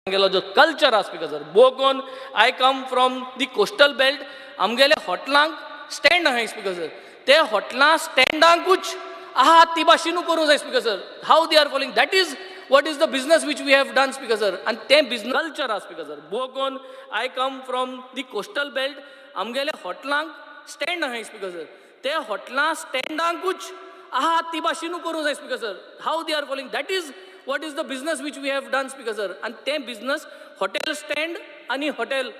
जो कल्चर आसा speaker sir बोगोन I come from the coastal belt आमगेले हॉटलांक स्टँड आहाय स्पीकर सर ते हॉटलां स्टँडांकूच आहा ती भाशेनू करूं जाय speaker sir how they are following that is what is the business which we have done speaker sir and ते business culture आसा speaker sir बोगोन I come from the coastal belt आमगेले हॉटलांक स्टँड आहाय स्पीकर सर ते हॉटलां स्टँडांकूच आहा ती भाशेनू करूं जाय speaker sir how they are following that is what is the business which we have done speaker sir and ते business hotel stand आणि hotel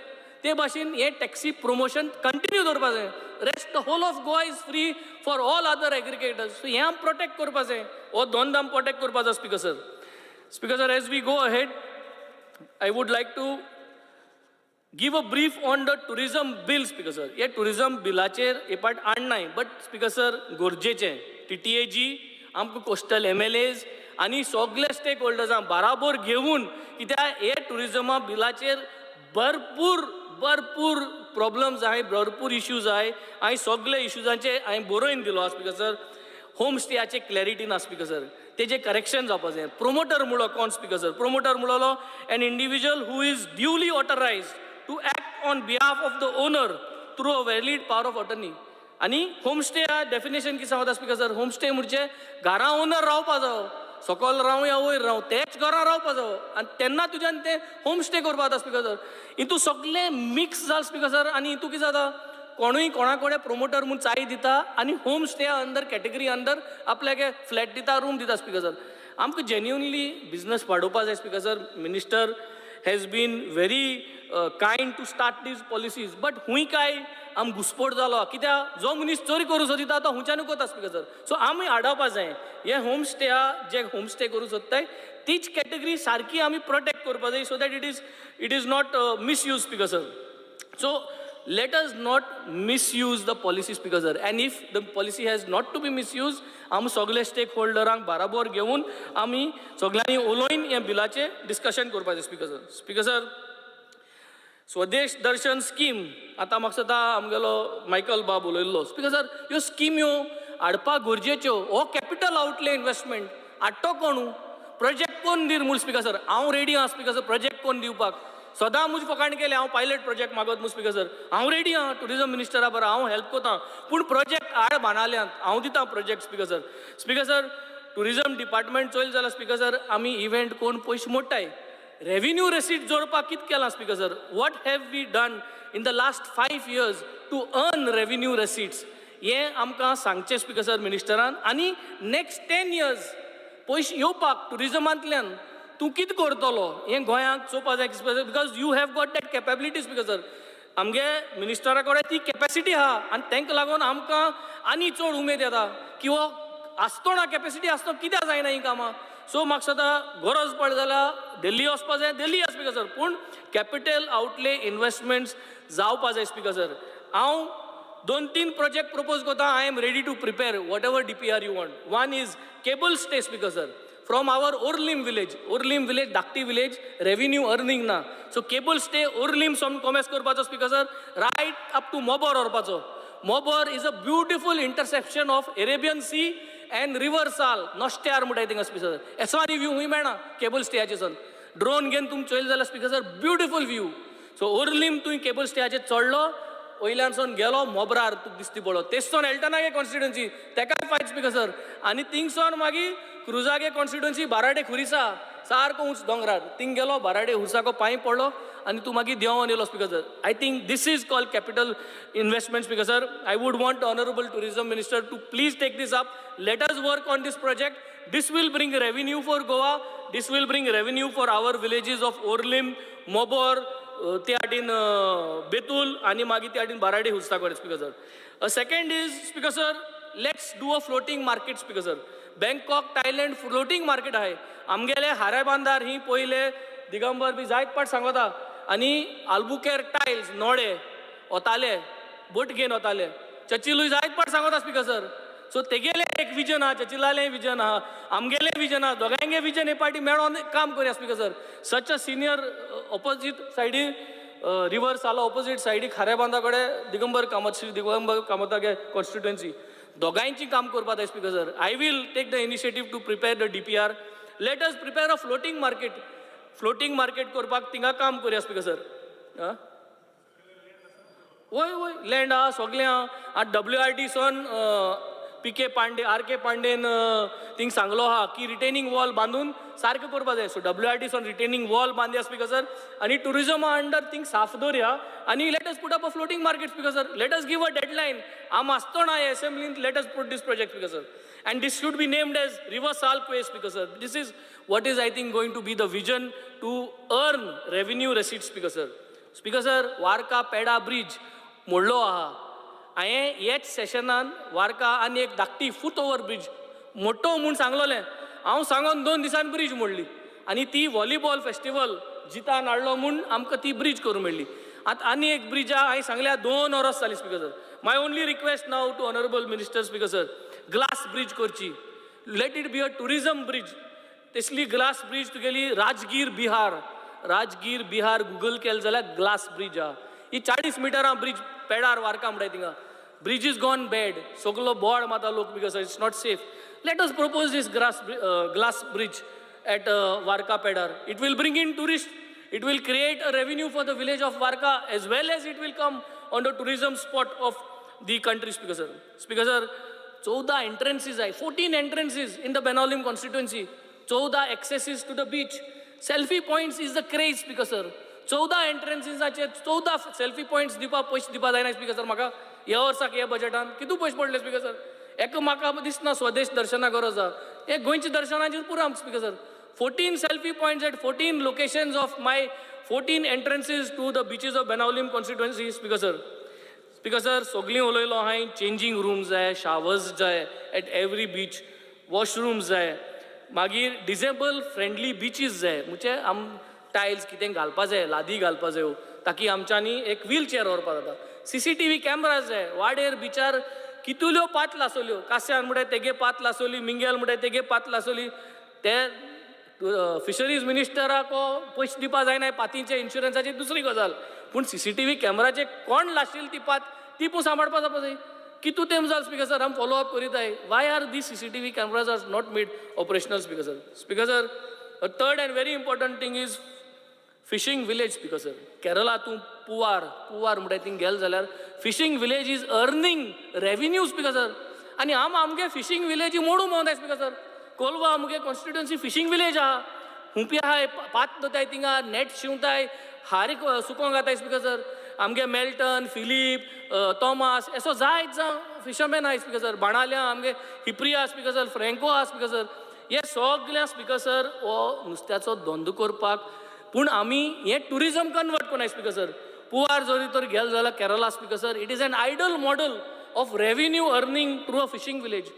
ते भाशेन हे टॅक्सी प्रमोशन कंटिन्यू दवरपा जाय rest the whole of Goa is free for all other aggregators so हे आम protect करपा जाय हो दोन दाम प्रोटेक्ट करपा जाय speaker sir as we go ahead I would like to give a brief on the tourism bill speaker sir हे tourism बिलाचेर हे पार्ट आणनाय बट स्पीकर सर गरजेचें TTAG आमकां कोस्टल MLAs आणि सगळे स्टेक होल्डर्सां बराबर घेऊन कित्याक हे टुरिजमा बिलाचेर भरपूर प्रॉब्लम्स आहाय भरपूर इश्यूज आहाय हांवें सगळे इश्यूजांचे हांवें बरोवन दिलो स्पीकर सर होम स्टेयाचे क्लॅरिटी ना स्पीकर सर तेजे करेक्शन जावपा जाय प्रोमोटर म्हणलो कोण स्पीकर सर प्रोमोटर म्हणलो an individual who is duly authorized to act on behalf of the owner through a valid power of attorney आणि होमस्टे डेफिनेशन कितें सांगता स्पीकर सर होमस्टे म्हणजे घरा ओनर रावपा जावो सकयल राव या वयर राव तेच घरा रावपा जावो आनी तेन्ना तुज्यान ते होमस्टे करपा जाता स्पीकर सर हितू सगळे मिक्स जाल स्पीकर सर आनी हितू कितें जाता कोणूय कोणा कडेन प्रोमोटर म्हूण चाय दिता आनी होम स्टे अंदर कॅटेगरी अंदर आपल्याक फ्लॅट दिता रूम दिता स्पीकर सर आमकां जेन्युनली बिजनस वाडोवपा जाय speaker sir minister has been very kind to start these policies but हुंय काय आम घुसपोट जालो कित्याक जो मनीस चोरी करूं सोदिता तो हुंच्यानू कोता स्पीकर सर सो आमी आडावपा जाय हे होमस्टेया जे होमस्टे करूं सोदताय तीच कॅटेगरी सारकी आमी प्रोटेक्ट करपा जाय so that it is not misuse speaker sir so let us not misuse the policy speaker sir and if the policy has not to be misused आम सगळे स्टेक होल्डरांक बराबर घेऊन आमी सगळ्यांनी उलोवन हे बिलाचे डिस्कशन करपाचें स्पीकर सर स्वदेश दर्शन स्कीम आतां म्हाका सद्दां आमगेलो मायकल बाब उलयल्लो स्पीकर सर ह्यो स्कीम ह्यो हाडपाक गरजेच्यो हो कॅपिटल आउटले इन्वेस्टमेंट हाडटो कोण प्रोजेक्ट कोण दिर म्हूण स्पीकर सर हांव रेडी आहा स्पीकर सर प्रोजेक्ट कोण दिवपाक सदां म्हजी फकाण केले हांव पायलट प्रोजेक्ट मागत म्हूण स्पीकर सर हांव रेडी आहा टुरिजम मिनिस्टरा बरो हांव हेल्प कोता पूण प्रोजेक्ट हाड बांदाल्यांत हांव दिता project speaker sir tourism department Choyal जाल्यार स्पीकर सर आमी इव्हेंट कोण पयशे मोडटाय रेव्हेन्यू रेसीट जोडपाक कितें केलां speaker sir what have we done in the last 5 years to earn revenue receipts हे आमकां सांगचें स्पीकर सर मिनिस्टरान आनी नेक्स्ट 10 years पयशे येवपाक टुरिजमांतल्यान तूं कितें करतलो हें गोंयांक चोवपा जाय because you have got that capability speaker sir आमगे मिनिस्टरा कडेन ती कॅपेसिटी आहा आनी तांकां लागून आमकां आनी चड उमेद येता की हो आसतो ना कॅपेसिटी आसतो कित्याक जायना ही कामां सो म्हाका सदां गरज पडली जाल्यार दिल्ली वचपा जाय दिल्ली या स्पीकर सर पूण कॅपिटल आउटले इन्वेस्टमेंट्स जावपा जाय स्पीकर सर हांव 2-3 प्रोजेक्ट प्रपोज करता I am ready to prepare whatever DPR you want one is cable stay speaker sir from our Orlim village धाकटी village revenue earning ना so cable stay Orlim some commerce करपाचो speaker sir right up to Mobor वरपाचो Mobor is a beautiful intersection of Arabian Sea and River Sal नोस्त्यार म्हणटाय थिंगा speaker sir एसवानी view हुंय मेळना cable स्टेयाचे सन drone घेवन तुमी चोयल जाल्यार speaker sir beautiful view so Orlim तुवें cable स्टेयाचेर चडलो वयल्यानसून गेलो मोबरार तुका दिसती पडलो तेचसून हेळटना गे कॉन्स्टिट्युएन्सी तेका फायट स्पीकर सर आनी थिंगसून मागीर क्रुजागे कॉन्स्टिट्युएन्सी बाराडे खुरिसा सारको उंच दोंगरार थिंग गेलो बाराडे हुसाको पांय पडलो आनी तूं मागीर देंवोन येयलो speaker sir I think this is called capital investment speaker sir I would want honourable tourism minister to please take this up let us work on this project this will bring revenue for Goa this will bring revenue for our villages of Orlim Mobor ते वाटेन बेतूल आनी मागीर ते वाटेन बाराडे हुस्ता कडेन speaker sir second is speaker sir let's do a floating market speaker sir Bangkok Thailand floating market आहाय आमगेले हारे बांदार ही पयले दिगंबर बी जायत पाट सांगता आनी आल्बुकेर टायल्स नोडे वताले बोट घेवन वताले चचिलूय जायत पाट सांगता स्पीकर सर सो तेगेले एक विजन आहा चचिलाले विजन आहा आमगेले विजन आहा दोगांयगे विजन हे पार्टी मेळोन काम करया स्पीकर सर सच अ सिनियर ऑपोजीट सायडी रिवर साला ऑपोजीट सायडीक खाऱ्या बांदा कडेन दिगंबर कामतागे कॉन्स्टिट्युएन्सी दोगांयची काम करपा जाय speaker sir I will take the initiative to prepare the DPR let us prepare a floating market floating market करपाक थिंगा काम करूया स्पीकर सर. वय वय लँड आहा सगळें आहा. WRT सोन PK पांडे RK पांडेन थिंग सांगलो आहा की रिटेनिंग वॉल बांदून सारकें करपा जाय. सो WRT सोन रिटेनिंग वॉल बांदया स्पीकर सर. आनी टुरिजमा अंडर थिंग साफ दवरया आनी let us put up a floating market speaker sir. Let us give a deadline. आम आसतना असेंब्लींत let us put this project speaker sir. And this should be named as River Salkway speaker sir. This is what is I think going to be the vision to earn revenue receipts speaker sir. Speaker sir, Warka Peda Bridge मोडलो आहा. हांवें हेच सेशनान वार्का आनी एक धाकटी foot over bridge मोडटो म्हूण सांगलोलें. हांव सांगोन 2 दिसान ब्रिज मोडली आनी ती व्हॉलीबॉल फेस्टिवल जितान हाडलो म्हूण आमकां ती ब्रिज करूं मेळ्ळी. आतां आनी एक ब्रिज आहा हांवें सांगल्या 2 वरस जालीं speaker sir. My only request now to honourable minister speaker sir, glass bridge करची. Let it be a tourism bridge. तसली ग्लास ब्रिज तुगेली राजगीर बिहार गुगल केलें जाल्यार ग्लास ब्रिज आहा. ही 40 मिटरां ब्रिज पेडार वार्का म्हणटाय थिंगा. Bridge is gone bad. सगलो बोर्ड माता लोक because it's not safe. Let us propose this glass bridge at Varca Pedar. It will bring in tourist. It will create a revenue for the village of Warka as well as it will come on the tourism spot of the country speaker sir. Speaker sir, 14 entrances आहे. 14 entrances in the Benaulim constituency. 14 accesses to the beach. Selfie points is the craze speaker sir. 14 entrances आचे 14 selfie points दिवपा पयशे दिवपा जायना speaker sir. म्हाका ह्या वर्साक ह्या बजेटान कितू पयशे पडले स्पीकर सर. एक म्हाका दिसना स्वदेश दर्शना गरज आहा. एक गोंयच्या दर्शनाचेर पुरो speaker sir. 14 selfie points at 14 locations of my 14 entrances to the beaches of Benaulim constituency speaker sir. Speaker sir, सगळीं उलयलो हांवें. चेंजिंग रूम्स जाय, शावर्स जाय एट एवरी बीच, वॉशरूम्स जाय, मागीर डिसेबल फ्रेंडली बीचीस जाय. म्हणजे टायल्स कितें घालपा जाय, लादी घालपा जायो ताकी आमच्यांनी एक व्हील चॅर व्हरपा जाता. CCTV कॅमेराज जाय. वाडेर बिचार कितल्यो पात लासोल्यो. कास्यान म्हणटा तेगे पात लासोली, मिंगेल म्हणटा तेगे पात लासोली. ते फिशरीज मिनिस्टराक पयशे दिवपा जायना पातींचे इन्शुरन्साची दुसरी गजाल. पूण CCTV कॅमेराचे कोण लाशिल्ली ती पात ती पूण सांबाळपा जावपा जाय. कितू तेम जाल स्पीकर सर. आमी फॉलो अप करीताय. Why are these CCTV cameras are not made operational speaker sir. Speaker sir, a third and very important thing is fishing village speaker sir. Kerala तूं पुवार म्हणटा थिंग गेल जाल्यार fishing village is earning revenue speaker sir. आनी आमगे fishing village मोडूं मोवनाय speaker sir. Colva आमगे कॉन्स्टिट्युएन्सी फिशींग विलेज आहा. हुंपी आहाय, पात दोताय थिंगा, नेट शिंवताय, हारीक सुकोंक घाताय स्पीकर सर. आमगे मेल्टन, फिलीप, थॉमास असो जायत जावं फिशरमॅन आहाय स्पीकर सर. बाणाल्या आमगे हिप्रिया स्पीकर सर, फ्रँको आहा स्पीकर सर. हे सगळ्या स्पीकर सर हो नुस्त्याचो धंदो करपाक. पूण आमी हे टुरिजम कन्वर्ट कोनाय स्पीकर सर. पुवार जरी तर गेल जाल्यार Kerala speaker sir it is an ideal model of revenue earning through a fishing village.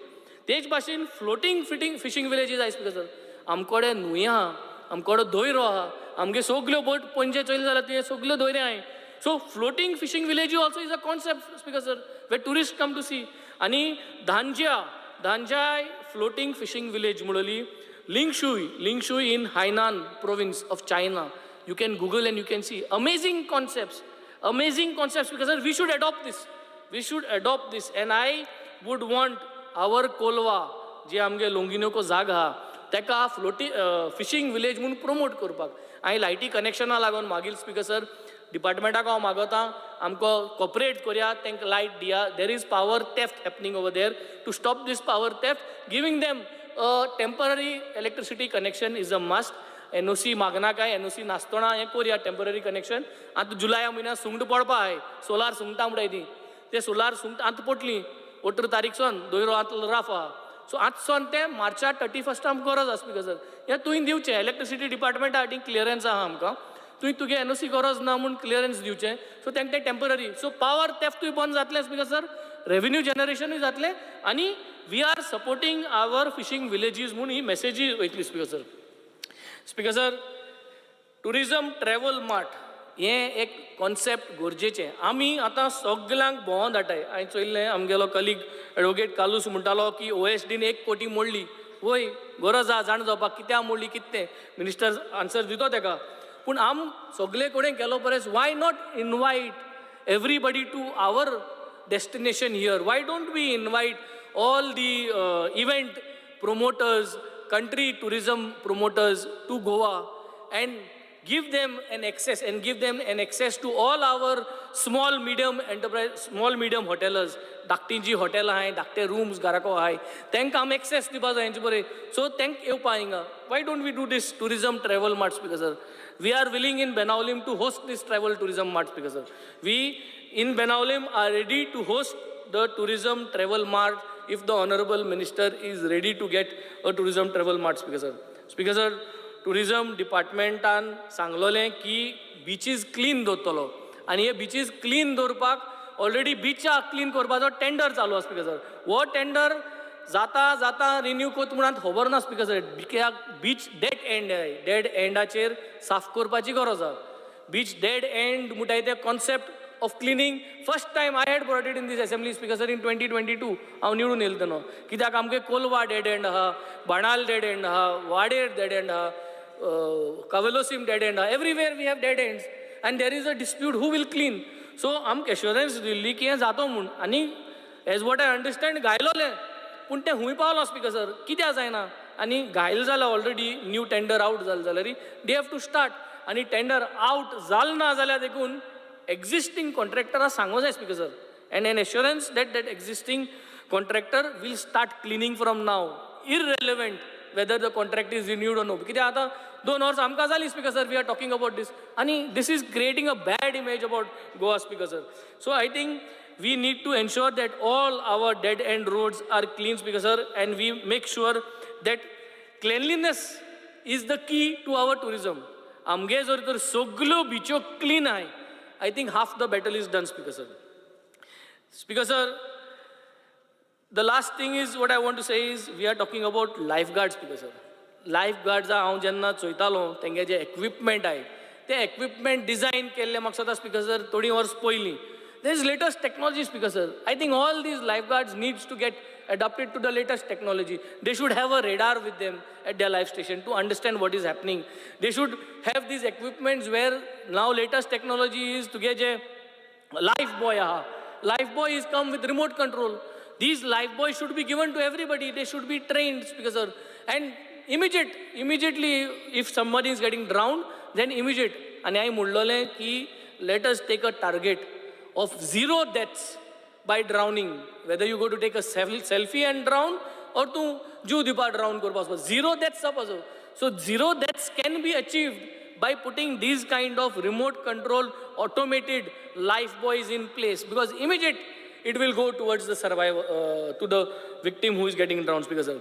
तेच भाशेन फ्लोटींग फिशींग विलेजीस आहाय स्पीकर सर. आमकोडे न्हंय आहा, आमकोडे दोयरो आहा, आमगे सगल्यो बोट पणजे चोयले जाल्यार ते सगल्यो दोयरे आहाय. So floating fishing village also is a concept speaker sir way tourist come to see. आनी धांजाय फ्लोटींग फिशींग विलेज म्हणली. Lingshui in Hainan province of China. You can Google and you can see amazing concepts speaker sir. We should adopt this and I would want our Colva जे आमगे लोंगिनोको जाग आहा तेका fishing village म्हणून promote करपाक. हांवें लायटी कनेक्शना लागून मागील स्पीकर सर डिपार्टमेंटाक हांव मागता आमकां कॉपरेट करया, तांकां लायट दिया. There is power theft happening over there. To stop this power theft giving them temporary electricity connection is a must. NOC मागना काय, NOC नासतना हें करया टेम्पररी कनेक्शन. आतां जुलया म्हयन्यात सुंगट पडपा आहाय. सोलार सुंगटां म्हणटाय ती. ते सोलार सुंगटां आतां पटलीं 18 तारीख सावन दोयरो आतां राफ आहा. सो आजसून ते मार्चा 31 आमकां गरज आसा स्पीकर सर. हें तुवें दिवचें. इलेक्ट्रिसिटी डिपार्टमेंटा हातीन क्लियरन्स आहा आमकां. तुवें तुगे NOC गरज ना म्हूण क्लियरन्स दिवचें. सो तांकां तें टेम्पररी. सो पावर थेफ्टूय बंद जातलें स्पीकर सर. रेव्हेन्यू जनरेशनूय जातलें आनी we are supporting our fishing villages म्हणून ही मेसेजी वयतली speaker sir. Speaker sir, tourism travel mart हें एक कॉन्सेप्ट गरजेचें. आमी आतां सगल्यांक भोंवोन धाडटाय. हांवें चोयल्लें आमगेलो कलीग एडवोकेट कालूस म्हणटालो की OSDन 1 कोटी मोडली. वय गरज आहा जाण जावपाक कित्याक मोडली कितें मिनिस्टर आन्सर दितो तेका. पूण आम सगळे कडेन गेलो परस why not invite everybody to our destination here. Why don't we invite all the event promoters, country tourism promoters to Goa and give them an access to all our small medium enterprise, small medium hotelers. धाकटींची हॉटेलां आहाय, धाकटे rooms घराको आहाय, तांकां आमी access दिवपा जाय हेंचे बरें. सो तांकां येवपा हिंगा. Why don't we do this tourism travel mart speaker sir? We are willing in Benaulim to host this travel tourism mart speaker sir. We in Benaulim are ready to host the tourism travel mart if the honorable minister is ready to get a tourism travel mart speaker sir. Speaker sir, tourism departmentan सांगलोलें की beaches clean दवरतलो आनी हे beaches clean दवरपाक already बीचा clean करपाचो tender चालू आसा speaker sir. हो tender जाता रिन्यू कोत म्हणून खबर ना speaker sir. Beach dead end आहे, डेड एंडाचेर साफ करपाची गरज आसा. बीच डेड एंड म्हणटाय ते concept of cleaning first time I had brought it in this assembly speaker sir in 2022 हांव निवडून येयलो तेन्ना. कित्याक आमगे कोलवा डेड एंड आहा, बाणाल डेड एंड आहा, वाडेर डेड एंड आहा, कावेलोसीम डेड एंड आहा. Everywhere we have dead ends and there is a dispute who will clean. So आमकां एश्युरन्स दिल्ली की हें जातो म्हूण. आनी एज वॉट आय अंडरस्टँड गायलोलें पूण तें खूंय पावलो स्पीकर सर. कित्याक जायना? आनी गायल जाल्यार ऑलरेडी न्यू टेंडर आउट जालें जाल्यार दे हॅव टू स्टार्ट. आनी टेंडर आउट जालें ना जाल्यार देखून एक्झिस्टींग कॉन्ट्रॅक्टराक सांगूंक जाय speaker sir. And an assurance that existing contractor will start cleaning from now irrelevant whether the contract is renewed or no. कित्याक आतां 2 वर्सां आमकां जालीं speaker sir. We are talking about this आनी this is creating a bad image about Goa speaker sir. So I think we need to ensure that all our dead end roads are clean speaker sir, and we make sure that cleanliness is the key to our tourism. आमगे जर तर सगल्यो बिच्यो clean आहाय, I think half the battle is done speaker sir. Speaker sir, the last thing is what I want to say is we are talking about lifeguards speaker sir. Lifeguards हांव जेन्ना चोयतालो तेंगे जे equipment आहाय ते equipment design केल्ले म्हाका दिसता speaker sir थोडी वर्स पयलीं. There is latest technology speaker sir. I think all these lifeguards needs to get adapted to the latest technology. They should have a radar with them at their life station to understand what is happening. They should have these equipments where now latest technology is to get a life buoy. Life buoy is come with remote control. These life buoys should be given to everybody. They should be trained speaker sir. And immediately if somebody is getting drowned, then immediate. And I म्हणलोलें की let us take a target of 0 deaths by drowning. Whether you go to take a selfie and drown or to जीव दिवपाक drown करपाक 0 deaths जावपाचो. So 0 deaths can be achieved by putting these kind of remote control automated life buoys in place, because immediate it will go towards the survivor, to the victim who is getting drowned speaker sir.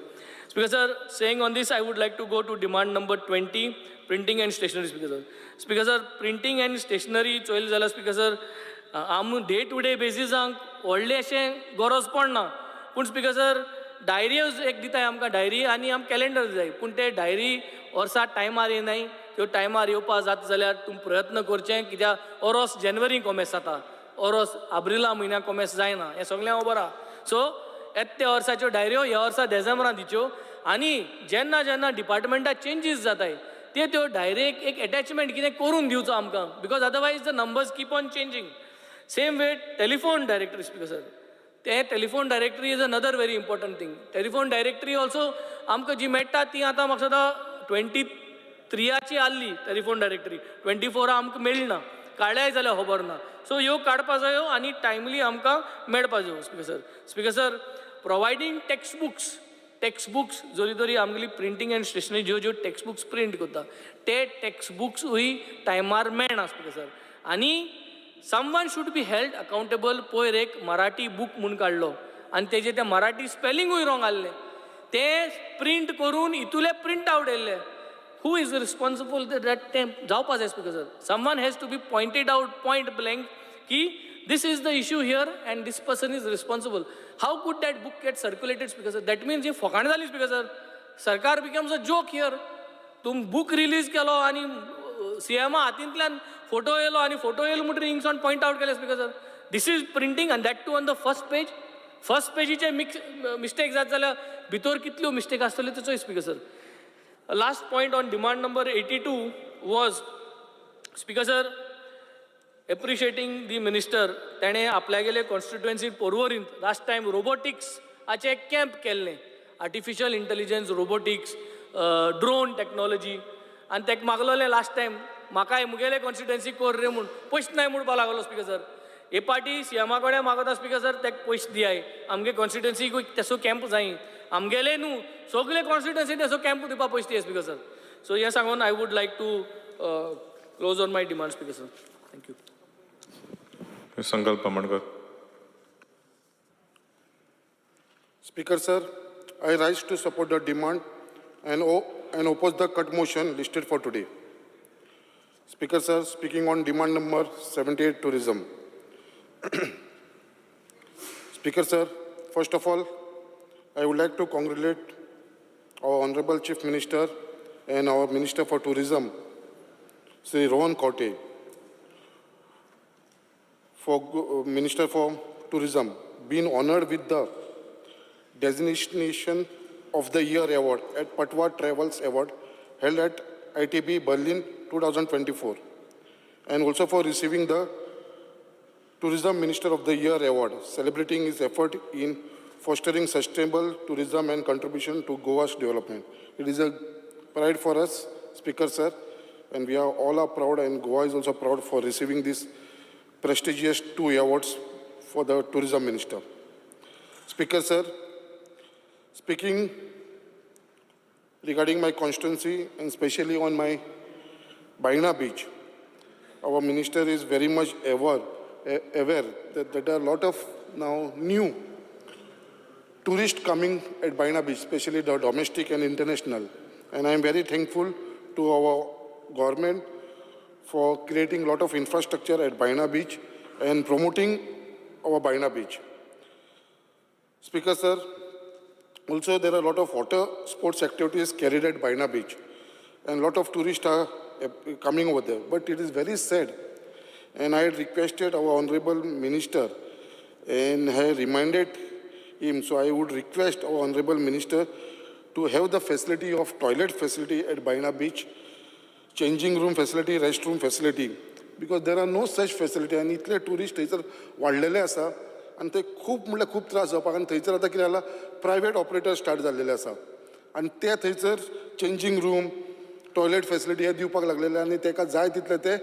Speaker sir, saying on this I would like to go to demand number 20, printing and stationery speaker sir. Speaker sir, printing and stationery Choyal जाल्यार speaker sir आम day to day बेसिसांक व्हडलें अशें गरज पडना. पूण speaker sir diaries एक दिताय आमकां diary आनी आमकां कॅलेंडर दिताय. पूण ते डायरी वर्सा टायमार येनाय. त्यो टायमार येवपा जाता जाल्यार तुमी प्रयत्न करचें, कित्याक ओरोस जानेवारी कॉमेस जाता, ओरोस एप्रिला म्हयन्याक कॉमेस जायना. हें सगळें खबर आहा. सो येत त्या वर्साच्यो डायऱ्यो ह्या वर्सा डिसेंबरान दिच्यो. आनी जेन्ना जेन्ना डिपार्टमेंटात चेंजीस जाताय त्यो डायरेक्ट एक अटॅचमेंट कितें करून दिवचो आमकां, because otherwise the numbers keep on changing. Same way telephone directory speaker sir. ते telephone directory is another very important thing. Telephone directory also आमकां जी मेळटा ती आतां म्हाका दिसता 23ची आहली टेलिफोन डायरेक्टरी. 24 आमकां मेळना, काडल्याय जाल्यार खबर ना. सो ह्यो काडपा जायो आनी टायमली आमकां मेळपा जायो speaker sir. Speaker sir, providing text books जोरी तरी आमगेली प्रिंटींग एंड स्टेशनरी ज्यो टेक्स्ट बुक्स प्रिंट करता ते टेक्स्ट बुक्सूय टायमार मेळना स्पीकर सर. आनी someone should be held accountable. पयर एक मराठी बुक म्हूण काडलो आनी तेजे ते मराठी स्पेलिंगूय रॉंग आहले. ते प्रिंट करून इतुले प्रिंट आवट येयले. हू इज रिस्पॉन्सिबल दॅट ते जावपा जाय speaker sir. Someone has to be pointed out point blank की this is the issue here and this person is responsible. How could that book get circulated speaker sir? That means हे फकाण जाली speaker sir. सरकार becomes a joke here. तुम book release केलो आनी सीएमा हातींतल्यान फोटो येयलो आनी फोटो येयलो म्हणटरी हिंगसोन पॉयंट आउट केले speaker sir. This is printing and that too on the first page. First पेजीचे मिस्टेक जात जाल्यार भितर कितल्यो मिस्टेक आसतल्यो त्यो चोय speaker sir. Last point on demand number 82 was speaker sir appreciating the minister. तेणें आपल्यागेले कॉन्स्टिट्युएन्सींत पोरवोरींत लास्ट टायम रोबोटिक्साचे एक कॅम्प केल्लें. Artificial intelligence, robotics, drone technology. आनी ताका मागलोलें लास्ट टायम म्हाकाय मुगेले कॉन्स्टिट्युएन्सी कोर रे म्हूण पयशे नाही म्हणपा लागलो स्पीकर सर. हे पाटी सीएमा कडेन मागता स्पीकर सर ते पयशे दियाय आमगे कॉन्स्टिट्युएन्सीक तेसो कॅम्प जाय आमगेले न्हू सगळे कॉन्स्टिट्युएन्सी तेसो कॅम्प दिवपा पयशे दिया स्पीकर सर. सो हे सांगून I would like to close on my demand speaker sir. Thank you. Sankalp Amonkar. Speaker sir, I rise to support the demand and oppose the cut motion listed for today. Speaker sir, speaking on demand number 78, tourism. Speaker sir, first of all, I would like to congratulate our Honorable Chief Minister and our Minister for Tourism, Sri Rohan Kote, for Minister for Tourism, being honored with the designation of the Year Award at Patwa Travels Award held at ITB Berlin 2024, and also for receiving the Tourism Minister of the Year Award, celebrating his effort in fostering sustainable tourism and contribution to Goa's development. It is a pride for us, Speaker sir, and we are all proud, and Goa is also proud for receiving these prestigious 2 awards for the Tourism Minister. Speaker sir, speaking regarding my constituency and especially on my Baina beach, our minister is very much aware that there are a lot of now new tourists coming at Baina beach, especially the domestic and international. And I am very thankful to our government for creating a lot of infrastructure at Baina beach and promoting our Baina beach. Speaker sir, also, there are a lot of water sports activities carried at Baina Beach, and a lot of tourists are coming over there. But it is very sad, and I had requested our Honorable Minister, and I reminded him, so I would request our Honorable Minister to have the facility of toilet facility at Baina Beach, changing room facility, restroom facility, because there are no such facility, and इतले tourists थंयसर वाडलेले आसा, आणि ते खूप म्हणल्यार खूप त्रास जावपाक आनी थंयसर आतां कितें जाला प्रायवेट ऑपरेटर स्टार्ट जाल्लेले आसा आनी ते थंयसर चेंजींग रूम टॉयलेट फेसिलिटी हे दिवपाक लागलेले आनी ताका जाय तितले ते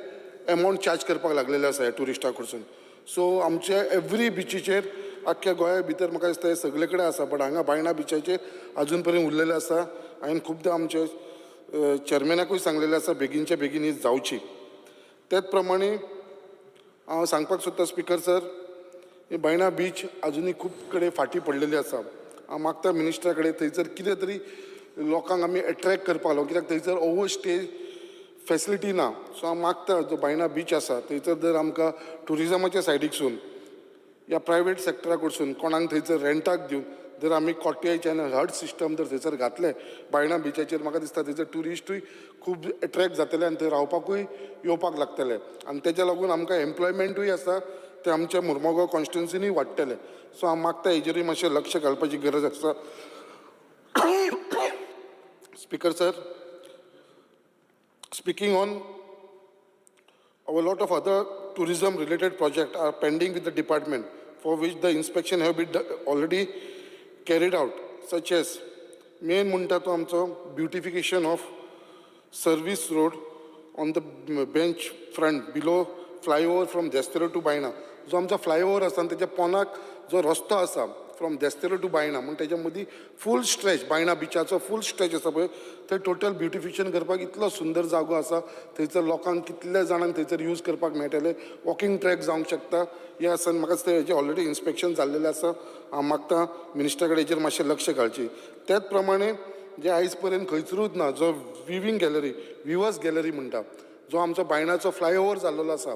एमावंट चार्ज करपाक लागलेले आसा ह्या टुरिस्टा कडसून. सो आमचे एवरी बिचीचेर आख्ख्या गोंया भितर म्हाका दिसता हे सगळे कडेन आसा, बट हांगा बायणा बिचाचेर अजून पर्यंत उरलेले आसा. हांवें खुबदां आमचे चेअरमॅनाकूय सांगलेलें आसा बेगीनच्या बेगीन ही जावची. त्याच प्रमाणे हांव सांगपाक सोदता स्पिकर सर, बायणा बीच अजूनही खूप कडे फाटी पडलेली आसा. हांव मागता मिनिस्टरा कडेन थंयसर कितें तरी लोकांक आमी एट्रॅक्ट करपाक लागून, कित्याक थंयसर ओवर स्टे फेसिलिटी ना. सो हांव मागता जो बायणा बीच आसा थंयसर जर आमकां टुरिजमाच्या सायडीकसून या प्रायवेट सेक्टरा कडसून कोणाक थंयसर रेंटाक दिवन जर आमी कॉटेज आनी हट सिस्टम जर थंयसर घातले बायणा बिचाचेर, म्हाका दिसता थंयसर टुरिस्टूय खूब एट्रॅक्ट जातले आनी थंय रावपाकूय येवपाक लागतले. आनी तेच्या लागून आमकां एम्प्लॉयमेंटूय आसा ते आमच्या मुर्मुगांव कॉन्स्टिट्युन्सीनूय वाडटले. सो हांव मागता हेजेरूय मातशें लक्ष घालपाची गरज आसा. Speaker sir, speaking on a lot of other tourism related projects are pending with the department for which the inspection have been already carried out, such as main म्हणटा तो आमचो beautification of service road on the bench front below flyover from Desterro to Baina. जो आमचा flyover आसा तेच्या पोंदाक जो रस्तो आसा फ्रॉम देस्तेरो टू बायणा म्हण तेच्या मदीं फूल स्ट्रेच बायणा बिचाचो फूल स्ट्रेच आसा पळय, थंय टोटल ब्युटिफिकेशन करपाक इतलो सुंदर जागो आसा. थंयसर लोकांक कितले जाणांक थंयसर यूज करपाक मेळटले, वॉकिंग ट्रॅक जावंक शकता. हे आसा म्हाका दिसता हेजें ऑलरेडी इन्स्पेक्शन जाल्लेलें आसा. हांव मागता मिनिस्टरा कडेन हेजेर मातशें लक्ष घालची. त्याच प्रमाणे जे आयज पर्यंत खंयसरूच ना जो विवींग गॅलरी विवर्स गॅलरी म्हणटा, जो आमचो बायणाचो फ्लायओवर जाल्लो आसा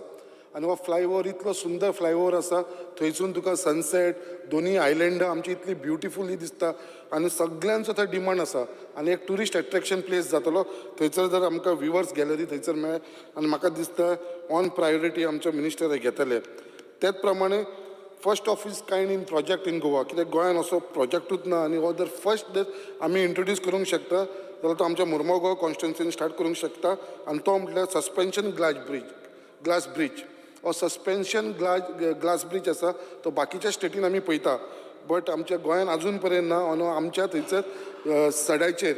आनी हो फ्लायओवर इतलो सुंदर फ्लायओवर आसा. थंयसून तुका सनसेट दोनी आयलँडां आमची इतली ब्युटिफुली दिसता आनी सगळ्यांचो थंय डिमांड आसा आनी एक ट्युरिस्ट एट्रॅक्शन प्लेस जातलो. थंयसर जर आमकां विवर्स गॅलरी थंयसर मेळ्ळे आनी म्हाका दिसता ऑन प्रायोरिटी आमचे मिनिस्टर घेतले. त्याच प्रमाणे first of is kind in project in Goa, कित्याक गोंयान असो प्रोजेक्टूच ना आनी हो जर फर्स्ट जर आमी इंट्रोड्यूस करूंक शकता जाल्यार तो आमच्या मुर्मुगांव कॉन्स्टिट्युन्सीन स्टार्ट करूंक शकता. आनी तो म्हटल्यार सस्पेन्शन ग्लास ब्रीज हो सस्पेन्शन ग्लास ब्रीज आसा तो बाकीच्या स्टेटीन आमी पळयता, बट आमच्या गोंयान अजून पर्यंत ना. आनी आमच्या थंयसर सड्याचेर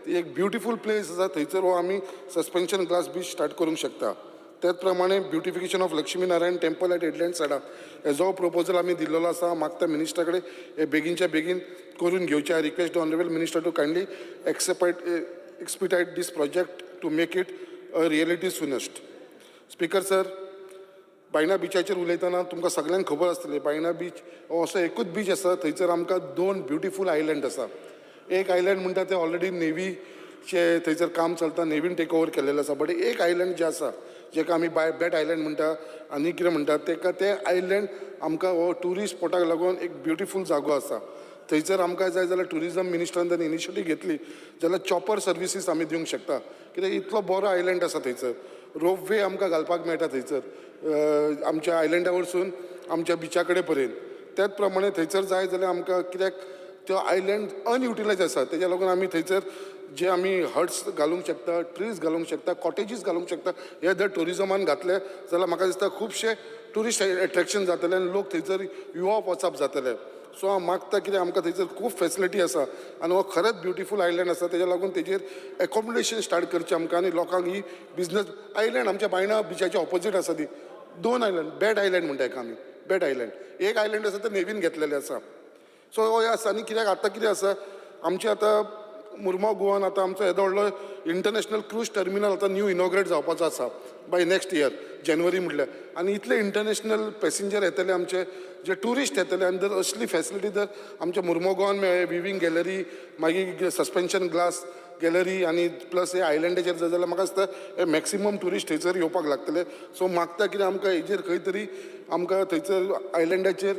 ती एक ब्युटिफूल प्लेस आसा, थंयसर हो आमी सस्पेन्शन ग्लास बीच स्टार्ट करूंक शकता. त्याच प्रमाणे beautification of Lakshmi Narayan temple at Headland सायडा हेजो प्रपोजल आमी दिल्लो आसा. मागता मिनिस्टरा कडेन हे बेगीनच्या बेगीन करून घेवचे. I request the honourable minister to kindly expedite this project to make it a reality soonest. Speaker sir, Baina बिचाचेर उलयतना तुमकां सगळ्यांक खबर आसतलें, बायणा बीच हो असो एकूच बीच आसा थंयसर आमकां 2 ब्युटिफूल आयलँड आसा. एक आयलँड म्हणटा ते ऑलरेडी नेवीचे थंयसर काम चलता, नेवीन टेक ओवर केल्लेलें आसा. बट एक आयलँड जे आसा जेका आमी बॅट आयलँड म्हणटा आनी कितें म्हणटा ते आयलँड आमकां हो ट्युरिस्ट स्पॉटाक लागून एक ब्युटिफूल जागो आसा. थंयसर आमकां जाय जाल्यार ट्युरिजम मिनिस्टरान जर इनिशिएटीव घेतली जाल्यार चॉपर सर्विसीस आमी दिवंक शकता. कित्याक इतलो बरो आयलँड आसा थंयसर. रोपवे आमकां घालपाक मेळटा थंयसर आमच्या आयलँडा वरसून आमच्या बिचा कडेन पर्यंत. त्याच प्रमाणे थंयसर जाय जाल्यार आमकां कित्याक तो आयलँड अनयुटिलायज आसा तेज्या लागून आमी थंयसर जे आमी हट्स घालूंक शकता, ट्रीज घालूंक शकता, कॉटेजीस घालूंक शकता. हे जर टुरिजमान घातले जाल्यार म्हाका दिसता खुबशे ट्युरिस्ट एट्रॅक्शन जातले आनी लोक थंयसर युवप वचप जातले. सो हांव मागता कितें आमकां थंयसर खूब फॅसिलिटी आसा आनी हो खरेंच ब्युटिफूल आयलँड आसा. तेज्या लागून तेजेर एकोमोडेशन स्टार्ट करचें आमकां आनी लोकांक ही बिजनस आयलँड आमच्या बायणा बिचाच्या ऑपोजीट आसा ती 2 आयलँड बॅट आयलँड म्हणटा हेका आमी बॅट आयलँड. एक आयलँड आसा ते नेवीन घेतलेले आसा. सो हो आसा आनी कित्याक आतां कितें आसा आमचें आतां मुर्मगांव गोवान आतां आमचो येदो व्हडलो इंटरनॅशनल क्रूज टर्मिनल आतां न्यू इनॉग्रेट जावपाचो आसा बाय नेक्स्ट इयर जानेवारी म्हटल्यार. आनी इतले इंटरनॅशनल पॅसेंजर येतले आमचे जे ट्युरिस्ट येतले आनी जर असली फॅसिलिटी जर आमच्या मुर्मगांव गोवान मेळ्ळे विवींग गॅलरी मागीर सस्पेन्शन ग्लास गॅलरी आनी प्लस हे आयलँडाचेर जर जाल्यार म्हाका दिसता हे मॅक्सिमम ट्युरिस्ट थंयसर येवपाक लागतले. सो मागता कितें आमकां हेजेर खंय तरी आमकां थंयसर आयलँडाचेर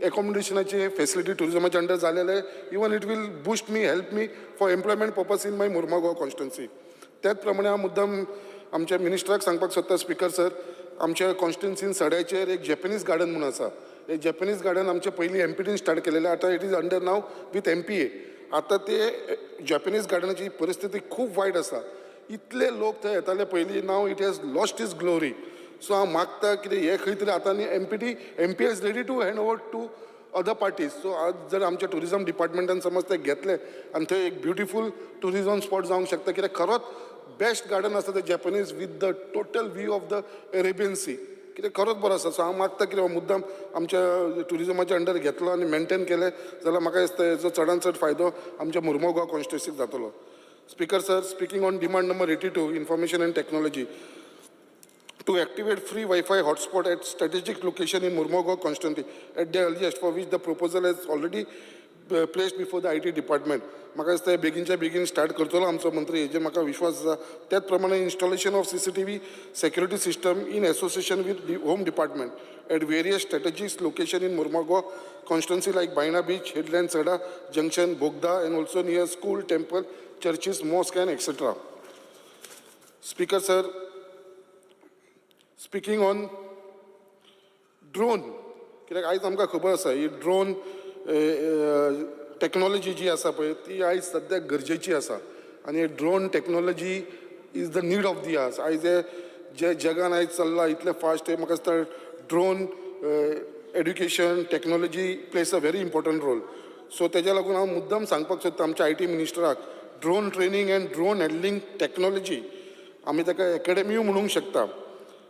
एकोमोडेशनाची फॅसिलिटी टुरिजमाच्या अंडर जालेले even it will boost me help me for employment purpose in my Mormugao constituency. त्याच प्रमाणे हांव मुद्दम आमच्या मिनिस्टराक सांगपाक सोदता स्पीकर सर, आमच्या कॉन्स्टिट्युन्सीन सड्याचेर एक जॅपनीज गार्डन म्हणून आसा. हे जॅपनीज गार्डन आमचे पयलीं एमपीटीन स्टार्ट केलेलें, आतां it is under now with MPA. आतां ते जॅपनीज गार्डनाची परिस्थिती खूब वायट आसा. इतले लोक थंय येताले पयलीं, now it has lost its glory. So हांव मागता कितें हे खंय तरी आतां न्ही MP is ready to hand over to other parties. So आज जर आमच्या टुरिजम डिपार्टमेंटान समज ते घेतले आनी थंय एक ब्युटिफूल टुरिजम स्पॉट जावंक शकता. कित्याक खरोच बेस्ट गार्डन आसा ते Japanese with the total view of the Arabian sea. कित्याक खरोच बरो आसा. सो हांव मागता कितें मुद्दम आमच्या टुरिजमाच्या अंडर घेतलो आनी मेंटेन केले जाल्यार म्हाका दिसता हेजो चडांत चड फायदो आमच्या मुर्मगांव कॉन्स्टिट्युन्सीक जातलो. Speaker sir, speaking on demand number 82 information end technology to activate free Wi-Fi hotspot at strategic location in Murmagaon constituency at the earliest, for which the proposal has already placed before the IT department. म्हाका दिसता बेगीनच्या बेगीन start करतलो आमचो मंत्री, हेजेर म्हाका विश्वास आसा. त्याच प्रमाणे installation of CCTV security system in association with the Home Department at various strategic location in Murmagaon constituency like Baina Beach, Headland Sada Junction, Bogda, and also near school, temple, churches, mosque and etc. Speaker sir, speaking on drone, कित्याक आयज आमकां खबर आसा ही drone technology जी आसा पळय ती आयज सद्याक गरजेची आसा. आनी drone technology is the need of the hours. आयज जे जगान आयज चल्ला इतले फास्ट, हे म्हाका दिसता drone education technology plays a very important role. So तेज्या लागून हांव मुद्दम सांगपाक सोदता आमच्या IT मिनिस्टराक drone training and drone handling technology आमी ताका एकेडमी म्हणूंक शकता.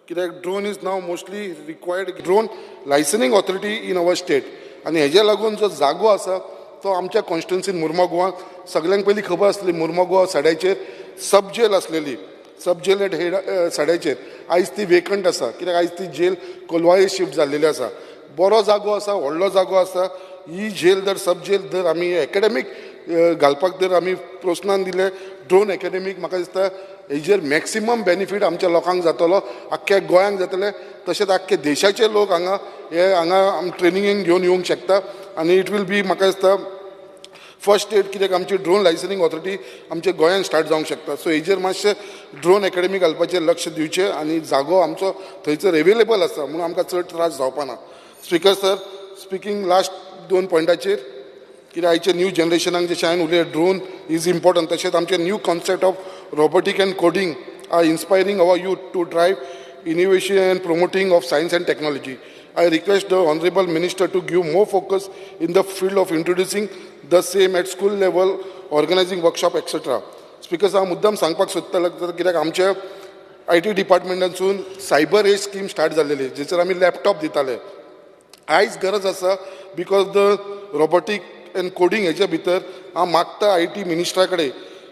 कित्याक drone is now mostly required drone licensing authority in our state. आनी हेज्या लागून जो जागो आसा तो आमच्या कॉन्स्टिट्युन्सीन मुर्मगांवां सगळ्यांक पयलीं खबर आसली मुर्मगांव सड्याचेर सब जेल आसलेली, सब जेल एट सड्याचेर आयज ती वेकंट आसा. कित्याक आयज ती जेल कोलवाळे शिफ्ट जाल्लेली आसा. बरो जागो आसा, व्हडलो जागो आसा. ही जेल जर सब जेल जर आमी एकेडमीक घालपाक जर आमी प्रोत्साहन दिलें ड्रोन एकेडमीक, म्हाका दिसता हेजेर मॅक्सिमम बेनिफीट आमच्या लोकांक जातलो, आख्ख्या गोंयांक जातले, तशेंच आख्खे देशाचे लोक हांगा ट्रेनिंगेक घेवन येवंक शकता. आनी इट वील बी म्हाका दिसता फर्स्ट स्टेट, कित्याक आमची ड्रोन लायसनिंग ऑथॉरिटी आमच्या गोंयांत स्टार्ट जावंक शकता. सो हेजेर मातशें ड्रोन एकेडमी घालपाचेर लक्ष दिवचें आनी जागो आमचो थंयसर एवेलेबल आसा म्हणून आमकां चड त्रास जावपा ना. स्पीकर सर, स्पीकिंग लास्ट 2 पॉयंटाचेर, कित्याक आयच्या न्यू जनरेशनाक जशें हांवें उलयलें ड्रोन इज इम्पॉर्टंट, तशेंच आमचे new concept of robotic and coding are inspiring our youth to drive innovation and promoting of science and technology. I request the Honorable Minister to give more focus in the field of introducing the same at school level, organizing workshop, etc. Speaker हांव मुद्दाम सांगपाक सोदतालो कित्याक आमच्या IT डिपार्टमेंटासून cyber age scheme start जाल्लेली जेचेर आमी लॅपटॉप दिताले. आयज गरज आसा because the robotic and coding हेच्या भितर हांव मागता IT मिनिस्टरा कडेन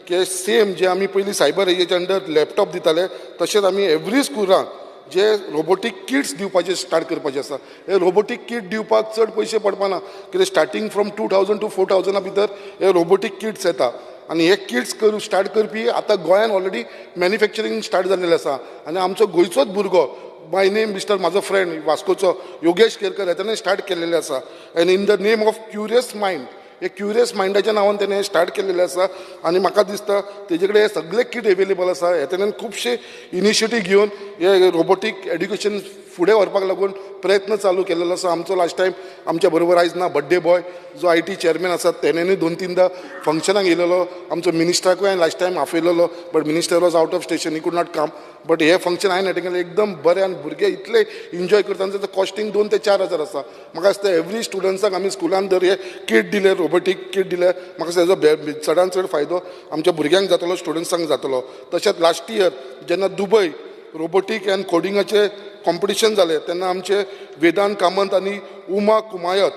की सेम जे आमी पयलीं सायबर एजेच्या अंडर लॅपटॉप दिताले तशेंच आमी एवरी स्कुलांक जे रोबोटीक किट्स दिवपाचे स्टार्ट करपाचे आसा. हे रोबोटीक किट दिवपाक चड पयशे पडपाना कित्याक स्टार्टींग फ्रॉम 2000 to 4000 भितर हे रोबोटीक किट्स येता आनी हे किट्स स्टार्ट करपी आतां गोंयान ऑलरेडी मॅन्युफॅक्चरींग स्टार्ट जाल्लेलें आसा आनी आमचो गोंयचोच भुरगो बाय नेम मिस्टर म्हाजो फ्रेंड वास्कोचो योगेश केरकर हेताणें स्टार्ट केल्लेलें आसा. And in the name of curious mind हे क्युरियस मायंडाच्या नांवान तेणें हें स्टार्ट केल्लेलें आसा आनी म्हाका दिसता तेजे कडेन हे सगळे किट एवेलेबल आसा. हे तेणें खुबशे इनिशिएटीव घेवन हे रोबोटीक एड्युकेशन फुडें व्हरपाक लागून प्रयत्न चालू केल्लो आसा. आमचो लास्ट टायम आमच्या बरोबर आयज ना बड्डे बॉय जो IT चेअरमॅन आसा तेणेंय 2-3दां फंक्शनाक येयलेलो. आमचो मिनिस्टराकूय हांवें लास्ट टायम आपयलेलो but minister was out of station he could not come. But हे फंक्शन हांवें अटेंड केलें एकदम बरें आनी भुरगे इतले एन्जॉय करता आनी ताचो कॉस्टिंग 2 ते 4 हजार आसा. म्हाका दिसता एवरी स्टुडंट्साक आमी स्कुलान जर हे किट दिले रोबोटीक किट दिले म्हाका दिसता हेजो चडान चड फायदो आमच्या भुरग्यांक जातलो स्टुडंट्सांक जातलो. तशेंच लास्ट इयर जेन्ना दुबय रोबोटीक एंड कोडिंगाचे कॉम्पिटिशन जालें तेन्ना आमचे वेदांत कामत आनी उमा कुमायत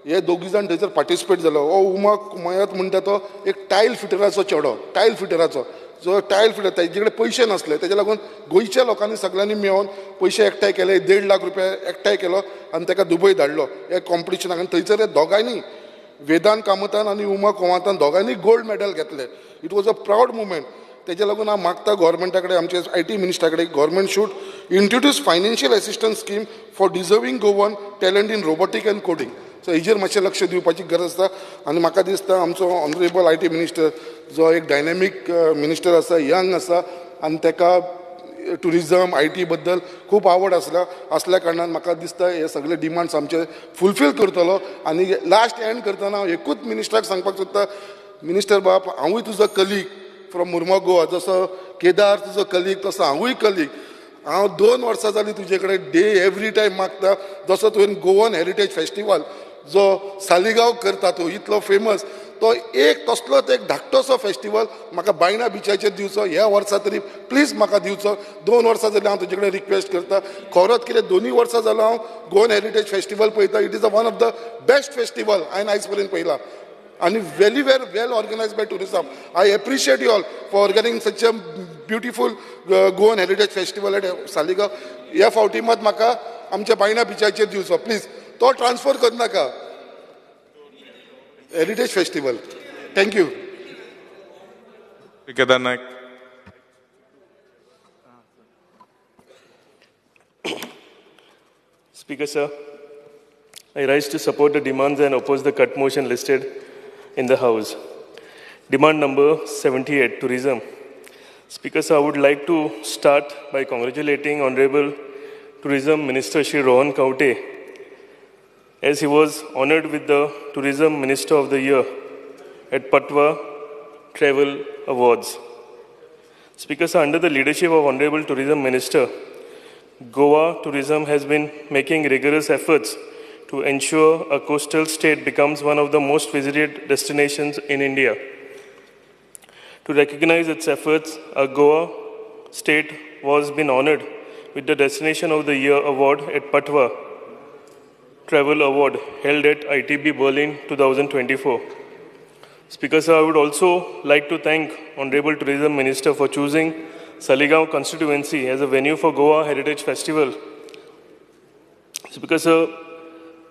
हे दोगी जाण थंयसर पार्टिसिपेट जालो. हो उमा कुमायत म्हणटा तो एक टायल फिटराचो चेडो टायल फिटराचो जो टायल फिटर तेजे कडेन पयशे नासले तेजे लागून गोंयच्या लोकांनी सगळ्यांनी मेळोन पयशे एकठांय केले. 1.5 लाख रुपया एकठांय केलो आनी ताका दुबय धाडलो हे कॉम्पिटिशनाक. आनी थंयसर हे दोगांयनी वेदांत कामतान आनी उमा कुमायतान दोगांयनी गोल्ड मेडल घेतले. It was a proud moment. तेजे लागून हांव मागता गोवोरमेंटा कडेन आमचे IT मिनिस्टरा कडेन government should introduce financial assistance scheme for deserving Goan talent in robotic and coding. So हेजेर मातशें लक्ष दिवपाची गरज आसा आनी म्हाका दिसता आमचो ऑनरेबल IT मिनिस्टर जो एक डायनॅमीक मिनिस्टर आसा यंग आसा आनी ताका टुरिजम IT बद्दल खूब आवड असल्या कारणान म्हाका दिसता हे सगळे डिमांड्स आमचे फुलफील करतलो. आनी लास्ट एंड करतना हांव एकूच मिनिस्टराक सांगपाक सोदता मिनिस्टर बाब हांवूय तुजो कलीग फ्रॉम मुर्मा गोवा जसो केदार तुजो कलीग तसो हांवूय कलीग. हांव 2 वर्सां जालीं तुजे कडेन डे एवरी टायम मागता जसो तुवें गोवन हेरिटेज फेस्टिवल जो सालिगांव करता तो इतलो फेमस तो एक तसलोच एक धाकटोसो फेस्टिवल म्हाका बायणा बिचाचेर दिवचो ह्या वर्सा तरी प्लीज म्हाका दिवचो. 2 वर्सां जालीं हांव तुजे कडेन रिक्वेस्ट करता. खरोच कितें 2 वर्सां जालो हांव गोवन हेरिटेज फेस्टिवल पळयता. It is one of the best festival हांवें आयज पर्यंत पळयला and very well organized by tourism. I appreciate you all for organizing such a beautiful Goan Heritage Festival at Saligaon. ह्या फावटी मात म्हाका आमच्या बायणा बिचाचेर दिवचो प्लीज. तो ट्रान्सफर कर नाका heritage festival. Thank you. Kedar Naik. Speaker sir, I rise to support the demands and oppose the cut motion listed in the House. Demand number 78, tourism. Speaker sir, I would like to start by congratulating Honorable Tourism Minister Shri Rohan Kaute as he was honored with the Tourism Minister of the Year at Patwa Travel Awards. Speaker sir, under the leadership of Honorable Tourism Minister, Goa tourism has been making rigorous efforts to ensure a coastal state becomes one of the most visited destinations in India. To recognize its efforts, a Goa state was been honored with the Destination of the Year award at Patwa Travel Award held at ITB Berlin 2024. Speaker sir, I would also like to thank Honorable Tourism Minister for choosing Saligaon constituency as a venue for Goa Heritage Festival. Speaker sir,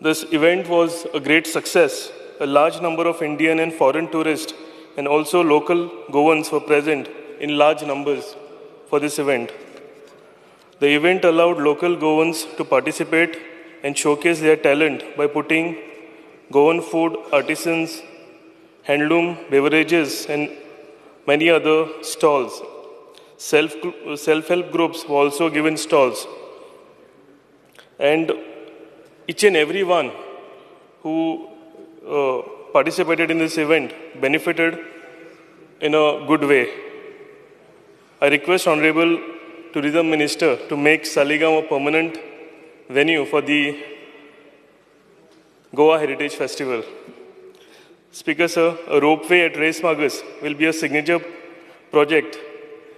this event was a great success. A large number of Indian and foreign tourists and also local Goans were present in large numbers for this event. The event allowed local Goans to participate and showcase their talent by putting Goan food, artisans, handloom, beverages and many other stalls. Self-help groups were also given stalls. And each and every one who participated in this event benefited in a good way. I request Honorable Tourism Minister to make Saligaon a permanent venue for the Goa Heritage Festival. Speaker sir, a ropeway at Race Magus will be a signature project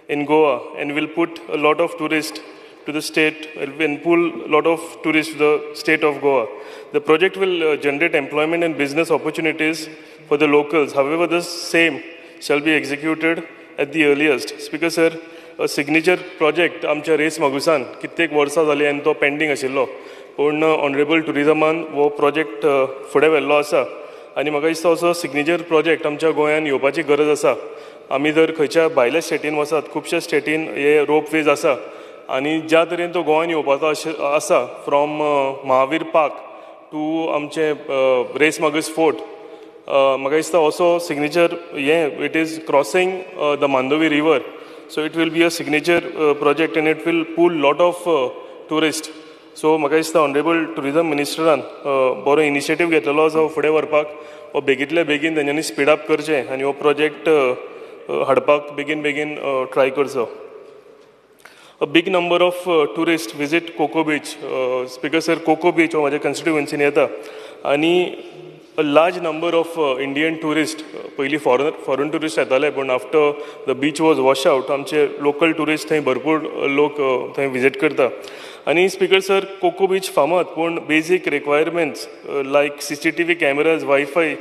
in Goa and will put a lot of tourists to the state and pull a lot of tourists to the state of Goa. The project will generate employment and business opportunities for the locals. However, the same shall be executed at the earliest. Speaker sir, a signature project आमच्या race मागुसान कित्येक वर्सां जाली आनी तो pending आशिल्लो पूण honourable टुरिजमान वो project फुडें व्हेल्लो आसा आनी म्हाका दिसता असो सिग्नेचर प्रोजेक्ट आमच्या गोंयांत येवपाची गरज आसा. आमी जर खंयच्या भायल्या स्टेटीन वचत खुबश्या स्टेटीन हे रोपवेज आसा आनी ज्या तरेन तो गोंयांत येवपाचो आसा फ्रॉम महावीर पार्क टू आमचे रेस मागूस फोर्ट म्हाका दिसता असो सिग्नेचर हे it is crossing the Mandovi river. So it will be a signature project and it will pull lot of tourists. So म्हाका दिसता ऑनरेबल टुरिजम मिनिस्टरान बरो इनिशिएटीव घेतलेलो आसा फुडें व्हरपाक हो बेगींतल्या बेगीन तेंच्यांनी स्पीड अप करचें आनी हो प्रोजेक्ट हाडपाक बेगीन बेगीन ट्राय करचो. A big number of tourists visit Coco Beach. Speaker sir, Coco Beach हो म्हाज्या कन्स्टिट्युएन्सीन येता आनी a large number of Indian tourists, पयलीं foreign tourists येताले पूण after the beach was wash out आमचे लोकल टुरिस्ट थंय भरपूर लोक थंय विजीट करता. आनी स्पीकर सर कोको बीच फामाद पूण basic requirements like CCTV cameras wifi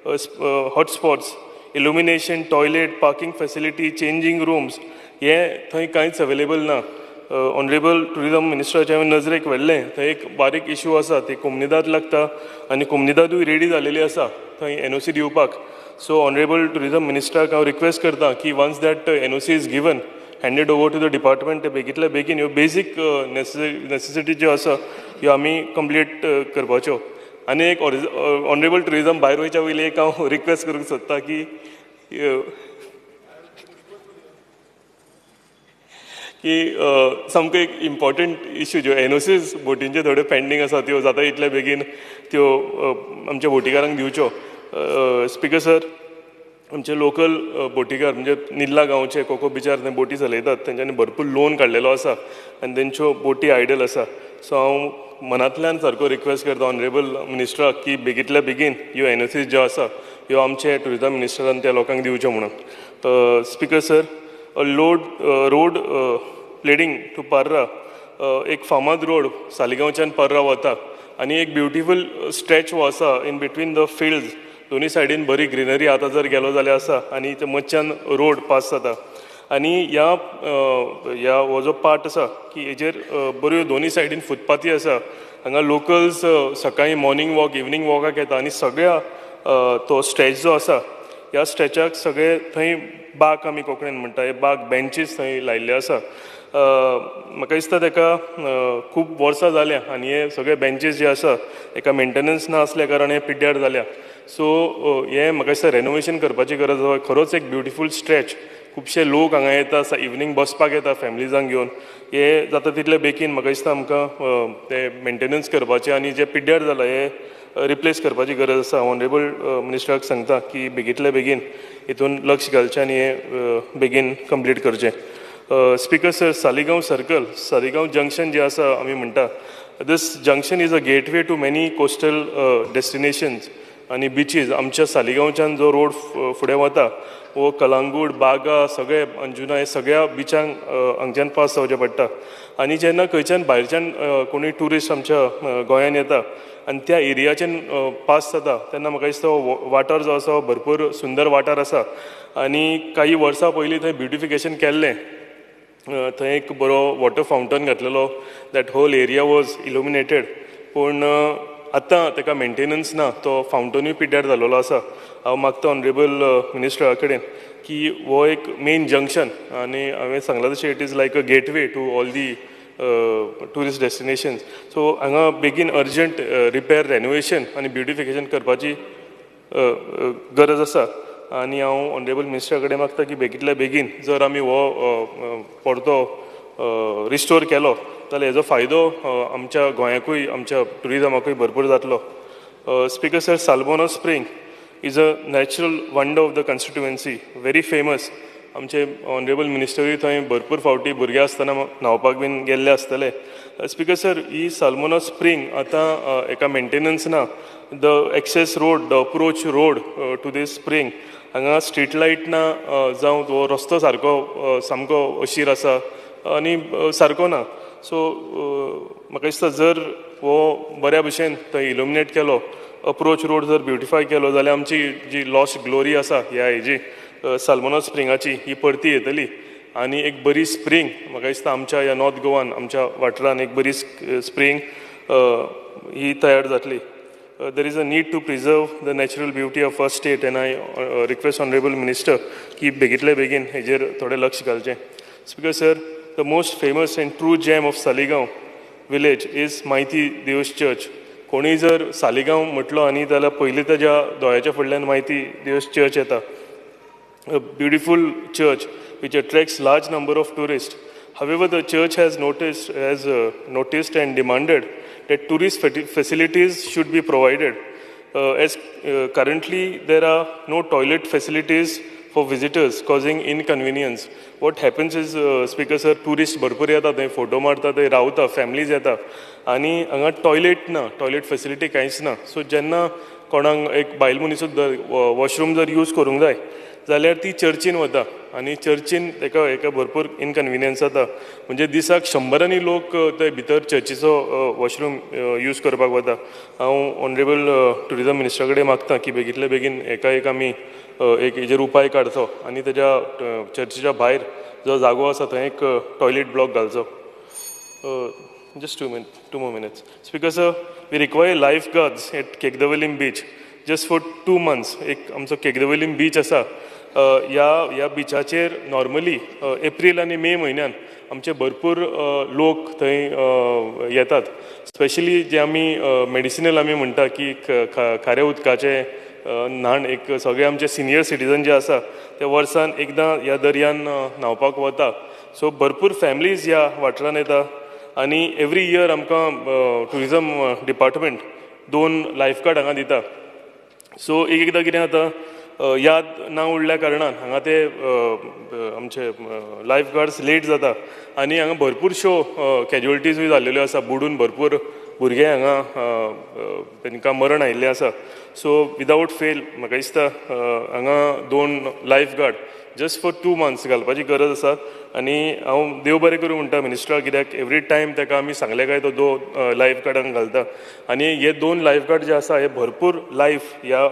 hotspots illumination toilet parking facility changing rooms हे थंय कांयच अवेलेबल ना. ऑनरेबल टुरिजम मिनिस्टराच्या नजरेक व्हेल्लें थंय एक बारीक इशू आसा ती कोमनिदाद लागता आनी कोमनिदादूय रेडी जालेली आसा थंय NOC दिवपाक. सो ऑनरेबल टुरिजम मिनिस्टराक हांव रिक्वेस्ट करता की once that NOC is given handed over to the department ते बेगींतल्या बेगीन ह्यो बेजीक नेसेसिटी ज्यो आसा ह्यो आमी कंप्लीट करपाच्यो. आनी एक ऑनरेबल टुरिजम भायर वयच्या वयली एक हांव रिक्वेस्ट करूंक सोदता की सामको एक इम्पॉर्टंट इश्यू ज्यो NOCs बोटींचे थोड्यो पेंडींग आसा त्यो जाता इतले बेगीन त्यो आमच्या बोटीकारांक दिवच्यो. स्पीकर सर आमचे लोकल बोटीकार म्हणजे निल्ला गांवचे कोको बिचार थंय बोटी चलयतात तेंच्यांनी भरपूर लोन काडलेलो आसा आनी तेंच्यो बोटी आयडल आसा. सो हांव मनांतल्यान सारको रिक्वेस्ट करता ऑनरेबल मिनिस्टराक की बेगींतल्या बेगीन ह्यो NOCs ज्यो आसा ह्यो आमचे टुरिजम मिनिस्टरान त्या लोकांक दिवच्यो म्हणून. Speaker sir road leading to Parra एक फामाद रोड सालिगांवच्यान पार्रा वता आनी एक ब्युटिफूल स्ट्रेच वो आसा इन बिटवीन द फिल्ड्स दोनी सायडीन बरी ग्रिनरी आतां जर गेलो जाल्यार आसा आनी ते मदच्यान रोड पास जाता आनी ह्या हो जो पार्ट आसा की हेजेर बऱ्यो दोनी सायडीन फुटपाथी आसा. हांगा लोकल्स सकाळीं मॉर्निंग वॉक इवनिंग वॉकाक येता आनी सगळ्या तो स्ट्रेच जो आसा ह्या स्ट्रेचाक सगळे थंय बाग आमी कोंकणीन म्हणटा हे बाग बेंचीस थंय लायिल्ले आसा. म्हाका दिसता ताका खूब वर्सां जाल्या आनी हे सगळे बेंचीस जे आसा हेका मेंटेनन्स ना आसल्या कारण हे पिड्ड्यार जाल्या. सो हे म्हाका दिसता रेनोवेशन करपाची गरज आसा. खरोच एक ब्युटिफूल स्ट्रेच खुबशे लोक हांगा येता इवनिंग बसपाक येता फॅमिलीजांक घेवन हे जाता तितले बेगीन म्हाका दिसता आमकां ते मेंटेनन्स करपाचें आनी जे पिड्ड्यार जाला हे रिप्लेस करपाची गरज आसा. ऑनरेबल मिनिस्टराक सांगता की बेगींतल्या बेगीन हितून लक्ष घालचें आनी हे बेगीन कंप्लीट करचें. Speaker sir Saligao junction J आसा आमी म्हणटा this junction is a gateway to many coastal destinations आनी बिचीज. आमच्या सालिगांवच्यान जो रोड फुडें वता वो कलांगूट बागा सगळे अंजुना हे सगळ्या बिचांक हांगच्यान पास जावचें पडटा आनी जेन्ना खंयच्यान भायरच्यान कोणूय ट्युरिस्ट आमच्या गोंयांत येता आनी त्या एरियाच्यान पास जाता तेन्ना म्हाका दिसता हो वाठार जो आसा भरपूर सुंदर वाठार आसा आनी काही वर्सां पयलीं थंय ब्युटिफिकेशन केल्लें. थंय एक बरो वॉटर फावंटन घातलेलो that whole area was illuminated पूण आतां ताका मेंटेनन्स ना तो फावंटनूय पिड्ड्यार जाल्लो आसा. हांव मागता ऑनरेबल मिनिस्टरा कडेन की हो एक मेन जंक्शन आनी हांवें सांगलां तशें it is like a gateway to all the tourist destinations. So हांगा बेगीन अर्जंट रिपेर रेनोवेशन आनी ब्युटिफिकेशन करपाची गरज आसा आनी हांव ऑनरेबल मिनिस्टरा कडेन मागता की बेगींतल्या बेगीन जर आमी हो परतो रिस्टोर केलो जाल्यार हेजो फायदो आमच्या गोंयाकूय आमच्या टुरिजमाकूय भरपूर जातलो. Speaker sir Salmona spring is a natural wonder of the constituency very famous. आमचे ऑनरेबल मिनिस्टरूय थंय भरपूर फावटी भुरगे आसतना न्हांवपाक बीन गेल्ले आसतले. स्पीकर सर ही साल्मोना स्प्रिंग आतां एका मेंटेनन्स ना. The access road the approach road to this spring हांगा स्ट्रीट लायट ना जावं तो रस्तो सारको सामको अशीर आसा आनी सारको ना. सो म्हाका दिसता जर हो बऱ्या भशेन थंय इल्युमिनेट केलो, अप्रोच रोड जर ब्युटिफाय केलो जाल्यार आमची जी लॉस्ट ग्लोरी आसा ह्या हेजी साल्मोना स्प्रिंगाची ही परती येतली आनी एक बरी स्प्रिंग म्हाका दिसता आमच्या ह्या नॉर्थ गोवान आमच्या वाठारान एक बरी स्प्रिंग ही तयार जातली. There is a need to preserve the natural beauty of our state and I request Honorable Minister की बेगितले बेगीन हेजेर थोडे लक्ष घालचें. Speaker sir, the most famous and true gem of Saligaon village is Maiti Deus Church. कोणी जर सालिगांव म्हटलो आनी जाल्यार पयलीं ताच्या दोळ्याच्या फुडल्यान माहिती देवस चर्च येता. A beautiful church which attracts large number of tourists. However, the church has noticed and demanded that tourist facilities should be provided. As currently there are no toilet facilities for visitors, causing inconvenience. What happens is, Speaker sir, tourists भरपूर येतात थंय photo मारता, थंय रावता, families येता आनी हांगा toilet facility कांयच ना. सो जेन्ना कोणाक एक बायल मनीसूच वॉशरूम जर यूज करूंक जाय जाल्यार ती चर्चीन वता आनी चर्चीन ताका भरपूर इनकन्विनियन्स जाता. म्हणजे दिसाक 100 लोक थंय भितर चर्चीचो वॉशरूम यूज करपाक वता. हांव ऑनरेबल टुरिजम मिनिस्टरा कडेन मागतां की बेगितले बेगीन एक आमी एक हेजेर उपाय काडचो आनी तेज्या चर्चीच्या भायर जो जागो आसा थंय एक टॉयलेट ब्लॉक घालचो. Just 2 more minutes. Speaker sir, we require lifeguards at Kegdavalim beach just for 2 months. एक आमचो केगदवलीम बीच आसा. ह्या बिचाचेर नॉर्मली एप्रील आनी मे म्हयन्यान आमचे भरपूर लोक थंय येतात. स्पेशली जे आमी मेडिसिनल आमी म्हणटा की खाऱ्या उदकाचे न्हाण एक सगळे आमचे सिनियर सिटीजन जे आसा ते वर्सान एकदां ह्या दर्यान न्हांवपाक वता. सो भरपूर फॅमिलीज ह्या वाठारान येता आनी एवरी इयर आमकां टुरिजम डिपार्टमेंट 2 लायफगार्ड हांगा दिता. सो एकदां कितें जाता याद ना उरल्या कारणान हांगा ते आमचे लायफगार्ड्स लेट जाता आनी हांगा भरपूरश्यो कॅज्युअलिटीजूय जाल्ल्यो आसा. बुडून भरपूर भुरगे हांगा तांकां मरण आयिल्लें आसा. सो विदावट फेल म्हाका दिसता हांगा 2 लायफगार्ड जस्ट फॉर 2 months घालपाची गरज आसा. आनी हांव देव बरें करूं म्हणटा मिनिस्टराक, कित्याक एवरी टायम ताका आमी सांगलें काय तो 2 लायफगार्डांक घालता आनी हे 2 लायफगार्ड जे आसा हे भरपूर लायफ ह्या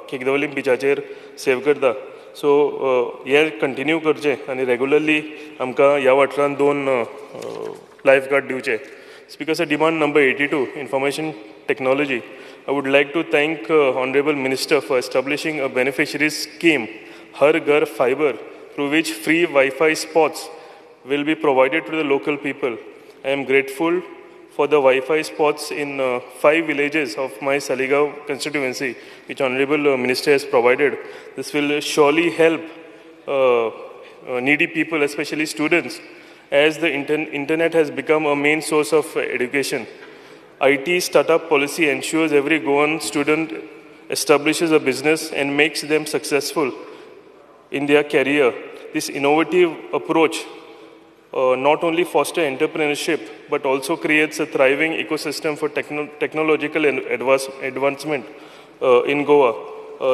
केगदवलीम बिचाचेर सेव करता. सो हे कंटिन्यू करचें आनी रेगुलरली आमकां ह्या वाठारान 2 लायफगार्ड दिवचे. Speaker sir, demand number 82, information technology. I would like to thank Honorable Minister for establishing a beneficiary scheme, Har Ghar Fiber, through which free Wi-Fi spots will be provided to the local people. I am grateful for the Wi-Fi spots in 5 villages of my Saligaon constituency, which Honorable Minister has provided. This will surely help needy people, especially students, as the internet has become a main source of education. IT startup policy ensures every Goan student establishes a business and makes them successful in their career. This innovative approach not only fosters entrepreneurship but also creates a thriving ecosystem for technological advancement in Goa.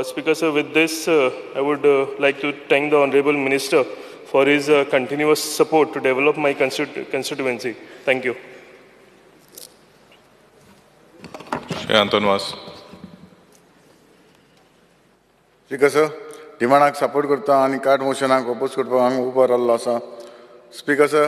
Speaker sir, with this I would like to thank the Honorable Minister for his continuous support to develop my constituency. Thank you. Anton Mas. Speaker sir, डिमांडाक support करता आनी card मोशनाक oppose करपाक हांगा उबो रावल्लो आसा. Speaker sir,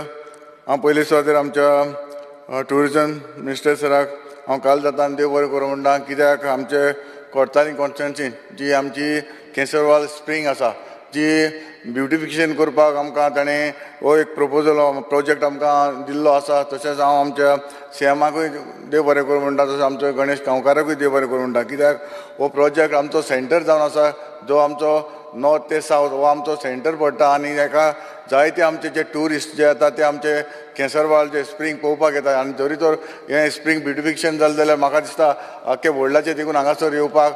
हांव पयलीं सुवातेर आमच्या टुरिजम मिनिस्टर सराक हांव काल जाता आनी देव बरें करूं म्हणटा, कित्याक आमचे कोर्तालीं कॉन्स्टिट्युएन्सीन जी आमची केसरवाल स्प्रिंग आसा जी ब्युटिफिकेशन करपाक आमकां ताणें हो एक प्रोजेक्ट आमकां दिल्लो आसा. तशेंच हांव आमच्या सीएमाकूय देव बरें करूं म्हणटा, तशेंच आमच्या गणेश गांवकाराकूय देव बरें करूं म्हणटा, कित्याक हो प्रोजेक्ट आमचो सेंटर जावन आसा जो आमचो नॉर्थ ते सावथ हो आमचो सेंटर पडटा आनी हाका जायते आमचे जे ट्युरिस्ट जे येतात ते आमचे केसरवाल जे स्प्रिंग पळोवपाक येतात. आनी जरी तर हें स्प्रिंग ब्युटिफिकेशन जालें जाल्यार म्हाका दिसता आख्खे वर्ल्डाचे देखून हांगासर येवपाक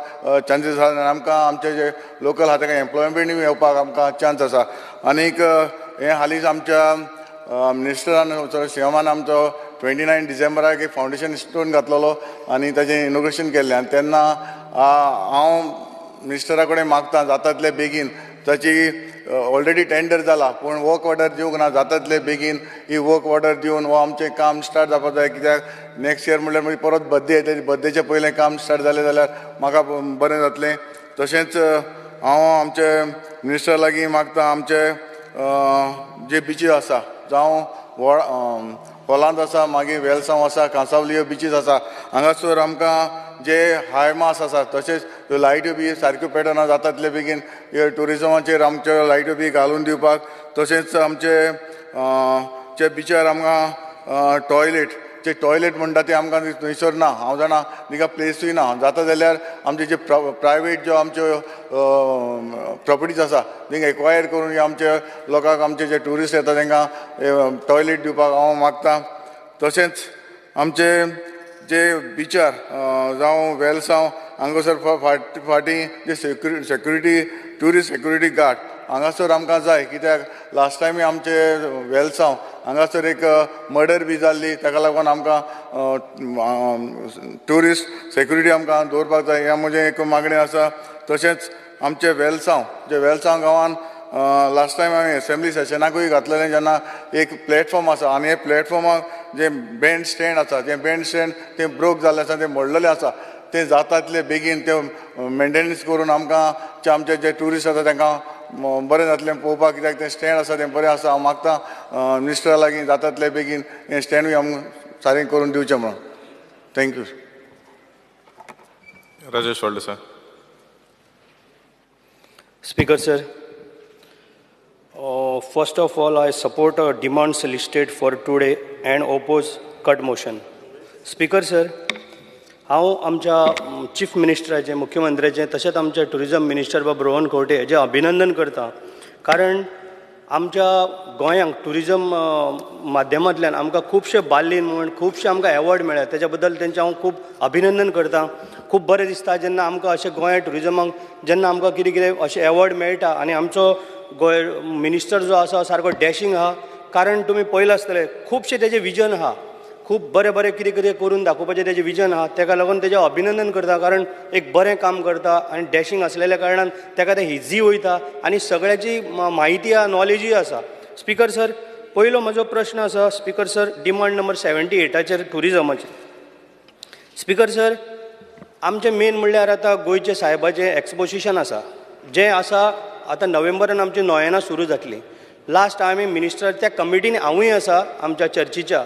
चान्सीस आसा आनी आमकां आमचे जे लोकल आहा ताका एम्प्लॉयमेंटूय येवपाक आमकां चान्स आसा. आनीक हें हालींच आमच्या मिनिस्टरान सीएमान आमचो 29 डिसेंबराक एक फावंडेशन स्टोन घातलेलो आनी ताचें इनोग्रेशन केल्लें. आनी तेन्ना हांव मिनिस्टरा कडेन मागता जाता तितले बेगीन ताची ऑलरेडी टेंडर जाला पूण वर्क ऑर्डर दिवंक ना जाता तितले बेगीन ही वर्क ऑर्डर दिवन हो आमचें काम स्टार्ट जावपाक जाय कित्याक नेक्स्ट इयर म्हणल्यार मागीर परत बर्थडे येता बर्थडेच्या पयलें काम स्टार्ट जालें जाल्यार म्हाका बरें जातलें तशेंच हांव आमचे मिनिस्टरा लागीं मागता आमचे जे बिचीस आसा जावं कोलांत आसा मागीर वेलसांव आसा कांसावली बिचीस आसा हांगासर आमकां जे हाय मास आसा तशेंच ह्यो लायट्यो बी सारक्यो पेटना जाता तितले बेगीन ह्यो टुरिजमाचेर आमच्यो लायट्यो बी घालून दिवपाक तशेंच आमचे जे बिचार आमकां टॉयलेट म्हणटा ते आमकां थंयसर ना हांव जाणा तिका प्लेसूय ना जाता जाल्यार आमचे जे प्रायवेट ज्यो आमच्यो प्रॉपर्टीज आसा तांकां एक्वायर करून आमच्या लोकांक आमचे जे ट्युरिस्ट येता तांकां टॉयलेट दिवपाक हांव मागतां तशेंच आमचे जे बिचार जावं वेलसांव हांगासर फाटीं जे सेक्युरिटी ट्युरिस्ट सेक्युरिटी गार्ड हांगासर आमकां जाय कित्याक लास्ट टायमी आमचे वेलसांव हांगासर एक मर्डर बी जाल्ली ताका लागून आमकां ट्युरिस्ट सेक्युरिटी आमकां दवरपाक जाय हें म्हजें एक मागणें आसा तशेंच आमचे वेलसांव गांवान लास्ट टायम हांवें एसेंब्ली सेशनाकूय घातलेलें जेन्ना एक प्लॅटफॉर्म आसा आनी हे प्लॅटफॉर्माक जे बँड स्टँड आसा तें ब्रोक जाल्लें आसा तें मोडलेलें आसा तें जाता तितले बेगीन तें मेंटेनन्स करून आमकां आमचे जे ट्युरिस्ट आसा तांकां बरें जातलें पळोवपाक कित्याक तें स्टँड आसा तें बरें आसा हांव मागतां मिनिस्टरा लागीं जाता तितले बेगीन हें स्टँडूय आमकां सारकें करून दिवचें म्हणून thank you Rajesh Wadle sir. Speaker sir, first of all I support demands listed for today and oppose cut motion. Speaker sir, हांव आमच्या चीफ मिनिस्टराचें मुख्यमंत्र्याचें तशेंच आमच्या टुरिजम मिनिस्टर बाब रोहन खंवटे हेजें अभिनंदन करता कारण आमच्या गोंयांक टुरिजम माध्यमांतल्यान आमकां खुबशे बार्लिन म्हण खुबशे आमकां एवॉर्ड मेळ्ळ्या तेच्या बद्दल तेंचें हांव खूब अभिनंदन करतां. खूब बरें दिसता जेन्ना आमकां अशें गोंया टुरिजमाक जेन्ना आमकां कितें कितें अशें एवॉर्ड मेळटा आनी आमचो गोंय मिनिस्टर जो आसा सारको डॅशिंग आहा कारण तुमी पळयलां आसतलें खुबशें तेजें विजन आहा खूब बरें बरें कितें कितें करून दाखोवपाचें तेजें विजन आहा तेका लागून तेजें अभिनंदन करता कारण एक बरें काम करता आनी डॅशिंग आसलेल्या कारणान तेका तें इझी वयता आनी सगळ्याची म्हायती आहा नॉलेजूय आसा. स्पिकर सर पयलो म्हजो प्रश्न आसा स्पिकर सर डिमांड नंबर 78 टुरिजमाचेर. स्पिकर सर आमचें मेन म्हणल्यार आतां गोंयचें साहेबाचें एक्सपोजिशन आसा जें आसा आतां नोव्हेंबरान आमची नोयेनां सुरू जातलीं. लास्ट आमी मिनिस्टर त्या कमिटीन हांवूय आसा आमच्या चर्चीच्या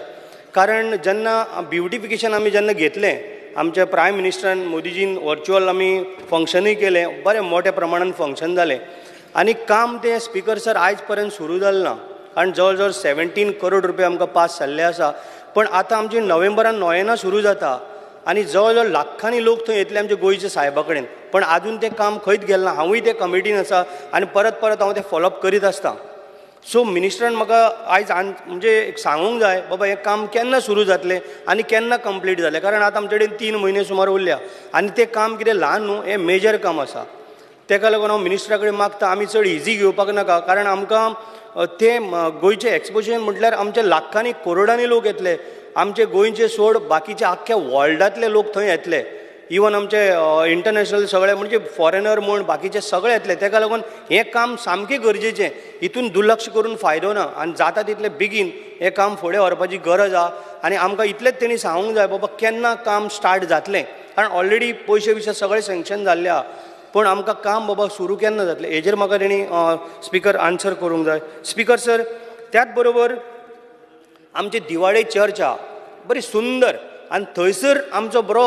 कारण जेन्ना ब्युटिफिकेशन आमी जेन्ना घेतलें आमच्या प्रायम मिनिस्टरान मोदीजीन व्हर्च्युअल आमी फंक्शनूय केलें बरें मोठ्या प्रमाणान फंक्शन जालें आनी काम तें स्पिकर सर आयज पर्यंत सुरू जालें ना कारण जवळ जवळ 17 करोड रुपया आमकां पास जाल्ले आसा. पण आतां आमची नोव्हेंबरान नोयेनां सुरू जाता आनी जवळ जवळ लाखांनी लोक थंय येतले आमच्या गोंयच्या साहेबा कडेन पण आजून तें काम खंयच गेलें ना. हांवूय ते कमिटीन आसा आनी परत हांव तें फॉलोअप करीत आसता. सो मिनिस्टरान म्हाका आयज म्हणजे एक सांगूंक जाय बाबा हें काम केन्ना सुरू जातलें आनी केन्ना कंप्लीट जालें कारण आतां आमचे कडेन 3 म्हयने सुमार उरल्या आनी तें काम कितें ल्हान न्हू हें मेजर काम आसा. तेका लागून हांव मिनिस्टरा कडेन मागता आमी चड इझी घेवपाक नाका कारण आमकां तें गोंयचें एक्सपोजिशन म्हटल्यार आमचे लाखांनी करोडांनी लोक येतले आमचे गोंयचे सोड बाकीचे आख्ख्या वर्ल्डांतले लोक थंय येतले इवन आमचे इंटरनॅशनल सगळे म्हणजे फॉरेनर म्हण बाकीचे सगळे येतले. तेका लागून हें काम सामकें गरजेचें हितून दुर्लक्ष करून फायदो ना आनी जाता तितले बेगीन हें काम फुडें व्हरपाची गरज आहा आनी आमकां इतलेंच तेणी सांगूंक जाय बाबा केन्ना काम स्टार्ट जातलें कारण ऑलरेडी पयशे बिशे सगळे सँक्शन जाल्ले आहा पण आमकां काम बाबा सुरू केन्ना जातलें हेजेर म्हाका तेणी स्पिकर आन्सर करूंक जाय. स्पिकर सर त्याच बरोबर आमची दिवाळे चर्च आहा बरी सुंदर आनी थंयसर आमचो बरो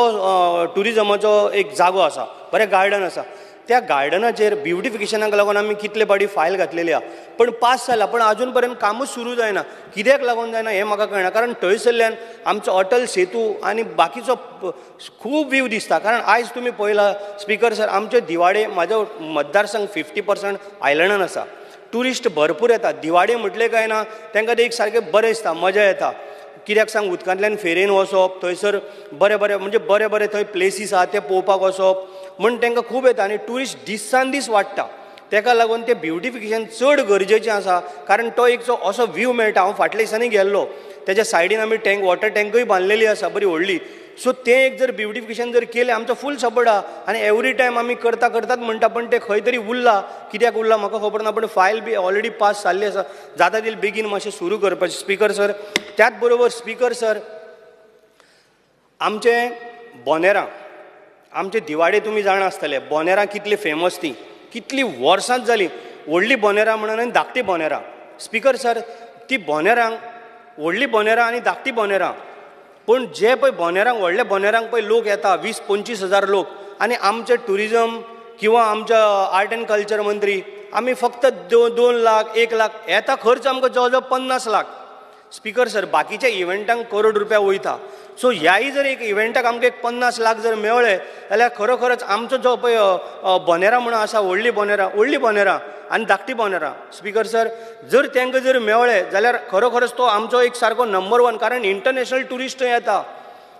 टुरिजमाचो एक जागो आसा बरें गार्डन आसा त्या गार्डनाचेर ब्युटिफिकेशनाक लागून आमी कितले फावटी फायल घातलेली आहा पण पास जाला पण आजून पर्यंत कामूच सुरू जायना. कित्याक लागून जायना हें म्हाका कळना कारण थंयसरल्यान आमचो अटल सेतू आनी बाकीचो खूब व्हीव दिसता कारण आयज तुमी पळयला स्पिकर सर आमचे दिवाडे म्हाजो मतदारसंघ 50% आयलंडान आसा ट्युरिस्ट भरपूर येता दिवाडे म्हटले काय ना तांकां ते एक सारकें बरें दिसता मजा येता कित्याक सांग उदकांतल्यान फेरेन वचप थंयसर बरें बरें थंय प्लेसीस आहा ते पळोवपाक वचप म्हण तांकां खूब येता आनी ट्युरिस्ट दिसान दीस वाडटा. तेका लागून तें ब्युटिफिकेशन चड गरजेचें आसा कारण तो एक जो असो व्हीव मेळटा. हांव फाटल्या दिसांनी गेल्लो तेज्या सायडीन आमी वॉटर टँकूय बांदलेली आसा बरी व्हडली सो ते एक जर ब्युटिफिकेशन जर केलें आमचो फूल सपोर्ट आहा आनी एवरी टायम आमी करतात म्हणटा पण ते खंय तरी उरला कित्याक उरला म्हाका खबर ना पण फायल बी ऑलरेडी पास जाल्ली आसा जाता तितले बेगीन मातशें सुरू करपाचें स्पीकर सर. त्याच बरोबर स्पीकर सर आमचे बोनेरां आमचे दिवाडे तुमी जाणा आसतले बोनेरां कितली फेमस ती कितली वर्सांच जालीं व्हडली बोनेरां म्हणून आनी धाकटी बोनेरां. स्पीकर सर ती बोनेरांक व्हडली बोनेरां आनी धाकटी बोनेरां पूण जे पळय बोनेरांक व्हडल्या बोनेरांक पळय लोक येता 20-25 हजार लोक आनी आमचे टुरिजम किंवा आमच्या आर्ट एंड कल्चर मंत्री आमी फक्त 2 लाख 1 लाख येता खर्च आमकां जवळ जवळ 50 लाख. स्पीकर सर बाकीच्या इव्हेंटांक करोड रुपया वयता सो ह्याय जर एक इव्हेंटाक आमकां एक 50 लाख जर मेळ्ळे जाल्यार खरोखरच आमचो जो पळय बोनेरां म्हणून आसा व्हडली बोनेरां आनी धाकटी बोनेरां स्पीकर सर जर तांकां जर मेळ्ळे जाल्यार खरोखरच तो आमचो एक सारको नंबर 1 कारण इंटरनॅशनल टुरिस्ट येता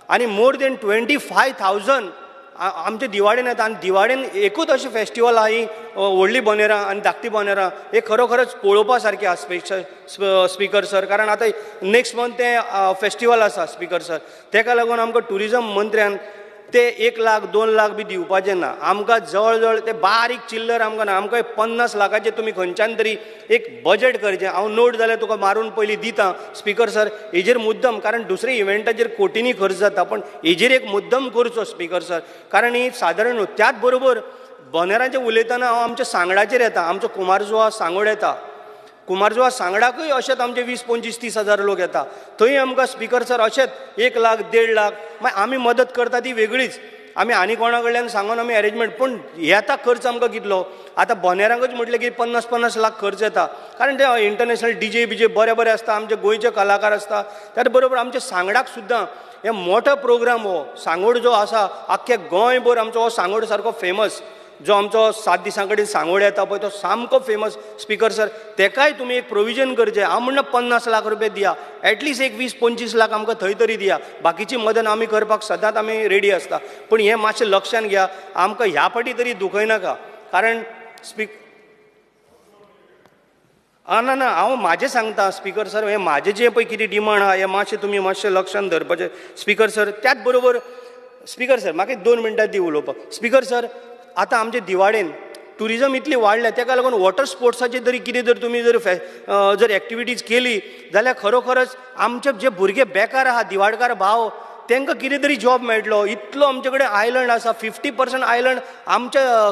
आनी मोर देन 25,000 आमच्या दिवाडेन येता आनी दिवाडेन एकूच अशें फेस्टिवल आहा ही व्हडली बोनेरां आनी धाकटी बोनेरां हे खरोखरच पळोवपा सारकें आहा स्पीकर सर कारण आतां नेक्स्ट मंथ ते फेस्टिवल आसा स्पीकर सर तेका लागून आमकां टुरिजम मंत्र्यान ते 1 लाख 2 लाख बी दिवपाचें ना आमकां जवळ जवळ ते बारीक चिल्लर आमकां ना आमकां 50 लाखाचें तुमी खंयच्यान तरी एक बजेट करचें हांव नोट जाल्यार तुका मारून पयलीं दितां स्पीकर सर हेजेर मुद्दम कारण दुसऱ्या इव्हेंटाचेर कोटींनी खर्च जाता पण हेजेर एक मुद्दम करचो स्पीकर सर कारण ही सादारण त्याच बरोबर बोनेरांचें उलयतना हांव आमच्या सांगडाचेर येता आमचो कुमारजुवा सांगोड येता कुमारजुवा सांगडाकूय अशेंच आमचे 20-25-30 हजार लोक येता थंय आमकां स्पीकर सर अशेंच 1 लाख 1.5 लाख मागीर आमी मदत करता ती वेगळीच आमी आनी कोणा कडल्यान सांगून आमी अरेंजमेंट पूण येता खर्च आमकां कितलो आतां बोनेरांकूच म्हटलें की 50 लाख खर्च येता कारण ते इंटरनॅशनल डीजे बीजे बरे आसता आमचे गोंयचे कलाकार आसता त्याच बरोबर आमचे सांगडाक सुद्दां हे मोठो प्रोग्राम हो सांगोड जो आसा आख्ख्या गोंयभर आमचो हो सांगोड सारको फेमस जो आमचो 7 दिसां कडेन सांगोड येता पळय तो सामको फेमस स्पीकर सर तेकाय तुमी एक प्रोविजन करचें हांव म्हणना 50 लाख रुपया दिया एटलिस्ट एक 20-25 लाख आमकां थंय तरी दिया बाकीची मदत आमी करपाक सदांच आमी रेडी आसता पूण हें मातशें लक्षान घ्या आमकां ह्या फाटी तरी दुखयनाका कारण ना हांव म्हाजें सांगता स्पीकर सर हें म्हाजें जें पळय कितें डिमांड आहा हें मातशें तुमी मातशें लक्षान धरपाचें स्पीकर सर त्याच बरोबर स्पीकर सर म्हाका 2 मिनटां दी उलोवपाक स्पीकर सर आतां आमचे दिवाडेन टुरिजम इतली वाडल्या तेका लागून वॉटर स्पोर्ट्साचे तरी कितें जर तुमी जर एक्टिविटीज केली जाल्यार खरोखरच आमचे जे भुरगे बेकार आहा दिवाडकार भाव तांकां कितें तरी जॉब मेळटलो इतलो आमचे कडेन आयलंड आसा 50% आयलंड आमच्या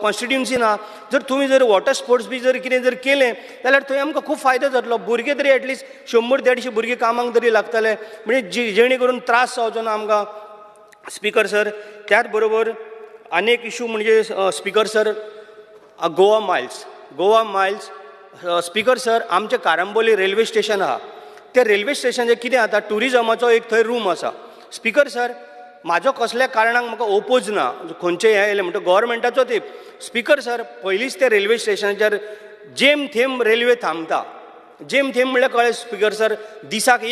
कॉन्स्टिट्युन्सीन आहा जर तुमी जर वॉटर स्पोर्ट्स बी जर कितें जर केलें जाल्यार थंय आमकां खूब फायदो जातलो भुरगे तरी एटलिस्ट 100-150 भुरगे कामाक तरी लागतले म्हणजे जेणे करून त्रास जावचो ना आमकां स्पीकर सर त्याच बरोबर अनेक इशू म्हणजे speaker sir Goa Miles speaker sir आमचे कारांबोली रेल्वे स्टेशन आहा त्या रेल्वे स्टेशनाचेर कितें जाता टुरिजमाचो एक थंय रूम आसा स्पीकर सर म्हाजो कसल्या कारणाक म्हाका ओपोज ना खंयचें हें येलें म्हणटा गव्हर्मेंटाचो ते स्पीकर सर पयलींच त्या रेल्वे स्टेशनाचेर जेम थेंब रेल्वे थांबता जेम थेंब म्हणल्यार कळ्ळें स्पीकर सर दिसाक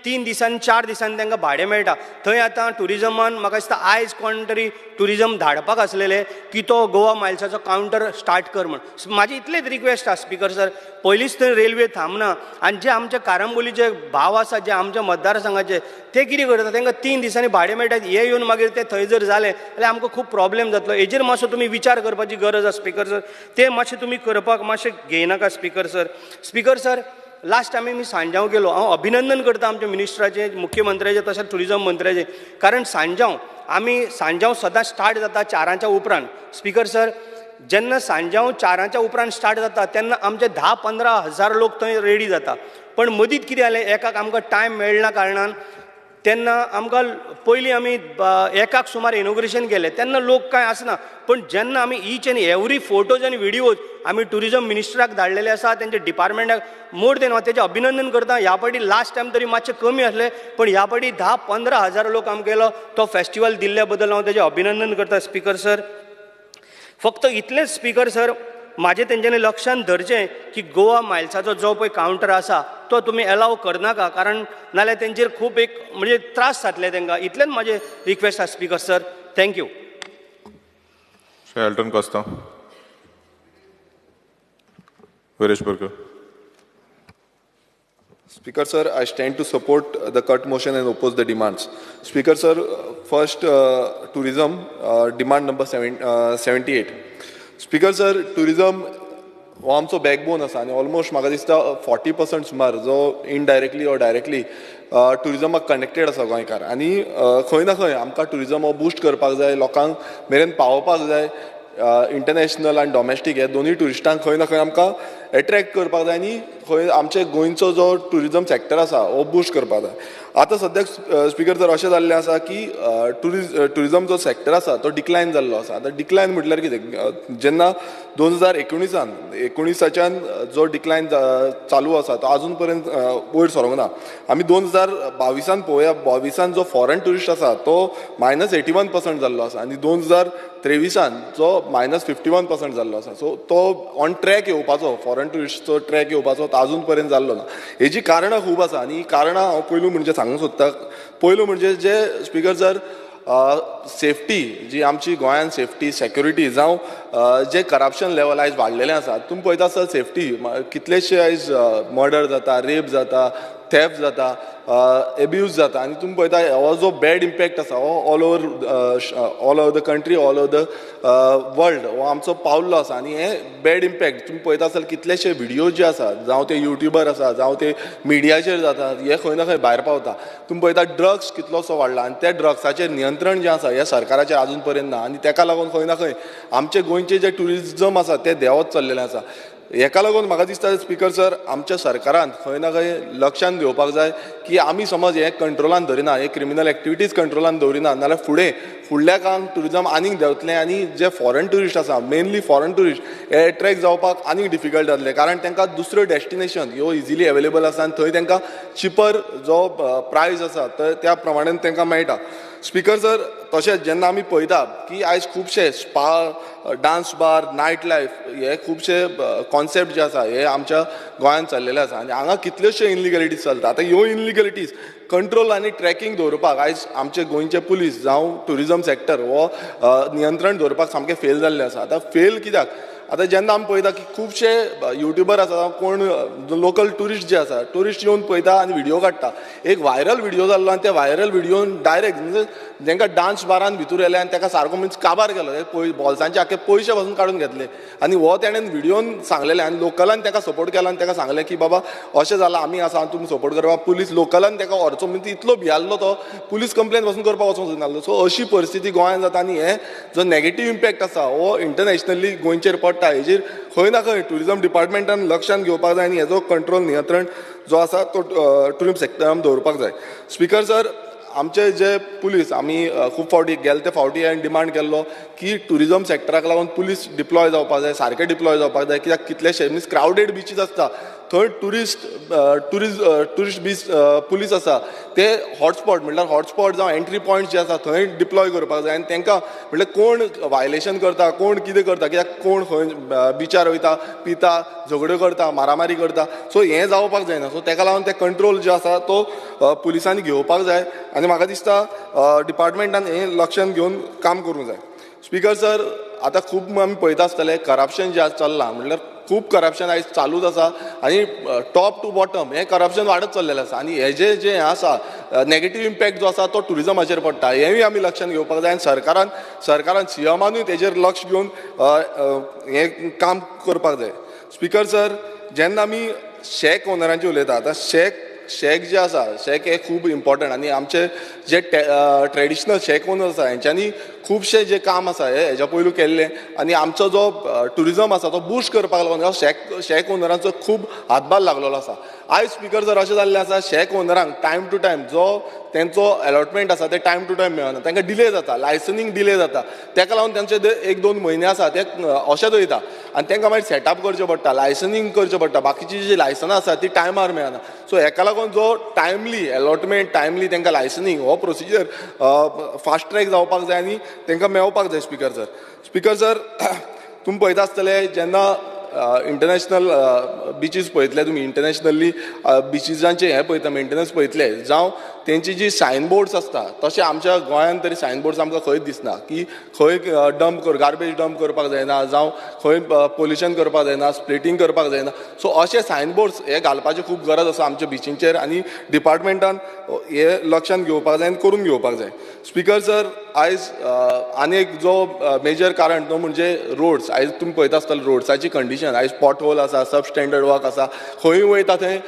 3 दिसांनी 4 दिसांनी तांकां भाडें मेळटा थंय आतां टुरिजमान म्हाका दिसता आयज कोण तरी टुरिजम धाडपाक आसलेले की तो गोवा मायल्साचो कावंटर स्टार्ट कर म्हण म्हाजी इतलेच रिक्वेस्ट आसा स्पीकर सर पयलींच थंय रेल्वे थांबना आनी जे आमचे कारांबोलीचे भाव आसा जे आमच्या मतदारसंघाचे ते कितें करता तांकां 3 दिसांनी भाडें मेळटा हे येवन मागीर ते थंय जर जालें जाल्यार आमकां खूब प्रॉब्लेम जातलो हेजेर मातसो तुमी विचार करपाची गरज आसा स्पीकर सर ते मातशें तुमी करपाक मातशें घेयनाका स्पीकर सर लास्ट टायम मी सांजाव गेलो हांव अभिनंदन करता आमच्या मिनिस्टराचें मुख्यमंत्र्याचें तशेंच टुरिजम मंत्र्याचें कारण सांजाव सदां स्टार्ट जाता 4च्या उपरांत स्पीकर सर जेन्ना सांजाव 4च्या उपरांत स्टार्ट जाता तेन्ना आमचे 10-15 हजार लोक थंय रेडी जाता पण मदींत कितें जालें एकाक आमकां टायम मेळना कारणान तेन्ना आमकां पयलीं आमी एकाक सुमार इनॉग्रेशन केलें तेन्ना लोक कांय आसना पण जेन्ना आमी ईच एंड एवरी फोटोज आनी व्हिडियोज आमी टुरिजम मिनिस्टराक धाडलेले आसा तेंच्या डिपार्टमेंटाक मोर देन तेजें अभिनंदन करता ह्या फावटी लास्ट टायम तरी मातशें कमी आसलें पण ह्या फावटी 10-15 हजार लोक आमकां केलो तो फेस्टिवल दिल्ल्या बद्दल हांव तेजें अभिनंदन करता स्पीकर सर फक्त इतलेंच स्पीकर सर म्हाजें तेंच्यांनी लक्षान धरचें की गोवा मायल्साचो जो पळय कावंटर आसा तो तुमी एलाव करनाका कारण नाल्यार तेंचेर खूब एक म्हणजे त्रास जातले तांकां इतलेंच म्हाजें रिक्वेस्ट आसा speaker sir thank you Shri Elton Costa Viresh Borkar Speaker sir, I stand to support the cut motion and oppose the demands. Speaker sir, first tourism demand number 78. Speaker sir, tourism हो आमचो बॅकबोन आसा आनी ऑलमोस्ट म्हाका दिसता 40% सुमार जो इनडायरेक्टली ऑर डायरेक्टली टुरिजमाक कनेक्टेड आसा गोंयकार आनी खंय ना खंय आमकां टुरिजम हो बूस्ट करपाक जाय लोकांक मेरेन पावोवपाक जाय इंटरनॅशनल आनी डॉमेस्टीक हे दोनूय टुरिस्टांक खंय ना खंय आमकां एट्रॅक्ट करपाक जाय आनी खंय आमचे गोंयचो जो टुरिजम सेक्टर आसा हो बूस्ट करपाक जाय आतां सद्याक स्पिकर जर अशें जाल्लें आसा की टुरिजम जो सेक्टर आसा तो डिक्लायन जाल्लो आसा आतां डिक्लायन म्हटल्यार कितें जेन्ना 2019च्यान जो डिक्लायन चालू आसा तो आजून पर्यंत वयर सरोंक ना आमी 2022 पळोवया 22 जो फॉरेन टुरिस्ट आसा तो -81% जाल्लो आसा आनी 2023 जो -51% जाल्लो आसा सो तो ऑन ट्रॅक येवपाचो फॉरेन टुरिस्टचो ट्रॅक येवपाचो तो आजून पर्यंत जाल्लो ना हेजी कारणां खूब आसा आनी कारणां हांव पयलू म्हणजे सांगूंक सोदता पयलू म्हणजे जे स्पिकर जर सेफ्टी जी आमची गोंयान सेफ्टी सेक्युरिटी जावं जे करप्शन लेवल आयज वाडलेलें आसा तुमी पळयता आसतना सेफ्टी कितलेशे आयज मर्डर जाता रेप जाता थेफ्ट जाता एब्यूज जाता आनी तुमी पळयता हो जो बॅड इम्पॅक्ट आसा हो all over the country all over the world हो आमचो पावल्लो आसा आनी हे बॅड इम्पॅक्ट तुमी पळयता आसतना कितलेशे व्हिडिओज जे आसा जावं ते युट्यूबर आसा जावं ते मिडियाचेर जातात हे खंय ना खंय भायर पावता तुमी पळयता ड्रग्स कितलोसो वाडला आनी त्या ड्रग्साचेर नियंत्रण जें आसा ह्या सरकाराचेर आजून पर्यंत ना आनी ताका लागून खंय ना खंय आमचे गोंयचे जे ट्युरिजम आसा ते देंवत चल्लेलें आसा हेका लागून म्हाका दिसता स्पिकर सर आमच्या सरकारान खंय ना खंय लक्षांत घेवपाक जाय की आमी समज हे कंट्रोलान धरिना हे क्रिमिनल एक्टिविटीज कंट्रोलान दवरिना नाल्यार फुडल्या काळान टुरिजम आनीक देंवतलें आनी जे फॉरेन टुरिस्ट आसा मेनली फॉरेन टुरिस्ट हे एट्रॅक्ट जावपाक आनीक डिफिकल्ट जातलें कारण तांकां दुसऱ्यो डेस्टिनेशन ह्यो इजिली अवेलेबल आसा आनी थंय तांकां चिपर जो प्रायस आसा त्या प्रमाणेन तांकां मेळटा स्पिकर सर तशेंच जेन्ना आमी पळयता की आयज खुबशे spa dance bar night life हे खुबशे कॉन्सेप्ट जे आसा हे आमच्या गोंयांत चल्लेले आसा आनी हांगा कितल्योशे इनलिगलिटीज चलता आतां ह्यो इनलिगलिटीज कंट्रोल आनी ट्रॅकिंग दवरपाक आयज आमचे गोंयचे पुलीस जावं टुरिजम सेक्टर हो नियंत्रण दवरपाक सामकें फेल जाल्लें आसा आतां फेल कित्याक आतां जेन्ना आमी पळयता की खुबशे युट्यूबर आसा कोण लोकल टुरिस्ट जे आसा टुरिस्ट येवन पळयता आनी व्हिडिओ काडटा एक व्हायरल व्हिडिओ जाल्लो आनी त्या व्हायरल व्हिडिओन डायरेक्ट म्हणजे जेंकां डान्स बारान भितर येले आनी ताका सारको मनीस काबार केलो बॉल्सांचे आख्खे पयशे पासून काडून घेतले आनी हो तेणेन व्हिडिओन सांगलेलें आनी लोकलान ताका सपोर्ट केलो आनी ताका सांगलें की बाबा अशें जालां आमी आसा तुमी सपोर्ट करपाक पुलीस लोकलान ताका व्हरचो म्हणजे इतलो भियाल्लो तो पुलीस कंप्लेन पासून करपाक वचूंक नासलो सो अशी परिस्थिती गोंयांत जाता आनी हे जो नेगेटीव इम्पॅक्ट आसा हो इंटरनॅशनली गोंयचेर पडटा हेजेर खंय ना खंय टुरिजम डिपार्टमेंटान लक्षांत घेवपाक जाय आनी हेजो कंट्रोल नियंत्रण जो आसा तो टुरिजम सेक्टरान दवरपाक जाय स्पिकर सर आमचे जे पुलीस आमी खूब फावटी गेले ते फावटी हांवें डिमांड केल्लो की टुरिजम सेक्टराक लागून पुलीस डिप्लॉय जावपाक जाय सारके डिप्लॉय जावपाक जाय कित्याक कितलेशे मीन्स क्रावडेड बिचीस आसता थंय टुरिस्ट बीच पुलीस आसा ते हॉटस्पॉट म्हणल्यार हॉटस्पॉट जावं एंट्री पॉयंट जे आसा थंय डिप्लॉय करपाक जाय आनी तांकां म्हणल्यार कोण वायलेशन करता कोण कितें करता कित्याक कोण खंय बिचार वयता पिता झगड्यो करता मारामारी करता सो हें जावपाक जायना सो ताका लागून ते कंट्रोल जो आसा तो पुलिसांनी घेवपाक जाय आनी म्हाका दिसता डिपार्टमेंटान हें लक्षांत घेवन काम करूंक जाय स्पिकर सर आतां खूब आमी पळयता आसतले करप्शन जें चल्लां म्हणल्यार खूब करप्शन आयज चालूच आसा आनी टॉप टू बॉटम हें करप्शन वाडत चल्लेलें आसा आनी हेजें जें आसा नेगेटीव इम्पॅक्ट जो आसा तो टुरिजमाचेर पडटा हेंवूय आमी लक्षांत घेवपाक जाय आनी सरकारान सीएमानूय तेजेर लक्ष घेवन हें काम करपाक जाय स्पिकर सर जेन्ना आमी शेक ओनरांचेर उलयता आतां शेक जे आसा शेक हे खूब इम्पॉर्टंट आनी आमचे जे ट्रेडिशनल शेक ओनर आसा हेंच्यांनी खुबशे जे काम आसा हेज्या पयलू केल्लें आनी आमचो जो टुरिजम आसा तो बूस्ट करपाक लागून हो शेक ओनरांचो खूब हातभार लागलेलो आसा आयज स्पिकर जर अशें जाल्लें आसा शेक ओनरांक टायम टू टायम जो तेंचो अलॉटमेंट आसा ते टायम टू टायम मेळना तांकां डिले जाता लायसनींग डिले जाता ताका लागून तांचे 1-2 म्हयने आसा ते अशेंच वयता आनी तांकां मागीर सेटअप करचें पडटा लायसनींग करचें पडटा बाकीची जी लायसनां आसा ती टायमार मेळना सो हेका लागून जो टायमली अलॉटमेंट टायमली तांकां लायसनींग हो प्रोसिजर फास्ट ट्रॅक जावपाक जाय आनी तांकां मेळपाक जाय स्पिकर सर तुमी पळयता आसतले जेन्ना इंटरनॅशनल बिचीस पळयतले तुमी इंटरनॅशनली बिचीसांचे हे पळयता मेंटेनन्स पळयतले जावं तेंची जी सायनबोर्ड्स आसता तशें आमच्या गोंयांत तरी सायनबोर्ड्स आमकां खंयच दिसना की खंय गार्बेज डंप करपाक जायना जावं खंय पोल्युशन करपाक जायना स्प्लिटींग करपाक जायना सो अशे सायनबोर्ड्स हे घालपाची खूब गरज आसा आमच्या बिचींचेर आनी डिपार्टमेंटान हे लक्षांत घेवपाक जाय आनी करून घेवपाक जाय स्पिकर सर आयज आनी एक जो मेजर कारण तो म्हणजे रोड्स आयज तुमी पळयता आसतले रोड्साची कंडिशन आयज पॉट होल आसा सब स्टँडर्ड वर्क आसा खंय वयता थंय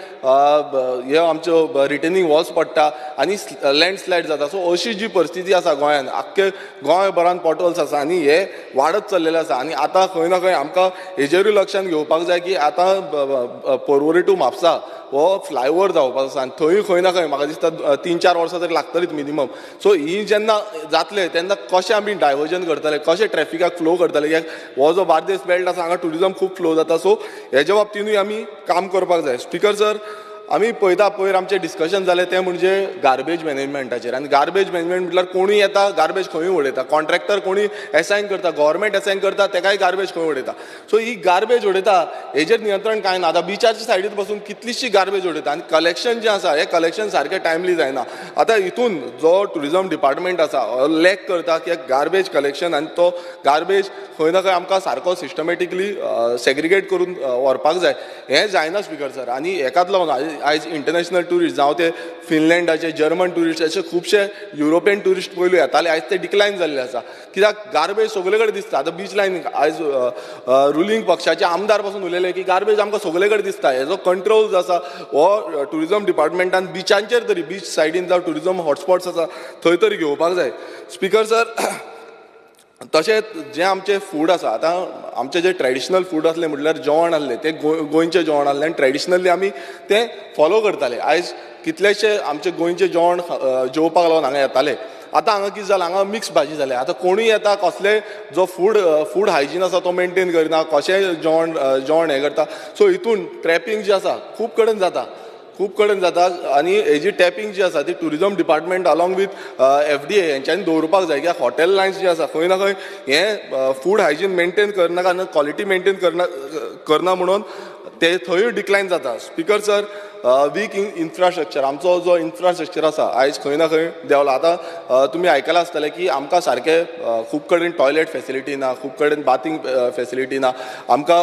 हे आमच्यो रिटेनिंग वॉल्स पडटा आनी लँडस्लायड जाता सो अशी जी परिस्थिती आसा गोंयांत आख्खे गोंयभरान पॉट होल्स आसा आनी हे वाडत चल्लेले आसा आनी आतां खंय ना खंय आमकां हेजेरूय लक्षांत घेवपाक जाय की आतां पर्वरी टू म्हापसा हो फ्लायओवर जावपाचो आसा आनी थंय खंय ना खंय म्हाका दिसता 3-4 वर्सां तरी लागतलीच मिनिमम सो ही जेन्ना जातले तेन्ना कशें आमी डायवर्जन करतले कशें ट्रॅफिकाक फ्लो करतले कित्याक हो जो बार्देस बेल्ट आसा हांगा टुरिजम खूब फ्लो जाता सो हेज्या बाबतीनूय आमी काम करपाक जाय स्पिकर सर आमी पळयता पयर आमचें डिस्कशन जालें तें म्हणजे गार्बेज मॅनेजमेंटाचेर आनी गार्बेज मॅनेजमेंट म्हटल्यार कोणूय येता गार्बेज खंय उडयता कॉन्ट्रॅक्टर कोणूय एसायन करता गव्हर्मेंट एसायन करता तेकाय गार्बेज खंय उडयता सो ही गार्बेज उडयता हेजेर नियंत्रण कांय ना आतां बिचाच्या सायडीर बसून कितलीशी गार्बेज उडयता आनी कलेक्शन जें आसा हें कलेक्शन सारकें टायमली जायना आतां हितून जो टुरिजम डिपार्टमेंट आसा लॅक करता कित्याक गार्बेज कलेक्शन आनी तो गार्बेज खंय ना खंय आमकां सारको सिस्टमॅटिकली सेग्रिगेट करून व्हरपाक जाय हें जायना स्पिकर सर आनी हेकाच लागून आयज इंटरनॅशनल टुरिस्ट जावं ते फिनलँडाचे जर्मन टुरिस्ट अशे खुबशे युरोपियन टुरिस्ट पयलू येताले आयज ते डिक्लायन जाल्ले आसा कित्याक गार्बेज सगळे कडेन दिसता आतां बीच लायन आयज रुलींग पक्षाचे आमदार पासून उलयले की गार्बेज आमकां सगळे कडेन दिसता हेजो कंट्रोल जो आसा हो टुरिजम डिपार्टमेंटान बिचांचेर तरी बीच सायडीन जावं टुरिजम हॉटस्पॉट्स आसा थंय तरी घेवपाक जाय स्पिकर सर तशेंच जें आमचें फूड आसा आतां आमचें जें ट्रेडिशनल फूड आसलें म्हटल्यार जेवण आसलें तें गोंयचें जेवण आसलें आनी ट्रेडिशनली आमी तें फॉलो करताले आयज कितलेशे आमचें गोंयचें जेवण जेवपाक लागून हांगा येताले आतां हांगा कितें जालां हांगा मिक्स भाजी जाल्या आतां कोणूय येता कसले जो फूड हायजीन आसा तो मेंटेन करना कशें जेवण हें करता सो हितून ट्रॅपिंग जें आसा खूब कडेन जाता आनी हेजी टॅपिंग जी आसा ती tourism department along with FDA हेंच्यांनी दवरपाक जाय कित्याक हॉटेल लायन्स जी आसा खंय ना खंय हें फूड हायजीन मेंटेन करना कारण क्वॉलिटी मेंटेन करना म्हणून ते थंय डिक्लायन जाता स्पिकर सर वीक इन्फ्रास्ट्रक्चर आमचो जो इन्फ्रास्ट्रक्चर आसा आयज खंय ना खंय देंवला आतां तुमी आयकलां आसतलें की आमकां सारकें खूब कडेन टॉयलेट फेसिलिटी ना खूब कडेन बाथींग फेसिलिटी ना आमकां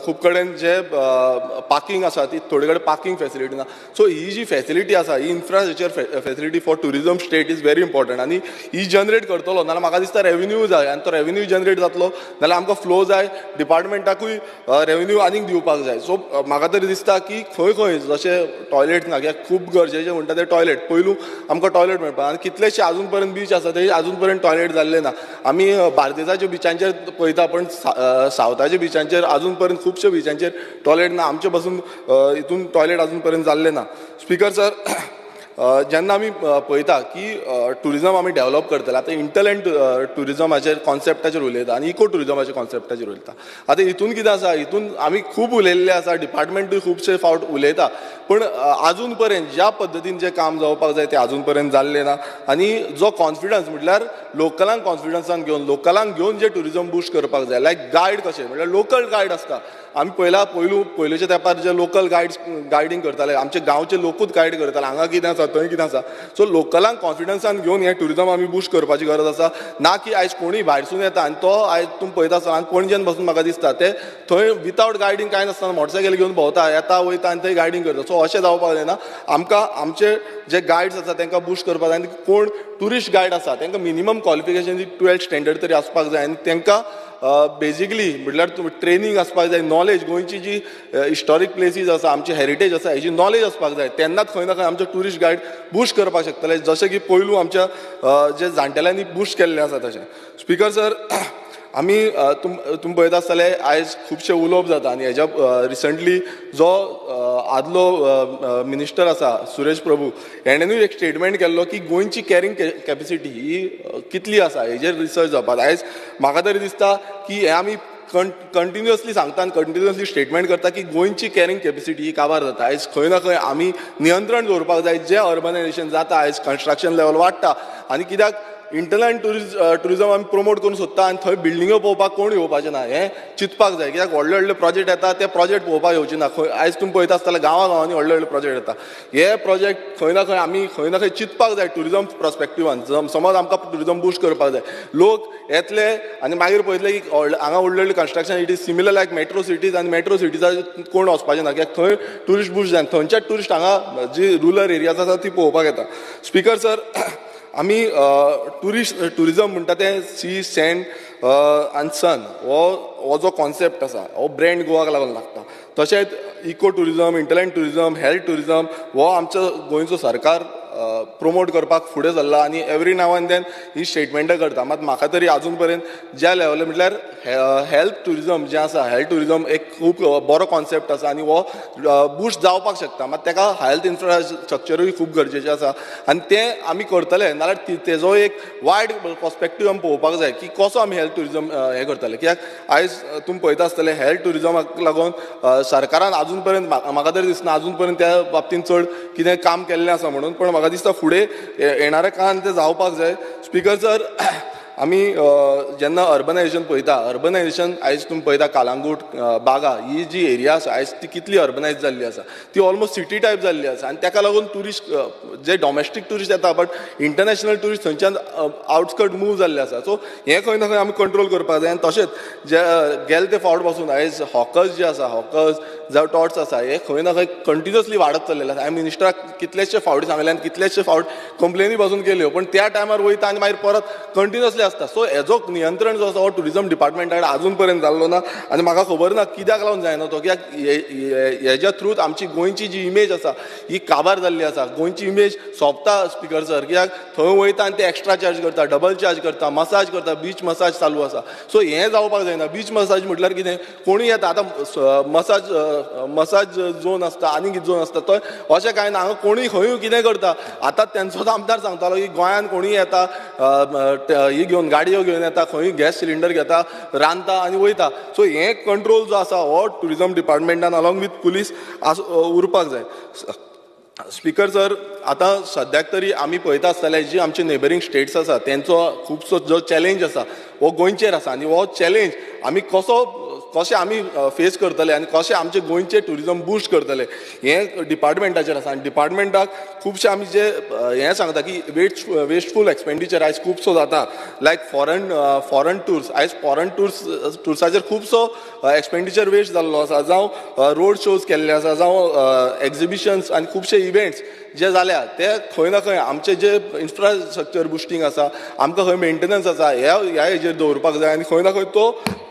खूब कडेन जे पार्किंग आसा ती थोडे कडेन पार्किंग फेसिलिटी ना सो ही जी फेसिलिटी आसा ही infrastructure facility for tourism state is very important आनी ही जनरेट करतलो नाल्यार म्हाका दिसता रेव्हेन्यू जाय आनी तो रेव्हेन्यू जनरेट जातलो नाल्यार आमकां फ्लो जाय डिपार्टमेंटाकूय रेव्हेन्यू आनीक दिवपाक जाय सो म्हाका तरी दिसता की खंय खंय जशें टॉयलेट ना कित्याक खूब गरजेचें म्हणटा तें टॉयलेट पयलू आमकां टॉयलेट मेळपा आनी कितलेशे आजून पर्यंत बीच आसा ते आजून पर्यंत टॉयलेट जाल्ले ना आमी बार्देजाच्या बिचांचेर पळयता पण सावथाच्या बिचांचेर आजून पर्यंत खुबशे बिचांचेर टॉयलेट ना आमचे पासून हितून टॉयलेट आजून पर्यंत जाल्ले ना स्पिकर सर जेन्ना आमी पळयता की टुरिजम आमी डेव्हलप करतले आतां इंटरलँड टुरिजमाचेर कॉन्सेप्टाचेर उलयता आनी इको टुरिजमाच्या कॉन्सेप्टाचेर उलयता आतां हितून कितें आसा हितून आमी खूब उलयल्ले आसा डिपार्टमेंटूय खुबशे फावट उलयता पूण आजून पर्यंत ज्या पद्दतीन जें काम जावपाक जाय तें आजून पर्यंत जाल्लें ना आनी जो कॉन्फिडन्स म्हटल्यार लोकलांक कॉन्फिडन्सान घेवन लोकलांक घेवन जे टुरिजम बूस्ट करपाक जाय लायक गायड कशें म्हटल्यार लोकल गायड आसता आमी पयलींच्या तेंपार जे लोकल गायडींग करताले आमचे गांवचे लोकूच गायड करताले हांगा कितें आसा थंय कितें आसा सो लोकलांक कॉन्फिडन्सान घेवन हें टुरिजम आमी बूस्ट करपाची गरज आसा ना की आयज कोणूय भायरसून येता आनी तो आयज तुमी पळयता आसतना पणजेन बसून म्हाका दिसता ते थंय विथावट गायडींग कांय नासतना मोटरसायकल घेवन भोंवता येता वयता आनी थंय गायडींग करता सो अशें जावपाक जायना आमकां आमचे जे गायड्स आसा तांकां बूस्ट करपाक जाय आनी कोण टुरिस्ट गायड आसा तांकां मिनिमम क्वॉलिफिकेशन 12th स्टँडर्ड तरी आसपाक जाय आनी तांकां बेजिकली म्हटल्यार ट्रेनींग आसपाक जाय नॉलेज गोंयची जी हिस्टॉरीक प्लेसीस आसा आमची हेरिटेज आसा हेजी नॉलेज आसपाक जाय तेन्नाच खंय ना खंय आमचे टुरिस्ट गायड बूस्ट करपाक शकतले जशें की पयलू आमच्या जे जाणटेल्यांनी बूस्ट केल्लें आसा तशें स्पिकर सर आमी तुमी पळयता आसतले आयज खुबशे उलोवप जाता आनी हेज्या रिसंटली जो आदलो मिनिस्टर आसा सुरेश प्रभू हेणेनूय एक स्टेटमेंट केल्लो की गोंयची कॅरींग कॅपेसिटी ही कितली आसा हेजेर रिसर्च जावपाक आयज म्हाका तरी दिसता की हे आमी कंटिन्युअसली सांगता आनी कंटिन्युअसली स्टेटमेंट करता की गोंयची कॅरींग कॅपेसिटी ही काबार जाता आयज खंय ना खंय आमी नियंत्रण दवरपाक जाय जें अर्बनायजेशन जाता आयज कन्स्ट्रक्शन लेवल वाडटा आनी कित्याक इंटरनॅशनल टुरिजम आमी प्रमोट करूंक सोदता आनी थंय बिल्डिंगो पळोवपाक कोण येवपाचें ना हें चिंतपाक जाय कित्याक व्हडले व्हडले प्रोजेक्ट येता ते प्रोजेक्ट पळोवपाक येवचे ना आयज तुमी पळयता आसतलें गांवांनी व्हडले व्हडले प्रोजेक्ट येता हे प्रोजेक्ट खंय ना खंय आमी खंय ना खंय चिंतपाक जाय टुरिजम पर्सपेक्टिवान समज आमकां टुरिजम बूस्ट करपाक जाय लोक येतले आनी मागीर पळयतले की हांगा व्हडले व्हडले construction it is similar like metro cities आनी मेट्रो सिटीजांत कोण वचपाचें ना कित्याक थंय टुरिस्ट बूस्ट जाय थंयच्याच टुरिस्ट हांगा जी रुरल एरियाज आसा ती पळोवपाक येता स्पीकर सर आमी टुरिजम म्हणटा तें सी सँड आनी सन हो जो कॉन्सेप्ट आसा हो ब्रँड गोवाक लागून लागता तशेंच eco tourism hinterland tourism health tourism हो आमचो गोंयचो सरकार प्रमोट करपाक फुडें सरला आनी एवरी नाव एंड देन ही स्टेटमेंटां करता मात म्हाका तरी आजून पर्यंत ज्या लेवला म्हटल्यार हेल्थ टुरिजम जें आसा हेल्थ टुरिजम एक खूब बरो कॉन्सेप्ट आसा आनी हो बूस्ट जावपाक शकता मात ताका हेल्थ इन्फ्रास्ट्रक्चरूय खूब गरजेचें आसा आनी तें आमी करतले नाल्यार तेजो एक वायड पर्सपेक्टीव आमी पळोवपाक जाय की कसो आमी हेल्थ टुरिजम हें करतले कित्याक आयज तुमी पळयता आसतले हेल्थ टुरिजमाक लागून सरकारान आजून पर्यंत म्हाका तरी दिसना आजून पर्यंत त्या बाबतींत चड कितें काम केल्लें आसा म्हणून पण म्हाका दिसता फुडें येणाऱ्या काळांत तें जावपाक जाय स्पीकर सर आमी जेन्ना अर्बनायझेशन पळयता अर्बनायझेशन आयज तुमी पळयता कालांगूट बागा ही जी एरिया आसा आयज ती कितली अर्बनायज जाल्ली आसा ती ऑलमोस्ट सिटी टायप जाल्ली आसा आनी ताका लागून ट्युरिस्ट जे डॉमेस्टीक ट्युरिस्ट येता बट इंटरनॅशनल ट्युरिस्ट थंयच्यान आउटस्कट मूव जाल्ले आसा सो हें खंय ना खंय आमी कंट्रोल करपाक जाय आनी तशेंच जे गेले ते फावट पासून आयज हॉकर्स जे आसा हॉकर्स जावं टॉट्स आसा हे खंय ना खंय कंटिन्युअसली वाडत चल्लेले आसा हांवें मिनिस्टराक कितलेशे फावटी सांगले आनी कितलेशे फावट कंप्लेनी पासून केल्यो पण त्या टायमार वयता आनी मागीर परत कंटिन्युअसली आसता सो हेजो नियंत्रण जो आसा हो टुरिजम डिपार्टमेंटान आजून पर्यंत जाल्लो ना आनी म्हाका खबर ना कित्याक लागून जायना तो कित्याक हेज्या थ्रूत आमची गोंयची जी इमेज आसा ही काबार जाल्ली आसा गोंयची इमेज सोंपता स्पीकर सर कित्याक थंय वयता आनी ते एक्स्ट्रा चार्ज करता डबल चार्ज करता मसाज करता बीच मसाज चालू आसा सो हें जावपाक जायना बीच मसाज म्हटल्यार कितें कोणूय येता आतां मसाज झोन आसता आनी कितें झोन आसता तो अशें कांय ना हांगा कोणूय खंयूय कितें करता आतां तेंचोच आमदार सांगतालो की गोंयान कोणूय येता ही घेवन गाडयो घेवन येता खंय गॅस सिलिंडर घेता रांदता आनी वयता सो हें कंट्रोल जो आसा हो टुरिजम डिपार्टमेंटान अलॉंग विथ पुलीस उरपाक जाय स्पीकर सर आतां सद्याक तरी आमी पळयता आसतले जी आमचे नेबरींग स्टेट्स आसा तेंचो खुबसो जो चॅलेंज आसा हो गोंयचेर आसा आनी हो चॅलेंज आमी कशें आमी फेस करतले आनी कशें आमचे गोंयचे टुरिजम बूस्ट करतले हें डिपार्टमेंटाचेर आसा आनी डिपार्टमेंटाक खुबशे आमी जे हें सांगता की वेस्टफूल एक्सपेंडिचर आयज खुबसो जाता लायक फॉरेन टूर्स आयज फॉरेन टुर्साचेर खुबसो एक्सपेंडिचर वेस्ट जाल्लो आसा जावं रोड शोज केल्ले आसा जावं एक्झिबिशन्स आनी खुबशे इव्हेंट्स जे जाल्या ते खंय ना खंय आमचे जे इन्फ्रास्ट्रक्चर बुस्टींग आसा आमकां खंय मेंटेनन्स आसा ह्या हेजेर दवरपाक जाय आनी खंय ना खंय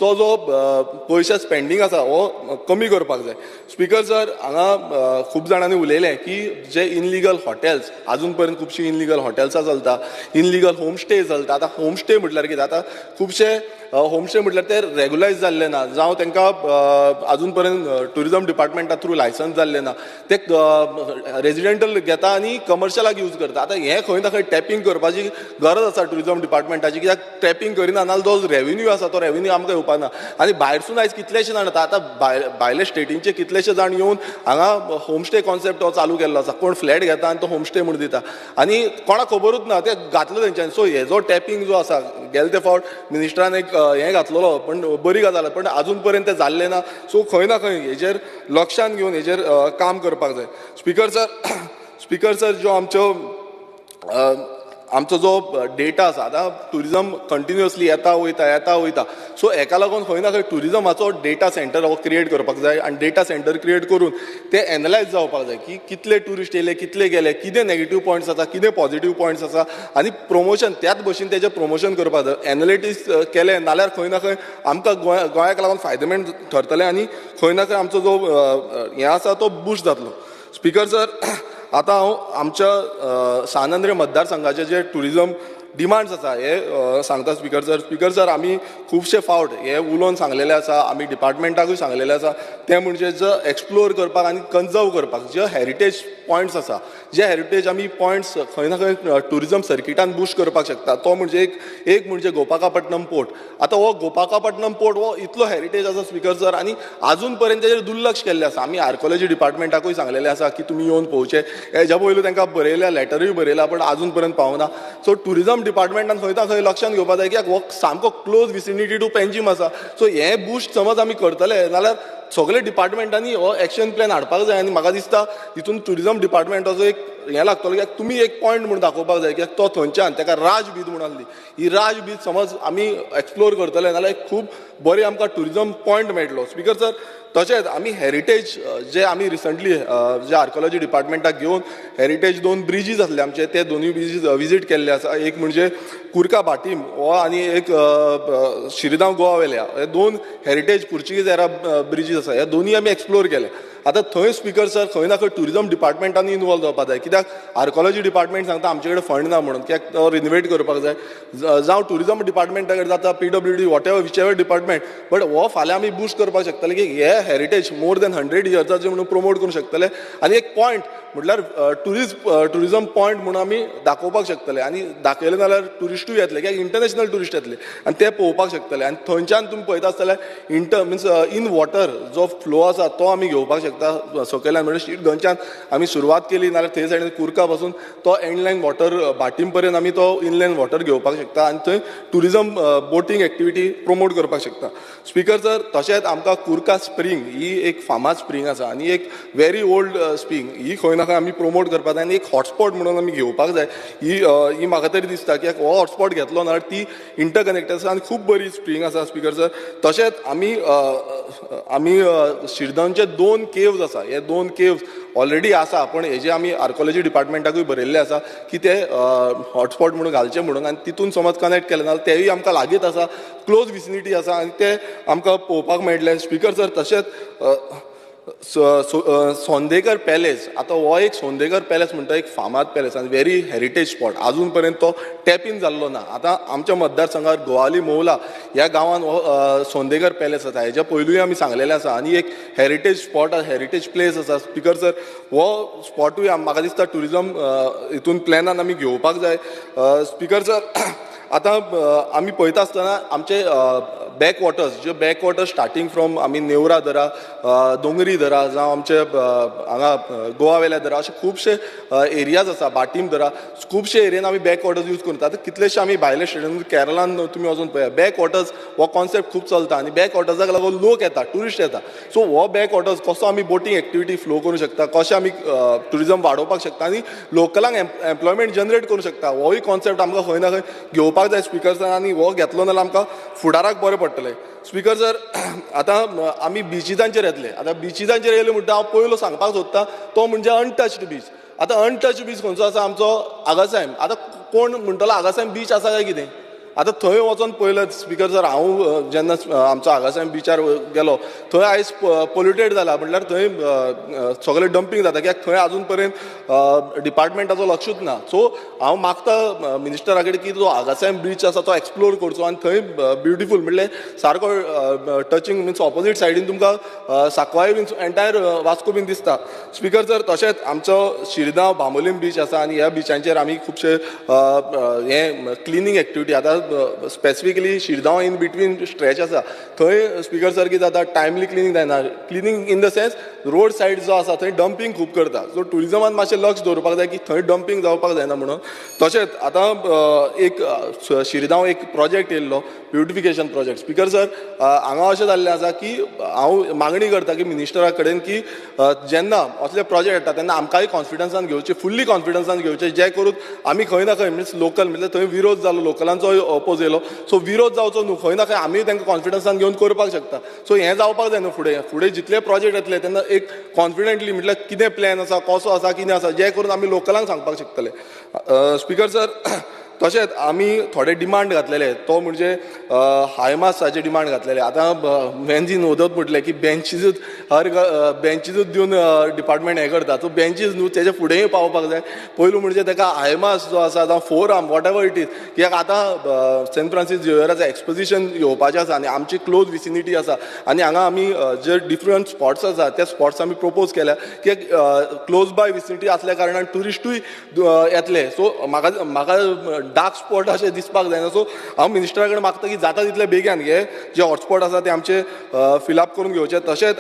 तो जो पयशे स्पेंडींग आसा हो कमी करपाक जाय स्पीकर सर हांगा खूब जाणांनी उलयलें की जे इनलिगल हॉटेल्स आजून पर्यंत खुबशीं इनलिगल हॉटेल्सां चलता इनलिगल होमस्टे चलता आतां होमस्टे म्हटल्यार कितें आतां खुबशे होमस्टे म्हटल्यार ते रेगुलायज जाल्ले ना जावं तांकां आजून पर्यंत टुरिजम डिपार्टमेंटा थ्रू लायसन्स जाल्ले ना ते रेजिडेंटल घेता आनी कमर्शियलाक यूज करता आतां हें खंय ना खंय टॅपिंग करपाची गरज आसा टुरिजम डिपार्टमेंटाची कित्याक टॅपिंग करिना नाल्यार जो रेव्हेन्यू आसा तो रेव्हेन्यू आमकां येवपाना आनी भायरसून आयज कितलेशे जाण येता आतां भायले स्टेटींचे कितलेशे जाण येवन हांगा होमस्टे कॉन्सेप्ट हो चालू केल्लो आसा कोण फ्लॅट घेता आनी तो होमस्टे म्हूण दिता आनी कोणाक खबरूच ना ते घातलो तेंच्यांनी सो हेजो टॅपिंग जो आसा गेले ते फावट मिनिस्टरान एक हें घातलेलो पण बरी गजाल पण आजून पर्यंत तें जाल्लें ना सो खंय ना खंय हेजेर लक्षांत घेवन हेजेर काम करपाक जाय स्पीकर सर जो आमचो जो डेटा आसा आतां टुरिजम कंटिन्युअसली येता वयता सो हेका लागून खंय ना खंय टुरिजमाचो डेटा सेंटर हो क्रिएट करपाक जाय आनी डेटा सेंटर क्रिएट करून ते एनालायज जावपाक जाय की कितले टुरिस्ट येयले कितले गेले कितें नेगेटीव पॉयंट्स आसा कितें पॉझिटीव पॉयंट्स आसा आनी प्रमोशन त्याच भशेन तेजें प्रमोशन करपाक जाय एनालिटिक्स केलें नाल्यार खंय ना खंय आमकां गोंयाक लागून फायदेमंद ठरतलें आनी खंय ना खंय आमचो जो हें आसा तो बूस्ट जातलो स्पीकर सर आतां हांव आमच्या सानंद्रे मतदारसंघाचे जे टुरिजम डिमांड्स आसा हे सांगता स्पीकर सर आमी खुबशे फावट हे उलोवन सांगलेले आसा आमी डिपार्टमेंटाकूय सांगलेले आसा ते म्हणजे जो एक्सप्लोर करपाक आनी कन्जर्व करपाक जे हेरिटेज पॉयंट्स आसा जे हेरिटेज आमी पॉयंट्स खंय ना खंय टुरिजम सर्किटान बूस्ट करपाक शकता. तो म्हणजे एक म्हणजे गोपाकापट्टनम पोर्ट. आतां हो गोपाकापट्टनम पोर्ट हो इतलो हेरिटेज आसा स्पीकर सर, आनी अजून पर्यंत तेजेर दुर्लक्ष केल्लें आसा. आमी आर्कोलॉजी डिपार्टमेंटाकूय सांगलेलें आसा की तुमी येवन पळोवचें. हेज्या पयलीं तांकां बरयल्या लेटरूय बरयला पण अजून पर्यंत पावना. सो टुरिजम डिपार्टमेंटान खंय ना खंय लक्षांत घेवपाक जाय कित्याक हो सामको क्लोज विसिनिटी टू पेंजीम आसा. सो हे बूस्ट समज आमी करतले जाल्यार सगळे डिपार्टमेंटांनी हो एक्शन प्लॅन हाडपाक जाय. आनी म्हाका दिसता तितून टुरिजम डिपार्टमेंटाचो एक हें लागतलो कित्याक तुमी एक पॉयंट म्हणून दाखोवपाक जाय कित्याक तो थंयच्यान ताका राजबीद म्हणून आसली. ही राजबीद समज आमी एक्सप्लोर करतले जाल्यार एक खूब बरी आमकां टुरिजम पॉयंट मेळटलो. स्पीकर सर तशेंच आमी हेरिटेज जे आमी रिसंटली जे आर्कोलॉजी डिपार्टमेंटाक घेवन हेरिटेज 2 ब्रिजीस आसले आमचे ते दोनूय ब्रिजीस विजीट केल्ले आसा. एक म्हणजे कुर्का भाटीम हो आनी एक शिरगांव गोवा वेल्या हे 2 हेरिटेज पुर्चुगीज एरा ब्रिजीस आसा. हे दोनूय आमी एक्सप्लोर केले. आतां थंय स्पीकर सर खंय ना खंय टुरिजम डिपार्टमेंटांनी इनवॉल्व जावपाक जाय कित्याक आर्कोलॉजी डिपार्टमेंट सांगता आमचे कडेन फंड ना म्हणून कित्याक तो रिनोवेट करपाक जाय. जावं टुरिजम डिपार्टमेंटा कडेन जाता PWD what ever which ever department. But हो फाल्यां आमी बूस्ट करपाक शकतले की हे हेरिटेज मोर दॅन 100 इयर्साचे म्हणून प्रमोट करूंक शकतले. आनी एक पॉयंट म्हटल्यार टुरिजम पॉयंट म्हणून आमी दाखोवपाक शकतले. आनी दाखयले जाल्यार टुरिस्टूय येतले कित्याक इंटरनॅशनल टुरिस्ट येतले आनी ते पळोवपाक शकतले. आनी थंयच्यान तुमी पळयता आसतल्यार मिन्स इन वॉटर जो फ्लो आसा तो आमी घेवपाक शकता सकयल्यान. म्हणजे शीटगंजच्यान आमी सुरवात केली नाल्यार थंय सायडीन कुर्का पासून तो एंडलायन वॉटर बाटीम पर्यंत आमी तो इनलायन वॉटर घेवपाक शकता आनी थंय टुरिजम बोटींग एक्टिविटी प्रमोट करपाक शकता. स्पीकर सर तशेंच आमकां कुर्का स्प्रींग ही एक फामाद स्प्रींग आसा आनी एक व्हेरी ओल्ड स्प्रींग ही खंय ना खंय आमी प्रमोट करपाक जाय आनी एक हॉटस्पॉट म्हणून आमी घेवपाक जाय. ही म्हाका तरी दिसता कित्याक हो हॉटस्पॉट घेतलो नाल्यार ती इंटरकनेक्टेड आसा आनी खूब बरी स्प्रींग आसा. स्पीकर सर तशेंच आमी शिरगांवचे 2 केव्स आसा. हे 2 केव्स ऑलरेडी आसा पण हेजे आमी आर्कोलॉजी डिपार्टमेंटाकूय बरयल्ले आसा की ते हॉटस्पॉट म्हणून घालचे म्हणून. आनी तितून समज कनेक्ट केले जाल्यार तेवूय आमकां लागींच आसा क्लोज विसिनिटी आसा आनी ते आमकां पळोवपाक मेळटले. स्पीकर सर तशेंच सोंदेकर पॅलेस. आतां हो एक सोंदेकर पॅलेस म्हणटा एक फामाद पॅलेस आनी व्हेरी हेरिटेज स्पॉट. अजून पर्यंत तो टॅप इन जाल्लो ना. आतां आमच्या मतदारसंघात गोवाली मोवला ह्या गांवांत हो सोंदेकर पॅलेस आसा. हेज्या पयलूय आमी सांगलेलें आसा आनी एक हेरिटेज स्पॉट हेरिटेज प्लेस आसा. स्पीकर सर हो स्पॉटूय म्हाका दिसता टुरिजम हितून प्लॅनान आमी घेवपाक जाय. स्पीकर सर आतां आमी पळयता आसतना आमचे बॅक वॉटर्स जे बॅक वॉटर्स स्टार्टींग फ्रॉम आमी नेवरा धरा दोंगरी धरा जावं आमचे हांगा गोवा वेल्या धरा अशे खुबशे एरियाज आसा. बाटीम धरा खुबशे एरियेन आमी बॅक वॉटर्स यूज करता. आतां कितलेशे आमी भायले स्टेटान केरळान तुमी वचून पळया बॅक वॉटर्स हो कॉन्सेप्ट खूब चलता आनी बॅक वॉटर्साक लागून लोक येता टुरिस्ट येता. सो हो बॅक वॉटर्स कसो आमी बोटींग एक्टिविटी फ्लो करूं शकता कशें आमी टुरिजम वाडोवपाक शकता आनी लोकलांक एम्प्लॉयमेंट जनरेट करूं शकता होय कॉन्सेप्ट आमकां खंय ना खंय घेवपाक जाय. स्पीकर सर आनी हो घेतलो जाल्यार आमकां फुडाराक बरें पडटलें. स्पीकर सर आतां आमी बिचीसांचेर येतले. आतां बिचीसांचेर येयले म्हणटा हांव पयलो सांगपाक सोदता तो म्हणजे अनटच्ड बीच. आतां अनटच्ड बीच खंयचो आसा आमचो आगासायम. आतां कोण म्हणटलो आगासायम बीच आसा काय कितें. आतां थंय वचोन पळयलें स्पीकर सर हांव जेन्ना आमचो आगासायम बीचार गेलो थंय आयज पोल्युटेड जाला म्हटल्यार थंय सगळें डंपींग जाता कित्याक थंय अजून पर्यंत डिपार्टमेंटाचो लक्षूच ना. सो हांव मागता मिनिस्टरा कडेन की तो आगासायम बीच आसा तो एक्सप्लोर करचो आनी थंय ब्युटिफूल म्हणल्यार सारको टचिंग मिन्स ऑपोजीट सायडीन तुमकां सांकवाळे बीन एंटायर वास्को बीन दिसता. स्पीकर सर तशेंच आमचो शिरगांव बांबोलीम बीच आसा आनी ह्या बिचांचेर आमी खुबशे हे क्लिनींग एक्टिविटी आतां specifically Shirgaon in between stretch आसा थंय स्पीकर सर कितें जाता टायमली क्लिनींग जायना. Cleaning in the sense road said जो आसा थंय डंपींग खूब करता. सो टुरिजमान मातशें लक्ष दवरपाक जाय की थंय डंपींग जावपाक जायना म्हणून. तशेंच आतां एक शिरगांव एक प्रोजेक्ट येयल्लो ब्युटिफिकेशन प्रोजेक्ट. स्पीकर सर हांगा अशें जाल्लें आसा की हांव मागणी करता की मिनिस्टरा कडेन की जेन्ना असले प्रोजेक्ट येता तेन्ना आमकांय कॉन्फिडन्सान घेवचे फुल्ली कॉन्फिडन्सान घेवचे जे करून आमी खंय ना खंय मिन्स लोकल म्हणजे थंय विरोध जालो लोकलांचो अपोज येयलो. सो विरोध जावचो न्हू खंय ना खंय आमी तांकां कॉन्फिडन्सान घेवन करपाक शकता. सो हें जावपाक जाय न्हू फुडें जितले प्रोजेक्ट येतले तेन्ना एक कॉन्फिडंटली म्हटल्यार कितें प्लॅन आसा कसो आसा कितें आसा जे करून आमी लोकलांक सांगपाक शकतले. स्पीकर सर तशेंच आमी थोडे डिमांड घातलेले तो म्हणजे हायमासाचे डिमांड घातलेले. आतां मेनजी नोदत म्हटलें की बेंचीसूच बेंचीसूच दिवन डिपार्टमेंट हें करता. सो बेंचीस न्हू तेजे फुडेंय पावपाक जाय. पयलू म्हणजे ताका हायमास जो आसा जावं four arm what ever it is, कित्याक आतां सेंट फ्रांसीस झेवियराचें एक्सपोजिशन येवपाचें आसा आनी आमची क्लोज विसिनिटी आसा आनी हांगा आमी जे डिफरंट स्पॉट्स आसा ते स्पॉट्स आमी प्रपोज केल्या कित्याक क्लोज बाय विसिनिटी आसल्या कारणान ट्युरिस्टूय येतले. सो म्हाका डार्क स्पॉट अशें दिसपाक जायना. सो हांव मिनिस्टरा कडेन मागता की जाता तितले बेगीन हे जे हॉटस्पॉट आसा ते आमचे फिलअप करून घेवचे. तशेंच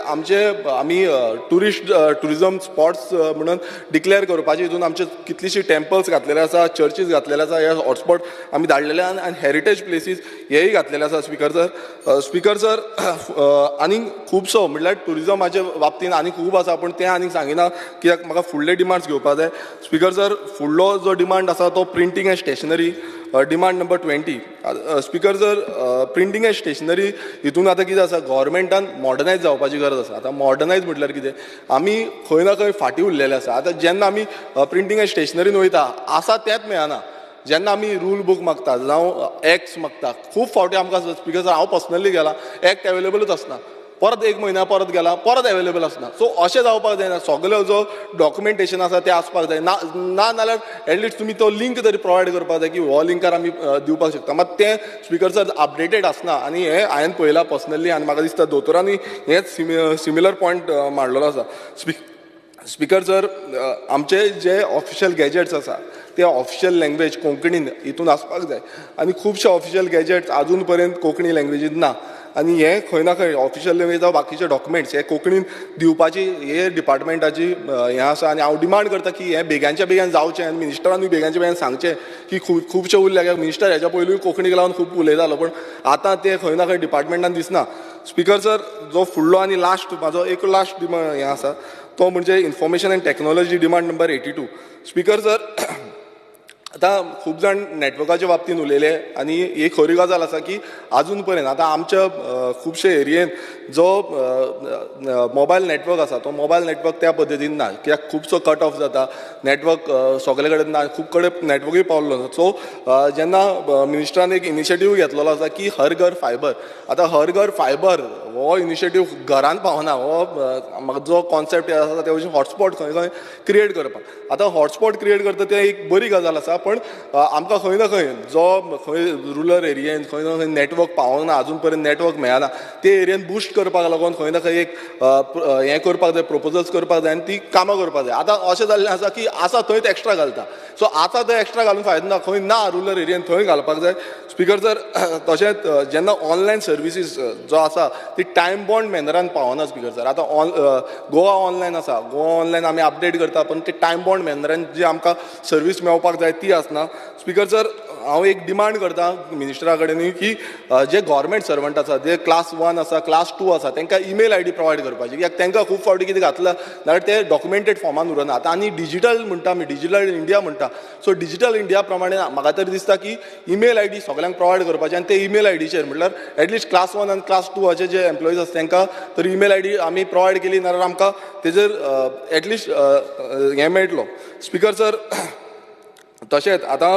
आमी ट्युरिझम स्पॉट्स म्हणून डिक्लेअर करपाचे. हितून आमचे कितलीशीं टेम्पल्स घातलेले आसा, चर्चीस घातलेले आसा, हे हॉटस्पॉट आमी धाडलेले आनी हेरिटेज प्लेसीस हेय घातलेले आसा. स्पिकर सर आनी खुबसो म्हणल्यार ट्युरिझमाच्या बाबतींत आनी खूब आसा पूण तें आनीक सांगिना कित्याक म्हाका फुडले डिमांड्स घेवपा जाय. स्पिकर सर फुडलो जो डिमांड आसा तो printing and stationery demand number 20. Speaker sir printing and stationery हितून आतां कितें आसा गव्हर्मेंटान मॉडर्नायज जावपाची गरज आसा. आतां मॉडर्नायज म्हटल्यार कितें आमी खंय ना खंय फाटीं उरलेले आसा. आतां जेन्ना आमी प्रिंटींग एंड स्टेशनरीन वयता आसा तेंच मेळना. जेन्ना आमी रूल बूक मागता जावं एक्ट्स मागता खूब फावटी आमकां स्पिकर सर हांव पर्सनली गेला एक्ट अवेलेबलूच आसना. परत एक म्हयन्या परत गेला परत अवेलेबल आसना. सो अशें जावपाक जायना. सगळो जो डॉक्युमेंटेशन आसा तें आसपाक जाय. ना नाल्यार एटलिस्ट तुमी तो लिंक तरी प्रोवायड करपाक जाय की हो लिंकार आमी दिवपाक शकता. मात तें स्पिकर सर अपडेटेड आसना आनी हें हांवें पळयलां पर्सनली आनी म्हाका दिसता दोतोरांनी हेंच सिमिलर पॉयंट मांडलेलो आसा. स्पिकर सर आमचे जे ऑफिशियल गॅजेट्स आसा ते ऑफिशियल लँग्वेज कोंकणीन हितून आसपाक जाय आनी खुबशे ऑफिशियल गॅजेट्स आजून पर्यंत कोंकणी लँग्वेजीन ना आनी हें खंय ना खंय ऑफिशियल लँग्वेज जावं बाकीचे डॉक्युमेंट्स हे कोंकणीन दिवपाची हे डिपार्टमेंटाची हें आसा. आनी हांव डिमांड करता की हें बेगांच्या बेगीन जावचें आनी मिनिस्टरानूय बेगांच्या बेगीन सांगचें की खुबशे उरल्या. मिनिस्टर हेच्या पयलूय कोंकणीक लागून खूब उलयतालो पूण आतां तें खंय ना खंय डिपार्टमेंटान दिसना. स्पिकर सर जो फुडलो आनी लास्ट म्हाजो एक लास्ट हें आसा तो म्हणजे information end technology demand number 82. Speaker sir आतां खूब जाण नॅटवर्काच्या बाबतींत उलयले आनी ही खरी गजाल आसा की आजून पर्यंत आतां आमच्या खुबशे एरियेन जो मोबायल नॅटवर्क आसा तो मोबायल नॅटवर्क त्या पद्दतीन ना कित्याक खुबसो कट ऑफ जाता. नॅटवर्क सगळे कडेन ना खूब कडेन नॅटवर्कूय पावल्लो ना. सो जेन्ना मिनिस्टरान एक इनिशिएटीव घेतलेलो आसा की हर घर फायबर. आतां हर घर फायबर हो इनिशिएटीव घरान पावना. हो म्हाका जो कॉन्सेप्ट आसा ते भशेन हॉटस्पॉट खंय खंय क्रिएट करपाक. आतां हॉटस्पॉट क्रिएट करता तें एक बरी गजाल आसा पण आमकां खंय ना खंय जो खंय रुरल एरियेन खंय ना खंय नॅटवर्क पावना आजून पर्यंत नॅटवर्क मेळना ते एरियेन बुस्ट करपाक लागून खंय ना खंय एक हें करपाक जाय प्रपोजल्स करपाक जाय आनी ती कामां करपाक जाय. आतां अशें जाल्लें आसा की आसा थंयच एक्स्ट्रा घालता. सो आतां थंय एक्स्ट्रा घालून फायदो ना. खंय ना रुरल एरियेन थंय घालपाक जाय. स्पिकर सर तशेंच जेन्ना ऑनलायन सर्विसीस जो आसा ती टायम बॉन्ड मॅनरान पावना. स्पिकर सर आतां गोवा ऑनलायन आसा. गोवा ऑनलायन आमी अपडेट करता पण ते टायम बॉन्ड मॅनरान जी आमकां सर्वीस मेळपाक जाय ती आसना. स्पिकर सर हांव एक डिमांड करता मिनिस्टरा कडेन की जे गव्हर्मेंट सर्वंट आसा जे क्लास 1 आसा क्लास 2 आसा तांकां ईमेल आयडी प्रोवायड करपाची कित्याक तांकां खूब फावटी कितें घातलां जाल्यार ते डॉक्युमेंटेड फॉर्मान उरना. आतां आनी डिजिटल म्हणटा आमी डिजिटल इंडिया म्हणटा. सो डिजिटल इंडिया प्रमाणे म्हाका तरी दिसता की ईमेल आयडी सगळ्यांक प्रोवायड करपाची आनी ते ईमेल आयडीचेर म्हटल्यार एटलिस्ट क्लास 1 आनी क्लास 2 जे एम्प्लॉईज आसा तांकां तर ईमेल आयडी आमी प्रोवायड केली नाल्यार आमकां तेजेर एटलिस्ट हें मेळटलो. स्पिकर सर तशेंच आतां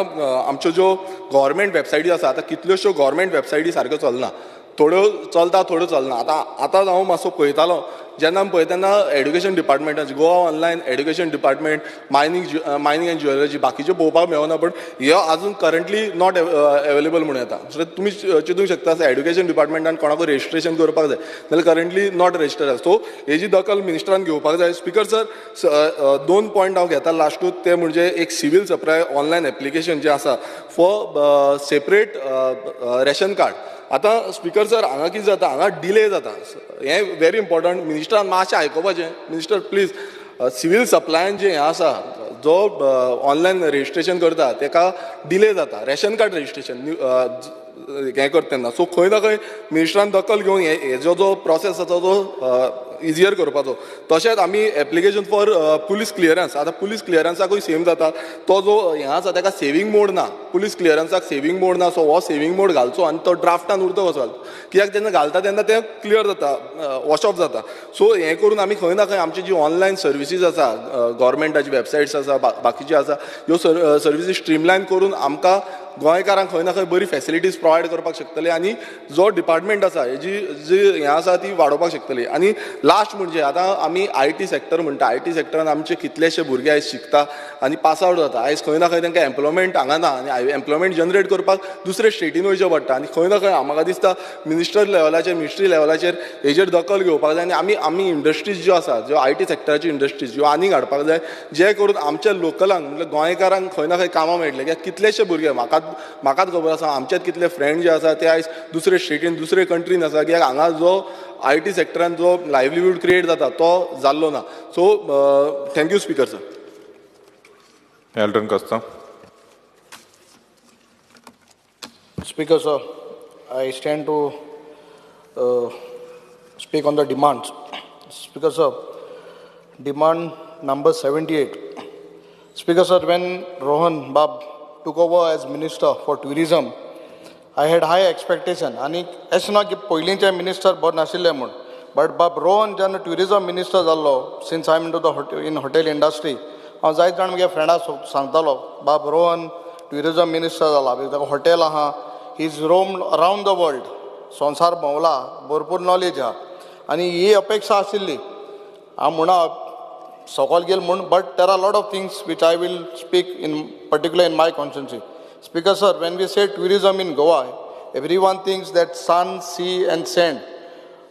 आमच्यो ज्यो गव्हर्मेंट वेबसायटी आसा आतां कितल्योश्यो गव्हर्मेंट वेबसायटी सारक्यो चलना. थोड्यो चलता थोड्यो चलना. आतां हांव मातसो पळयतालो जेन्ना आमी पळयता तेन्ना एड्युकेशन डिपार्टमेंटाची Goa online education department mining and jewellery बाकीच्यो पळोवपाक मेळना पण ह्यो आजून करंटली नॉट अवेलेबल म्हणून येता. सो तुमी चिंतूंक शकता एड्युकेशन डिपार्टमेंटान कोणाकूय रेजिस्ट्रेशन करपाक जाय जाल्यार करंटली नॉट रेजिस्टर आसा. सो हेजी दखल मिनिस्टरान घेवपाक जाय. स्पिकर सर 2 पॉयंट हांव घेता लास्टूच ते म्हणजे एक सिवील सप्लाय ऑनलायन एप्लिकेशन जें आसा फॉर सेपरेट रेशन कार्ड. आतां स्पिकर सर हांगा कितें जाता हांगा डिले जाता. हें व्हेरी इम्पॉर्टंट मिनिस्टरान मातशें आयकोपाचें. मिनिस्टर प्लीज सिवील सप्लायन जें हें आसा जो ऑनलायन रेजिस्ट्रेशन करता ताका डिले जाता रेशन कार्ड रेजिस्ट्रेशन हें करता तेन्ना. सो खंय ना खंय मिनिस्टरान दखल घेवन हेजो जो प्रोसेस आसा तो इजियर करपाचो. तशेंच आमी एप्लिकेशन फॉर पुलीस क्लियरन्स, आतां पुलीस क्लियरन्साकूय सेम जाता. तो जो हें आसा ताका सेविंग मोड ना, पुलीस क्लियरन्साक सेविंग मोड ना. सो हो सेविंग मोड घालचो आनी तो ड्राफ्टान उरतो कसो घालचो, कित्याक जेन्ना घालता तेन्ना तें क्लियर जाता, वॉश ऑफ जाता. सो हें करून आमी खंय ना खंय आमची जी ऑनलायन सर्विसीस आसा, गव्हर्मेंटाची वेबसायट्स आसा, बाकीची आसा, ह्यो सर्विसीस स्ट्रीमलायन करून आमकां गोंयकारांक खंय ना खंय बरी फॅसिलिटीज प्रोवायड करपाक शकतले आनी जो डिपार्टमेंट आसा हेजी जी हें आसा ती वाडोवपाक शकतली. आनी लास्ट म्हणजे आतां आमी IT सॅक्टर म्हणटा, IT सॅक्टरान आमचे कितलेशे भुरगे आयज शिकता आनी पास आवट जाता. आयज खंय ना खंय तांकां एम्प्लॉयमेंट हांगा ना आनी एम्प्लॉयमेंट जनरेट करपाक दुसरे स्टेटीन वयचें पडटा. आनी खंय ना खंय म्हाका दिसता मिनिस्ट्री लेवलाचेर हेजेर दखल घेवपाक जाय आनी आमी इंडस्ट्रीज ज्यो आसा, ज्यो IT सॅक्टराची इंडस्ट्रीज ह्यो आनीक हाडपाक जाय, जे करून आमच्या लोकलांक म्हणजे गोंयकारांक खंय ना खंय कामां मेळटले. कित्याक कितलेशे भुरगे म्हाकाच खबर आसा, आमचेच कितले फ्रेंड जे आसा ते आयज दुसरे स्टेटीन दुसरे कंट्रीन आसा, कित्याक हांगा जो IT सॅक्टरान जो लायव्हलीहूड क्रिएट जाता तो जाल्लो ना. So thank you speaker sir. Elton Costa. Speaker sir, I stand to speak on the demands. Speaker sir, demand number 78. Speaker sir, when Rohan Bab took over as Minister for Tourism, I had high expectation. आणि अशें ना की पयलींचे minister बरे नाशिल्ले म्हूण, but बाब रोहन जेन्ना ट्युरिजम मिनिस्टर जाल्लो, since I am in the hotel industry, हांव जायत जाण म्हगे फ्रेंडाक सांगतालो बाब रोहन ट्युरिजम मिनिस्टर जाला, ताका हॉटेल आहा, he is roamed around the world, संवसार भोंवला, भरपूर नॉलेज आहा. आनी ही अपेक्षा आशिल्ली, हांव म्हणा सकयल गेल म्हूण, but there are lot of things which I will speak in particular in my constituency. Speaker sir, when we say tourism in Goa, everyone thinks that sun, sea and sand.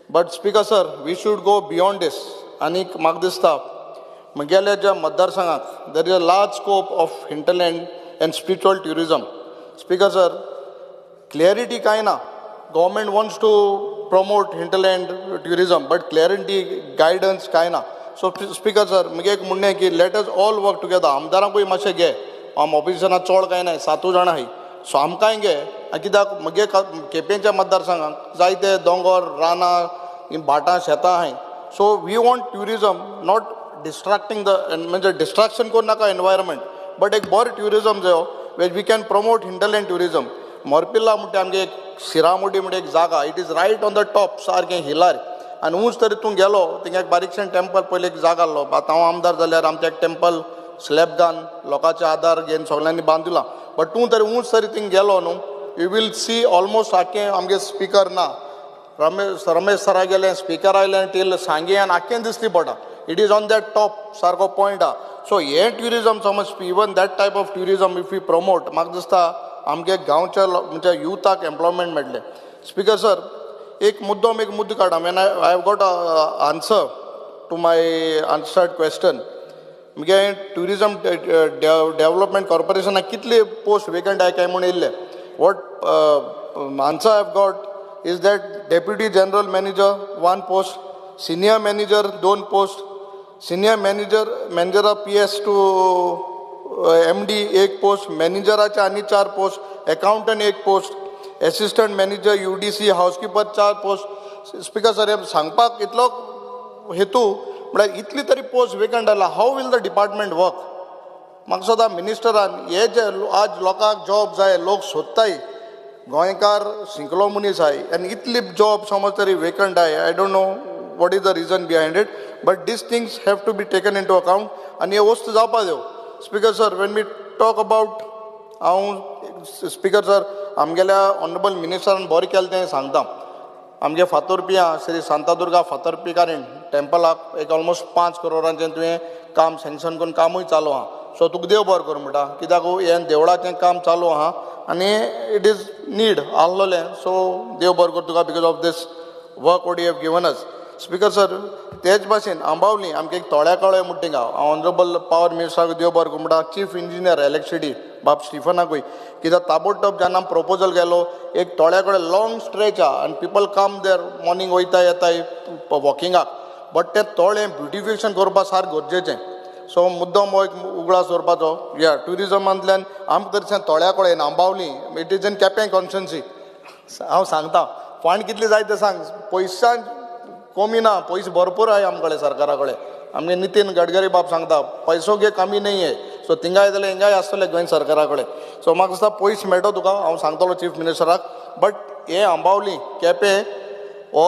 But Speaker sir, we should go beyond this. आणि म्हाका दिसता म्हगेल्या ज्या मतदारसंघाक there is a large scope of hinterland and spiritual tourism. Speaker sir, clarity काय ना. Government wants to promote hinterland tourism, but clarity, guidance काय ना. So Speaker sir, म्हगे एक म्हणणें की let us all work together. आमदारांकूय मातशें घे. आम ऑफिसरां चड कांय ना, 7 जाण आहाय. सो आमकांय घे, कित्याक म्हगे केपेंच्या मतदारसंघाक जायते दोंगर, रानां, भाटां, शेतां आहाय. So we want tourism, not distracting the, म्हणजे डिस्ट्रॅक्शन करूं नाका एनवायरमेंट, बट एक बरो ट्युरिजम जायो which we can promote hinterland tourism. Morpirla म्हणटा आमगे एक शिरामुडी म्हणटा एक जागा, it is right on the top, सारकें हिलार. आनी उंच तरी तूं गेलो, थिंगा एक बारीकशें टेंपल पयलीं एक जागा आसलो. आतां हांव आमदार जाल्यार आमचें एक टेंपल स्लॅब घालून लोकांचे आदार घेवन सगळ्यांनी बांदिलां. बट तूं तरी उंच तरी थिंग गेलो न्हू, यू वील सी ऑलमोस्ट आख्खें आमगे स्पिकर ना. रमेश सरा गेले, स्पिकर आयले टील सांगे आनी आख्खें दिसली पडटा. It is on that top सारको पॉयंट आहा. सो हें ट्युरिजम समज even that type of tourism if you promote, म्हाका दिसता आमगे गांवच्या म्हणजे युथाक एम्प्लॉयमेंट मेळटलें. स्पिकर सर, एक मुद्दो काडा. When I have got a answer to my answered question. म्हगे ट्युरिजम डेव्हलपमेंट कॉर्पोरेशनाक कितले पोस्ट वेकंट आहाय काय म्हूण येयल्ले. What answer I have got is that deputy general manager 1 post, senior manager 2 post, senior manager PS to MD 1 post, मॅनेजराचे आनी 4 post, accountant 1 post, assistant manager UDC housekeeper 4 post. Speaker sir, हे सांगपाक इतलो हेतू म्हळ्यार इतली तरी पोस्ट वेकंट आयला, how will the department work. म्हाका सदां मिनिस्टरान हे जे आज लोकांक जॉब जाय, लोक सोदताय, गोंयकार शिकलो मनीस आहाय, आनी इतली जॉब समज तरी वेकंट आहाय. I don't know what is the reason behind it, but this things have to be taken in to account आनी हे वस्त जावपा दिव. Speaker sir, when we talk about, हांव स्पिकर सर आमगेल्या ऑनरेबल मिनिस्टरान बरें केलें तें सांगता. आमगे फातोरपिया श्री शांतादुर्गा फातोरपिकारीण टेंपलाक एक ऑलमोस्ट 5 करोडांचें तुवें काम सँक्शन करून कामूय चालू आहा. सो तुका देव बरें करूं म्हणटा, कित्याक हें देवळाचें काम चालू आहा आनी इट इज नीड आहलोलें. सो देव बरें कर तुका because of this work what you have given us. Speaker sir, तेच भाशेन आंबावली आमगे एक थोड्या कळ्ळे मुट्टिंगा हांव ऑनरेबल पावर मिनिस्टराक देव बरें करूं म्हणटा, चीफ इंजिनियर इलेक्ट्रिसिटी बाब स्टिफनाकूय, कित्याक ताबडतोब जेन्ना प्रपोजल गेलो एक थोड्या कडेन लॉंग स्ट्रेच आहा आनी पिपल कम देर मॉर्निंग वयता येताय वॉकिंगाक, बट तें थोडें ब्युटिफिकेशन करपा सारकें गरजेचें. सो मुद्दम हो एक उगडास दवरपाचो. या ट्युरिजमांतल्यान आमकां तरी थोड्या कडेन Ambavali, it is in Quepem constituency. हांव सांगता फांड कितली जाय तें सांग. पयशां कमी ना पयशे भरपूर आहाय आमकडे सरकारा कडेन आमगे नितीन गडकरी बाब सांगता पैसो गे कमी नाही आहे सो थिंगाय जाल्यार हिंगाय आसतले गोंय सरकारा कडेन सो म्हाका दिसता पयस मेळटो तुका हांव सांगतलो चीफ मिनिस्टराक बट हे अंबावली केपें हो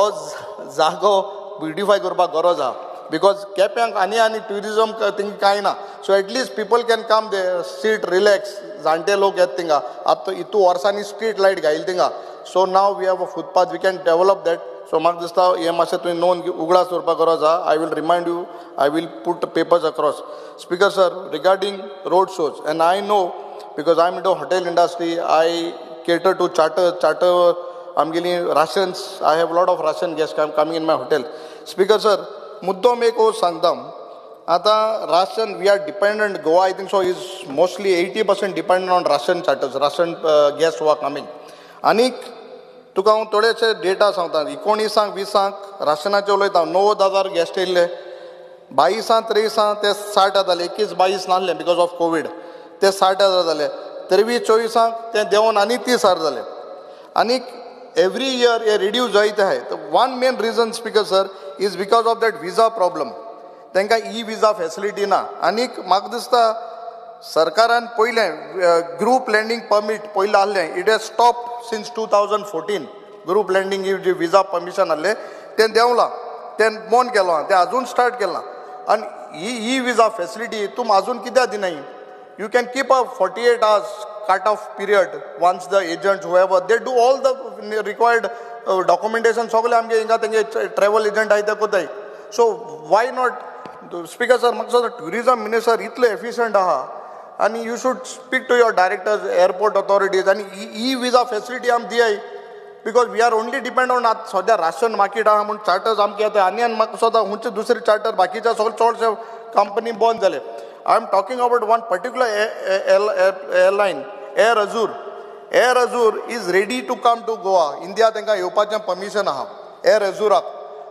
जागो ब्युटिफाय करपाक गरज आहा बिकॉज केप्यांक आनी ट्युरिजम थिंगा कांय ना so at least people can come they seat relax जाणटे लोक येत थिंगा आतां इतू वर्सांनी स्ट्रीट लायट घायल थिंगा so now we have a footpath we can develop that so म्हाका दिसता हें मातशें तुवें नोंद उगडास करपाक गरज आहा I will remind you I will put papers across speaker sir regarding road shows and I know because I am in the hotel industry I cater to charter आमगेली rations I have a lot of ration guests coming in my hotel speaker sir मुद्दम एक सांगता आता ration we are dependent Goa I think so is mostly 80% dependent on ration charters ration guests who are coming आनीक तुका हांव थोडेशे data सांगता 19-20 राशनाचे उलयता 90,000 guest येयल्ले 22-23 ते 60 जाले 21-22 नासले बिकॉज ऑफ कोवीड ते 60,000 जाले 23-24 ते देंवन आनी 30,000 जाले आनीक एवरी इयर हे रिड्यूस जायत आहाय one main reason speaker sir is because of that visa problem तांकां विजा फॅसिलिटी ना आनीक म्हाका दिसता सरकारान पयलें ग्रुप लँडींग परमीट पयलें आहलें it has stop since 2014 group landing जे विजा परमिशन आहलें तें देंवलां तें बंद केलां तें आजून स्टार्ट केलां आनी ही विजा फॅसिलिटी तुम आजून कित्याक दिनाय You can keep a 48 hours cut-off period once the agents, whoever, they do all the required documentation. सगळे आमगे हिंगा तेंगे ट्रॅव्हल एजंट आहाय ते कोताय so why not speaker sir म्हाका दिसता ट्युरिजम मिनिस्टर इतले एफिशियंट आहा आनी you should speak to your directors airport authorities आनी ही विजा फॅसिलिटी आम दियाय because we are only depend on आतां सद्या राशन मार्केट आहा म्हूण चार्टर्स आमके येता आनी म्हाका दिसता हुंचे दुसरे चार्टर बाकीच्या चडशे कंपनी बंद जाले I am talking about one particular airline, Air Azur. Air Azur is ready to come to Goa. India tenka येवपाचें permission aha. Air Azurak.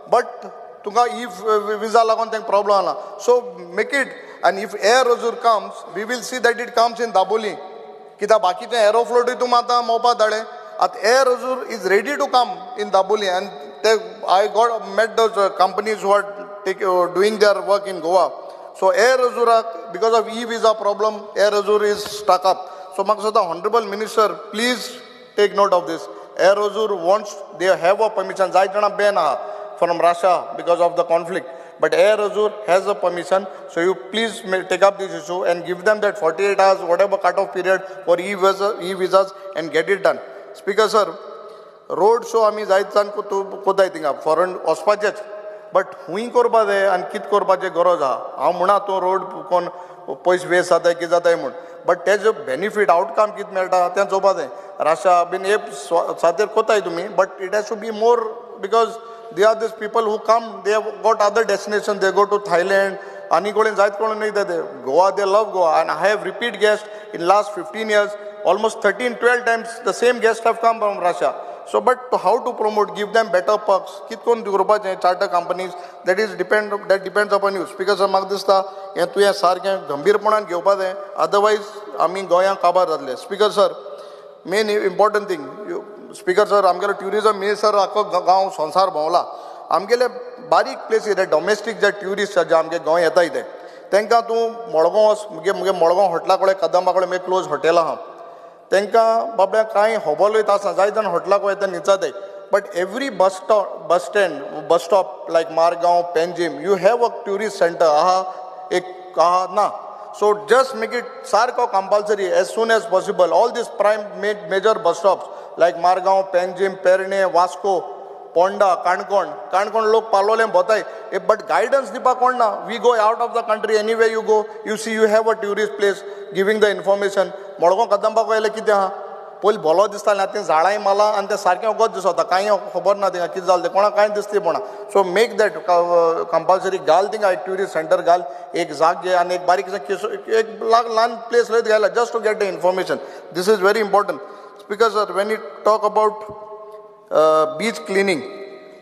But tunga if visa lagon tenka problem ala. So make it. And if Air Azur comes, we will see that it comes in Daboli. Kita bakiche Aeroflot itum ata mopa dade. At Air Azur is ready to come in Daboli. And I met those companies who are doing their work in Goa. So Air Azur, because of e-visa problem, Air Azur is stuck up. So the Honorable Minister, please take note of this. Air Azur wants, they have a permission. Zaitana ban from Russia because of the conflict. But Air Azur has a permission. So you please take up this issue and give them that 48 hours, whatever cut-off period for e-visas and get it done. Speaker sir, road show आमी जायतान कोताय थिंगा foreign वचपाचेच. But हुंय करपा जाय आनी कितें करपाचें गरज आहा हांव म्हणा तो रोड कोण पयशे वेस्ट जाताय कितें जाताय म्हूण बट तेजो बेनिफीट आउटकम कितें मेळटा तें चोवपा जाय राशा बीन हे सातेर कोताय तुमी but it has to be more because they are this people who come they have got other destination they go to Thailand आनी कोणें जायत कोण वयता ते Goa they love Goa and I have repeat guest in last 15 years almost 13-12 times the same guests have come from Russia. So, but how to promote, give them better perks, कितकोन करपाचें charter companies, that depends upon you. Speaker sir, म्हाका दिसता हें तुवें सारकें गंभीरपणान घेवपा जाय, otherwise आमी गोंयांक काबार जातले. Speaker sir, main important thing, Speaker sir, आमगेलो tourism minister आख्खो गांव संवसार भोंवला. आमगेले बारीक प्लेसीस जे डोमेस्टीक जे ट्युरिस्ट जे आमगे गोंय येताय ते तांकां तूं मडगांव मुगे मडगांव हॉटेला कडेन कदंबा कडेन मुगे क्लोज हॉटेल आहा तांकां बाबड्या कांय खबरच आसना जाय जाण हॉटेलाक वयता न्हिदताय but every bus stop like Margao Panjim you have a tourist centre आहा एक आहा ना सो जस्ट मेक इट सारको compulsory as soon as possible all this prime major bus stops like Margao Panjim Pernem Vasco Ponda Canacona लोक पालोलें भोंवताय बट गायडन्स दिवपाक कोण ना we go out of the country anyway you go you see you have a tourist place giving the information Madgaon कदंबाक वयलें कितें आहा पयलीं भलो दिसतालें आतां झाडांय माला आनी तें सारकें वगत दिसता कांय खबर ना थिंगा कितें जालें तें कोणाक कांय दिसता पडना सो मेक दॅट कंपल्सरी घाल थिंगा एक ट्युरिस्ट सेंटर घाल एक जाग घे आनी एक बारीक एक ल्हान प्लेस लयत घाला just to get the information this is very important speaker sir when you talk about beach cleaning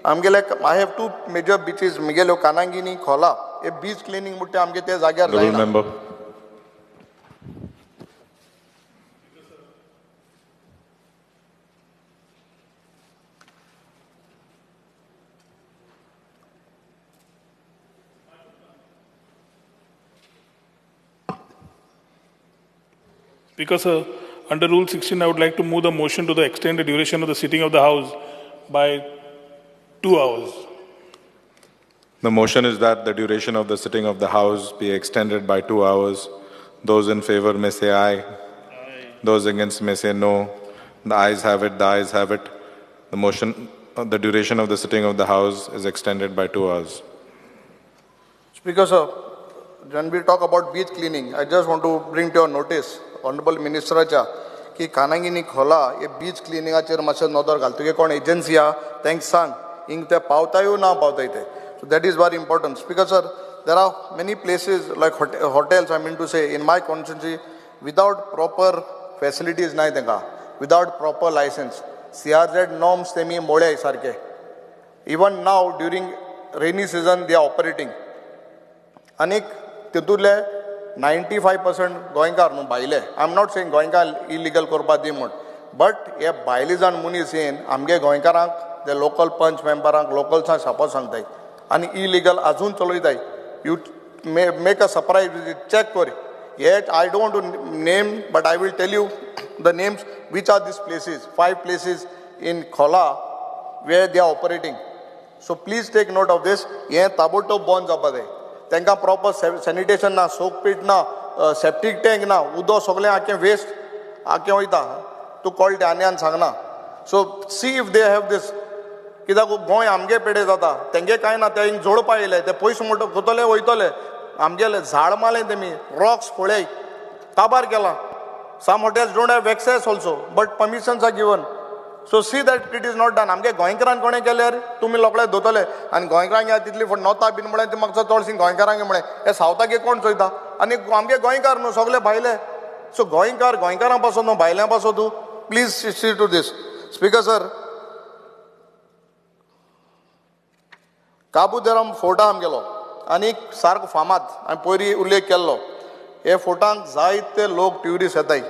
आमगेले आय हॅव 2 मेजर बीचीस मुगेल्यो कानांगिनी खोला हे बीच क्लिनिंग म्हणटा आमगे ते जाग्यार जायना Speaker, sir, under Rule 16, I would like to move the motion to the extend the duration of the sitting of the House by 2 hours. The motion is that the duration of the sitting of the House be extended by 2 hours. Those in favor may say aye. Those against may say no. The ayes have it, the ayes have it. The motion, the duration of the sitting of the House is extended by 2 hours. Speaker, sir, when we talk about beach cleaning, I just want to bring to your notice, Honorable Ministeracha, की कानांगिनी खोला ये beach क्लिनिंगाचेर मातशें नदर घाल तुगे कोण agency आहा तांकां सांग हिंग ते पावताय ना पावताय ते so that is very important speaker sir there are many places like hotels I mean to say in my constituency without proper facilities नाय तांकां without proper licence CRZ norms तेमी मोळ्याय सारके even now during rainy season they are operating आनीक तितूंतले 95% गोंयकार न्हू भायले आय एम नॉट सेईंग गोंयकार इलिगल करपा दी म्हूण बट हे भायले जाण मनीस येवन आमगे गोंयकारांक ते लोकल पंच मेंबरांक लोकल्सांक शापोत सांगताय आनी इलिगल आजून चलयताय you make a surprise visit check कर yet I don't want to name but I will tell you the names which are this places 5 places in Khola where they are operating so please take note of this हें ताबडतोब बंद जावपा जाय तांकां proper sanitation ना soakpit ना septic tank ना उदक सगळें आख्खें वेस्ट आख्खें वयता तूं कळटा आनी आनी सांगना so see if they have this कित्याक गोंय आमगे पेडे जाता तेंगे कांय ना ते हिंग जोडपा येयले ते पयस म्हणटा कोतले वयतले आमगेले झाड मारले तेमी रॉक्स पळय काबार केला some hotels don't have access also but permissions are given so see that it is not done आमगे गोंयकारान कोणें केल्यार तुमी लोकले दोतले आनी गोंयकारांक ह्या तितली नोता बीन म्हळ्यार ती म्हाका चडशीं गोंयकारांक म्हळें हे सावथाक कोण चोयता आनी आमगे गोंयकार न्हू सगळे भायले सो गोंयकारां पासो न्हू भायल्यां पासो तूं please see to this speaker sir Cabo de Rama फोर्टा आमगेलो आनी सारको फामाद हांवें पयलीं उल्लेख केल्लो हे फोर्टांक जायते लोक ट्युरिस्ट येताय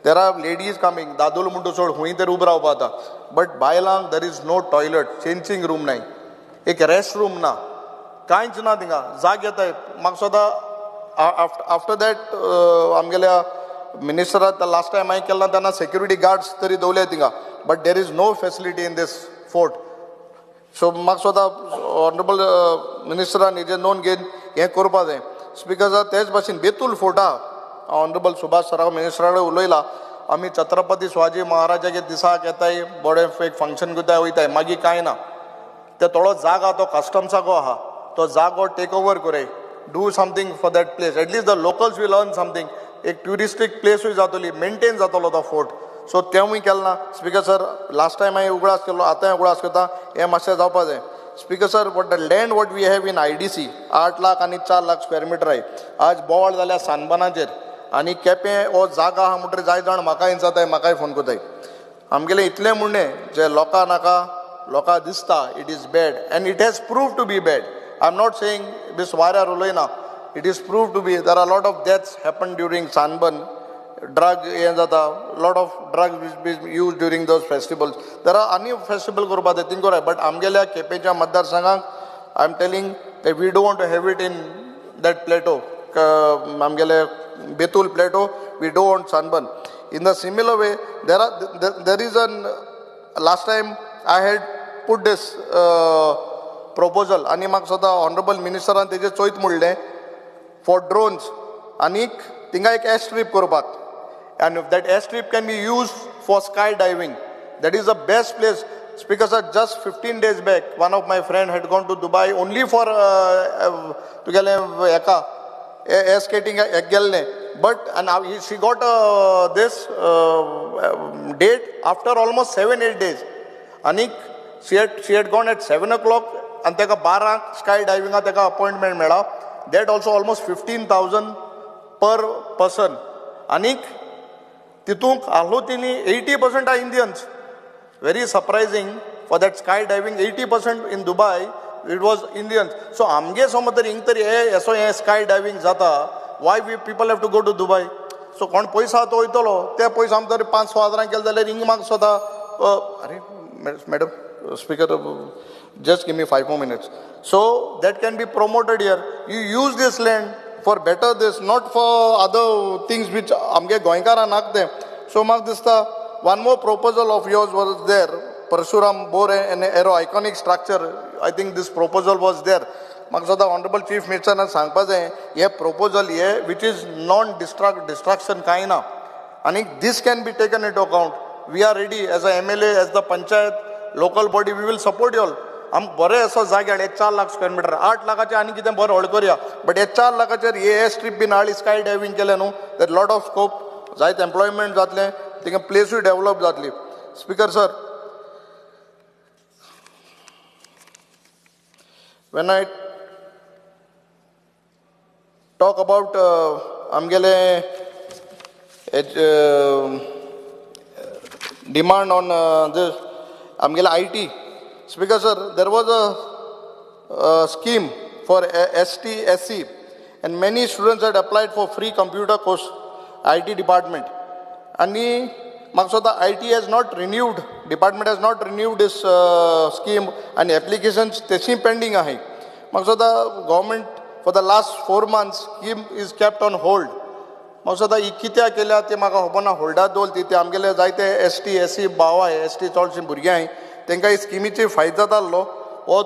देर आर लेडीज कमींग दादोल म्हणटा चड खूंय तरी उबो रावपा जाता बट बायलांक there is no toilet changing room नाय एक रेस्ट रूम ना कांयच ना थिंगा जाग येताय म्हाका सुद्दां आफ्टर दॅट आमगेल्या मिनिस्टरान लास्ट टायम हांवें केन्ना तेन्ना सेक्युरिटी गार्ड्स तरी दवरले थिंगा but there is no facility in this fort so म्हाका सुद्दां ऑनरेबल मिनिस्टरान हेजेर नोंद घेवन हें करपा जाय स्पीकर सर तेच भाशेन बेतूल फोर्टा ऑनरेबल सुभाष सराव मिनिस्टरा कडेन उलयला आमी छत्रपती शिवाजी महाराजागे दिसाक येताय बरें एक फंक्शन करताय वयताय मागीर कांय ना ते थोडो जाग आहा तो कस्टम्साचो आहा तो जागो टेक ओवर कोराय do something for that place at least the locals will earn something एक ट्युरिस्टीक प्लेसूय जातली मेंटेन जातलो तो फोर्ट सो तेंवूय केलें ना स्पीकर सर लास्ट टायम हांवें उगडास केल्लो आतांय उगडास करता हें मातशें जावपा जाय speaker sir what the land what we have in IDC 8 lakh आनी 4 लाख स्क्वेअर मिटर आहे आज बोवाळ जाल्या सानबानाचेर आनी केपें हो जागा आहा म्हणटरी जाय जाण म्हाकाय जाताय म्हाकाय फोन कोताय आमगेलें इतलें म्हणणें जे लोकां नाका लोकां दिसता it is bad and it has prove to be bad I am not saying this वाऱ्यार उलयना it is prove to be there are lot of deaths happen during Sunburn drug हें जाता lot of drugs use during those festivals there are आनी festival करपा जाय thing कोराय but आमगेल्या केपेंच्या मतदारसंघाक I am telling we don't want to have it in that plateau आमगेले बेतूल प्लेटो we don't want Sunburn in the similar way there is an last time I had put this proposal आनी म्हाका सुद्दां honourable मिनिस्टरान तेजेर चोयत म्हणलें for drones आनीक थिंगा एक air strip करपाक and if that airstrip can be used for skydiving, that is the best place. Speaker sir, just 15 days back, one of my friend had gone to Dubai only for to get air skating gelne. But and she got this date after almost 7-8 days. Anik she had gone at 7 o'clock and teka 12 skydiving teka appointment mela. That also almost 15,000 per person. Anik तितूंक आहलो तिनी 80% are Indians. Very surprising for that skydiving 80% in Dubai it was Indians. So आमगे समज तरी हिंग तरी असो हे skydiving जाता why we people have to go to Dubai? So कोण पैसा तो वयतलो ते पैसा आम तरी 5-6 हजारांक केले जाल्यार हिंग म्हाका स्वता अरे madam speaker just give me 5 more minutes. So that can be promoted here. You use this land for better this, not for other things which amge goinkara nakte. So mak dista one more proposal of yours was there, Parshuram Bore and Aero iconic structure. I think this proposal was there. म्हाका सदां honourable chief मिनिस्टरान सांगपा जाय हे proposal हे which is non destruction कांय ना आनी this can be taken in to account we are ready as a MLA as the panchayat local body we will support you all आम बरें असो जाग्यार 4 लाख स्क्वेअर मिटर 8 लाखाचे आनी कितें बरें व्हड करुया बट हे 4 लाखाचेर हे स्ट्रीप बीन हाळी स्काय डायविंग केलें न्हू देर लॉट ऑफ स्कोप जायत एम्प्लॉयमेंट जातलें थिंगा प्लेसूय डेवलप जातली speaker sir when I talk about amgele demand on this amgele IT. Speaker sir, there was a scheme for ST, SC and many students had applied for free computer course IT department. And Maksoda IT has not renewed, department has not renewed this scheme and applications tesi pending ahe. Maksoda government for the last 4 months scheme is kept on hold. Maksoda ikitya keल्या ते म्हाका खबरना होल्डात दवरली ते आमगेले जायते ST, SC भाव आहे ST चडशी भुरगीं आहाय तांकां ही स्किमीची फायदो जाल्लो हो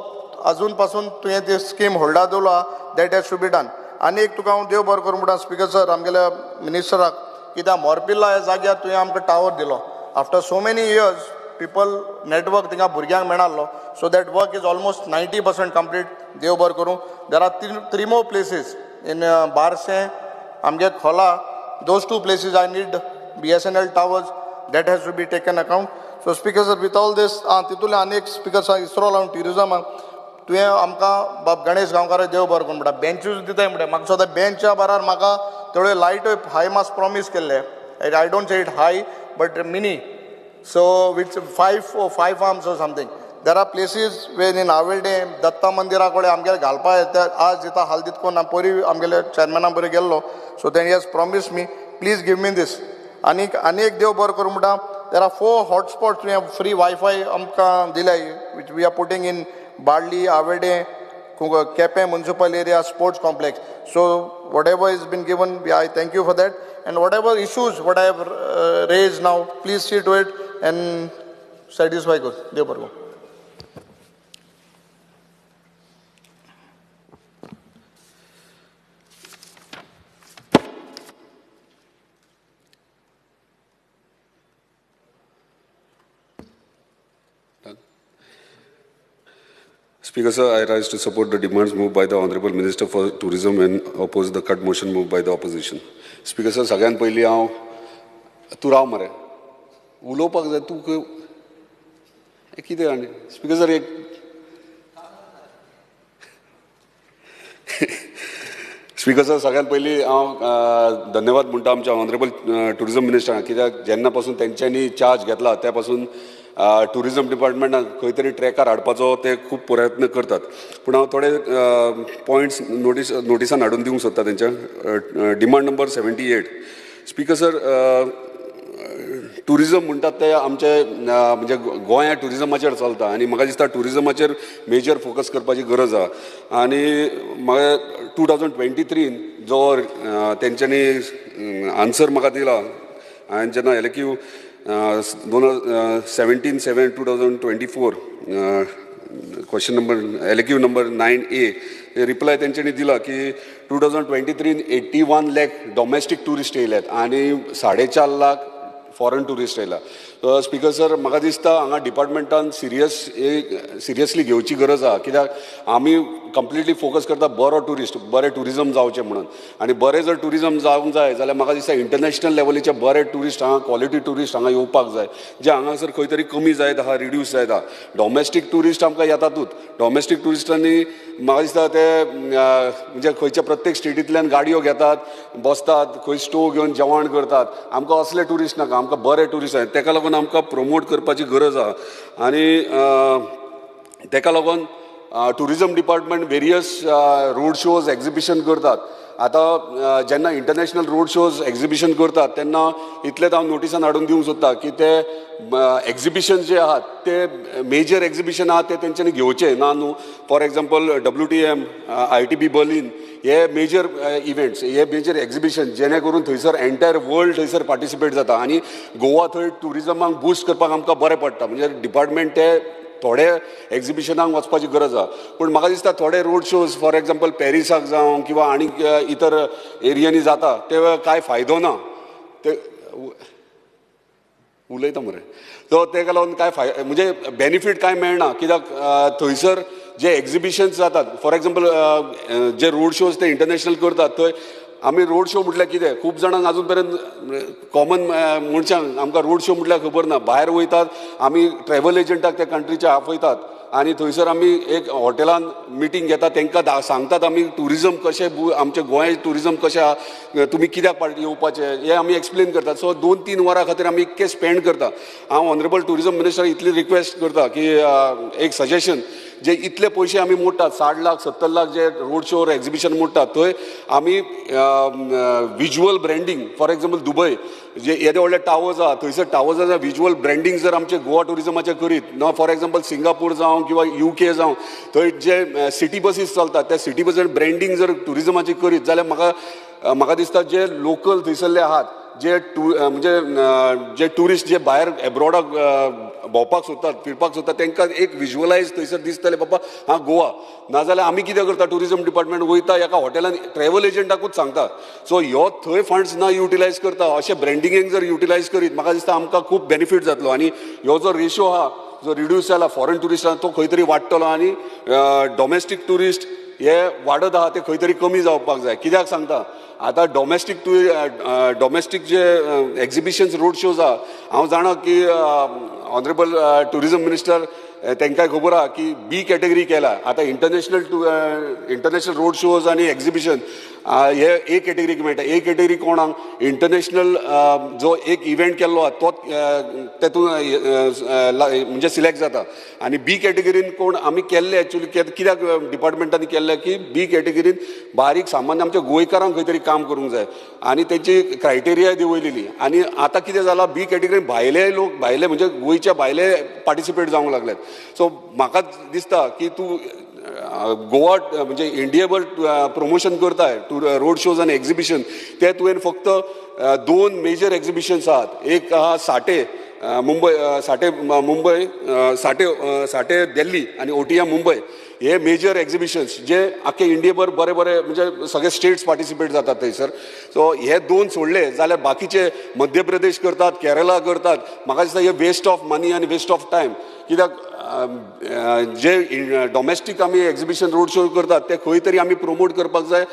अजून पासून तुवें ती स्कीम होल्डात दवरला that has to be done. आनी एक तुका हांव देव बरो करूं म्हणटा स्पीकर सर आमगेल्या मिनिस्टराक कित्याक मोरपिल्ला ह्या जाग्यार तुवें आमकां टावर दिलो after so many years people network थिंगा भुरग्यांक मेळाल्लो so that work is almost 90% complete देव बरो करूं. There are three more places in Barse, आमगे खोला, those 2 places I need BSNL towers that has to be taken account. So speaker sir with all this तितूंतले आनी एक speaker sir ISRO लावन टुरिजमाक तुवें आमकां बाब गणेश गांवकार देव बरो करूं म्हणटा बेंचूच दिताय म्हणटा म्हाका सदां बेंचच्या बारार म्हाका थोडे लायट हाय मास प्रॉमीस केल्ले I don't say it high but mini. So with 5 arms or something. There are places where in Avalde, Datta Mandira kode amgele galpa येता आज जिता हल्दीत कोण परी आमगेले चेअरमॅना बरे गेल्लो. So then he has promised me, please give me this. आणि एक देव बरो करूं म्हणटा there are 4 hotspots we have free Wi-Fi आमकां दिलाय which we are putting in Badli, Avalde, Kepe municipal area, sports complex. So whatever has been given, I thank you for that. And whatever issues what I have raised now, please see to it and satisfy good. Dev Bargo. Speaker sir, I rise to support the demands moved by the Honorable Minister for Tourism and oppose the cut motion moved by the opposition. Speaker sir, सगळ्यात पयलीं हांव तूं राव मरे उलोवपाक जाय तूं कितें आनी स्पीकर सर एक स्पीकर सर सगळ्यात पयलीं हांव धन्यवाद म्हणटा आमच्या ऑनरेबल टुरिजम मिनिस्टरांक कित्याक जेन्ना पासून तेंच्यांनी चार्ज घेतला त्या पासून टुरिजम डिपार्टमेंटाक खंय तरी ट्रॅकार हाडपाचो ते खूब प्रयत्न करतात पूण हांव थोडे पॉयंट्स नोटिसान हाडून दिवंक सोदता तेंच्या demand number 78. Speaker sir tourism म्हणटात ते आमचे म्हणजे गोंया टुरिजमाचेर चलता आनी म्हाका दिसता टुरिजमाचेर मेजर फोकस करपाची गरज आसा आनी म्हाका 2023 जो तेंच्यांनी आन्सर म्हाका दिला हांवें जेन्ना LQ 17/7/2024 question number LQ number 9A reply तेंच्यांनी दिला की 2023 81 लाख डोमेस्टीक टुरिस्ट येयल्यात आनी 4.5 लाख फॉरेन टुरिस्ट येयला. स्पीकर सर म्हाका दिसता हांगा डिपार्टमेंटान सिरियसली घेवची गरज आसा कित्याक आमी कंप्लिटली फोकस करता बरें टुरिजम जावचें म्हणून आनी बरें जर टुरिजम जावंक जाय जाल्यार म्हाका दिसता इंटरनॅशनल लेवलीचे बरे टुरिस्ट हांगा क्वॉलिटी टुरिस्ट हांगा येवपाक जाय जे हांगासर खंय तरी कमी जायत आहा रिड्यूस जायत आहा. डोमेस्टीक टुरिस्ट आमकां येतातूच डोमेस्टीक टुरिस्टांनी म्हाका दिसता ते म्हणजे खंयच्या प्रत्येक स्टेटींतल्यान गाडयो घेतात बसतात खंय स्टोव घेवन जेवण करतात आमकां असले टुरिस्ट नाका आमकां बरे टुरिस्ट जाय ताका लागून आमकां प्रमोट करपाची गरज आहा आनी ताका लागून tourism department various road shows exhibition करतात. आतां जेन्ना इंटरनॅशनल रोड शोज एक्झिबिशन करतात तेन्ना इतलेंच हांव नोटिसान हाडून दिवंक सोदता की ते एक्झिबिशन जे आहात ते मेजर एक्झिबिशन आहात ते तेंच्यांनी घेवचे ना न्हू. For example WTM, ITB Berlin हे मेजर इव्हेंट्स, हे मेजर एक्झिबिशन, जेणे करून थंयसर एंटायर वर्ल्ड थंयसर पार्टिसिपेट जाता आनी गोवा थंय टुरिजमाक बूस्ट करपाक आमकां बरें पडटा. म्हणजे डिपार्टमेंट ते थोडे एक्झिबिशनाक वचपाची गरज आसा, पूण म्हाका दिसता थोडे रोड शोज फॉर एग्जाम्पल पॅरिसाक जावं किंवा आनी इतर एरियांनी जाता ते कांय फायदो ना. ते उलयता मरे तो तेका लागून काय म्हणजे बेनिफीट काय मेळना. कित्याक थंयसर जे एक्झिबिशन्स जातात फॉर एग्जाम्पल जे रोड शोज ते इंटरनॅशनल करतात थंय आमी रोड शो म्हटल्यार कितें, खूब जाणांक आजून पर्यंत कॉमन मनशांक आमकां रोड शो म्हटल्यार खबर ना. भायर वयतात आमी ट्रॅव्हल एजंटाक त्या कंट्रीचे आपयतात आनी थंयसर आमी एक हॉटेलान मिटींग घेतात, तांकां सांगतात आमी टुरिजम कशें आमचें गोंय टुरिजम कशें आहा, तुमी कित्याक येवपाचें हें आमी एक्सप्लेन करतात. सो 2-3 वरां खातीर आमी इतके स्पेंड करता. हांव ऑनरेबल टुरिजम मिनिस्टर इतली रिक्वेस्ट करता की एक सजेशन, जे इतले पयशे आमी मोडटात 60 लाख 70 लाख जे रोड शो एक्झिबिशन मोडटात थंय आमी visual branding for example Dubai जे येदे व्हडले टावर्स आहा थंयसर टावर्साचें विज्युअल ब्रँडींग जर आमचे गोवा टुरिजमाचें करीत ना, फॉर एग्जाम्पल सिंगापूर जावं किंवा UK जावं थंय जे सिटी बसीस चलतात त्या सिटी बसीर ब्रँडींग जर टुरिजमाची करीत जाल्यार म्हाका दिसता जे लोकल थंयसरले आहात जे म्हणजे जे टुरिस्ट जे भायर एब्रॉडाक भोंवपाक सोदतात फिरपाक सोदतात तांकां एक विज्युअलायज थंयसर दिसतलें बाबा हां गोवा. नाजाल्यार आमी कितें करता टुरिजम डिपार्टमेंट वयता एका हॉटेलान ट्रॅव्हल एजंटाकूच सांगता. सो ह्यो थंय फंड्स ना युटिलायज करता अशें ब्रँडिंगेक जर युटिलायज करीत म्हाका दिसता आमकां खूब बेनिफीट जातलो आनी ह्यो जो रेशो आहा जो रिड्यूस जाला फॉरेन टुरिस्टांक तो खंय तरी वाडटलो आनी डॉमेस्टीक टुरिस्ट हे वाडत आहा ते खंय तरी कमी जावपाक जाय. कित्याक सांगता आतां डॉमेस्टीक जे एक्झिबिशन्स रोड शोज आहा हांव जाणा की ऑनरेबल टुरिजम मिनिस्टर तांकांय खबर आहा की B कॅटेगरी केला. आतां इंटरनॅशनल रोड शोज आनी एक्झिबिशन हे A कॅटेगरीक मेळटा. A कॅटेगरी कोणाक इंटरनॅशनल जो एक इव्हेंट केल्लो आहा तोच तेतून म्हणजे सिलेक्ट जाता आनी B कॅटेगरीन कोण आमी केल्ले एक्चुली कित्याक डिपार्टमेंटांनी केल्ले की B कॅटेगरीन बारीक सामान्य आमच्या गोंयकारांक खंय तरी काम करूंक जाय आनी तेची क्रायटेरिया दिवयलेली. आनी आतां कितें जालां B कॅटेगरीन भायले लोक भायले म्हणजे गोंयच्या भायले पार्टिसिपेट जावंक लागल्यात. सो म्हाका दिसता की तूं गोवा म्हणजे इंडियेबल प्रमोशन करताय रोड शोज आनी एक्झिबिशन ते तुवें फक्त 2 मेजर एक्झिबिशन्स आहात. एक आहा साठे मुंबय साठे दिल्ली आनी OTM मुंबय हे मेजर एक्झिबिशन्स जे आख्खे इंडियेभर बरे म्हणजे सगळे स्टेट्स पार्टिसिपेट जातात थंयसर. सो हे 2 सोडले जाल्यार बाकीचे मध्य प्रदेश करतात केरला करतात. म्हाका दिसता हे वेस्ट ऑफ मनी आनी वेस्ट ऑफ टायम. कित्याक जे डॉमेस्टीक आमी एक्झिबिशन रोड शो करतात ते खंय तरी आमी प्रमोट करपाक जाय.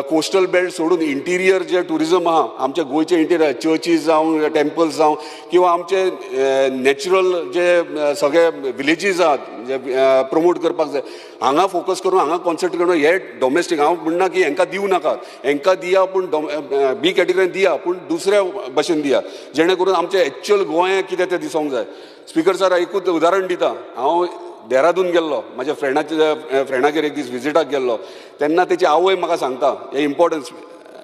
कोस्टल बेल्ट सोडून इंटिरियर जे टुरिजम आहा आमचे गोंयचे इंटिरियर चर्चीज जावं टेम्पल्स जावं किंवा आमचे नॅचरल जे सगळे विलेजीस आहात जे प्रमोट करपाक जाय हांगा फोकस करून हांगा कॉन्सन्ट्रेट करून हे डॉमेस्टीक हांव म्हणना की हांकां दिवं नाकात, हांकां दिया पूण B कॅटेगरीन दिया पूण दुसऱ्या भशेन दिया जेणे करून आमचें एक्चुअल गोंय कितें तें दिसोंक जाय. स्पीकर सर एकूच उदाहरण दिता. हांव देहरादून गेल्लो म्हाज्या फ्रेंडागेर एक दीस विजिटाक गेल्लो तेन्ना तेची आवय म्हाका सांगता हे इम्पॉर्टन्स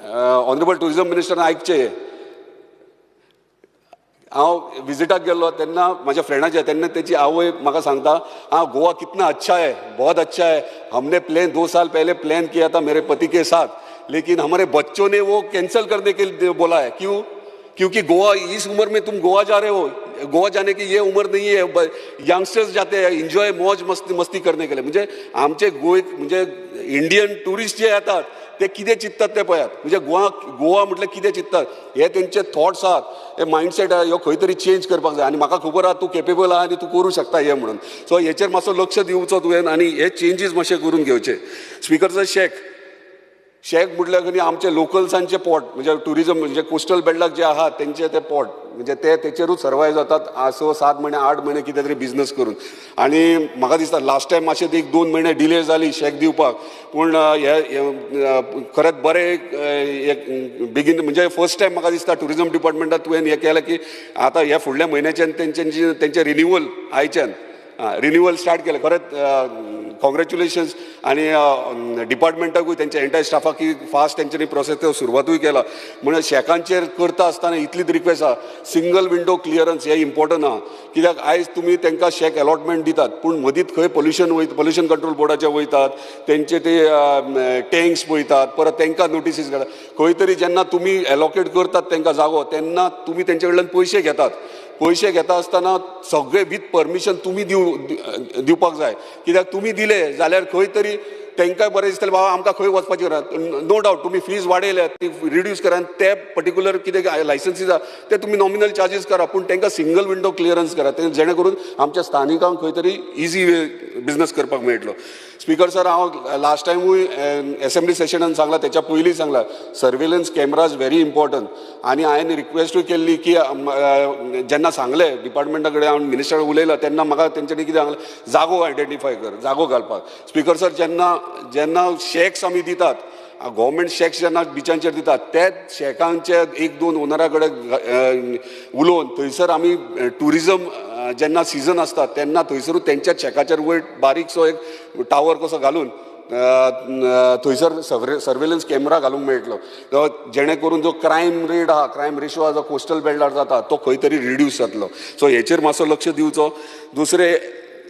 ऑनरेबल टुरिजम मिनिस्टरान आयकचें हे. हांव विजिटाक गेल्लो तेन्ना म्हाज्या फ्रेंडाच्या तेन्ना तेची आवय म्हाका सांगता हाँ गोवा कितना अच्छा है बहुत अच्छा है, हमने 2 साल पहले प्लान किया था मेरे पति के साथ लेकिन हमारे बच्चों ने वो कैंसिल करने के लिए बोला है. क्यों? क्योंकि गोवा इस उम्र में तुम गोवा जा रहे हो, गोवा जाने की ये उम्र नहीं है. यंगस्टर्स जाते हैं एन्जॉय मौज मस्ती करने के लिए. म्हणजे आमचे म्हणजे इंडियन टुरिस्ट जे येतात ते कितें चिंततात ते पळयात. म्हणजे गोवा म्हटल्यार कितें चिंततात हे तेंचे थॉट्स आहात हे मायंडसेट ह्यो खंय तरी चेंज करपाक जाय आनी म्हाका खबर आहा तूं केपेबल आहा आनी तूं करूं शकता हे म्हणून. सो हेचेर मातसो लक्ष दिवचो तुवें आनी हे चेंजीस मातशे करून घेवचे. स्पीकर शेक म्हटल्यार खंय आमचे लोकल्सांचे पोट म्हणजे टुरिजम म्हणजे कोस्टल बेल्टाक जे आहात तेंचे ते पोट म्हणजे ते तेचेरूच सर्वायव जातात 6-7 महिने 8 महिने कितें तरी बिझनस करून. आनी म्हाका दिसता लास्ट टायम मातशें 1-2 महिने डिले जाली शेक दिवपाक पूण हे खरेंच बरें एक बेगीन म्हणजे फर्स्ट टायम म्हाका दिसता टुरिजम डिपार्टमेंटान तुवें हें केलें की आतां ह्या फुडल्या म्हयन्याच्यान तेंचे रिन्यूवल आयच्यान रिन्युअल स्टार्ट केलें खरेंच कॉंग्रॅच्युलेशन्स आनी डिपार्टमेंटाकूय तेंच्या एंटायर स्टाफाक की फास्ट तेंच्यांनी प्रोसेस सुरवातूय केला. म्हणजे शेकांचेर करता आसतना इतलीच रिक्वेस्ट आहा, सिंगल विंडो क्लियरन्स हे इम्पॉर्टंट आहा. कित्याक आयज तुमी तांकां शेक अलॉटमेंट दितात पूण मदींच खंय पोल्युशन कंट्रोल बोर्डाचे वयतात, तेंचे ते टँक्स पळयतात, परत तांकां नोटिसीस घेतात. खंय तरी जेन्ना तुमी एलोकेट करतात तांकां जागो तेन्ना तुमी तेंचे कडल्यान पयशे घेतात. पयशे घेता आसतना सगळे विथ परमिशन तुमी दिवपाक जाय. कित्याक तुमी दिले जाल्यार खंय तरी तांकांय बरें दिसतलें बाबा आमकां खंय वचपाचें करात. नो डावट तुमी फीज वाडयल्यात, ती रिड्यूस करा, ते पर्टिक्युलर कितें लायसन्सीस आसा ते तुमी नॉमिनल चार्जीस करा, पूण तांकां सिंगल विंडो क्लियरन्स करा, जेणे करून आमच्या स्थानिकांक खंय तरी इजी वे बिझनेस करपाक मेळटलो. स्पीकर सर, हांव लास्ट टायमूय असेंब्ली सेशनान सांगला, तेच्या पयलीं सांगला, सर्वेलन्स कॅमेराज व्हेरी इम्पॉर्टंट. आनी हांवें रिक्वेस्टूय केल्ली की जेन्ना सांगलें डिपार्टमेंटा कडेन हांव मिनिस्टर उलयला तेन्ना म्हाका तेंच्यांनी कितें सांगलें, जागो आयडेंटिफाय कर, जागो घालपाक. स्पीकर सर, जेन्ना शेक्स आमी दितात, गव्हर्मेंट शेक्स जेन्ना बिचांचेर दितात, त्याच शेकांचे एक दोन ओनरा कडेन उलोवन थंयसर आमी टुरिजम जेन्ना सिजन आसता तेन्ना थंयसरूच तेंच्या शेकाचेर वयर बारीकसो एक टावर कसो घालून थंयसर सर्वेलन्स कॅमेरा घालूंक मेळटलो, जेणे करून जो क्रायम रेट आहा, क्रायम रेशो आहा जो कोस्टल बेल्टार जाता तो खंय तरी रिड्यूस जातलो. सो हेचेर मातसो लक्ष दिवचो. दुसरें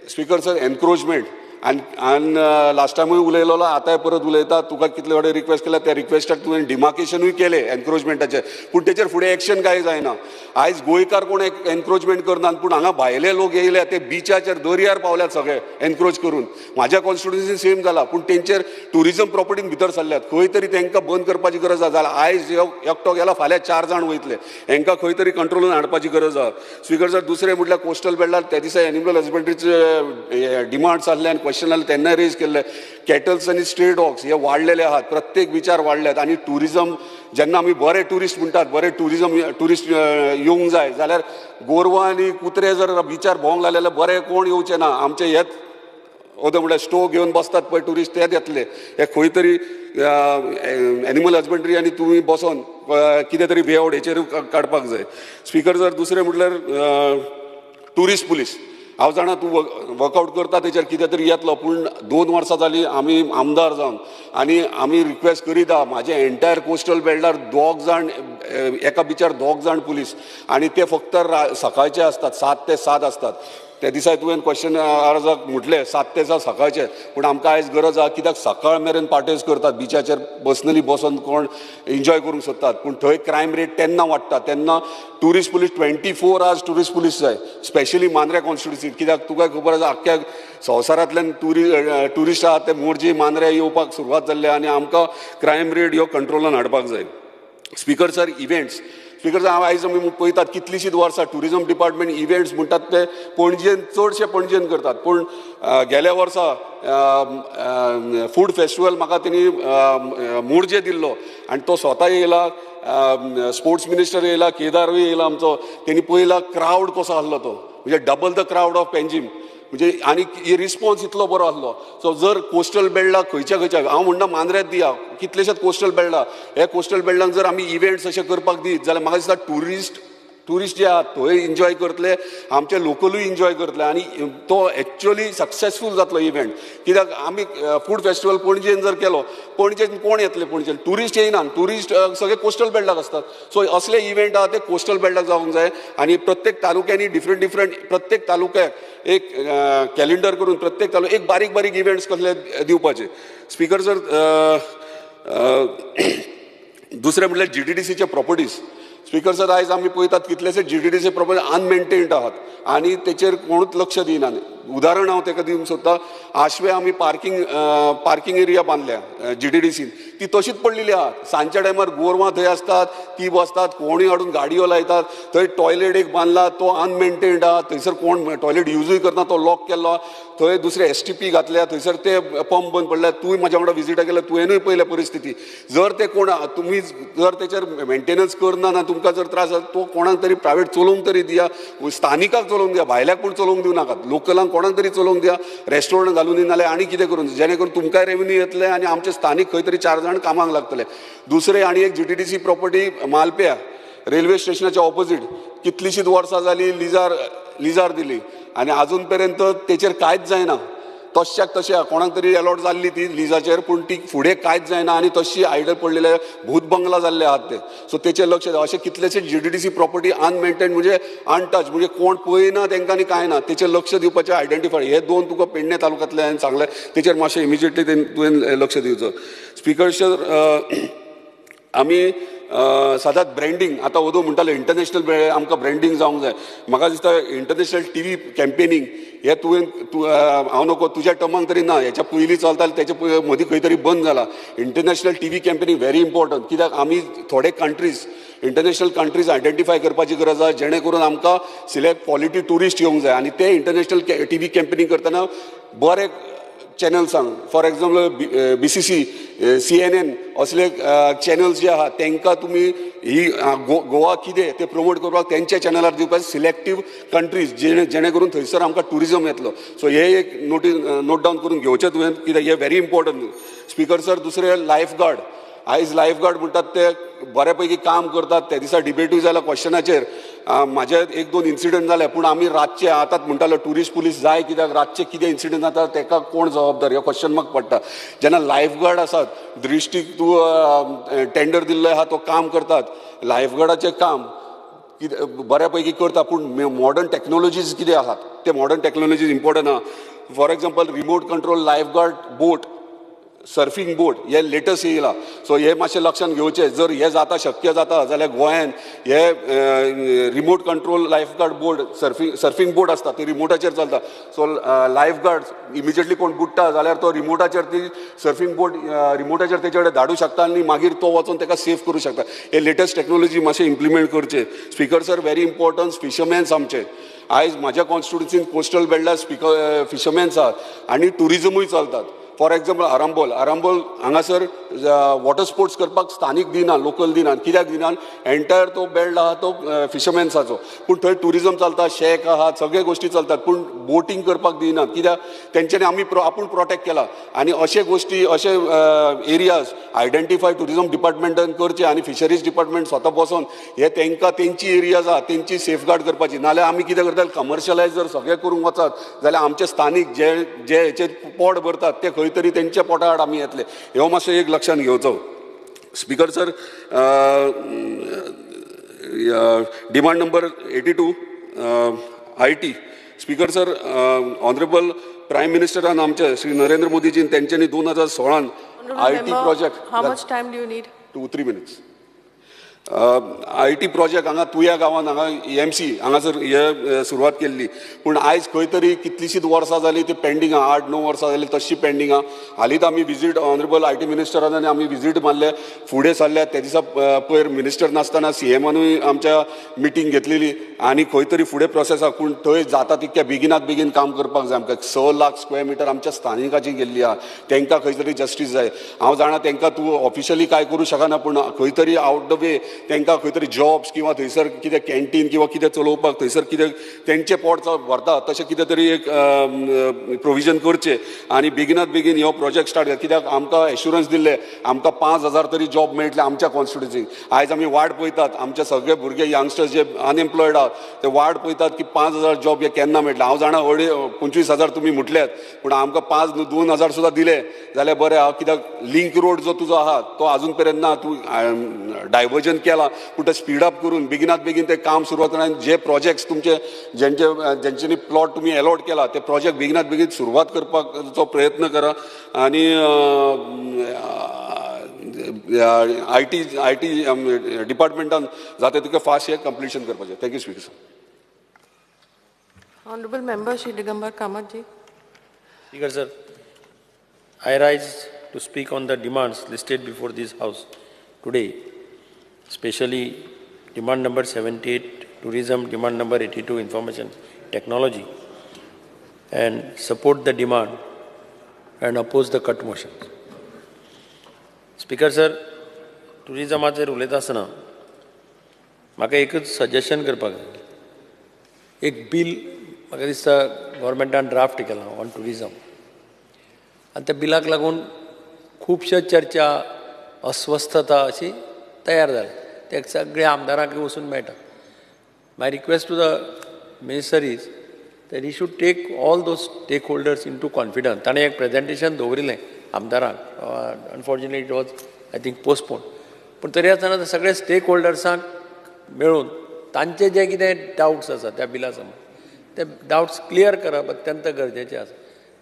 स्पीकर सर, एनक्रोचमेंट आनी लास्ट टायमूय उलयलो, आतांय परत उलयता, तुका कितले कडेन रिक्वेस्ट केल्या त्या रिक्वेस्टाक तुवें डिमार्केशनूय केलें एनक्रोचमेंटाचें, पूण तेचेर फुडें एक्शन कांय जायना. आयज गोंयकार कोण एनक्रोचमेंट करनात, पूण हांगा भायले लोक येयले, ते बिचाचेर दर्यार पावल्यात सगळे एनक्रोच करून. म्हाज्या कॉन्स्टिट्युन्सीन सेम जाला, पूण तेंचेर टुरिजम प्रॉपर्टीन भितर सरल्यात. खंय तरी तांकां बंद करपाची गरज आसा. जाल्यार आयज एकटो गेला, फाल्यां 4 जाण वयतले. हांकां खंय तरी कंट्रोलान हाडपाची गरज आसा. स्पीकर सर, दुसरें म्हटल्यार कोस्टल बेल्टार त्या दिसा एनिमल हजबंड्रीचे डिमांड्स आसले आनी क्वेश्चन आसले तेन्ना रेज केल्ले. कॅटल्स आनी स्ट्रे डॉग्स हे वाडलेले आहात, प्रत्येक बिचार वाडल्यात. आनी टुरिजम जेन्ना आमी बरे ट्युरिस्ट म्हणटात, बरे ट्युरिस्ट येवंक जाय, जाल्यार गोरवां आनी कुत्रे जर बिचार भोंवंक लागले जाल्यार बरे कोण येवचे ना. आमचे हेच म्हटल्यार स्टोव घेवन बसतात पळय ट्युरिस्ट, तेच येतले. हे खंय तरी एनिमल हजबंड्री आनी तुमी बसोन कितें तरी वे आउट हेचेर काडपाक जाय. स्पीकर सर, दुसरें म्हटल्यार ट्युरिस्ट पुलीस. हांव जाणा तूं वर्कआउट करता तेचेर कितें तरी येतलो, पूण 2 वर्सां जालीं आमी आमदार जावन आनी आमी रिक्वेस्ट करीता, म्हाजे एंटायर कोस्टल बेल्टार 2 जाण, एका बिचार 2 जाण पुलीस, आनी ते फक्त सकाळचे असतात, 7 ते 7 असतात. त्या दिसा तुवें क्वेश्चन अर्जाक म्हटलें 7 ते 7 सकाळचे, पूण आमकां आयज गरज आहा, कित्याक सकाळ मेरेन पार्टेज करतात बिचाचेर पर्सनली बसून कोण एन्जॉय करूंक सोदतात, पूण थंय क्रायम रेट तेन्ना वाडटा. तेन्ना tourist police 24 hours tourist police जाय, स्पेशली मांद्रे कॉन्स्टिट्युन्सींत. कित्याक तुका खबर आसा, आख्ख्या संवसारांतल्यान ट्युरिस्ट आहात ते मोरजी मांद्रे येवपाक सुरवात जाल्ले, आनी आमकां क्रायम रेट ह्यो कंट्रोलान हाडपाक जाय. Speaker sir, events. Speaker sir, आयज आमी पळयतात कितलींशींच वर्सां टुरिजम डिपार्टमेंट इव्हेंट्स म्हणटात ते पणजेन, चडशे पणजेन करतात. पूण गेल्या वर्सा फूड फेस्टिवल म्हाका तेणी मोरजे दिल्लो, आनी तो स्वता येयला, स्पोर्ट्स मिनिस्टर येयला, केदारूय येयला आमचो. तेणी पळयला क्रावड कसो आसलो तो, म्हणजे double the crowd of Panjim. म्हणजे आनी रिस्पॉन्स इतलो बरो आसलो. सो जर कोस्टल बेल्टाक खंयच्या हांव म्हणटा मांद्रेच दिया, कितलेशेच कोस्टल बेल्टा, हे कोस्टल बेल्टाक जर आमी इव्हेंट्स अशे करपाक दीत जाल्यार म्हाका दिसता टुरिस्ट जे आहात थंय एन्जॉय करतले, आमचे लोकलूय एन्जॉय करतले, आनी तो एक्चुअली सक्सेसफूल जातलो इव्हेंट. कित्याक आमी फूड फेस्टिवल पणजेन जर केलो, पणजेन कोण येतले? पणजेन टुरिस्ट येयना, टुरिस्ट सगळे कोस्टल बेल्टाक असतात. सो असले इव्हेंट आहा ते कोस्टल बेल्टाक जावंक जाय, आनी प्रत्येक तालुक्यांनी डिफरंट प्रत्येक तालुक्याक एक कॅलेंडर करून प्रत्येक एक बारीक बारीक इव्हेंट्स कसले दिवपाचे. स्पीकर सर, दुसरें म्हटल्यार GTDCचे प्रॉपर्टीज. स्पीकर सर, आयज आमी पळयतात कितलेशे GTDC प्रॉपर्टी अनमेंटेन्ड आहात आनी तेचेर कोणूच लक्ष दिनात. उदाहरण हांव ताका दिवंक सोदतां. आशवे आमी पार्किंग एरिया बांदल्या GTDCन, ती तशीच पडलेली आहा. सांजच्या टायमार गोरवां थंय असतात, ती बसतात, कोणूय हाडून गाडयो लायतात. थंय टॉयलेट एक बांदला, तो अनमेंटेन्ड आहा, थंयसर कोण टॉयलेट यूजूय करना, तो लॉक केल्लो. थंय दुसरे STP घातल्या, थंयसर ते पंप बंद पडल्यात. तुवें म्हाज्या वांगडा विजिटा केल्या, तुवेंनूय पळयल्या परिस्थिती. जर ते कोण तुमी जर तेचेर मेंटेनन्स करना ना, तुमकां जर त्रास जाता, तो कोणाक तरी प्रायवेट चलोवंक तरी दिया, स्थानिकाक चलोवंक दिया, भायल्याक पूण चलोवंक दिवं नाकात. लोकलांक कोणाक तरी चलोवंक दिया, रेस्टॉरंट घालून दी, नाल्यार आनी कितें करून, जेणे करून तुमकांय रेव्हेन्यू येतले आनी आमचे स्थानीक खंय तरी 4 जाण कामाक लागतले. दुसरें आनी एक GTDC प्रॉपर्टी मालप्या रेल्वे स्टेशनाच्या ऑपोजीट कितलींशींच वर्सां जालीं लिजार दिली. आनी अजून पर्यंत तेचेर कांयच जायना. तश्याक तशें कोणाक तरी अलॉट जाल्ली ती लिजाचेर, पूण ती फुडें कांयच जायना आनी तशी आयडल पडलेले भूत बंगला जाल्ले आहात ते. सो तेचेर लक्ष द्या. अशे कितलेशे जीडीडीसी प्रॉपर्टी अनमेंटेन म्हणजे अनटच, म्हणजे कोण पळयना तेंकां आनी कांय ना, तेचेर लक्ष दिवपाचें आयडेंटिफाय. हे दोन तुका पेडणे तालुक्यांतले हांवें सांगले, तेचेर मातशें इमिजिएटली तुवें लक्ष दिवचो. स्पीकर सर, आमी सदांच ब्रँडींग आतां ओदो म्हणटाले इंटरनॅशनल आमकां ब्रँडींग जावंक जाय. म्हाका दिसता इंटरनॅशनल टीव्ही कॅम्पेनींग हे हांव नको तुज्या टर्माक तरी ना, हेच्या पयलीं चलतालें तेच्या मदीं खंय तरी बंद जाला. International TV campaigning very important, कित्याक आमी थोडे कंट्रीज इंटरनॅशनल कंट्रीज आयडेंटिफाय करपाची गरज आसा, जेणे करून आमकां सिलेक्ट क्वॉलिटी टुरिस्ट येवंक जाय. आनी ते इंटरनॅशनल टीव्ही कॅम्पेनींग करतना बरे चॅनल्सांक, फॉर एक्झाम्पल BCC, CNN असले चॅनल्स जे आहात तांकां तुमी ही गोवा कितें ते प्रमोट करपाक तेंच्या चॅनलार दिवपाक सिलेक्टीव कंट्रीज जेणे करून थंयसर आमकां टुरिजम येतलो. सो हे एक नोट डावन करून घेवचें तुवें, कित्याक हे व्हेरी इम्पॉर्टंट. स्पीकर सर, दुसरे लायफ गार्ड. आयज लायफ गार्ड म्हणटात ते बऱ्या पैकी काम करतात. त्या दिसा डिबेटूय जाला क्वेश्चनाचेर. म्हाजे एक दोन इन्सिडंट जाले, पूण आमी रातचे आतां म्हणटालो टुरिस्ट पुलीस जाय, कित्याक रातचे कितें इन्सिडंट जाता ताका कोण जबाबदार, हो क्वेश्चन म्हाका पडटा. जेन्ना लायफ गार्ड आसात, दृश्टीक तूं टेंडर दिल्लो आहा तो काम करतात, लायफ गार्डाचें काम बऱ्या पैकी करता, पूण मॉडर्न टॅक्नॉलॉजीज कितें आहात ते मॉडर्न टॅक्नॉलॉजीज इम्पॉर्टंट आहा. For example remote control life guard boat, surfing boat हे लेटस्ट येयला. सो हे मातशें लक्षांत घेवचें. जर हे जाता शक्य जाता जाल्यार गोंयान हे remote control life guard boat, surfing बोट आसता ती रिमोटाचेर चलता. सो लायफ गार्ड इमिजिएटली कोण बुडटा जाल्यार तो रिमोटाचेर ती सर्फिंग बोट रिमोटाचेर तेचे कडेन धाडूं शकता आनी मागीर तो वचून ताका सेव करूं शकता. हे लेटस्ट टॅक्नॉलॉजी मातशें इम्प्लिमेंट करचे. स्पीकर सर, व्हेरी इम्पॉर्टंट फिशरमॅन्स आमचे. आयज म्हाज्या कॉन्स्टिट्युन्सीन कोस्टल बेल्टार फिशरमॅन्स आहात आनी टुरिजमूय चलतात. फॉर एक्झाम्पल आरांबोल हांगासर वॉटर स्पोर्ट्स करपाक स्थानीक दिना, लोकल दिनात. कित्याक दिनात? एंटायर तो बेल्ट आहा तो फिशरमॅन्साचो, पूण थंय टुरिजम चलता, शेक आहात, सगळे गोश्टी चलतात, पूण बोटींग करपाक दिनात. कित्याक? तेंच्यांनी आपूण प्रोटेक्ट केला. आनी अशे गोश्टी, अशे एरियाज आयडेंटिफाय टुरिजम डिपार्टमेंटान करचे आनी फिशरीज डिपार्टमेंट स्वता बसोन हे तांकां तेंची एरियाज आहा तेंची सेफगार्ड करपाची. नाल्यार आमी कितें करतात, कमर्शलायज जर सगळें करूंक वचत जाल्यार आमचे स्थानीक जे हेचे पोट भरतात ते खंय तरी तेंच्या पोटा आड आमी येतले. ह्यो मातसो एक लक्षांत घेवचो. Speaker sir, demand number 82 IT. Speaker sir, honourable prime मिनिस्टरान आमचे श्री नरेंद्र मोदीजीन तेंच्यांनी 2016 IT project. How much time do you need? 2-3 minutes. IT project हांगा तुया गांवांत हांगा EMC हांगासर हे सुरवात केल्ली, पूण आयज खंय तरी कितलींशींच वर्सां जालीं ती पेंडींग आहा. 8-9 वर्सां जालीं तशी पेंडींग आहा. हालींच आमी विजीट ऑनरेबल IT मिनिस्टरान आमी विजीट मारले, फुडें सरल्यात. त्या दिसा पयर मिनिस्टर नासतना CMनूय आमच्या मिटींग घेतलेली आनी खंय तरी फुडें प्रोसेस आहा. पूण थंय जाता तितक्या बेगिनात बेगीन काम करपाक जाय. आमकां 6 लाख स्क्वेअर मिटर आमच्या स्थानिकाची गेल्ली आहा. तांकां खंय तरी जस्टीस जाय. हांव जाणा तांकां तूं ऑफिशियली कांय करूं शकना, पूण खंय तरी आउट द वे तांकां खंय तरी जॉब्स किंवा थंयसर कितें कॅन्टीन किंवा कितें चलोवपाक थंयसर कितें तेंचें पोट भरता तशें कितें तरी एक प्रोविजन करचें आनी बेगिनात बेगीन हो प्रोजेक्ट स्टार्ट कर. कित्याक आमकां एश्युरन्स दिल्ले आमकां 5,000 तरी जॉब मेळटले आमच्या कॉन्स्टिट्युन्सीक. आयज आमी वाट पळयतात, आमचे सगळे भुरगे यंगस्टर्स जे अनएम्प्लॉयड आहात ते वाट पळयतात की 5,000 जॉब हे केन्ना मेळटले. हांव जाणा 25,000 तुमी म्हटल्यात, पूण आमकां 2,000 सुद्दां दिले जाल्यार बरें आहा. कित्याक लिंक रोड जो तुजो आहा तो आजून पर्यंत ना, तूं डायवर्जन केला, पूण ते स्पीड अप करून बेगिनात बेगीन ते काम सुरवात करा. जे प्रोजेक्ट्स तुमचे जेंच्यांनी प्लॉट तुमी अलॉट केला ते प्रोजेक्ट बेगिनात बेगीन सुरवात करपाचो प्रयत्न करा. आनी IT डिपार्टमेंटान जाता तितकें फास्ट हे कंप्लिशन करपाचें. Thank you speaker sir. Honorable Member Shri Digambar Kamath ji. Speaker sir, I rise to speak on the demands listed before this House today, especially demand number 78, tourism, demand number 82, information technology, and support the demand and oppose the cut motion. Speaker sir, tourismaचेर उलयता आसतना म्हाका एकच suggestion करपाक जाय. एक bill म्हाका दिसता गव्हर्मेंटान draft केला ऑन टुरिजम, आनी त्या बिलाक लागून खुबश्यो चर्चा अस्वस्थता अशी तयार जाल्या. ते सगळ्या आमदारांक वचून मेळटा. My request to the minister is that he should take all those stakeholders into confidence. ताणें एक प्रेजेंटेशन दवरिल्लें आमदारांक, unfortunately it was I think postpone. पूण तरी आसतना सगळे स्टेक होल्डर्सांक मेळून तांचे जे कितें डावट्स आसा त्या बिला समोर ते डावट्स क्लियर करप अत्यंत गरजेचें आसा.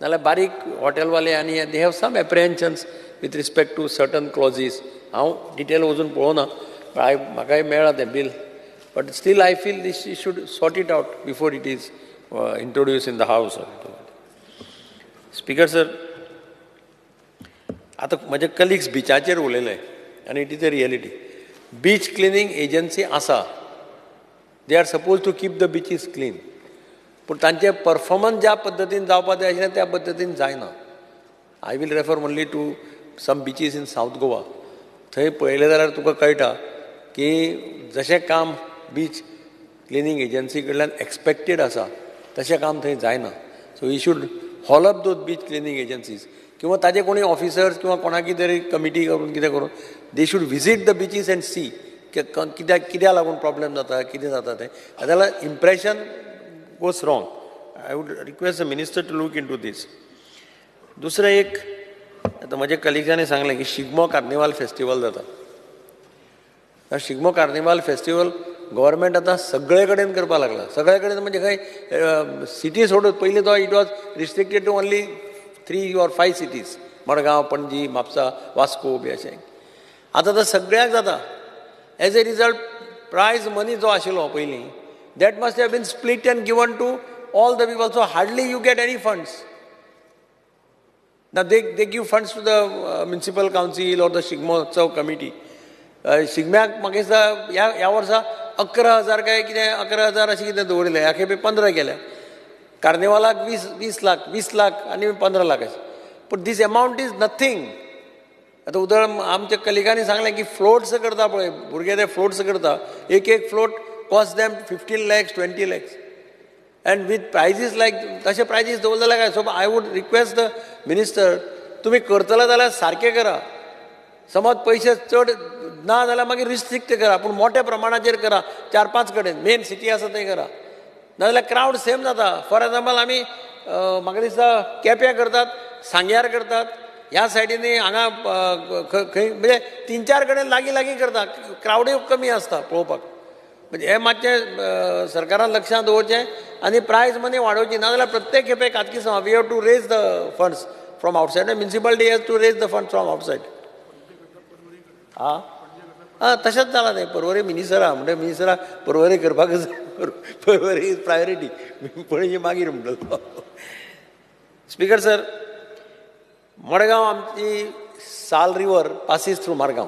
नाल्यार बारीक हॉटेलवाले आनी they have some apprehensions with respect to certain clauses. हांव डिटेल वचून पळोवना, म्हाकाय मेळ्ळा तें bill, but still I feel this should sort it out before it is introduce in the house. Speaker sir, आतां म्हजे कलिग्स बिचाचेर उलयले आनी it is a reality. Beach cleaning agency आसा, they are suppose to keep the beaches clean, पूण तांचे performance ज्या पद्दतीन जावपाक जाय आशिल्लें त्या पद्दतीन जायना. I will refer only to some beaches in south Goa. थंय पळयलें जाल्यार तुका कळटा की जशें काम बीच क्लिनिंग एजन्सी कडल्यान एक्सपेक्टेड आसा तशें काम थंय जायना. So he should haul up those beach cleaning agencies, किंवा ताजे कोणी ऑफिसर्स किंवा कोणाकी तरी कमिटी करून कितें करून they should visit the beaches and see कित्याक लागून प्रॉब्लेम जाता, कितें जाता तें. जाल्यार impression goes wrong. I would request the minister to look into this. दुसरें एक, आतां म्हज्या कलिग्सांनी सांगलें की शिगमो कार्निवाल फेस्टिवल जाता. शिगमो कार्निवाल फेस्टिवल गव्हर्मेंट आतां सगळे कडेन करपाक लागला. सगळे कडेन म्हणजे खंय सिटी सोडून पयलीं तो it was restricted to only 3 or 5 cities, Madgaon, Panaji, Mapusa, Vasco बी अशें. आतां तो सगळ्याक जाता. As a result prize money जो आशिल्लो पयलीं, that must have been split and given to all the people. So hardly you get any funds. Now they give funds to the municipal council or the Shigmotsav committee. शिगम्याक म्हाका दिसता ह्या वर्सा 11,000 काय कितें 11,000 अशें कितें दवरिल्लें. ह्या खेपे 15 केल्या. कार्निवालाक 20 लाख आनी 15 लाख अशें. पूण दीस अमावंट इज नथींग. आतां उदाहरण आमच्या कलिगांनी सांगलें की फ्लोट्स करता पळय, भुरगे ते फ्लोट्स करता, एक float cost them 15 lakhs 20 lakhs. And with prizes like तशे प्रायजीस दवरले जाल्यार काय. So I would request the minister, तुमी करतले जाल्यार सारकें करा. समज पयशे चड ना जाल्यार मागीर रिस्ट्रिक्ट करा, पूण मोठ्या प्रमाणाचेर करा. 4-5 कडेन मेन सिटी आसा थंय करा. नाजाल्यार क्रावड सेम जाता. फॉर एक्झाम्पल आमी म्हाका दिसता केप्यां करतात, सांग्यार करतात, ह्या सायडीनी हांगा खंय म्हणजे 3-4 कडेन लागीं करता. क्रावडूय कमी आसता पळोवपाक. म्हणजे हें मातशें सरकारान लक्षांत दवरचें आनी प्रायज मनी वाडोवची. नाजाल्यार प्रत्येक खेपे कातकी सांग we have to raise the funds from outside. Municipality has to raise the funds from outside. तशेंच जालां तें. परवरी मिनिस्टरा म्हणजे मिनिस्टरा परवरी करपाकच परवरी इज प्रायोरिटी, पणजी मागीर म्हणटलो. स्पीकर सर, मडगांव आमची साल रिवर पासीस थ्रू मडगांव.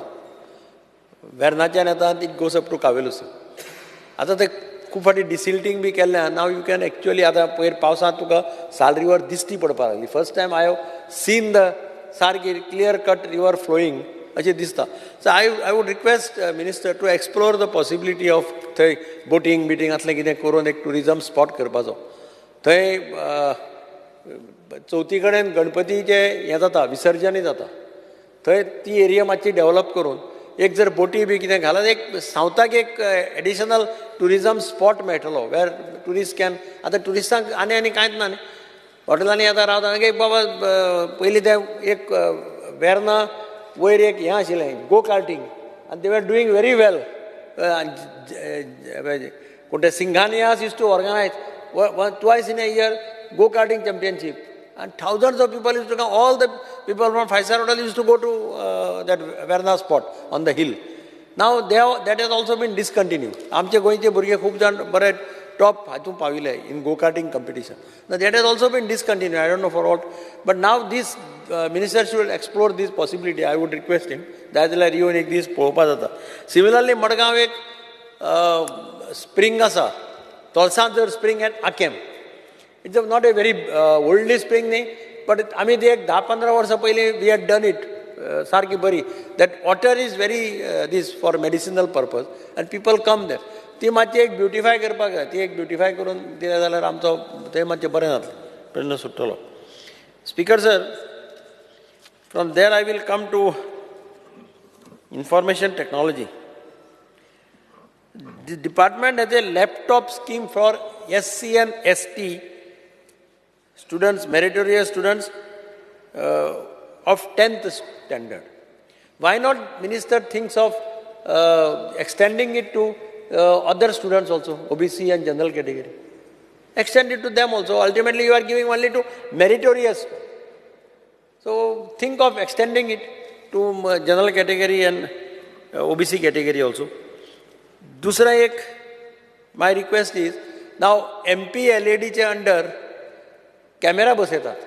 वेर्नाच्यान येता इट गोस अप टू कावेलुसी. आतां ते खूब फाटी डिसिल्टींग बी केल्ल्यान नाव यू कॅन एक्चुअली आतां पयर पावसांत तुका साल रिवर दिश्टी पडपाक लागली. First time I have seen the सारकी क्लियर कट रिवर फ्लोईंग अशें दिसता. So I would request minister to explore the possibility of थंय बोटींग बिटींग असलें कितें करून एक टुरिजम स्पॉट करपाचो. थंय चवथी कडेन गणपतीचें हें जाता, विसर्जनूय जाता. थंय ती एरिया मातशी डेवलप करून एक जर बोटी बी कितें घालत एक सावथाक एक एडिशनल टुरिजम स्पॉट मेळटलो वेर टुरिस्ट कॅन. आतां टुरिस्टांक आनी कांयच ना न्ही. हॉटेलांनी आतां रावता एक बाबा पयलीं ते एक वेर्ना वयर एक हें आशिल्लें गो कार्टींग आनी दे वर डुईंग व्हेरी वेल. पूण ते Singhanias use to organise twice in a year go karting championship and thousands of people used to come. All the people from 5-star hotel used to go to that Verna spot on the hill. Now that has also been discontinued. आमचे गोंयचे भुरगे खूब जाण बरे top हातूंत पाविले in go karting competition. Now that has also been discontinued. I don't know for what, but now this minister should explore this possibility. I would request him. That's why you एक दीस पळोवपा जाता. Similarly Madgaon एक spring आसा, Tolsanjar spring at Akem. It's not a very oldly spring न्ही, but आमी ती एक 10-15 वर्सां पयलीं we had done it सारकी बरी. That water is very this for medicinal purpose and people come there. ती मातशी एक ब्युटिफाय करपाक जाय. ती एक ब्युटिफाय करून दिलें जाल्यार आमचो थंय मातशें बरें जातलें, प्रश्न सुट्टलो. Speaker sir, from there I will come to information technology. The department has a laptop scheme for SC and ST students, meritorious students of 10th standard. Why not minister thinks of extending it to other students also, OBC and general category? Extend it to them also. Ultimately, you are giving only to meritorious. So think of extending it to general category and OBC category also. Dusra ek, my request is, now MP LED चे under camera बसयतात.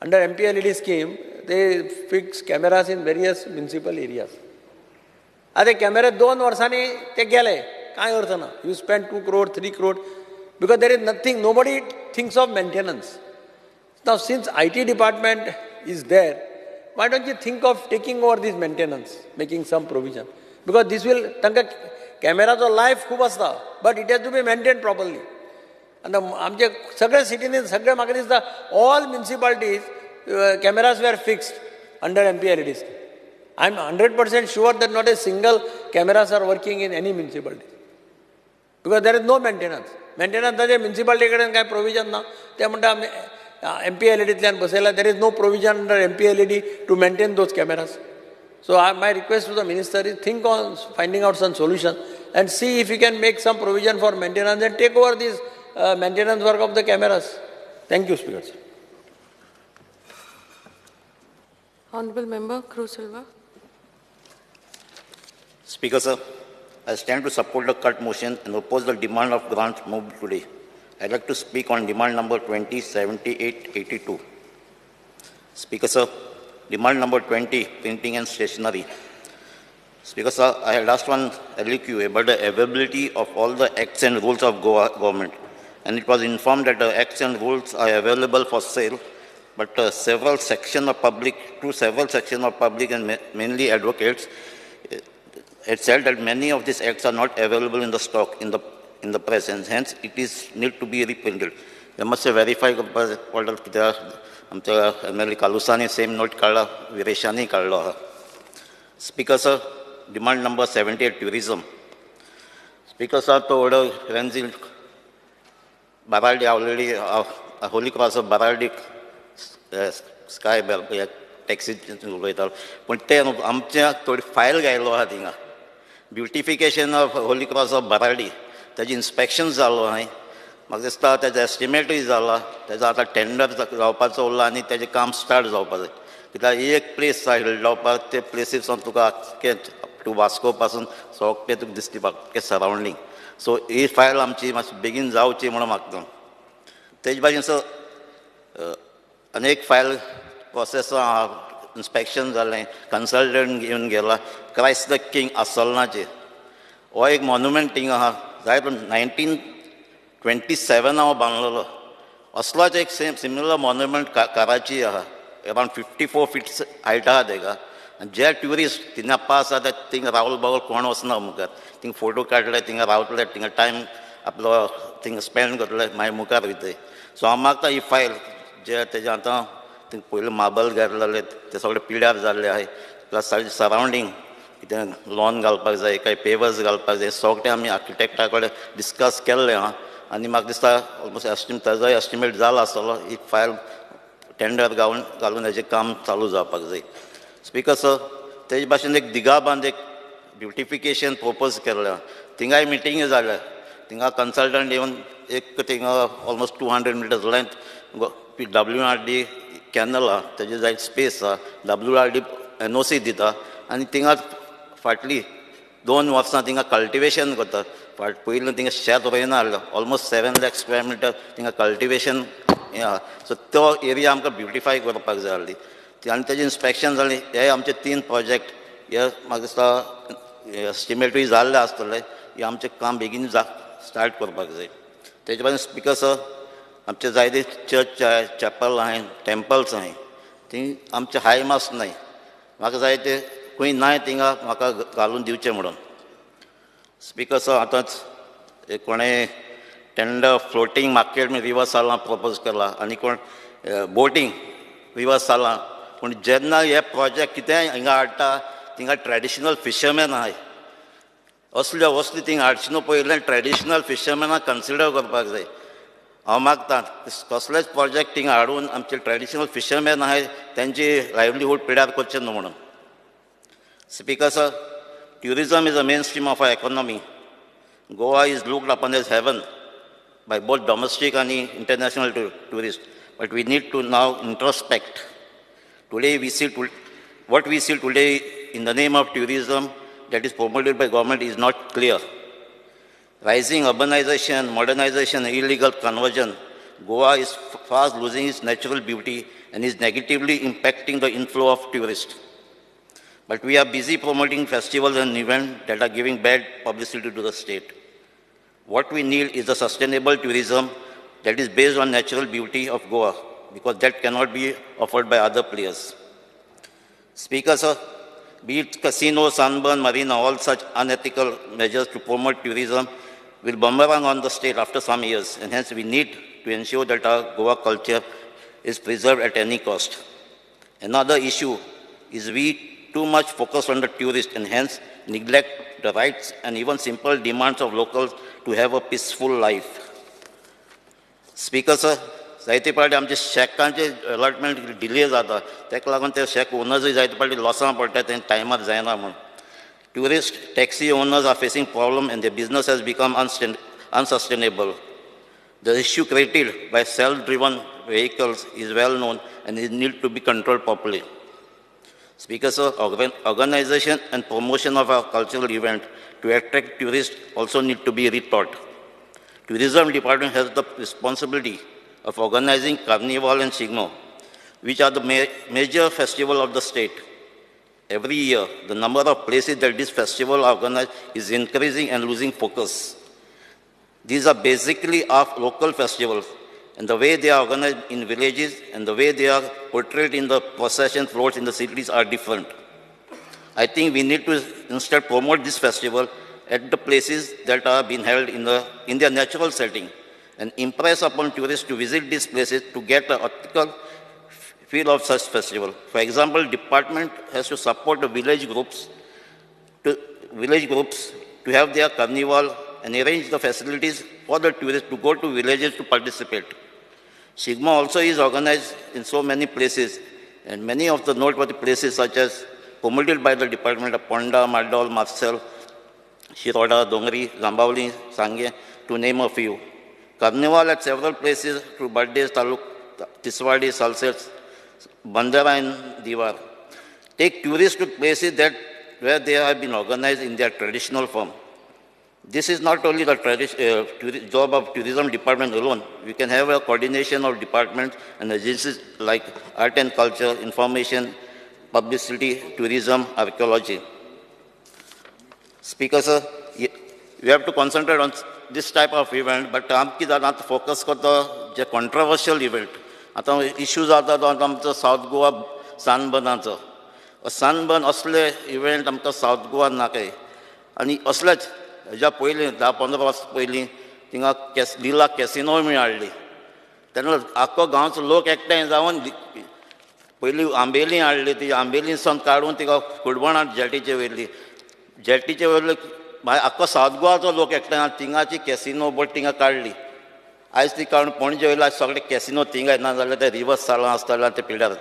Under MP LED scheme, they fix cameras in various municipal areas. आता कॅमेरे 2 वर्षांनी ते गेले, काय अर्थ ना. You spend 2 crore, 3 crore, because there is nothing, nobody thinks of maintenance. Now since IT department is there, why don't you think of taking over this maintenance, making some provision? Because this will, camera's life खूप असता, but it has to be maintained properly. And आमचे सगळे सिटीनी सगळे म्हाका दिसता all municipalities cameras were fixed under MP LEDs. I am 100% sure that not a single cameras are working in any municipality. Because there is no maintenance. Maintenance ताजे municipality कडेन काय provision ना. ते म्हणटा MP LED बसयला, there is no provision under MP LED to maintain those cameras. So my request to the minister is think on finding out some solution and see if you can make some provision for maintenance and take over this maintenance work of the cameras. Thank you, Speaker. Honorable Member Cruz Silva. Speaker, sir, I stand to support the cut motion and oppose the demand of grants moved today. I'd like to speak on demand number 207882. Speaker, sir, demand number 20, printing and stationery. Speaker, sir, I had asked one LEQ about the availability of all the acts and rules of government, and it was informed that the acts and rules are available for sale, but several sections of public and mainly advocates had said that many of these acts are not available in the stock in the press, and hence it is need to be reprinted. They must verify order आमच्या MLA कालुसानी same note काढला, विरेशांनी काढलो आहा. Speaker sir, demand number 78 tourism. Speaker sir, तो order रेंजील Barardi already Holy Cross of Barardi sky taxi उलयता, पूण ते आमच्या थोडी फायल गायलो आहा थिंगा. Beautification of Holy Cross of Barardi तेजें इन्स्पेक्शन जालो हांवें. म्हाका दिसता तेजो एस्टिमेटूय जाला, तेजो आतां टेंडर जावपाचो उरला आनी तेजें काम स्टार्ट जावपाक जाय. कित्याक एक प्लेस जाय हिल्डोपाक, ते प्लेसीसान तुका अप टू वास्को पासून सोगळे तुका दिसता अख्खें सरावंडींग. सो ही फायल आमची मातशी बेगीन जावची म्हणून मागता. तेजे भाशेन सर अनेक फायल प्रोसेस इन्स्पेक्शन जालें, कन्सल्टंट घेवन गेला. क्रायस्ट द किंग आसोलनाचेर हो एक मॉन्युमेंट थिंग आहा, जाय तो 1927 हांव बांदलेलो. असलोच एक सिमिलर मॉन्युमेंट कराची आहा, अरावंड 54 फीट हायट आहा तेका. आनी जे ट्युरिस्ट थिंगा पास जाता थिंगा रावल बावल कोण वचना मुखार. थिंगा फोटो काडले, थिंगा रावतले, थिंगा टायम आपलो थिंगा स्पेंड करतले, मागीर मुखार वयतले. सो हांव मागता ही फायल जे तेजे आतां थिंगा पयलीं मार्बल घातलेले ते सगळे पिड्यार जाल्ले आहाय, प्लस ताजे सरावंडींग कितें लॉन घालपाक जाय, काय पेवर्स घालपाक जाय, सगळें आमी आर्किटेक्टा कडेन डिस्कस केल्लें आहा. आनी म्हाका दिसता ऑलमोस्ट ताजो एस्टिमेट जाला आसतलो. ही फायल टेंडर घालून हेजें काम चालू जावपाक जाय. स्पीकर सर, तेजे भाशेन एक दिगाबांद एक ब्युटिफिकेशन प्रपोज केल्लें आहा. थिंगाय मिटींग जाल्या, थिंगा कन्सल्टंट येवन एक थिंगा almost 200 metres length WRD canal आहा, तेजे जाय स्पेस आहा, WRD NOC दिता. आनी थिंगा फाटलीं 2 वर्सां थिंगा कल्टिवेशन करता. पयलीं थिंगा शेत रोयना आहलो, ऑलमोस्ट 7 लाख स्क्वेअर मिटर थिंगा कल्टिवेशन हें आहा. सो तो एरिया आमकां ब्युटिफाय करपाक जाय आहली. आनी तेजें इन्स्पेक्शन जालें. हे आमचे 3 प्रोजेक्ट हे म्हाका दिसता एस्टिमेटूय जाल्ले आसतले. हे आमचें काम बेगीन स्टार्ट करपाक जाय. तेजे भाशेन स्पीकर सर, आमचे जायते चर्च आहाय, चॅपल आहाय, टेंपल्स आहाय, थंय आमचे हाय मास नाय. म्हाका जाय ते खंय नाय थिंगा म्हाका घालून दिवचें म्हणून. स्पीकर सर, आतांच कोणें टेंडर फ्लोटींग मार्केट रिवर सालां प्रपोज केला आनी कोण बोटींग रिवर सालां. पूण जेन्ना हे प्रोजेक्ट कितेंय हिंगा हाडटा थिंगा ट्रेडिशनल फिशरमॅन आहाय. असल्यो वस्तू थिंगा हाडची न्हू, पयलें ट्रेडिशनल फिशरमॅनाक कन्सिडर करपाक जाय. हांव मागतां कसलेच प्रोजेक्ट थिंगा हाडून आमचे ट्रेडिशनल फिशरमॅन आहाय त्यांची लायव्हलीहूड पिड्यार करचे न्हू म्हणून. Speaker sir, tourism is a mainstream of our economy. Goa is looked upon as heaven by both domestic and international tourists. But we need to now introspect. Today what we see today in the name of tourism that is promoted by government is not clear. Rising urbanization, modernization, and illegal conversion, Goa is fast losing its natural beauty and is negatively impacting the inflow of tourists. But we are busy promoting festivals and events that are giving bad publicity to the state. What we need is a sustainable tourism that is based on natural beauty of Goa, because that cannot be offered by other players. Speaker sir, be it casino, sunburn, marina, all such unethical measures to promote tourism will boomerang on the state after some years, and hence we need to ensure that our Goa culture is preserved at any cost. Another issue is we too much focus on the tourist and hence neglect the rights and even simple demands of locals to have a peaceful life. Speaker sir, जायते फावटी आमचे शेकांचे allotment delay जाता, ताका लागून ते शेक ओनर्सूय जायते फावटी लॉसान पडटा, तें टायमार जायना म्हूण. Tourist taxi owners are facing problem and their business has become unsustainable. The issue created by self-driven vehicles is well known and it needs to be controlled properly. Speaker sir, organization and promotion of our cultural event to attract tourists also need to be rethought. Tourism department has the responsibility of organizing Carnival and Sigmo, which are the major festival of the state. Every year, the number of places that this festival organized is increasing and losing focus. These are basically our local festivals, and the way they are organized in villages and the way they are portrayed in the procession floats in the cities are different. I think we need to instead promote this festival at the places that are being held in their natural setting and impress upon tourists to visit these places to get an ethical feel of such festival. For example, department has to support the village groups to have their carnival and arrange the facilities for the tourists to go to villages to participate. Sigma also is organized in so many places, and many of the noteworthy places such as promoted by the department of Ponda, Madol, Marcel, Shiroda, Dongri, Zambavli, Sangye, to name a few. Carnival at several places through birthdays, Taluk, Tiswadi, Salsets, Bandara and Diwar. Take tourists to places where they have been organized in their traditional form. This is not only the job of tourism department alone. We can have a coordination of departments and agencies like art and culture, information, publicity, tourism, archaeology. Speaker sir, we have to concentrate on this type of event, but आमकी जाता focus करता जे controversial event. आता issue जाता तो आमचो south Goa सनबर्नाचो. Sunburn असले event आमकां south गोवान नाकाय. आनी असलेच हेज्या पयलीं 10-15 वर्सां पयलीं थिंगा लिला कॅसिनो हाडली. तेन्ना आख्खो गांवचो लोक एकठांय जावन पयलीं आंबेली हाडली, ती आंबेलीसान काडून तिका फुडबणांत जेटीचेर व्हेली. जेटीचेर व्हेली मागीर आख्खो साउथ गोवाचो लोक एकठांय थिंगाची कॅसिनो बोट थिंगा काडली. आयज ती काडून पणजे वयला सगळे कॅसिनो थिंगा ना जाल्यार ते रिवर्स सालां आसताले ते पिड्यार.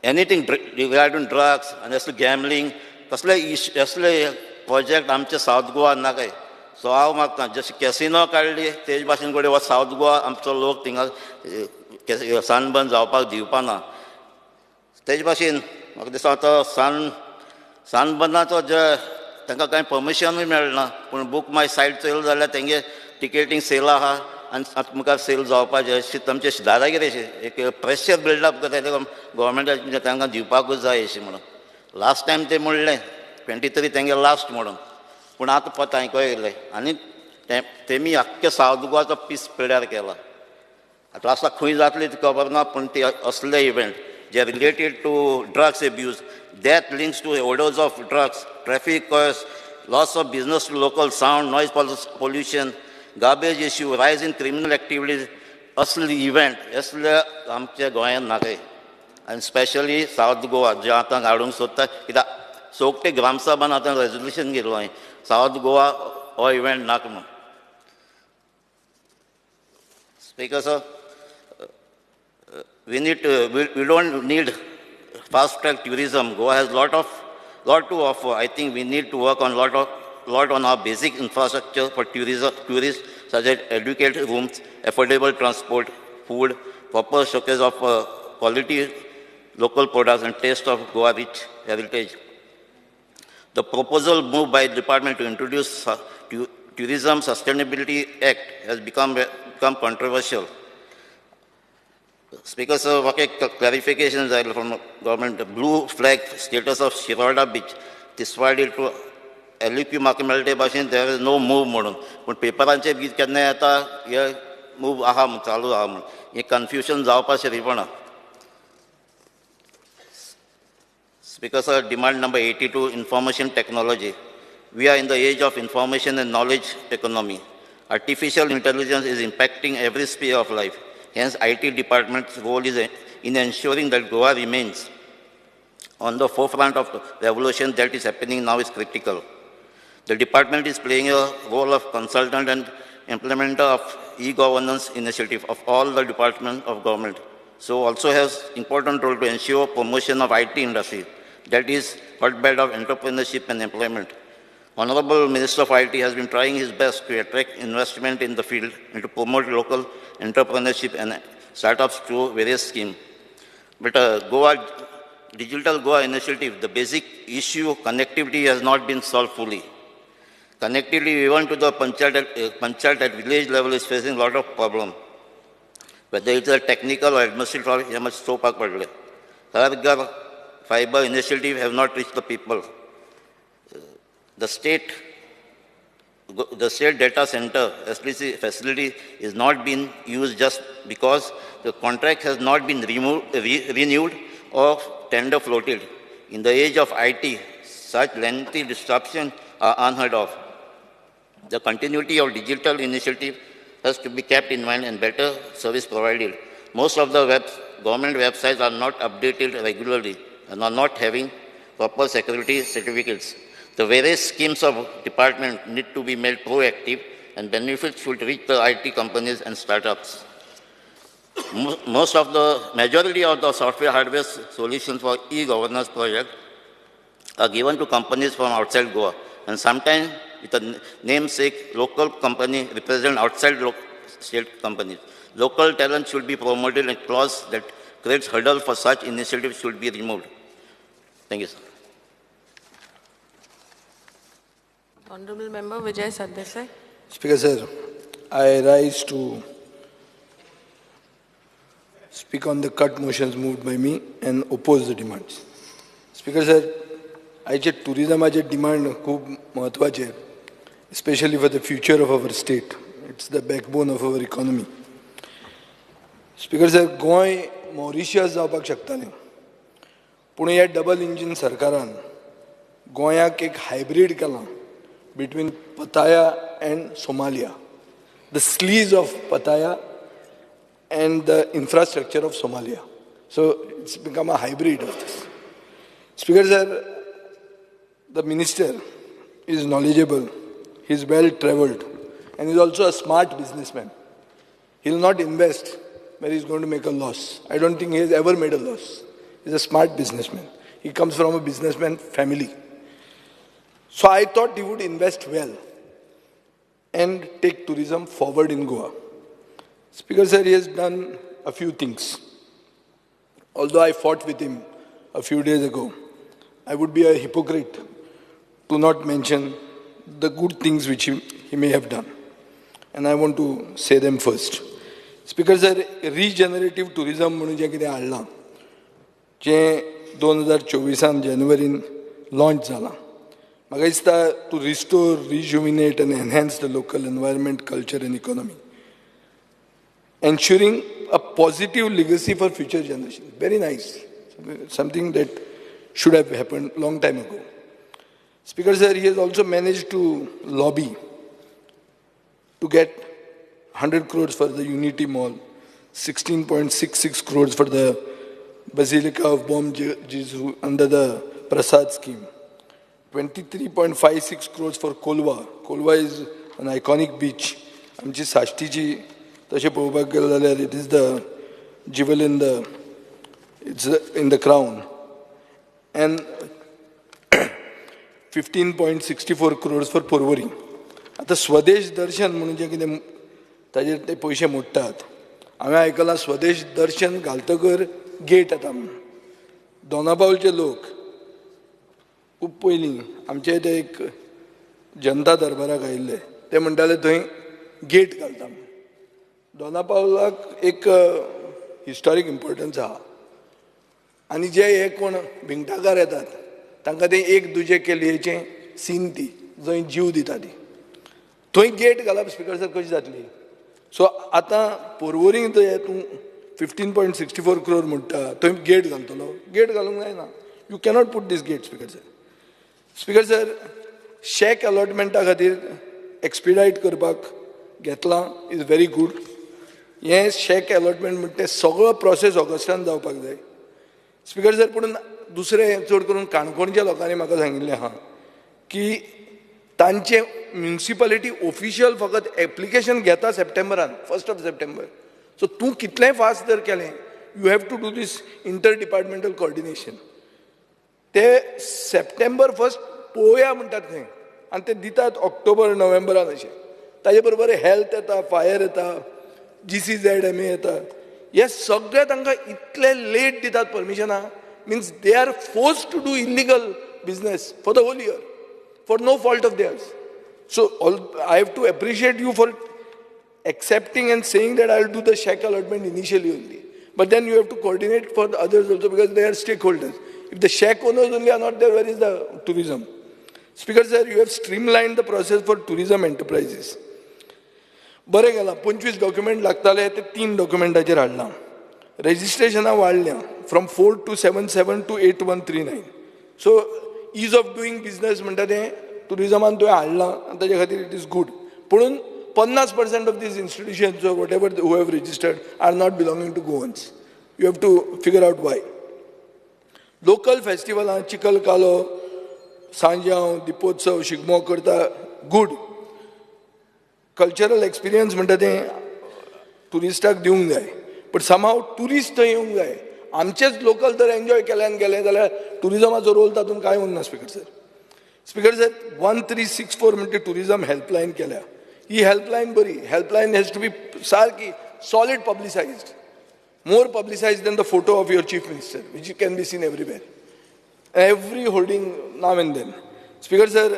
एनीथींग रिगार्डींग ड्रग्स आनी असले गॅमलींग असले प्रोजेक्ट आमचे साउथ गोवा नाकाय. सो हांव मागतां जशी कॅसिनो काडली तेज भाशेन कडेन हो साउथ गोवा आमचो लोक थिंगा सनबर्न जावपाक दिवपाना. तेज भाशेन म्हाका दिसता आतां सनबर्नाचो जे तांकां कांय परमिशनूय मेळना, पूण बूक माय सायट चयलो जाल्यार तेंगे टिकेटींग सेल आहा आनी आतां मुखार सेल जावपाचें अशें तांचे दादागिरी अशें एक प्रेशर बिल्डअप करता गोवोरमेंटाचें तांकां दिवपाकूच जाय अशें म्हणून. लास्ट टायम तें म्हणलें 23 तेंगे लास्ट म्हणून, पूण आतां पत आयकोय येयलें आनी तेमी आख्खे साउथ गोवाचो पीस पिड्यार केला. आतां लास्टाक खंय जातली ती खबर ना, पूण ते असले इव्हेंट जे related to drugs abuse, death links to overdose of drugs, traffic कॉयर्स, loss of business to local, sound noise pollution, garbage issue, rise in criminal activities, असले इव्हेंट असले आमच्या गोंयांत नाकाय. आनी स्पेशली साउथ गोवा जे आतां हाडूंक सोदता, कित्याक सोगटे ग्रामसभान आतां रेजोल्युशन केलो हांवें साउथ गोवा हो इव्हेंट नाका म्हणून. Speaker, sir, we don't need fast-track tourism. Goa has lot to offer. I think we need to work on lot on our basic infrastructure for tourists, such as adequate rooms, affordable transport, food, proper showcase of quality local products and taste of Goa rich heritage. The proposal moved by the department to introduce Tourism Sustainability Act has become controversial. Speaker, sir, what clarifications are from government? The blue flag status of Shiroda beach, Tiswadi to LEP market melte bashing, there is no move modern. But paperanche beach can ye move aha chalu aha. Ye confusion जावपा शरीपना. Speaker, sir, demand number 82, information technology. We are in the age of information and knowledge economy. Artificial intelligence is impacting every sphere of life. Hence, IT department's role is in ensuring that Goa remains on the forefront of the revolution that is happening now is critical. The department is playing a role of consultant and implementer of e-governance initiative of all the departments of government. So also has important role to ensure promotion of IT industry, that is hotbed of entrepreneurship and employment. Honorable Minister of IT has been trying his best to attract investment in the field and to promote local entrepreneurship and startups through various schemes. But Digital Goa initiative, the basic issue of connectivity has not been solved fully. Connectivity even to the panchayat at village level is facing a lot of problems. Whether it's a technical or administrative, it must so far. Har fiber initiative have not reached the people. The state data center facility is not being used just because the contract has not been renewed or tender floated. In the age of IT, such lengthy disruptions are unheard of. The continuity of digital initiative has to be kept in mind and better service provided. Most of the government websites are not updated regularly and are not having proper security certificates. The various schemes of department need to be made proactive and benefits should reach the IT companies and startups. Majority of the software hardware solutions for e-governance project are given to companies from outside Goa, and sometimes with a namesake local company represent outside state companies. Local talent should be promoted and clause that creates hurdle for such initiatives should be removed. Thank you, sir. Honorable Member Vijay Sardesai. Speaker, sir, I rise to speak on the cut motions moved by me and oppose the demands. Speaker, sir, आयचे टुरिजमाचे demand खूब महत्वाचे, especially for the future of our state. It's the backbone of our economy. Speaker, sir, Goa Mauritius जावपाक शकतालें, पूण ह्या double engine सरकारान गोंयाक एक hybrid केलां between Pattaya and Somalia. The sleaze of Pattaya and the infrastructure of Somalia. So it's become a hybrid of this. Speaker, sir, the minister is knowledgeable, he's well-traveled, and he's also a smart businessman. He'll not invest where he's going to make a loss. I don't think he has ever made a loss. He's a smart businessman. He comes from a businessman family. So I thought he would invest well and take tourism forward in Goa. Speaker, sir, he has done a few things. Although I fought with him a few days ago, I would be a hypocrite to not mention the good things which he may have done. And I want to say them first. Speaker, sir, regenerative tourism म्हणून जें कितें हाडलां, जें 2024 जानेवारीन launch जालां. म्हाका दिसता to restore, rejuvenate and enhance the local environment, culture and economy, ensuring a positive legacy for future generations. Very nice. Something that should have happened long time ago. Speaker, sir, he has also managed to lobby to get 100 crores for the Unity Mall, 16.66 crores for the Basilica of Bom Jesus under the Prasad scheme, 23.56 crores for Kolwa. Kolwa is an iconic beach. आमची साश्टीची तशें पळोवपाक गेलो जाल्यार it is the jewel in the crown. And 15.64 crores for Porvorim. आता स्वदेश दर्शन म्हणून जें कितें ताजेर ते पयशे मोडटात, हांवें आयकलां स्वदेश दर्शन घालतकर गेट येता म्हणून. दोनापावलचे लोक खूब पयलीं आमचे ते एक जनता दरबाराक आयिल्ले, ते म्हणटाले थंय गेट घालता म्हणून. दोनापावलाक एक हिस्टॉरीक इम्पॉर्टन्स आहा, आनी जे हे कोण भिंगटाकार येतात तांकां ते एक दुजे केल्येचें सीन ती जंय जीव दिता ती, थंय गेट घालप स्पिकर सर कशी जातली. सो आतां पोरवोरीं जंय तूं 15.64 crore म्हणटा थंय गेट घालतलो, गेट घालूंक जायना. You cannot put this gate speaker sir. Speaker sir, shack अलॉटमेंटा खातीर एक्सपिडायट करपाक घेतलां इज व्हेरी गूड. हें शेक अलॉटमेंट म्हणटा तें सगळो प्रोसेस ऑगस्टान जावपाक जाय. स्पिकर सर, पूण दुसरें चड करून काणकोणच्या लोकांनी म्हाका सांगिल्लें आहा की तांचे म्युनिसिपालिटी ऑफिशियल फकत एप्लिकेशन घेता सप्टेंबरान, 1 सप्टेंबर. सो तूं कितलेंय फास्ट जर केलें, you have to do this inter departmental coordination. ते सप्टेंबर 1 पळोवया म्हणटात थंय, आनी ते दितात ऑक्टोबर नोव्हेंबरान अशें. ताजे बरोबर हेल्थ येता, फायर येता, GCZMA येता. हे सगळे तांकां इतले लेट दितात परमिशनां, means they are forced to do illegal business for the whole year for no fault of theirs. So I have to appreciate you for accepting and saying that I'll do the check allotment initially only. But then you have to coordinate for the others also because they are stakeholders. If the check owners only are not there, where is the tourism? Speaker sir, you have streamlined the process for tourism enterprises. बरें गेलां, 25 document लागताले ते 3 डॉक्युमेंटाचेर हाडलां. रेजिस्ट्रेशनां वाडल्या from 4 to 77 to 8139. So ease of doing business म्हणटा तें टुरिजमान तुवें हाडलां आनी ताचे खातीर इट इज गूड. पूण 50% of these institutions or whatever who have registered are not belonging to Goans. You have to figure out why. Local festival, Chikal Kalo, Sanjav, Dipotsav, Shigmo करता good. Cultural experience म्हणटा तें टुरिस्टाक दिवंक जाय, but somehow tourist थंय येवंक जाय. आमचेच local तर एन्जॉय केल्यान गेले जाल्यार टुरिजमाचो रोल तातूंत कांय उरना. स्पिकर सर, स्पिकर सर, 1364 म्हणटा टुरिजम हेल्पलायन केल्या. ही हेल्पलायन बरी. हेल्पलायन हॅज टू बी सारकी solid publicised, more publicised than the photo of your chief minister which can be seen everywhere, every holding now and then. Speaker sir,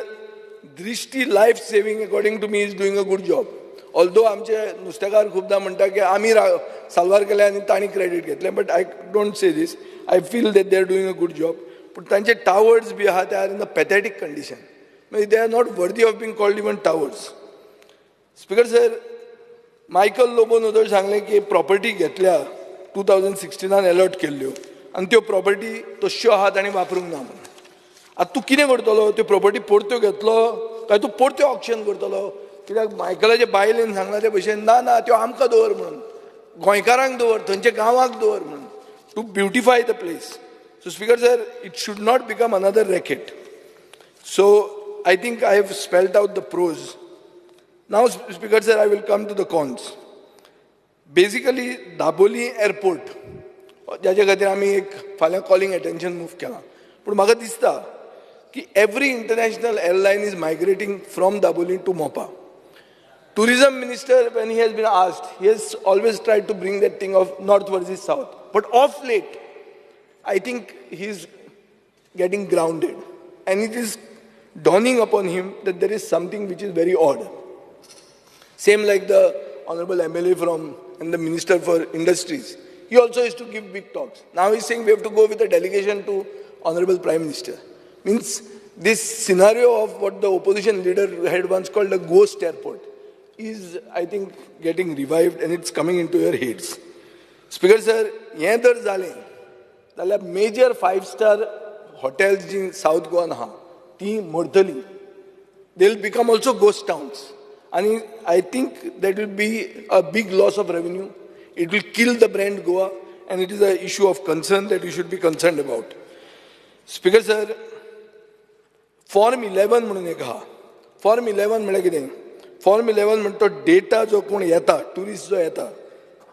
Drishti life saving according to me is doing a good job. Although आमचे नुस्तेकार खूबदां म्हणटा की आमी साल्वार केले आनी तांणी credit घेतलें, but I don't say this. I feel that they are doing a good job. पूण तांचे टावर्स बी आहा ते are in a pathetic condition. म्हणजे they are not worthy of being called even towers. Speaker sir, Michael लोबोनोदर सांगलें की property घेतल्या 2016 अलॉट केल्ल्यो आनी त्यो प्रॉपर्टी तश्यो आहात आनी वापरूंक ना म्हणून. आतां तूं कितें करतलो? त्यो प्रॉपर्टी परत्यो घेतलो काय तूं परत्यो ऑक्शन करतलो? कित्याक मायकलाच्या बायलेन सांगला ते भशेन ना ना त्यो आमकां दवर म्हणून, गोंयकारांक दवर, थंयच्या गांवांक दवर म्हणून, to beautify the place. So speaker sir, it should not become another racket. So I think I have spelled out the pros. Now, Speaker sir, I will come to the cons. Basically, Dabolim airport ज्याच्या खातीर आमी एक फाल्यां calling attention move केलां. पूण म्हाका दिसता की every international airline is migrating from Dabolim to Mopa. Tourism minister, when he has been asked, he has always tried to bring that thing of north versus south. But of late, I think he is getting grounded. And it is dawning upon him that there is something which is very odd. Same like the Honorable MLA and the Minister for Industries. He also used to give big talks. Now he's saying we have to go with a delegation to Honorable Prime Minister. Means this scenario of what the opposition leader had once called a ghost airport is, I think, getting revived and it's coming into your heads. Speaker sir, हें जर जालें जाल्यार major 5-star hotels जी South Goan आहा ती मरतली. They will become also ghost towns. And I think that will be a big loss of revenue. It will kill the brand Goa, and it is an issue of concern that you should be concerned about. Speaker sir, Form 11 म्हणून एक आहा. Form 11 म्हळ्यार कितें? Form 11 म्हणटा तो data जो कोण येता ट्युरिस्ट जो येता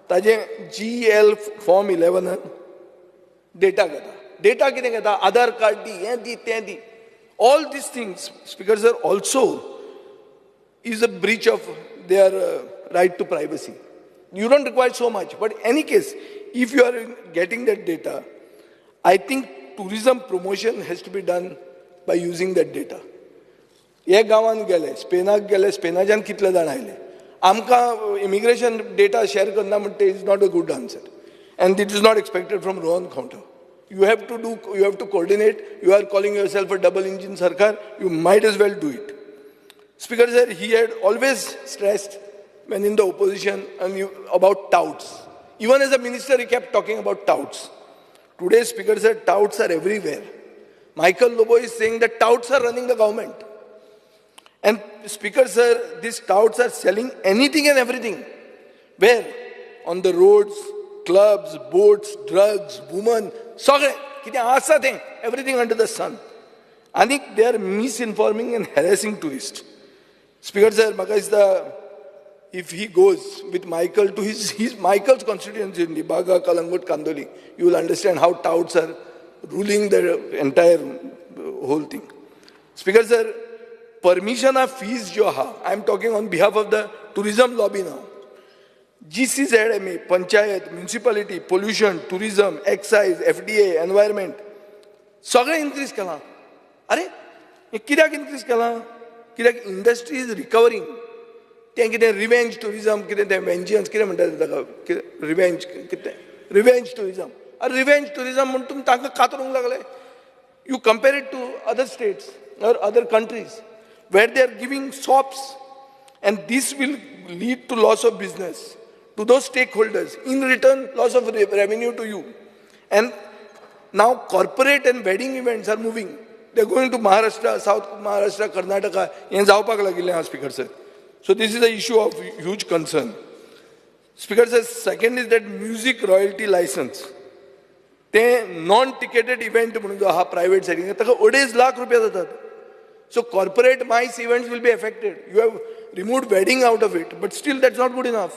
ताजे GL फॉर्म 11 डेटा घेता. डेटा कितें घेता? आधार कार्ड दी, हें दी, तें दी. All these things, Speaker sir, also is a breach of their right to privacy. You don't require so much, but in any case, if you are getting that data, I think tourism promotion has to be done by using that data. हे गांवांत गेले, स्पेनाक गेले, स्पेनाच्यान कितले जाण आयले. आमकां immigration data share करना म्हणटा is not a good answer, and it is not expected from Rohan counter. You have to coordinate. You are calling yourself a double engine sarkar. You might as well do it. Speaker sir, he had always stressed when in the opposition about touts. Even as a minister, he kept talking about touts. Today, Speaker sir, touts are everywhere. Michael Lobo is saying that touts are running the government. And Speaker sir, these touts are selling anything and everything. Where? On the roads, clubs, boats, drugs, women, everything under the sun. I think they are misinforming and harassing tourists. Speaker sir, if he goes with Michael to his Michael's constituency in Baga, Kalangut, Kandoli, you will understand how touts are ruling the entire whole thing. Speaker sir, permission of fees jo ha, I am talking on behalf of the tourism lobby now. GCZMA, Panchayat, municipality, pollution, tourism, excise, FDA, environment, सगळें increase केलां. अरे कित्याक increase केलां? कित्याक industry is recovering. तें कितें revenge tourism, कितें तें vengeance, कितें म्हणटात ताका revenge, कितें revenge tourism. अरे revenge tourism म्हणून तुमी तांकां कातरूंक लागले. You compare it to other states or other countries where they are giving sops, and this will lead to loss of business to those stakeholders. In return, loss of revenue to you. And now corporate and wedding events are moving. They're going to Maharashtra, South Maharashtra, Karnataka. Yen जावपाक लागिल्लें हा, Speaker sir. So this is an issue of huge concern. Speaker sir, second is that music royalty license. ते non-ticketed event म्हणून जो हा private setting, ताका 2.5 लाख रुपया जातात. So corporate MICE events will be affected. You have removed wedding out of it, but still that's not good enough.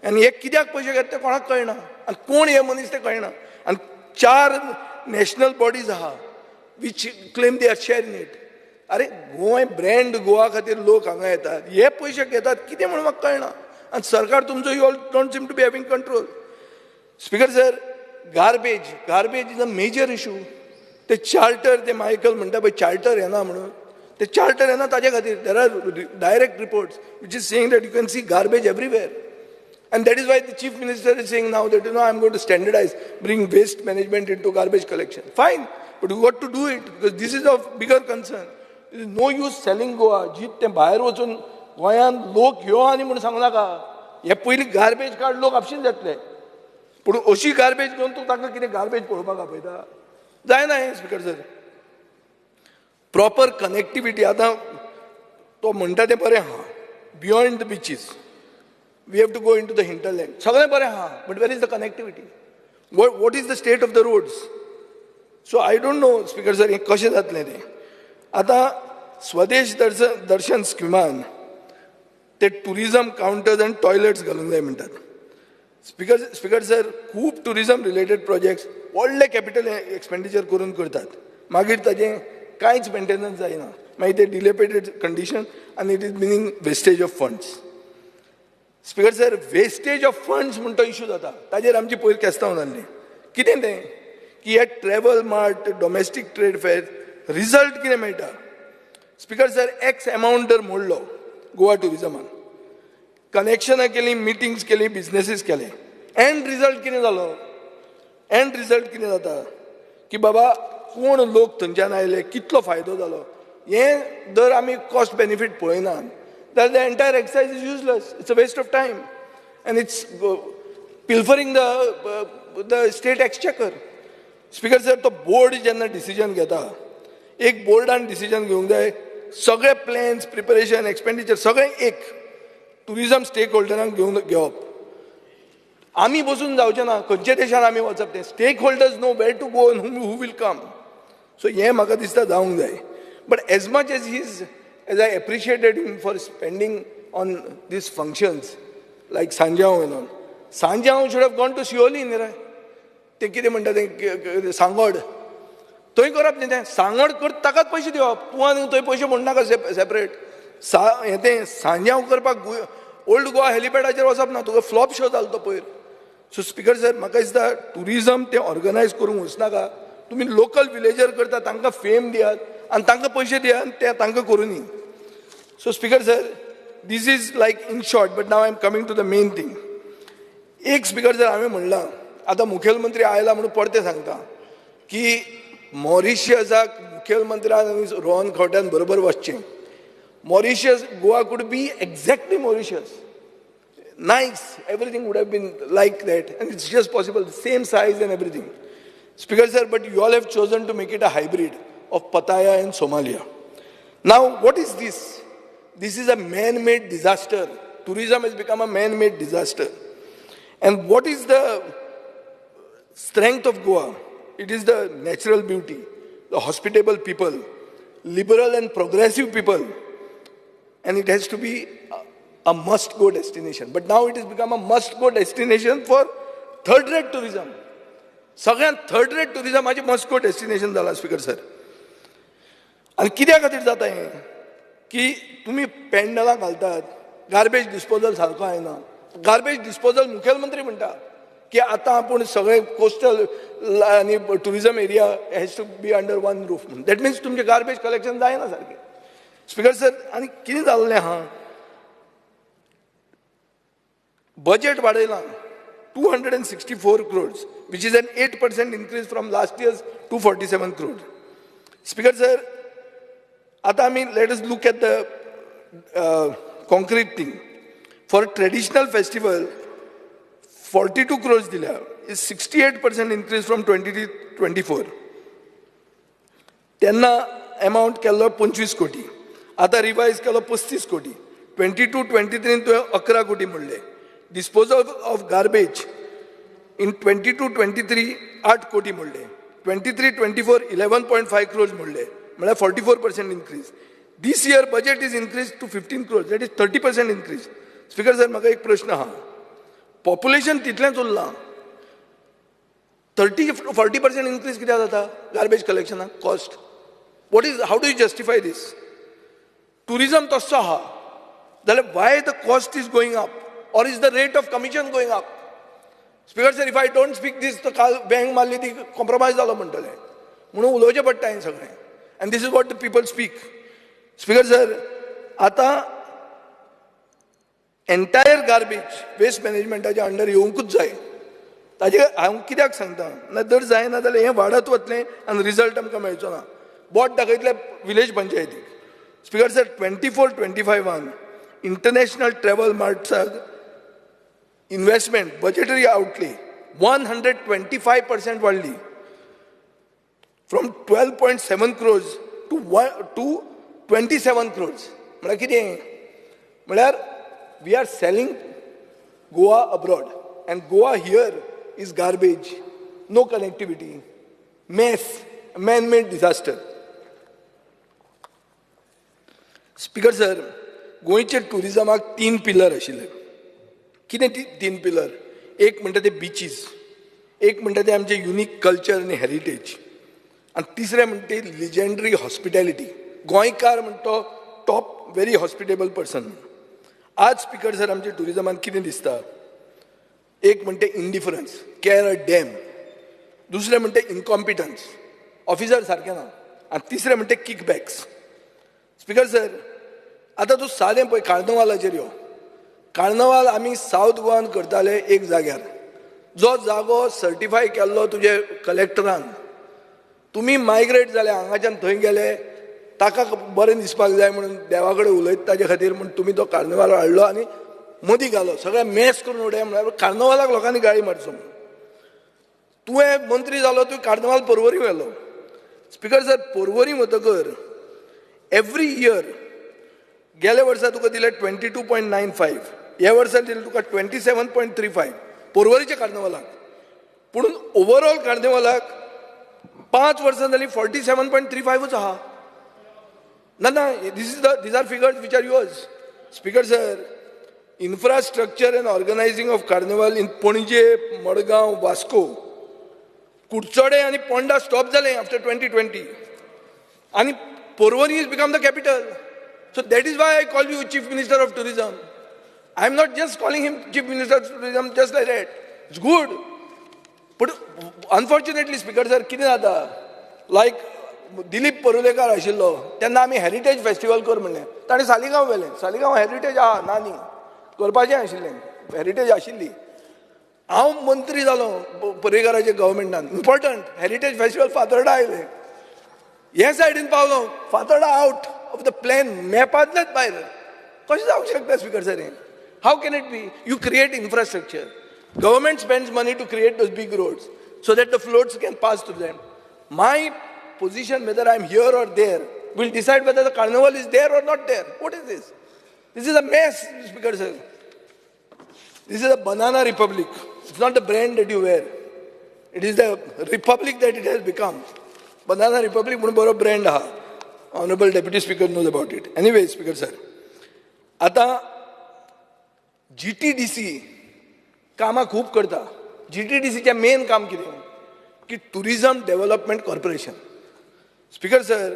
And हे कित्याक पैसे घेता ते कोणाक कळना. आनी कोण हे मनीस ते कळना. आनी 4 national bodies आहा which claim they are sharing it. अरे गोंय ब्रँड गोवा खातीर लोक हांगा येतात, हे पयशे घेतात कितें म्हणून म्हाका कळना. आनी सरकार तुमचो you all don't seem to be having control. Speaker sir, garbage is a major issue. ते चार्टर, ते मायकल म्हणटा पळय चार्टर येना म्हणून, ते चार्टर येना ताजे खातीर. There are direct reports which is saying that you can see garbage everywhere. And that is why the chief minister is saying now that, I am going to standardize, bring waste management into garbage collection. Fine, but you got to do it because this is of bigger concern. There is no use selling Goa. जीत ते भायर वचून गोंयान लोक यो आनी म्हणून सांगू नाका. हे पयलीं गार्बेज कार्ड लोक आपशीन जातले. पूण अशी गार्बेज घेवन तूं ताका कितें गार्बेज पळोवपाक आपयता? जायना हें, स्पीकर सर. प्रॉपर कनेक्टिविटी आतां तो म्हणटा तें बरें आहा. Beyond the beaches we have to go into the hinterland. सगळें बरें आहा, but where is the connectivity? What is the state of the roads? So I don't know, Speaker sir, हें कशें जातलें तें. आतां स्वदेश दर्शन स्किमान ते टुरिझम काउंटर्स आनी टॉयलेट्स घालूंक जाय म्हणटात. स्पीकर सर, खूब टुरिझम रिलेटेड प्रोजेक्ट्स व्हडले कॅपिटल एक्सपेंडिचर करून करतात, मागीर ताजें कांयच मेंटेनन्स जायना. मागीर ते डिलेपेटेड कंडिशन आनी it is meaning wastage of funds. Speaker sir, wastage of funds म्हणून तो इशू जाता. ताजेर आमची पयर केस्तांव जाल्ली. कितें तें की हे ट्रॅव्हल मार्ट, डोमेस्टीक ट्रेड फेर, रिजल्ट कितें मेळटा? स्पीकर सर, एक्स अमावंट जर मोडलो गोवा टुरिझमान, कनेक्शनां केलीं, मिटिंग्स केली, बिजनेसीस केले, एंड रिजल्ट कितें जालो? एंड रिजल्ट कितें जाता की बाबा कोण लोक थंयच्यान आयले, कितलो फायदो जालो, हें जर आमी कॉस्ट बेनिफीट पळयनात, that the entire exercise is useless. It's a waste of time. And it's pilfering the state exchequer. Speaker sir, तो board जेन्ना decision घेता, एक बोर्डान decision घेवंक जाय, सगळे plans, preparation, expenditure, सगळे एक tourism stakeholderank घेवप. आमी बसून जावचें ना, खंयच्या देशान आमी वचप तें. Stakeholders know where to go and who will come. So हें म्हाका दिसता जावंक जाय. But as much as I appreciated him for spending on these functions like Sanjao and all. Sanjao should have gone to Sioli, ते कितें म्हणटा तें सांगोड थंय करप न्ही तें सांगोड कर ताकाच पयशे दिवप तूं आनी थंय पयशे म्हणनाका सेपरेट हें तें सांजांव करपाक ओल्ड गोवा हेलिपॅडाचेर वचप ना तुका फ्लॉप शो जालो तो पयर सो स्पिकर सर म्हाका दिसता टुरिजम तें ऑर्गनायज करूंक वचनाका तुमी लोकल विलेजर करता तांकां फेम दियात आनी तांकां पयशे दियात आनी ते तांकां करुनी so speaker sir this is like in short but now I am coming to the main thing एक स्पिकर सर हांवें म्हणलां आतां मुखेलमंत्री आयला म्हणून परते सांगता की मॉरिशियसाक मुखेलमंत्र्यान आनी रोहन खंवट्यान बरोबर वचचें Mauritius Goa could be exactly Mauritius nice everything would have been like that and it's just possible same size and everything speaker sir but you all have chosen to make it a hybrid of Pattaya and Somalia now what is this this is a man made disaster tourism has become a man made disaster and what is the strength of Goa, it is the natural beauty, the hospitable people, liberal and progressive people, and it has to be a must-go destination. But now it has become a must-go destination for third-rate tourism. सगळ्यांत third-rate tourism हाचे must-go destination जाला speaker sir. आनी कित्या खातीर जाता हें की तुमी पेंडलां घालतात, गार्बेज डिस्पोजल सारको आयना. गार्बेज डिस्पोजल मुखेलमंत्री म्हणटा की आतां आपूण सगळे कोस्टल आनी tourism area has to be under one roof म्हणून दॅट मिन्स तुमचें गार्बेज कलेक्शन जायना सारकें स्पिकर सर आनी कितें जाल्लें आहा बजेट वाडयलां 264 crores which is an 8% increase from last year's 247 crores. Speaker sir, आता आमी let us look at the concrete thing. For traditional festival 42 crores दिल्या is 68% increase from 2024. तेन्ना अमाउंट केल्लो 25 कोटी आता रिवाइज केलो 35 कोटी 22-23 तुवें 11 कोटी म्हणले डिस्पोजल ऑफ गार्बेज इन 22-23 8 कोटी म्हणले 23-24 11.5 crores म्हणले म्हळ्यार 44% increase. This year budget is increased to 15 crores that is 30% increase. Speaker sir म्हाका एक प्रश्न आहा पॉप्युलेशन तितलेंच उरलां 30-40% increase कित्याक जाता गार्बेज कलेक्शनाक cost what is how do you justify this? Tourism तसो आहा जाल्यार why the cost is going up or is the rate of commission going up? Speaker sir, if I don't speak this तो काल bank मारली ती compromise जालो म्हणटले म्हणून उलोवचें पडटा हें सगळें and this is what the people speak. Speaker sir, आता एंटायर गार्बेज वेस्ट मॅनेजमेंटाच्या अंडर येवंकूच जाय ताजे हांव कित्याक सांगता ना दर जायना जाल्यार हें वाडत वतलें आनी रिजल्ट आमकां मेळचो ना बोट दाखयतले विलेज पंचायतीक. स्पीकर सर 24-25 इंटरनॅशनल ट्रॅव्हल मार्ट्साक इन्व्हेस्टमेंट बजेटरी आउटले 125% वाडली फ्रॉम 12.7 crores to 27 crores. म्हळ्यार कितें म्हळ्यार we are selling Goa abroad and Goa here is garbage, no connectivity, mess, man-made disaster. Speaker sir, गोंयचे टुरिजमाक 3 पिलर आशिल्ले. कितें 3 पिलर? एक म्हणटा ते बिचीस, एक म्हणटा ते आमचे युनीक कल्चर आनी हेरिटेज आनी तिसरें म्हणटा ते लिजेंडरी हॉस्पिटॅलिटी. गोंयकार म्हणटा तो टॉप व्हेरी हॉस्पिटेबल पर्सन. आज स्पीकर सर आमच्या टुरिजमान कितें दिसता एक म्हणटे इंडिफरन्स केअर अ डॅम दुसरें म्हणटे इनकॉम्पिटन्स ऑफिसर सारकें ना आनी तिसरें म्हणटे किकबॅक्स. स्पीकर सर आतां तूं सादें पळय कार्नवालाचेर यो कार्नवाल आमी सावथ गोवान करताले एक जाग्यार जो जागो सर्टिफाय केल्लो तुजे कलेक्टरान तुमी मायग्रेट जाले हांगाच्यान थंय गेले ताका बरें दिसपाक जाय म्हणून देवा कडेन उलयता ताजे खातीर म्हूण तुमी तो कार्नवाल हाडलो आनी मदीं घालो सगळें मॅस करून उडया म्हळ्यार कार्नवालाक लोकांनी गाळी मारचो म्हणून तुवें मंत्री जालो तुवें कार्नवाल पर्वरी व्हेलो. स्पीकर सर पर्वरी वतकर एवरी इयर गेले वर्सा तुका दिले 22.95 ह्या वर्सा दिले तुका 27.35 पर्वरीच्या कार्नवालाक पूण ओवरऑल कार्नवालाक 5 वर्सां जालीं 47.35 आहा. No, these are figures which are yours. Speaker sir, infrastructure and organizing of carnival in Pणजे, Madgaon, Vasco, Kutsade and Ponda stopped the after 2020. And Porvoni has become the capital. So that is why I call you Chief Minister of Tourism. I am not just calling him Chief Minister of Tourism just like that. It's good. But unfortunately, Speaker sir, कितें जाता? Like Dilip Parulekar आशिल्लो तेन्ना आमी heritage festival कर म्हणलें, ताणें सालिगांव व्हेलें. Saligao heritage आहा नानी करपाचें आशिल्लें, हेरिटेज आशिल्ली. हांव मंत्री जालो पर्रेकराचे गव्हर्मेंटान, इम्पॉर्टंट हेरिटेज फेस्टिवल फातोर्डा आयलें. हे सायडीन पावलो, Fatorda out of the plan, मॅपांतल्याच भायर. कशें जावंक शकता स्पीकर सर हें? How can it be? You create infrastructure. Government spends money to create those big roads so that the floats can pass through them. My position, whether I'm here or there, will decide whether the carnival is there or not there. What is this? This is a mess, Speaker sir. This is a banana republic. It's not the brand that you wear. It is the republic that it has become. Banana republic, boro brand ha. Honorable Deputy Speaker knows about it. Anyway, Speaker sir, आता GTDC कामां खूब करता. GTDCचें main काम कितें की tourism development corporation. Speaker sir,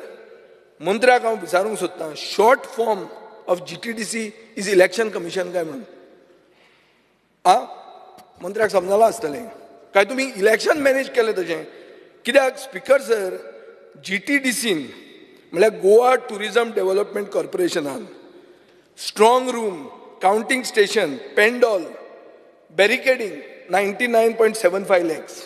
मंत्र्याक हांव विचारूंक सोदतां, short form of GTDC is election commission काय म्हणून? मंत्र्याक समजलां आसतलें काय तुमी इलेक्शन मॅनेज केलें तशें? कित्याक स्पीकर सर, GTDCन म्हळ्यार गोवा टुरिजम डेव्हलपमेंट कॉर्पोरेशनान strong room, counting station, pandal, barricading 99.75 lakhs,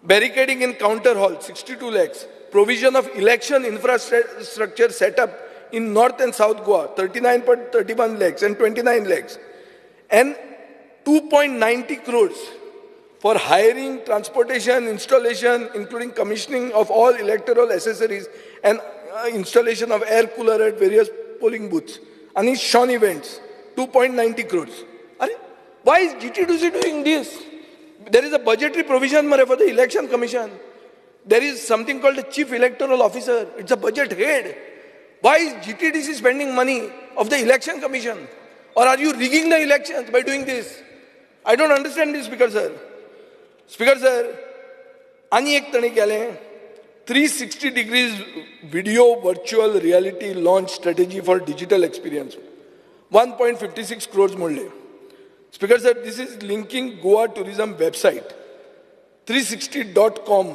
barricading in counter hall 62 lakhs, provision of election infrastructure set up in North and South Goa 39.31 lakhs and 29 lakhs, and 2.90 crores for hiring, transportation, installation, including commissioning of all electoral accessories and installation of air cooler at various polling booths, and in Sean events 2.90 crores. Why is GTDC doing this? There is a budgetary provision for the election commission. There is something called the chief electoral officer. It's a budget head. Why is GTDC spending money of the election commission? Or are you rigging the elections by doing this? I don't understand this, Speaker sir. Speaker sir, ani ek tani kele 360 degrees video virtual reality launch strategy for digital experience. 1.56 crores modle. Speaker sir, this is linking Goa tourism website 360.com.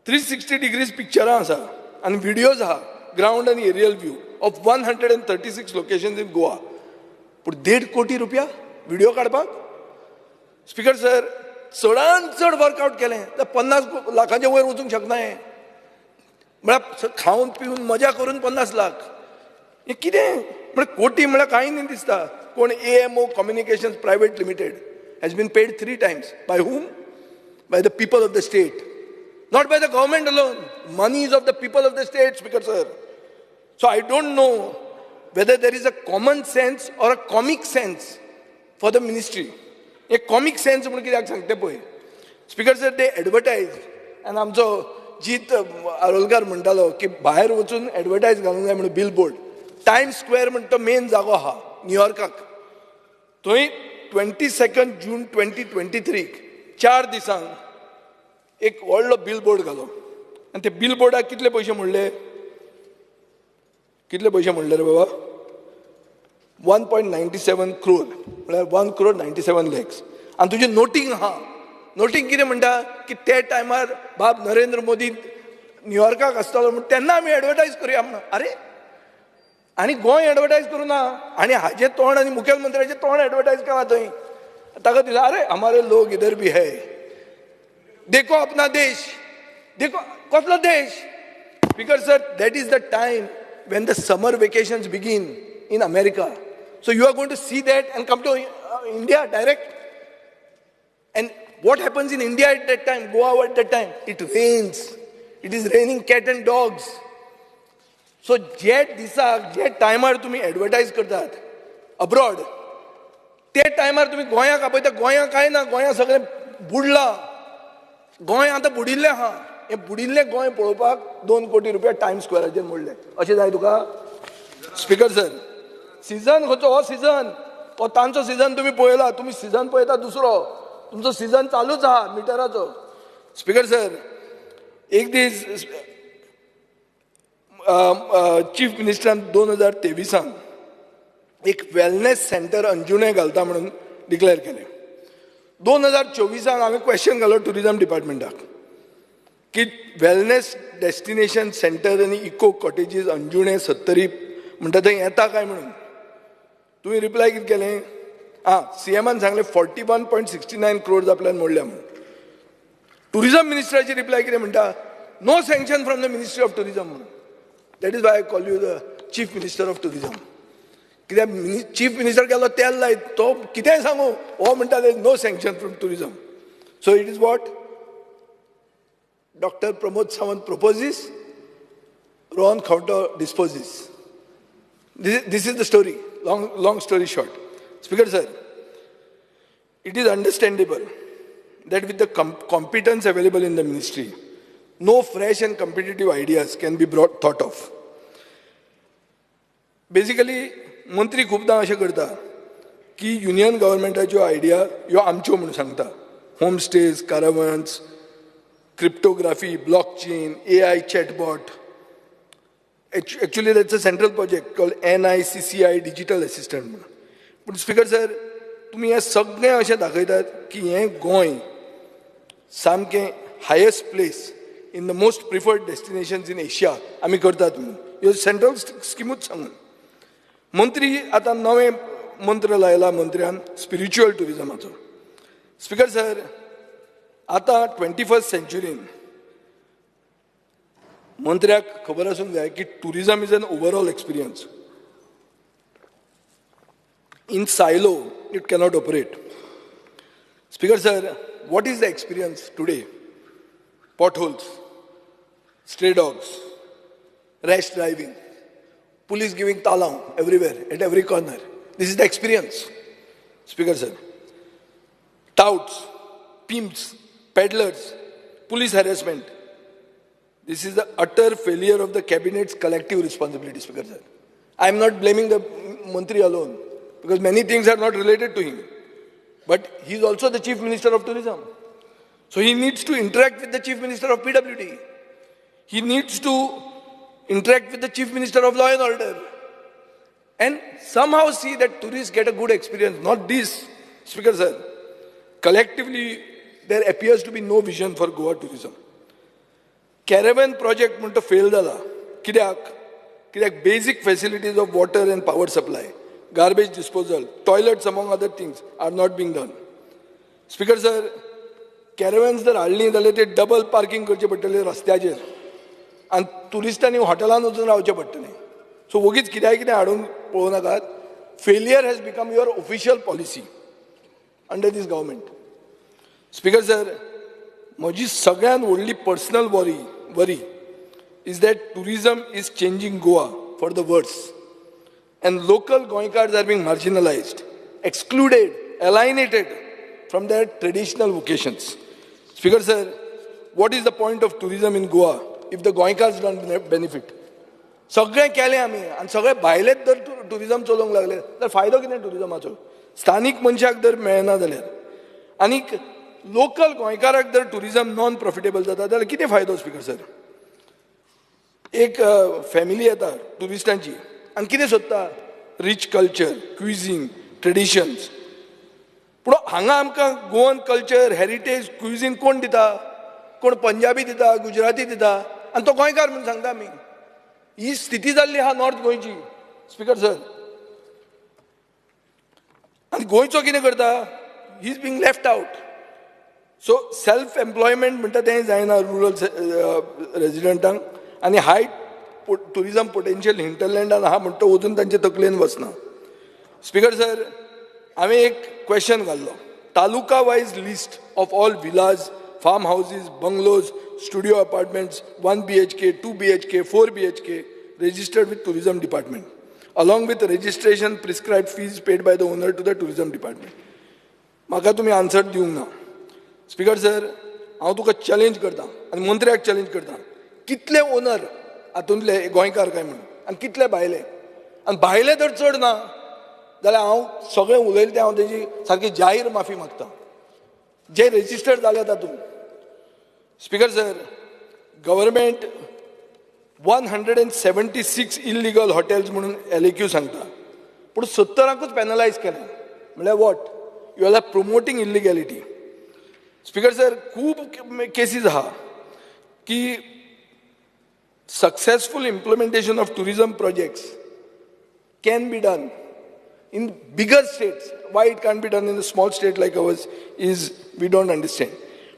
360 degrees picture asa and videos ha, ground and aerial view of 136 locations in Goa. Put 1.5 कोटी रुपया video काढपाक. Speaker sir, चडान चड workout केलें तर 50 लाखांच्या वयर वचूंक शकना हें. म्हळ्यार खावन पिवन मजा करून 50 लाख. हें कितें? म्हळ्यार कोटी म्हळ्यार कांय न्ही दिसता. कोण AMO Communications Private Limited has been paid 3 times. By whom? By the people of the state. Not by the government alone. Money is of the people of the state, Speaker sir. So I don't know whether there is a common sense or a comic sense for the ministry. A comic sense म्हणून कित्याक सांगता पळय. Speaker sir, they advertise and आमचो जीत आरोलकार म्हणटालो की भायर वचून advertise घालूंक जाय म्हणून बिलबोर्ड. टायम्स स्क्वेअर म्हणटा तो मेन जागो आहा न्यूयॉर्काक. थंय 22 जून 2023 4 दिसांक एक व्हडलो बिलबोर्ड घालो आनी ते बिलबोर्डाक कितले पयशे म्हणले? कितले पयशे म्हणले रे बाबा? 1.97 crore म्हळ्यार 1 crore 97 lakhs. आनी तुजें नोटींग आहा. नोटींग कितें म्हणटा की ते टायमार बाब नरेंद्र मोदी न्यूयॉर्काक आसतालो म्हण तेन्ना आमी एडवर्टायज करुया म्हणून. अरे आनी गोंय एडवर्टायज करूं ना आनी हाजें तोंड आनी मुखेलमंत्र्याचें तोंड एडवर्टायज केलां थंय. ताका दिला अरे हमारे लोग इधर भी है, देखो अपना देश, देखो कसलो देश. Speaker sir, that is the time when the summer vacations begin in America. So you are going to see that and come to India direct. And what happens in India at that time, Goa at that time? It rains. It is raining cat and dogs. So जे दिसाक जे टायमार तुम्ही advertise करतात abroad, ते टायमार तुम्ही गोंयाक आपयता. गोंया कांय ना, गोंया सगळें बुडलां. गोंय आतां बुडिल्लें आहा. हें बुडिल्लें गोंय पळोवपाक 2 कोटी रुपया टायम्स स्क्वेअराचेर मोडले. अशें जाय तुका? स्पीकर सर, सिजन खंयचो हो सिजन हो तांचो सिजन तुमी पळयला तुमी सिजन पळयता दुसरो तुमचो सिजन चालूच आहा मिटराचो स्पीकर सर एक दीस चीफ मिनिस्टरान 2023 एक वेलनेस सेंटर अंजुणे घालता म्हणून डिक्लेअर केलें 2024 हांवें क्वेश्चन घालो टुरिजम डिपार्टमेंटाक की वेलनेस डेस्टिनेशन सेंटर आनी इको कॉटेजीस अंजुणे सत्तरी म्हणटा थंय येता काय म्हणून तुवें रिप्लाय कितें केलें सीएमान सांगलें 41.69 crores आपल्यान मोडल्या म्हणून टुरिजम मिनिस्टराची रिप्लाय कितें म्हणटा no sanction from the ministry of tourism म्हणून that is why I call you the chief minister of tourism कित्याक चीफ मिनिस्टर केलो तेल लायत तो कितेंय सांगू हो म्हणटा no sanction from tourism so it is what doctor Pramod Sawant proposes, Rohan Khawta disposes. This is the story, long story short. Speaker sir, it is understandable that with the competence available in the ministry, no fresh and competitive ideas can be thought of. Basically, मंत्री खूबदां अशें करता की union गव्हर्मेंटाच्यो idea ह्यो आमच्यो म्हणून सांगता home stays caravans cryptography, blockchain, AI chatbot. Actually, that's a central project called NICCI Digital Assistant. But Speaker sir, तुम्ही हे सगळे अशें दाखयतात की हे गोंय सामकें highest place in the most preferred destinations in Asia आमी करतात म्हणून ह्यो सेंट्रल स्किमूच सांगून मंत्री आतां नवें मंत्र लायला मंत्र्यान स्पिरिच्युअल टुरिजमाचो स्पीकर सर आता 21st सेंचुरीन मंत्र्याक खबर आसूंक जाय की tourism is an overall experience in silo it cannot operate speaker sir what is the experience today? Potholes, stray dogs, rash driving, police giving talang everywhere, at every corner. This is the experience, Speaker sir. Touts, pimps, peddlers, police harassment. This is the utter failure of the cabinet's collective responsibility, Speaker sir. I am not blaming the Mantri alone, because many things are not related to him. But he is also the Chief Minister of Tourism. So he needs to interact with the Chief Minister of PWD. He needs to interact with the Chief Minister of Law and Order. And somehow see that tourists get a good experience. Not this, Speaker sir. Collectively, there appears to be no vision for Goa tourism. Caravan project म्हणतो fail जाला. कित्याक basic facilities of water and power supply, garbage disposal, toilets among other things are not being done. Speaker sir, caravans जर हाडली जाल्यार ते double parking करचे पडटले रस्त्याचेर आनी टुरिस्टांनी हॉटेलांत वचून रावचें पडटलें. सो वगीच कितें हाडून पळोवं नाकात. Failure has become your official policy under this government. Speaker sir, म्हजी सगळ्यांत व्हडली personal worry is that tourism is changing Goa for the worse. And local Goinkars are being marginalized, excluded, alienated from their traditional vocations. Speaker sir, what is the point of tourism in Goa if the Goinkars don't benefit? सगळें केलें आमी आनी सगळे भायलेच जर tourism चलोवंक लागले जाल्यार फायदो कितें टुरिजमाचो? स्थानीक मनशाक जर मेळना जाल्यार आनीक लोकल गोंयकाराक जर टुरिजम नॉन प्रॉफिटेबल जाता जाल्यार कितें फायदो? स्पीकर सर, एक फॅमिली येता टुरिस्टांची आनी कितें सोदता? Rich culture, cuisine, traditions. पूण हांगा आमकां गोवन कल्चर, हेरिटेज, क्विझीन कोण दिता? कोण पंजाबी दिता, गुजराती दिता आनी तो गोंयकार म्हणून सांगता आमी. ही स्थिती जाल्ली आहा नॉर्थ गोंयची. स्पीकर सर, आनी गोंयचो कितें करता? He is being left out. So self employment म्हणटा तें जायना रुरल रेजिडंटांक आनी हाय टुरिजम पोटेन्शियल हिंटरलँडान आहा म्हणटा वचून तांचे तकलेन वचना. स्पीकर सर, हांवें एक क्वेश्चन घाल्लो. Taluka wise list of all villas, farm houses, bungalows, studio apartments 1 BHK, 2 BHK, 4 BHK registered with tourism department along with registration prescribed fees paid by the owner to the tourism department. म्हाका तुमी answer दिवंक ना. Speaker sir, हांव तुका challenge करता आनी मंत्र्याक challenge करता. कितले ओनर हातूंतले गोंयकार काय म्हणून आनी कितले भायले? आनी भायले जर चड ना जाल्यार हांव सगळें उलयलें तें हांव तेजी सारकी जाहीर माफी मागतां. जे रेजिस्टर जाल्या तातूंत speaker sir, government 176 illegal hotels म्हणून LAQ सांगता, पूण 70ांकूच पॅनलायज केलें. म्हळ्यार what? You are promoting illegality. Speaker sir, खूब केसीस आहा की successful implementation of tourism projects can be done in bigger states. Why it can't be done in a small state like ours is we don't understand.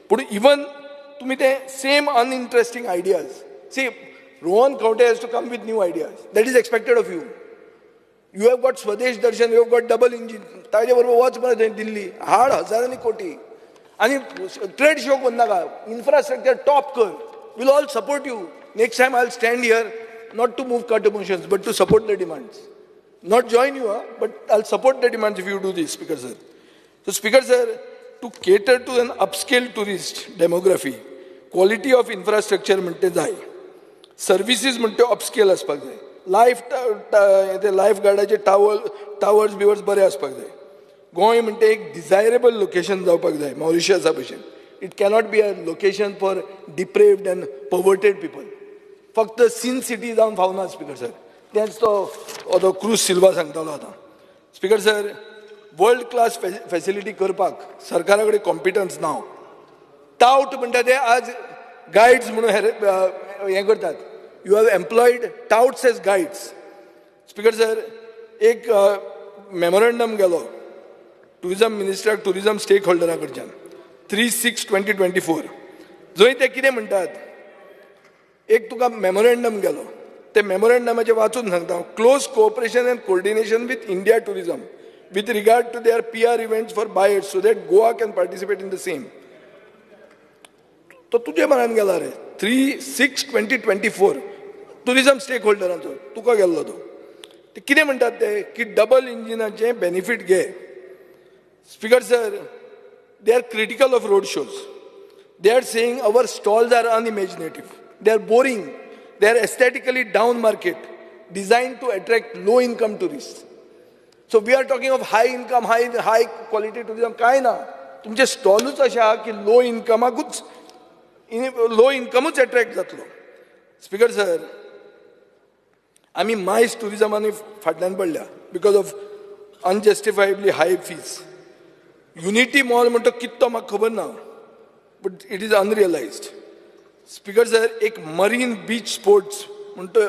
But even to me the same uninteresting ideas. See, Rohan Khawte has to come with new ideas. That is expected of you. You have got Swadesh Darshan, you have got double engine. ताजे बरोबर वच मरे दिल्ली, हाड हजारांनी कोटी. आणि trade show कोण नाका, इन्फ्रास्ट्रक्चर टॉप कर. We'll all support you. Next time I'll stand here not to move cut motions but to support the demands. Not join you, but I'll support the demands if you do this, Speaker sir. So Speaker sir, to cater to an upscale tourist demography, quality of infrastructure म्हणते जाय. Services म्हणते upscale असपाक जाय. Life गार्डाचे towers बिवर्स बरे असपाक जाय. गोंय म्हणते एक desirable location जावपाक जाय मॉरिशसा भशेन. It cannot be a location for depraved and perverted people. फक्त सीन सिटी जावन फावना स्पीकर सर. तेच तो क्रूज सिल्वा सांगतालो आतां. Speaker sir, world class facility करपाक सरकारा कडेन कॉम्पिटन्स ना. टाउट म्हणटा ते आज गायड्स म्हणून हें करतात. You have employed touts as guides. Speaker sir, एक मेमोरेंडम गेलो टुरिझम मिनिस्टराक टुरिझम स्टेक होल्डरा कडच्यान 3/6/2024. जंय ते कितें म्हणटात, एक तुका मेमोरेंडम गेलो, ते मेमोरेंडमाचे वाचून सांगता. Close cooperation and coordination with India tourism with regard to their PR events for buyers so that Goa can participate in the same. तो तुझे मनान गेला रे. 3/6/2024 टुरिझम स्टेक होल्डरांचो तुका गेल्लो तो. ते कितें म्हणटात ते की डबल इंजिनाचे बेनिफीट घे. Speaker sir, they are critical of road shows. They are saying our stalls are unimaginative. They are boring. They are aesthetically down market, designed to attract low income tourists. So we are talking of high income, high quality tourism. काय ना, तुमचे स्टॉलूच अशे आहा की low इन्कमूच attract जातलो. Speaker sir, आमी MICE टुरिझमांनी फाटल्यान पडल्या because of unjustifiably high fees. Unity mall म्हणटा कितलो म्हाका खबर ना, but it is unrealised. Speaker sir, एक मरीन बीच स्पोर्ट्स म्हणटा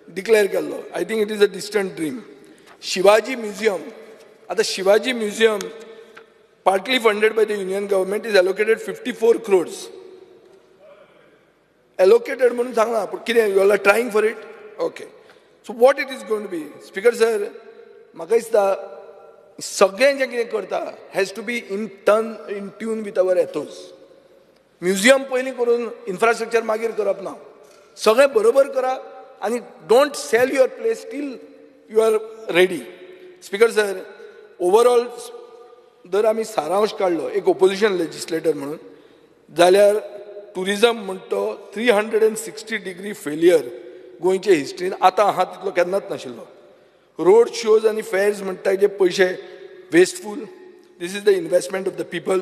डिक्लेअर केल्लो. I think it is a distant dream. Shivaji museum, आता Shivaji museum partly funded by the union government is allocated 54 crores. Allocated म्हणून सांगना, पण कितें you all are trying for it? Okay. So what it is going to be? Speaker sir, म्हाका दिसता सगळें जें कितें करता has to be in tune with our ethos. Museum पयलीं करून इन्फ्रास्ट्रक्चर मागीर करप ना. सगळें बरोबर करा आनी don't sell your place till you are ready. Speaker sir, overall जर आमी सारांश काडलो एक ओपोजिशन लेजिस्लेटर म्हणून, जाल्यार टुरिझम म्हणतो 360 डिग्री फेलियर गोंयचे हिस्ट्रीन आतां आहा तितलो केन्नाच नाशिल्लो. रोड शोज आनी फेर्स म्हणटा जे पयशे wasteful. This is the investment of the people.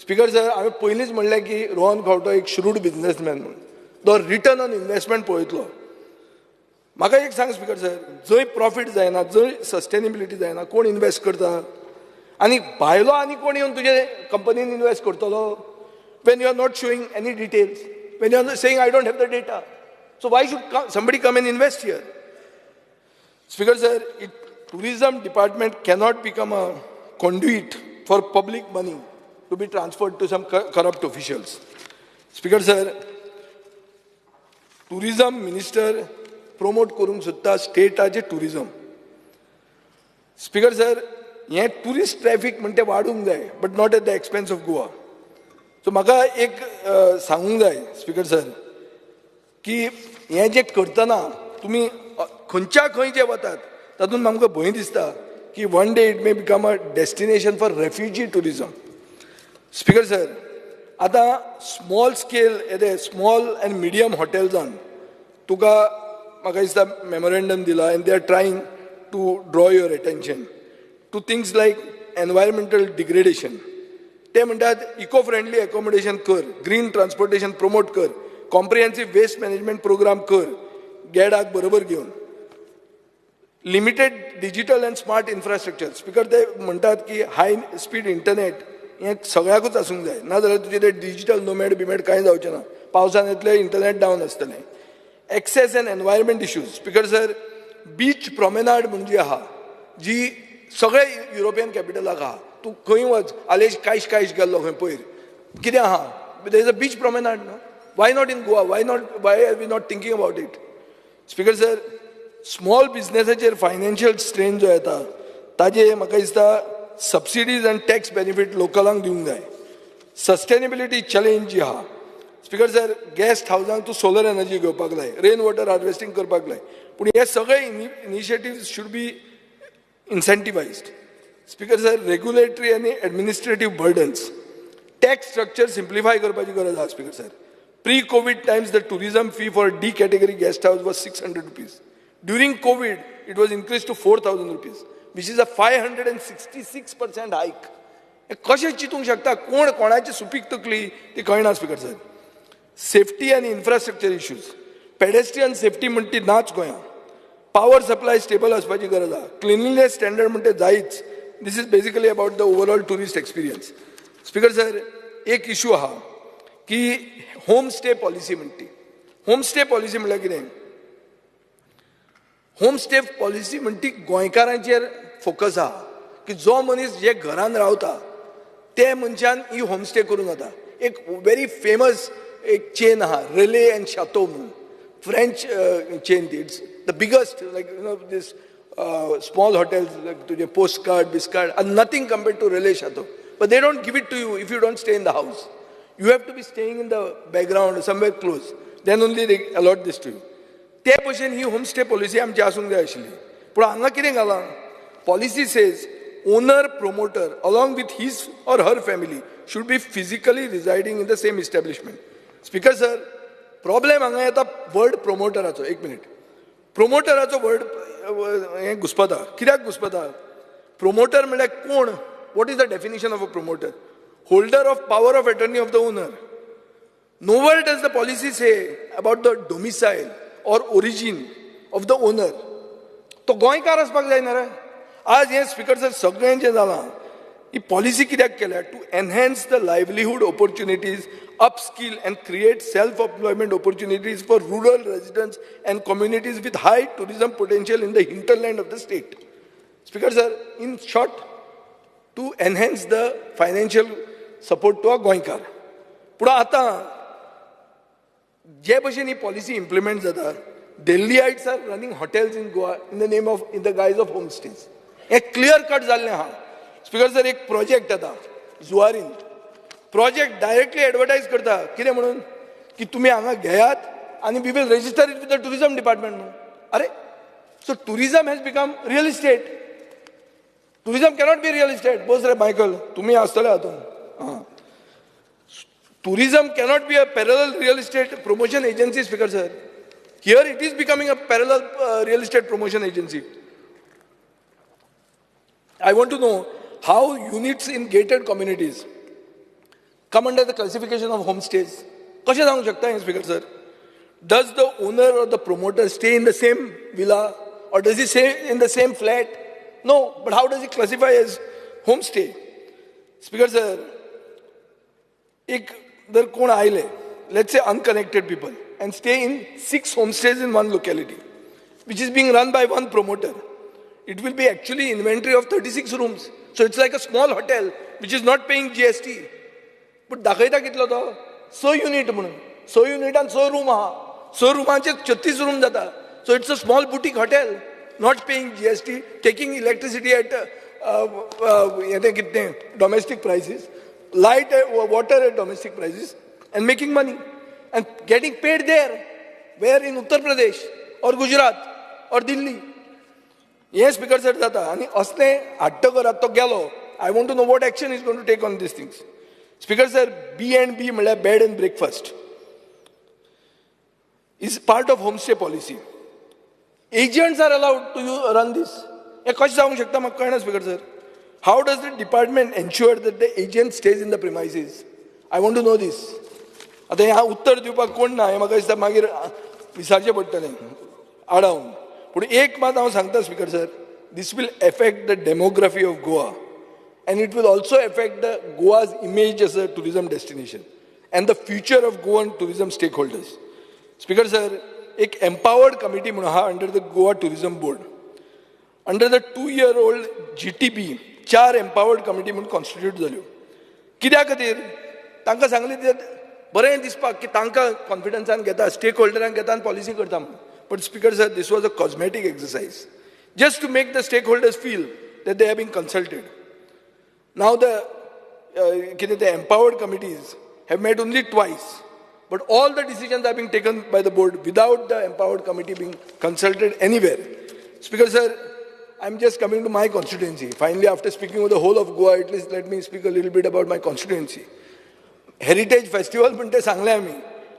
Speaker sir, हांवें पयलींच म्हणलें की रोहन खंवटो एक श्रूड बिझनेसमॅन म्हणून तो रिटर्न ऑन इन्व्हेस्टमेंट पळयतलो. म्हाका एक सांग स्पीकर सर, जंय प्रॉफीट जायना, जंय सस्टेनेबिलिटी जायना, कोण इन्व्हेस्ट करता? आनी भायलो आनी कोण येवन तुजे कंपनीन इन्व्हेस्ट करतलो? when you are not showing any details, when you are saying I don't have the data, so why should somebody come and invest here? Speaker sir, tourism department cannot become a conduit for public money to be transferred to some corrupt officials. Speaker sir, tourism minister promote करूंक सोदता स्टेटाचे tourism. Speaker sir, हे tourist traffic म्हणते वाडूंक जाय, but not at the expense of Goa. So म्हाका एक सांगूंक जाय स्पीकर सर की हें जें करतना तुमी खंयच्या खंय जे वतात तातूंत आमकां भंय दिसता की one day it may become a destination for refugee tourism. Speaker sir, आतां स्मॉल स्केल येदे स्मॉल एंड मिडियम हॉटेल्सान तुका म्हाका दिसता मेमोरेंडम दिला and they are trying to draw your attention to things like environmental degradation. ते म्हणटात eco friendly accommodation कर, green transportation promote कर, comprehensive waste management programme कर, गॅडाक बरोबर घेऊन. Limited digital and smart infrastructure. Speaker ते म्हणटात की हाय स्पीड इंटरनेट हें सगळ्याकूच आसूंक जाय, नाजाल्यार तुजें तें डिजिटल नोमॅड बिमेड कांय जावचें ना. पावसान येतलें इंटरनेट डावन आसतलें. Access and environment issues. Speaker sir, beach promenade म्हणजे आहा जी सगळे युरोपियन कॅपिटलाक आहा. तूं खंय वच, आलेज कायश गेल्लो खंय पयर, कितें आहा? देर इज अ बीच प्रॉमेनाड न्हू. Why not in Goa? Why are we not thinking about it? Speaker sir, small बिझनेसाचेर फायनान्शियल स्ट्रेन जो येता ताजे म्हाका दिसता सबसिडीज आनी टॅक्स बेनिफीट लोकलांक दिवंक जाय. सस्टेनेबिलिटी चॅलेंज जी आहा. स्पीकर सर, गेस्ट हावजांक तूं सोलर एनर्जी घेवपाक लाय, रेन वॉटर हार्वेस्टिंग करपाक लाय, पूण हे सगळे initiative should be incentivised. Speaker sir, regulatory आनी administrative burdens, tax structure simplify करपाची गरज आहा. Speaker sir, pre-COVID times the tourism fee for D category guest house was 600 rupees. During COVID, it was increased to 4,000 rupees, which is a 566% hike. कशें चिंतूंक शकता? कोण कोणाची सुपीक तकली ती कळना. स्पीकर सर, सेफ्टी आनी इन्फ्रास्ट्रक्चर इश्यूज, पेडेस्ट्रियन सेफ्टी म्हणटा ती नाच गोंयांत. पावर सप्लाय स्टेबल आसपाची गरज आहा. क्लिनलीनेस स्टँडर्ड म्हणटा जायच. This is basically about the overall tourist experience. Speaker sir, एक इश्यू आहा की होम स्टे पॉलिसी म्हणटी. होम स्टे पॉलिसी म्हणल्यार कितें? होम स्टे पॉलिसी म्हणटी गोंयकारांचेर फोकस आहा की जो मनीस जे घरान रावता ते मनशान ही होम स्टे करूंक जाता. एक व्हेरी फेमस एक चेन आहा, रेले अँड शातो म्हणून, फ्रेंच चेन ती. It's the biggest, like you know this small hotels like तुजे पोस्ट कार्ड बिस्कार्ड are nothing compared to Relais Chateaux. But they don't give it to you if you don't stay in the house. You have to be staying in the background, somewhere close. Then only they allot this to you. ते भशेन ही home stay policy आमची आसूंक जाय आशिल्ली. पूण हांगा कितें घालां? Policy says owner promoter along with his or her family should be physically residing in the same establishment. Speaker sir, problem हांगा येता वर्ड प्रोमोटराचो. एक मिनिट. प्रोमोटराचो वर्ड हें घुसपता. कित्याक घुसपता? प्रोमोटर म्हळ्यार कोण? What is the definition of a promoter? Holder of power of attorney of the owner. Nowhere does the policy say about the domicile or origin of the owner. तो गोंयकार आसपाक जायना रे. आज हे स्पीकर सर सगळें जें जालां, ही पॉलिसी कित्याक केल्या? To enhance the livelihood opportunities, upskill and create self-employment opportunities for rural residents and communities with high tourism potential in the hinterland of the state. Speaker sir, in short, to enhance the financial support to a गोंयकार. पूण आतां जे भशेन ही policy implement जाता, Delhiites are running hotels in Goa in the guise of homestays. हे clear cut जाल्लें आहा. Speaker sir, एक प्रोजेक्ट येता जुवारीन. प्रोजेक्ट डायरेक्टली एडवर्टायज करता कितें म्हणून की तुमी हांगा घेयात आनी we will register it with the tourism department म्हणून. अरे, so tourism has become real estate. Tourism cannot be real estate. बस रे मायकल, तुम्ही आसतले हातून. Tourism cannot be a parallel real estate promotion agency, Speaker sir. Here it is becoming a parallel real estate promotion agency. I want to know how units in gated communities come under the classification of homestays. कशें जावंक शकता हें, Speaker sir? Does the owner or the promoter stay in the same villa or does he stay in the same flat? No, but how does he classify as homestay? Speaker sir, जर कोण आयले, let's say unconnected people, and stay in 6 homestays in one locality, which is being run by one promoter, it will be actually inventory of 36 rooms. So it's like a small hotel which is not paying GST. But दाखयता कितलो तो 6 unit म्हणून. 6 unit and 6 room आहा. 6 रूमांचे 36 room जाता. So it's a small boutique hotel, not paying GST, taking electricity at domestic prices, light water at domestic prices, and making money and getting paid there, where in Uttar Pradesh or Gujarat or Delhi. Yes, Speaker sir, jata ani asle hattakarat to gelo. I want to know what action is going to take on these things. Speaker sir, B&B mala bed and breakfast is part of homestay policy. Agents are allowed to run this. हे कशें जावंक शकता म्हाका कळना speaker sir. How does the department ensure that the agent stays in the premises? I want to know this. आता ह्या उत्तर दिवपाक कोण ना हें म्हाका दिसता मागीर विचारचें पडटलें आडावन. पूण एक मात हांव सांगता speaker sir, this will affect the demography of Goa and it will also affect the Goa's image as a tourism destination and the future of Goan tourism stakeholders. Speaker sir, एक empowered committee म्हणून आहा under the Goa Tourism Board. Under the 2-year-old GTP, 4 empowered committee म्हणून constitute जाल्यो. कित्या खातीर? तांकां सांगलें बरें दिसपाक की तांकां कॉन्फिडन्सान घेता, स्टेक होल्डरांक घेता आनी पॉलिसी करता म्हणून. But Speaker sir, this was a cosmetic exercise, just to make the stakeholders feel that they have been consulted. Now the empowered committees have met only twice, but all the decisions are being taken by the board without the empowered committee being consulted anywhere. Speaker sir, I'm just coming to my constituency. Finally, after speaking of the whole of Goa, at least let me speak a little bit about my constituency. Heritage Festival म्हणटे सांगलें आमी.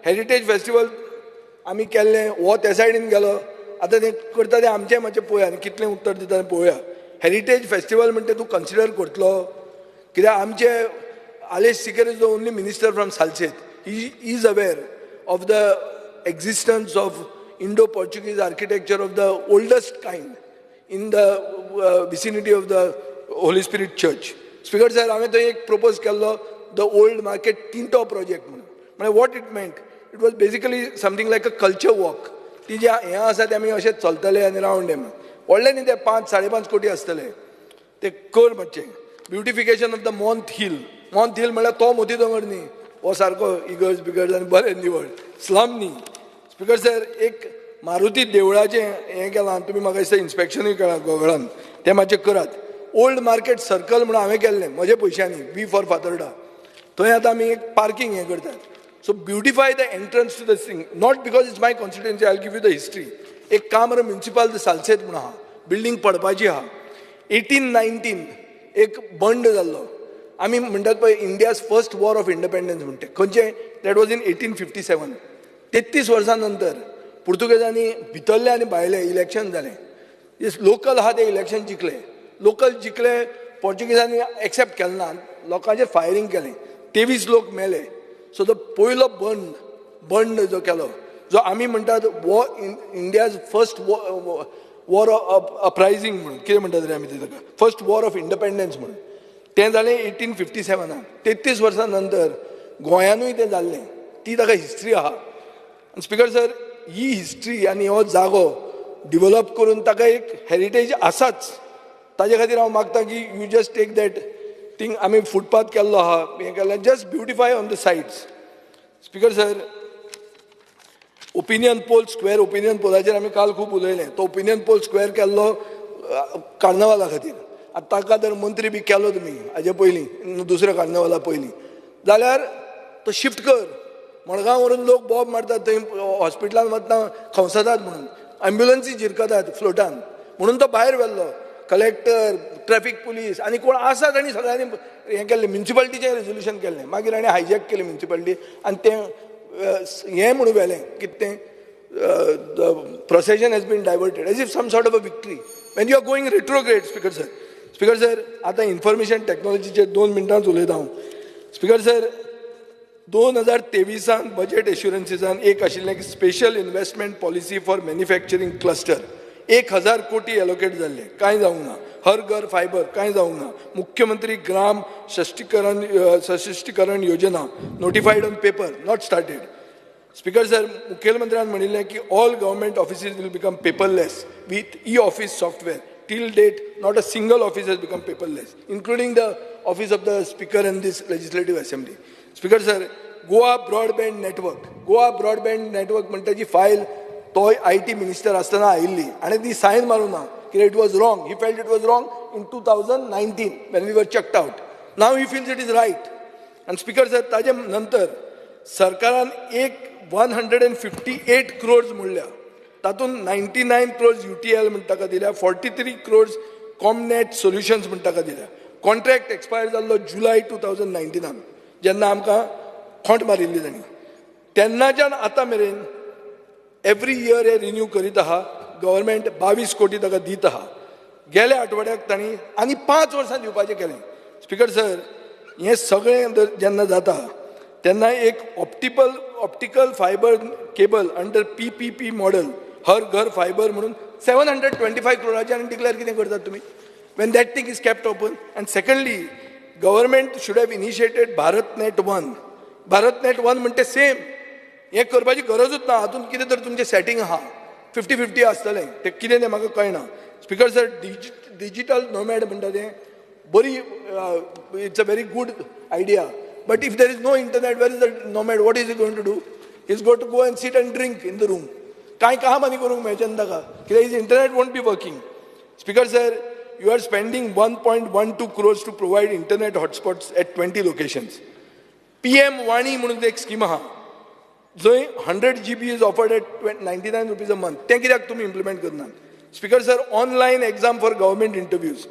Heritage Festival आमी केल्लें, वो त्या सायडीन गेलो. आतां तें करता तें आमचें मातशें पळोवया आनी कितलें उत्तर दिता तें पळोवया. हेरिटेज फेस्टिवल म्हणटे तूं कन्सिडर करतलो? कित्याक आमचे Aleixo Sequeira is the only minister from Salcete. He is aware of the existence of Indo Portuguese architecture of the oldest kind in the vicinity of the Holy Spirit Church. Speaker sir, हांवें थंय एक propose केल्लो the old market Tinto project म्हणून. म्हणजे what it meant, it was basically something like a culture walk. ती जे हें आसा तें आमी अशें चलतले आनी रावंड म्हणून. व्हडलें न्ही तें 5-5.5 कोटी आसतले. ते कर मातशें. Beautification of the Monte Hill. Monte Hill म्हळ्यार तो मोती दोंगर न्ही, हो सारको इगर्ज बिगर्ज आनी बरें निवळ. स्लम न्ही. स्पीकर सर, एक मारुती देवळाचें हें केलां, तुमी म्हाका दिसता इन्स्पेक्शनूय केलां गोगळान, तें मातशें करात. ओल्ड मार्केट सर्कल म्हणून हांवें केल्लें म्हज्या पयशांनी, वी फॉर फातर्डा. थंय आतां आमी एक पार्किंग हें करतात. So beautify the entrance to the thing, not because it's my constituency, I give you the history. एक काम्र म्युनिसिपल सालसेत म्हणून आहा, बिल्डींग पडपाची आहा. 1819 एक बंड जाल्लो. आमी म्हणटात पळय India's first war of independence म्हणटे. खंयचें? That was in 1857. 33 वर्सां नंतर पुर्तुगेजांनी भितरले आनी भायले इलेक्शन जालें. लोकल आहा ते इलेक्शन जिखले. लोकल जिखले, पोर्चुगीजांनी एक्सेप्ट केलें ना, लोकांचेर फायरींग केलें, 23 लोक मेले. सो तो पयलो बंड जो केलो, जो आमी म्हणटात इंडियाज फर्स्ट वॉर ऑफ अपरायझींग म्हणून, कितें म्हणटात रे आमी ताका, फर्स्ट वॉर ऑफ इंडिपेंडन्स म्हणून, तें जालें 1857. 33 वर्सां नंतर गोंयानूय तें जाल्लें. ती ताका हिस्ट्री आहा. स्पीकर सर, ही हिस्ट्री आनी हो जागो डिवेलप करून ताका एक हेरिटेज आसाच. ताजे खातीर हांव मागता की you just take that thing. आमी फुटपाथ केल्लो आहा, हें केल्लें, just beautify on the sides. Speaker sir, opinion poll, square opinion पोलाचेर आमी काल खूब उलयलें. तो ओपिनियन पोल स्क्वेअर केल्लो कार्नवाला खातीर. आतां ताका जर मंत्री बी केलो तुमी हाजे पयलीं, दुसऱ्या कार्नवाला पयलीं, जाल्यार तो शिफ्ट कर. मडगांव व्हरून लोक बॉब मारतात, थंय हॉस्पिटलान वतना खवसतात म्हणून, एम्ब्युलन्सी झिरकतात फ्लोटान म्हणून तो भायर व्हेल्लो. कलेक्टर, ट्रॅफिक पुलीस आनी कोण आसा तांणी सगळ्यांनी हें केल्लें, म्युनिसिपालिटीचें रेजोल्युशन केल्लें. मागीर ताणें हायजॅक केलें म्युनिसिपालिटी आनी तें हें म्हणून व्हेलें, कितें तें, procession has been diverted as if some sort of a victory when you are going retrograde. Speaker sir, speaker sir, आतां इन्फॉर्मेशन टॅक्नॉलॉजीचेर 2 मिनटांच उलयता हांव. स्पीकर सर, 2023 बजेट एश्युरन्सीसान एक आशिल्लें की special investment policy for manufacturing cluster 1000 कोटी एलोकेट जाल्ले, कांय जावंक ना. हर घर फायबर, कांय जावंक ना. मुख्यमंत्री ग्राम सशक्तीकरण योजना notified on paper, not started. Speaker sir, मुख्यमंत्र्यान म्हणिल्लें की all government offices will become paperless with e-office software. Till date, not a single office has become paperless, including the office of the Speaker and this Legislative Assembly. Speaker sir, Goa Broadband Network म्हणटाची file तो IT minister आसतना आयिल्ली आनी ती sign मारूं ना कित्याक it was wrong. He felt it was wrong in 2019 when we were checked out. Now he feels it is right. And Speaker sir, ताजे नंतर सरकारान 158 crores म्हणल्या, तातूंत 99 crores UTL म्हण ताका दिल्या, 43 crores कॉमनेट सोल्युशन्स म्हण ताका दिल्या. कॉन्ट्रॅक्ट एक्सपायर जाल्लो जुलय 2019 जेन्ना आमकां खोंट मारिल्ली तांणी. तेन्नाच्यान आतां मेरेन एवरी इयर हे रिन्यू करीत आहा. गव्हर्मेंट 22 कोटी ताका दीत आहा. गेल्या आठवड्याक तांणी आनी 5 वर्सां दिवपाचें केलें. स्पीकर सर, हें सगळें जेन्ना जाता तेन्ना एक optical fibre cable under PPP model हर घर फायबर म्हणून 725 crores आनी डिक्लेअर कितें करतात तुमी? when that thing is kept open. And secondly, government should have initiated BharatNet 1. BharatNet 1 म्हणते सेम हे करपाची गरजूच ना. हातून कितें तर तुमचें सेटिंग आहा 50-50 आसतलें तें कितें तें म्हाका कळना. स्पीकर सर, डिजिटल नोमॅड म्हणटा तें बरी it's a very good idea. But if there is no internet, where is the nomad? What is it going to do? Is go to go and sit and drink in the room. कांय काम आनी करूंक मेळचें ना ताका, कित्याक is internet won't be working. Speaker sir, you are spending 1.12 crores to provide internet hotspots at 20 locations. PM Wani म्हणून एक स्कीम आहा जंय 100 GB is offered at 99 rupees a month. तें कित्याक तुमी इम्प्लिमेंट करनात? Speaker sir, online exam for government interviews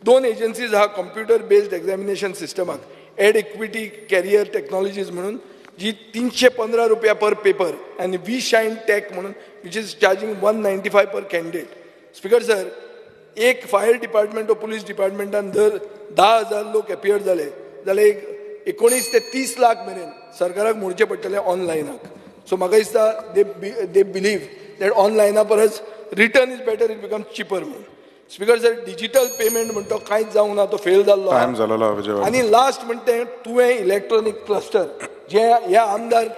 2 agencies आहा computer based examination सिस्टमाक एड इक्विटी कॅरियर टेक्नॉलॉजीज म्हणून जी 315 रुपया पर पेपर आनी वी शायन टॅक म्हणून which is charging 195 per candidate. Speaker sir, एक फायर डिपार्टमेंट व पुलीस डिपार्टमेंटान जर 10,000 लोक एपियर जाले जाल्यार एक 19 ते 30 लाख मेरेन सरकाराक मोडचे पडटले ऑनलायनाक. सो म्हाका दिसता दे बिलीव दॅट ऑनलायना परस return is better, it become cheaper म्हणून. स्पीकर सर, डिजिटल पेमेंट म्हणटा कांयच जावंक ना, तो फेल जाल्लो. आनी लास्ट म्हणटे तुवें इलेक्ट्रॉनीक क्लस्टर जे ह्या आमदार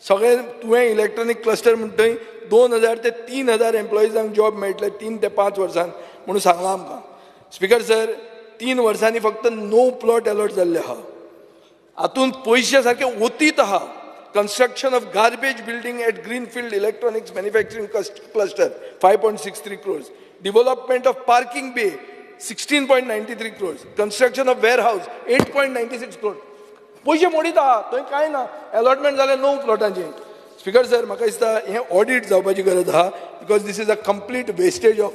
सगळे तुवें इलेक्ट्रॉनीक क्लस्टर म्हणटय 2,000 ते 3,000 एम्प्लॉइजांक जॉब मेळटले 3 ते 5 वर्सांत म्हणून सांगलां आमकां. स्पीकर सर, 3 वर्सांनी फक्त 9 प्लॉट अलॉट जाल्ले आहा. हातूंत पयशे सारके ओतीत आहा. Construction of garbage building at greenfield electronics manufacturing cluster 5.63 crores. Development of parking बे 16.93 crores. Construction of warehouse 8.96 crores. पयशे मोडीत आहा, थंय कांय ना. अलॉटमेंट जाले 9 प्लॉटांचे. स्पीकर सर, म्हाका दिसता हें ऑडिट जावपाची गरज आहा, because this is a complete wastage of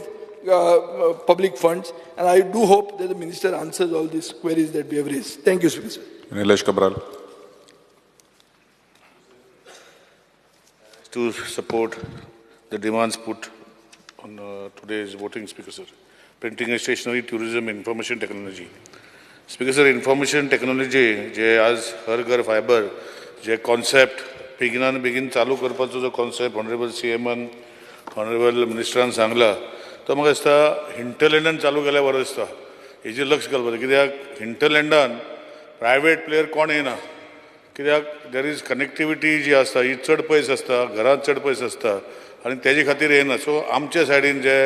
public funds, and I do hope that the minister answers all these queries that we have raised. Thank you, Speaker. Nilesh Cabral. To support the demands put on today's voting, Speaker sir. Printing and stationery, tourism, information technology. Speaker sir, information technology, जे आज हर घर fibre, जे concept बेगीन चालू करपाचो जो concept Honorable CM, Honorable Minister सांगला, तो म्हाका दिसता हिंटरलँडान चालू केल्या बरो दिसता. हेजेर लक्ष घालपाक जाय, कित्याक हिंटरलँडान प्रायवेट प्लेयर कोण येना, कित्याक देर इज कनेक्टिविटी जी आसता ही चड पयस आसता, घरांत चड पयस आसता आनी तेजे खातीर येना. सो आमच्या सायडीन जे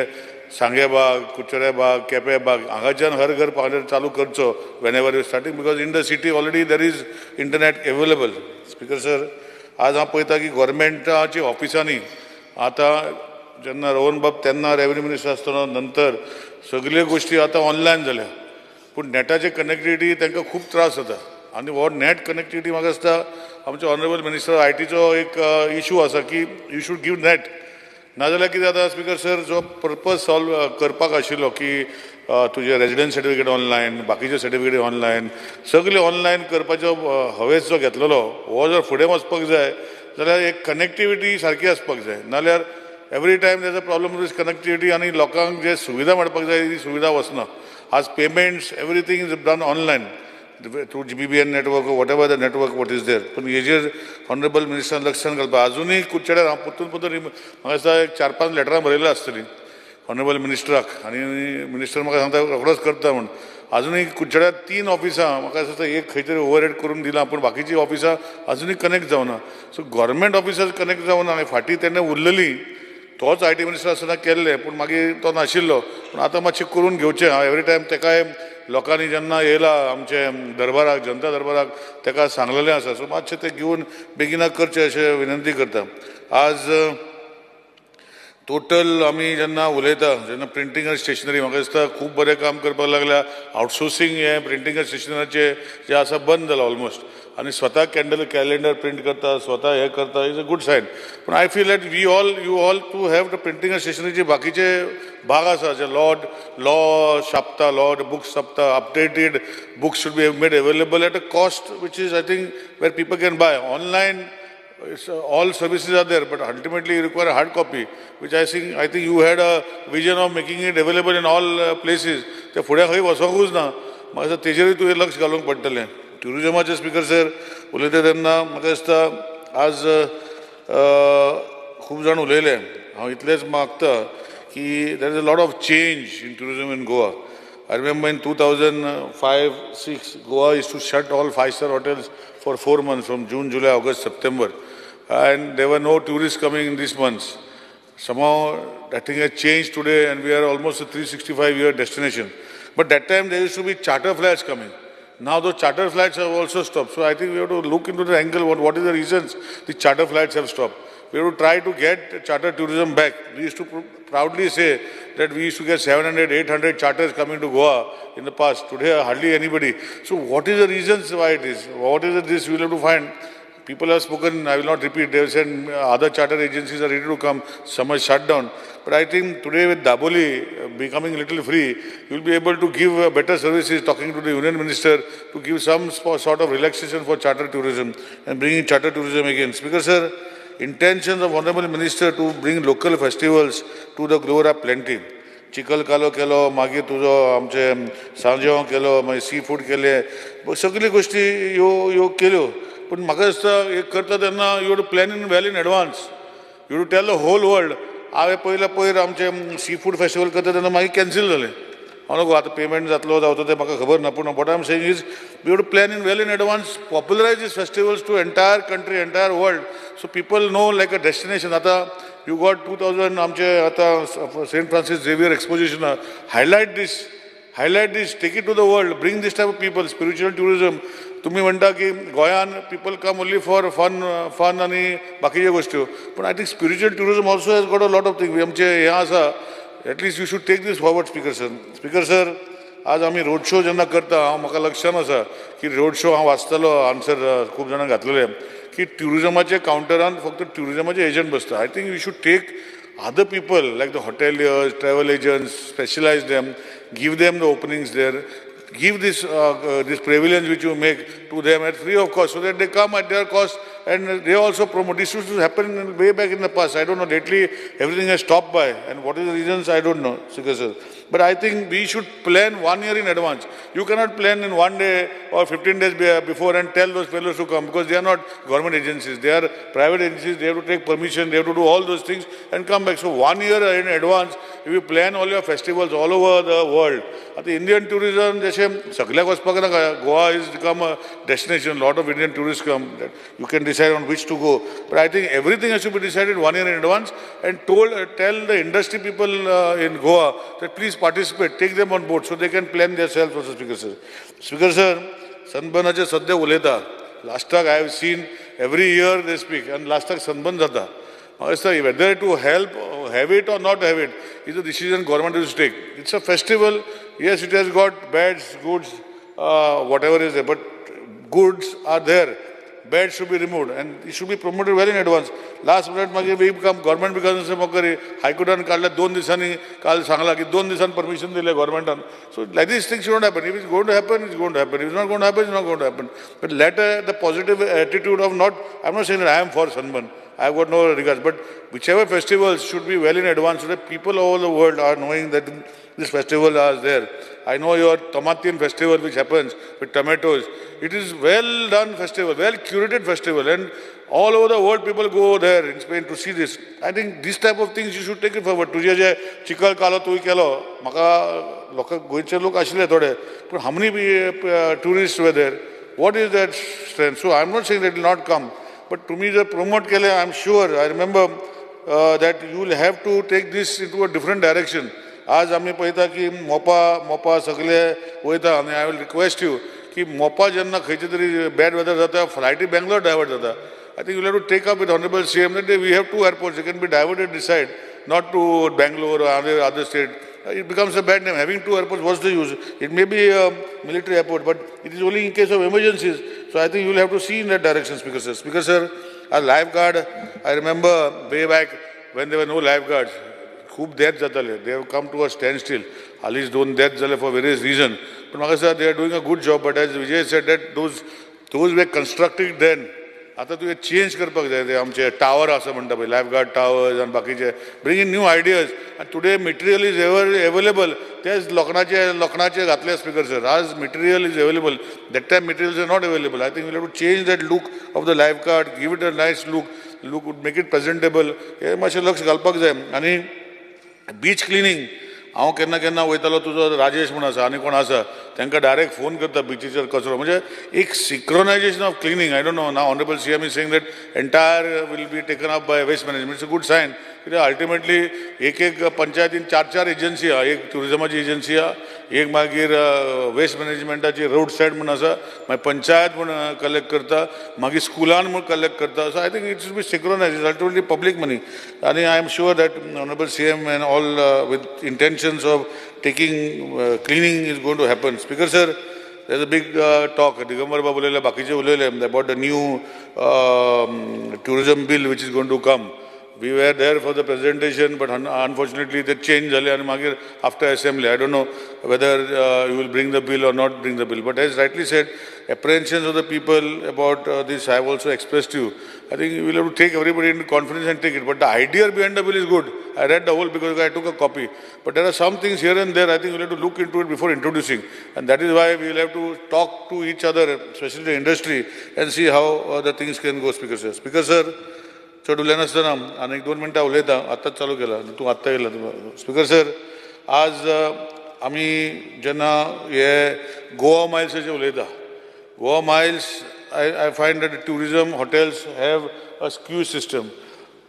सांगे बाग, कुचऱ्या बाग, केपें बाग हांगाच्यान हर घर पावलेर चालू करचो Wien ever you starting, because in the city already there is internet available. Speaker sir, आज हांव पळयता की गव्हर्मेंटाची ऑफिसांनी आतां जेन्ना रोहन बाब तेन्ना रेव्हेन्यू मिनिस्टर आसतना नंतर सगल्यो गोश्टी आतां ऑनलायन जाल्या, पूण नेटाचे कनेक्टिविटी तांकां खूब त्रास जाता. आनी हो नेट कनेक्टिविटी म्हाका दिसता आमचे ऑनरेबल मिनिस्टर आयटीचो एक इशू आसा की यू शूड गिव नेट. नाजाल्यार कितें जाता स्पीकर सर, जो पर्पज सॉल्व करपाक आशिल्लो की तुजे रेजिडन्स सर्टिफिकेट ऑनलायन, बाकीचे सर्टिफिकेट ऑनलायन, सगळे ऑनलायन करपाचो हवेस जो घेतलेलो, हो जर फुडें वचपाक जाय जाल्यार एक कनेक्टिविटी सारकी आसपाक जाय. नाल्यार एवरी टायम तेजो प्रॉब्लम विथ कनेक्टिविटी आनी लोकांक जे सुविधा मेळपाक जाय ती सुविधा वचना. आज payments everything is done online through BBN network, what ever the network what is there. पूण हेजेर ऑनरेबल मिनिस्टरान लक्षांत घालपाक अजुनूय कुडचड्यार हांव परतून म्हाका दिसता एक 4-5 लेटरां बरयल्या आसतलीं ऑनरेबल मिनिस्टराक, आनी मिनिस्टर म्हाका सांगता रोखडोच करता म्हूण. अजुनूय कुडचड्यार 3 ऑफिसां म्हाका दिसता एक खंय तरी ओवरहेड करून दिलां, पूण बाकीची ऑफिसां अजुनूय कनेक्ट जावना. सो गव्हर्मेंट ऑफिसां कनेक्ट जावना आनी फाटीं तेन्ना उरलेली तोच IT मिनिस्टर आसतना केल्ले, पूण मागीर तो नाशिल्लो. पूण आतां मातशें करून घेवचें. हांव एवरी टायम तेकाय लोकांनी जेन्ना येयला आमचे दरबाराक, जनता दरबाराक, तेका सांगलेलें आसा. सो मातशें तें घेवन बेगिनाक करचें अशें विनंती करता. आज टोटल आमी जेन्ना उलयता, जेन्ना प्रिंटींग आनी स्टेशनरी म्हाका दिसता खूब बरें काम करपाक लागल्या. आउटसोर्सींग हें प्रिंटींग आनी स्टेशनरीचें जें आसा बंद जालां ऑलमोस्ट, आनी स्वता कॅलेंडर प्रिंट करता, स्वता हें करता, इज अ गुड सायन. पूण I feel that you all to have the printing आनी स्टेशनरीचे बाकीचे भाग आसा जे लॉ छापता, लॉ बुक्स छापता, updated books should be made available at a cost which is I think where people can buy. Online all services are there, but ultimately you require a hard copy, which I think you had a vision of making it available in all places. त्या फुड्या खंय वचोंकूच ना. म्हाका दिसता तेजेरूय तुवें लक्ष घालूंक पडटलें. ट्युरिजमाचे speaker sir उलयता तेन्ना म्हाका दिसता आज खूब जाण उलयले. हांव इतलेंच मागता की there is a lot of change in tourism in Goa. I remember in 2005-06, Goa used to shut all 5-star hotels for 4 months, from June, July, August, September. And there were no tourists coming in these months. Somehow that thing has changed today and we are almost a 365-year destination. But that time there used to be charter flights coming. Now those charter flights have also stopped. So I think we have to look into the angle, what is the reasons the charter flights have stopped. We have to try to get charter tourism back. We used to proudly say that we used to get 700, 800 charters coming to Goa in the past. Today, hardly anybody. So what is the reasons why it is? What is this? We will have to find. People have spoken, I will not repeat. They have said other charter agencies are ready to come. Some are shut down. But I think today with Daboli becoming a little free, you will be able to give better services, talking to the Union Minister to give some sort of relaxation for charter tourism and bringing charter tourism again. Speaker sir, intentions of Honorable Minister to bring local festivals to the Globe are plenty. चिकल कालो केलो, मागीर तुजो आमचे सांजेव केलो, मागीर sea food केले, सगळी गोष्टी ह्यो केल्यो. पूण म्हाका दिसता एक करता तेन्ना you to plan in well in advance. You to tell the whole world. हांवें पयर आमचे सी फूड फेस्टिवल करता तेन्ना मागीर कॅन्सील जालें. हांव नगो आतां पेमेंट जातलो जावचो तें म्हाका खबर ना. पूण what I am saying is we to plan in well in advance, popularise these festivals to entire country, entire world, so people know like a destination. आतां यू गॉट 2000 आमचे आतां Saint Francis Xavier exposition. Highlight these, take it to the world, bring these type of people. Spiritual tourism तुम्ही म्हणटा की गोंयान people come only for fun आनी बाकीच्यो गोश्ट्यो. पूण I think spiritual tourism also has got a lot of thing. आमचे हें आसा, at least you should take this forward. Speaker sir आज आमी रोड शो जेन्ना करता, म्हाका लक्षान आसा की रोड शो हांव वाचतालो, आन्सर खूब जाणांक घातलेले की ट्युरिजमाच्या कावंटरान फक्त ट्युरिजमाचे एजंट बसता. I think you should take other people like the hoteliers, travel agents, specialize them, give them the openings there, give this prevalence which you make to them at free of cost, so that they come at their cost and they also promote. This used to happen way back in the past. I don't know, lately everything has stopped by, and what is the reasons I don't know, sir. But I think we should plan 1 year in advance. You cannot plan in 1 day or 15 days before and tell those fellows to come, because they are not government agencies. They are private agencies. They have to take permission. They have to do all those things and come back. So 1 year in advance, if you plan all your festivals all over the world. The Indian tourism, सगळ्याक वचपाक नाका. Goa is become a destination. A lot of Indian tourists come. You can decide on which to go. But I think everything has to be decided 1 year in advance and tell the industry people in Goa that please participate, take them on board so they can plan themselves also, Speaker sir. Speaker sir, Sanbanaचे सद्या उलयता. Last I have seen every year they speak, and last Sanban जाता. Whether to help, have it or not have it, is a decision government has to take. It's a festival. Yes, it has got bads, goods, whatever is there, but goods are there. Bad should be removed and it should be promoted well in advance. Last minute we become government becomes High Court and काढला 2 दिवसांनी काल सांगला की 2 दिवसांनी permission दिले government. So like these things should not happen. If it's going to happen, it's going to happen. If it's not going to happen, it's not going to happen. But let the positive attitude of not, I'm not saying that I am for Sanban. I have got no regards, but whichever festivals should be well in advance so that people all over the world are knowing that this festival is there. I know your Tomatian festival which happens with tomatoes. It is well done festival, well curated festival, and all over the world people go there in Spain to see this. I think this type of things you should take it forward. तुझे जे चिकल कालो तुवें केलो, म्हाका लोक गोंयचे लोक आशिल्ले थोडे, but how many tourists were there? What is that strength? So I'm not saying that it will not come. But to me, the promote kele, I'm sure, I remember that you will have to take this into a different direction. आज आम्ही पळयता की मोपा सगळे वयता आनी I will request you की मोपा जेन्ना खंयचे तरी bad weather जाता, flighty Bangalore divert जाता. I think you will have to take up with Honorable CM that we have 2 airports. They can be diverted this side, not to Bangalore or other state. It becomes a bad name. Having 2 airports, what's the use? It may be a military airport, but it is only in case of emergencies. So I think you will have to see in that direction, Speaker sir. Speaker sir, a lifeguard, I remember way back when there were no lifeguards, खूप deaths जाताले. They have come to a standstill. At least 2 deaths जाले for various reasons. But Maka sir, they are doing a good job. But as Vijay said, that those were constructed then. आतां तुवें change करपाक जाय ते आमचे tower आसा म्हणटा पळय लायफ गार्ड टावर्स आनी बाकीचे ब्रिंग इन न्यू आयडियाज आनी टुडे मटेरियल इज एवेलेबल तेच लोखणाचे घातले स्पिकर सर आज material is available that time materials are not available I think will have to change that look of the life guard give it a nice look would make it presentable हे मातशें लक्ष घालपाक जाय आनी beach cleaning हांव केन्ना केन्ना वयतालो तुजो राजेश म्हूण आसा आनी कोण आसा तांकां डायरेक्ट फोन करता बिचीचेर कचरो म्हणजे एक synchronisation of cleaning I don't know now honourable CM is saying that entire will be taken up by waste management it's a good sign कित्याक अल्टिमेटली एक पंचायतीन चार एजन्सी आहा एक टुरिजमाची एजन्सी आहा एक मागीर वेस्ट मॅनेजमेंटाची रोड सायड म्हूण आसा मागीर पंचायत म्हूण कलेक्ट करता मागीर स्कुलान म्हूण कलेक्ट करता so I think it's be synchronise ultimately public money आनी I am sure that honourable CM and all with intentions of taking cleaning is going to happen. Speaker sir, there's a big talk. Digambar Babu ulayile, bakije ulayile about the new tourism bill which is going to come. We were there for the presentation, but unfortunately they changed and after assembly. I don't know whether you will bring the bill or not bring the bill. But as rightly said, apprehensions of the people about this I have also expressed to you. I think we will have to take everybody into confidence and take it. But the idea behind the bill is good. I read the whole because I took a copy. But there are some things here and there I think we will have to look into it before introducing. And that is why we will have to talk to each other, especially the industry, and see how the things can go, Speaker sir. Speaker sir, चड उलयना आसतना आनी एक 2 मिनटां उलयता आत्ताच चालू केला तूं आत्ता येयला स्पिकर सर आज आमी जेन्ना हे गोवा मायल्साचेर उलयता Goa Miles I find that the tourism hotels have a queue system.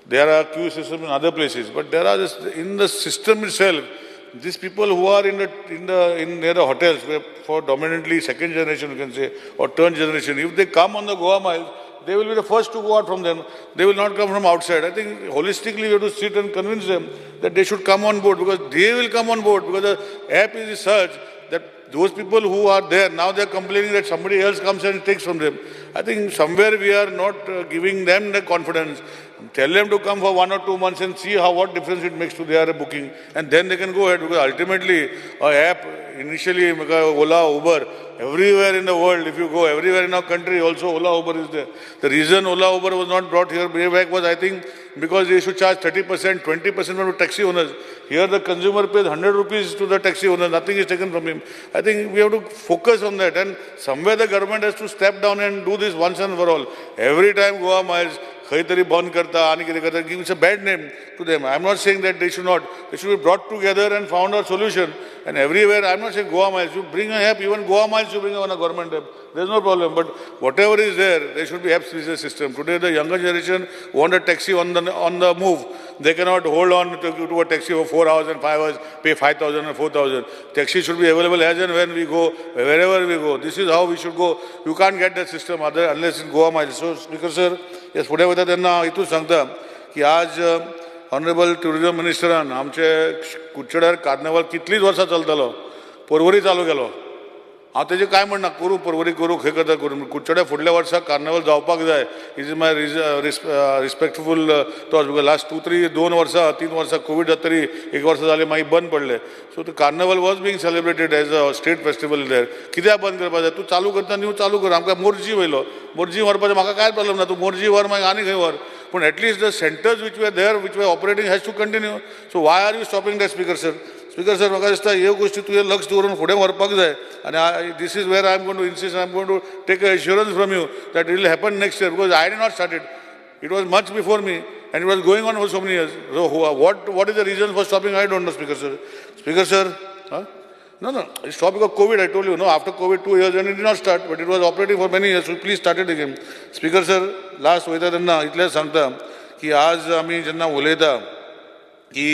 There are queue systems in other places, but there are just in the system itself. These people who are in near the hotels, for dominantly second generation, you can say, or third generation, if they come on the Goa Miles, they will be the first to go out from them. They will not come from outside. I think holistically we have to sit and convince them that they should come on board because they will come on board because the app is such that those people who are there, now they are complaining that somebody else comes and takes from them. I think somewhere we are not giving them the confidence. Tell them to come for 1 or 2 months and see what difference it makes to their booking. And then they can go ahead because ultimately an app, initially Ola, Uber, everywhere in the world, if you go, everywhere in our country also Ola, Uber is there. The reason Ola, Uber was not brought here way back was I think because they should charge 30%, 20% from the taxi owners. Here the consumer pays 100 rupees to the taxi owner, nothing is taken from him. I think we have to focus on that and somewhere the government has to step down and do this once and for all. Every time Goa Miles, खंय तरी बंद करता आनी कितें करता gives a bad name to them. I am not saying that they should not. They should be brought together and found a solution. And everywhere, I am not saying Goa Miles. You bring an app, even Goa Miles you bring on a government app. There is no problem. But whatever is there, there should be app system. Today the younger generation want a taxi on the move. They cannot hold on to a taxi for 4 hours and 5 hours, pay 5,000 and 4,000. Taxi should be available as and when we go, wherever we go. This is how we should go. You can't get that system unless in Goa Miles. So, Speaker sir, yes, फुडें वता तेन्ना हितून सांगता की आज honourable tourism मिनिस्टरान आमचे कुडचड्यार carnival कितलींच वर्सां चलतलो पर्वरी चालू केलो हांव तेजें कांय म्हणना करूं पर्वरी करूं खंय करता करूं कुडचड्या फुडल्या वर्सा कार्निवल जावपाक जाय is my respectful thoughts because last 2 वर्सां 3 वर्सां कोवीड जाता तरी 1 वर्स जालें मागीर बंद पडलें so the carnival was being celebrated as a state festival there कित्याक बंद करपाक जाय तूं चालू करता न्यू चालू कर आमकां मोर्जी वयलो मोर्जी व्हरपाचें म्हाका कांय प्रॉब्लम ना तूं मोर्जी व्हर मागीर आनी खंय व्हर पूण at least the centres which were there which were operating has to continue so why are you stopping that speaker sir speaker sir म्हाका दिसता ह्यो गोश्टी तुवें लक्ष दवरून फुडें व्हरपाक जाय आनी this is where I am going to insist I am going to take a assurance from you that it will happen next year because I did not start it was much before me and it was going on for so many years. So what is the reason for stopping? I don't know, Speaker sir. Speaker sir, huh? No, it stopped because COVID. I told you, no. After COVID, 2 years, and it did not start, but it was operating for many years. So please start it again. Speaker sir, last वयता तेन्ना इतलेंच सांगता की आज आमी जेन्ना उलयता की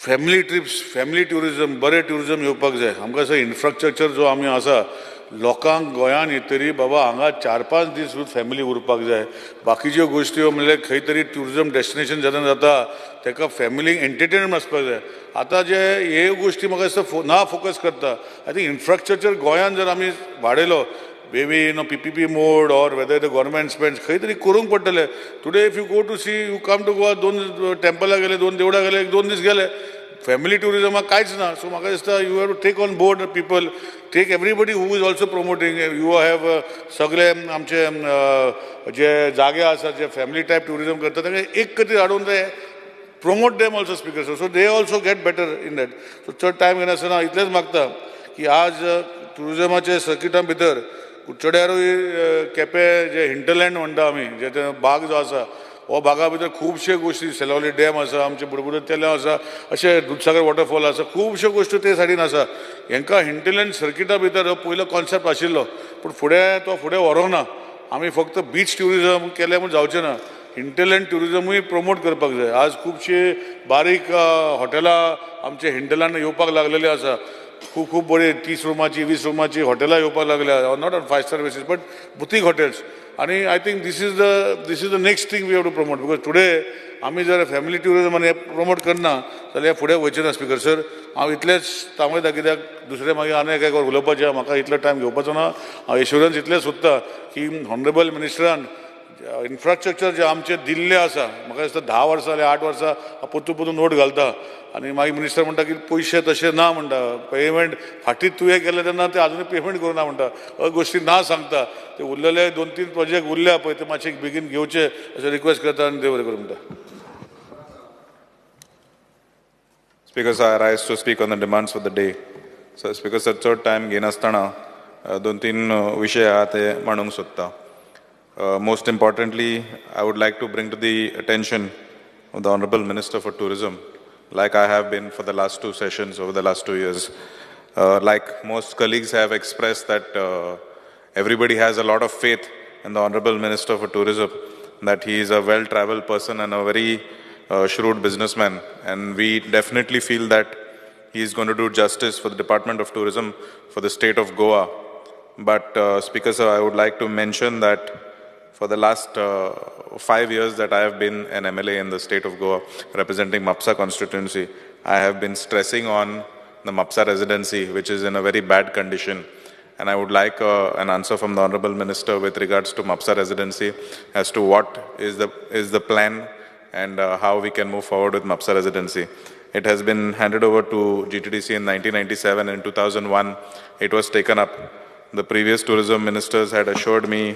फॅमिली ट्रिप्स फॅमिली ट्युरिजम बरें ट्युरिजम येवपाक जाय आमकां असो इन्फ्रास्ट्रक्चर जो आमी आसा लोकांक गोंयान येतरी बाबा हांगा 4-5 दीस फॅमिली उरपाक जाय बाकीच्यो गोश्टी म्हणल्यार खंय तरी ट्युरिजम डेस्टिनेशन जेन्ना जाता ताका फॅमिलीक एंटरटेनमेंट आसपाक जाय आतां जे हे गोश्टी म्हाका दिसता ना फोकस करता आय थिंक इन्फ्रास्ट्रक्चर गोंयान जर आमी वाडयलो maybe PPP mode or whether the government spends खंय तरी करूंक पडटलें today if you go to see you come to Goa 2 टेंपलां गेले 2 देवळां गेले 2 दीस गेले फॅमिली टुरिजमाक कांयच ना. सो म्हाका दिसता you have to take on board people, take everybody who is also promoting. You have सगळे आमचे जे जागे आसात जे फॅमिली टायप टुरिजम करता तांकां एक खातीर हाडून ते promote them also, speakers. So they also get better in that. So third time घेनासतना इतलेंच मागता की आज टुरिजमाचे सर्किटा भितर कुडचड्यारूय केपें जे हिंटरलँड म्हणटा आमी, जे बाग जो आसा, हो बागा भितर खुबशे गोश्टी, सेलावली डॅम आसा, आमचे बुडबुडत तेलां आसा, अशे दुधसागर वॉटरफॉल आसा, खुबश्यो गोश्टी ते सायडीन आसा. हांकां हिंटरलँड सर्किटा भितर हो पयलो कॉन्सेप्ट आशिल्लो, पूण फुडें व्हरूंक ना. आमी फक्त बीच टुरिजम केलें म्हूण जावचें ना, हिंटरलँड टुरिजमूय प्रमोट करपाक जाय. आज खुबशे बारीक हॉटेलां आमचे हिंटरलँड येवपाक लागलेले आसा. खूब बरी 30 रुमाची 20 रुमाची हॉटेलां येवपाक लागल्या, not on 5 star basis but boutique hotels. आणि I think this is the next thing we have to promote. Because today आमी जर फॅमिली टुरिजमान हे प्रमोट करना जाल्यार फुडें वयचें ना. स्पिकर सर, हांव इतलेंच थांबयता, कित्याक दुसरें मागीर आनी एका उलोवपाचें म्हाका इतलो टायम घेवपाचो ना. हांव एश्युरन्स इतलें सोदता की हॉनरेबल मिनिस्टरान इन्फ्रास्ट्रक्चर जे आमचे दिल्ले आसा, म्हाका दिसता 10 वर्सां जाल्यार 8 वर्सां परतून नोट घालता, आनी मागीर मिनिस्टर म्हणटा की पयशे तशे ना म्हणटा, पेमेंट फाटीं तुवें केलें तेन्ना ते आजुनूय पेमेंट करूना म्हणटा, गोश्टी ना सांगता. ते उरलेले 2-3 प्रोजेक्ट उरल्या पळय ते मातशे बेगीन घेवचे अशें रिक्वेस्ट करता आनी देव बरें करूं म्हणटा. Speakers, I rise to speak on the demands for the day. So, Speaker, sir, third time घेनासतना 2-3 विशय आहा ते मांडूंक सोदता. Most importantly, I would like to bring to the attention of the Honorable Minister for Tourism, like I have been for the last 2 sessions over the last 2 years. Like most colleagues have expressed that everybody has a lot of faith in the Honorable Minister for Tourism, that he is a well-traveled person and a very shrewd businessman. And we definitely feel that he is going to do justice for the Department of Tourism for the state of Goa. But Speaker, sir, I would like to mention that for the last 5 years that I have been an MLA in the state of Goa, representing MAPSA constituency, I have been stressing on the MAPSA residency, which is in a very bad condition. And I would like an answer from the Honorable Minister with regards to MAPSA residency as to what is the plan and how we can move forward with MAPSA residency. It has been handed over to GTDC in 1997. In 2001, it was taken up. The previous tourism ministers had assured me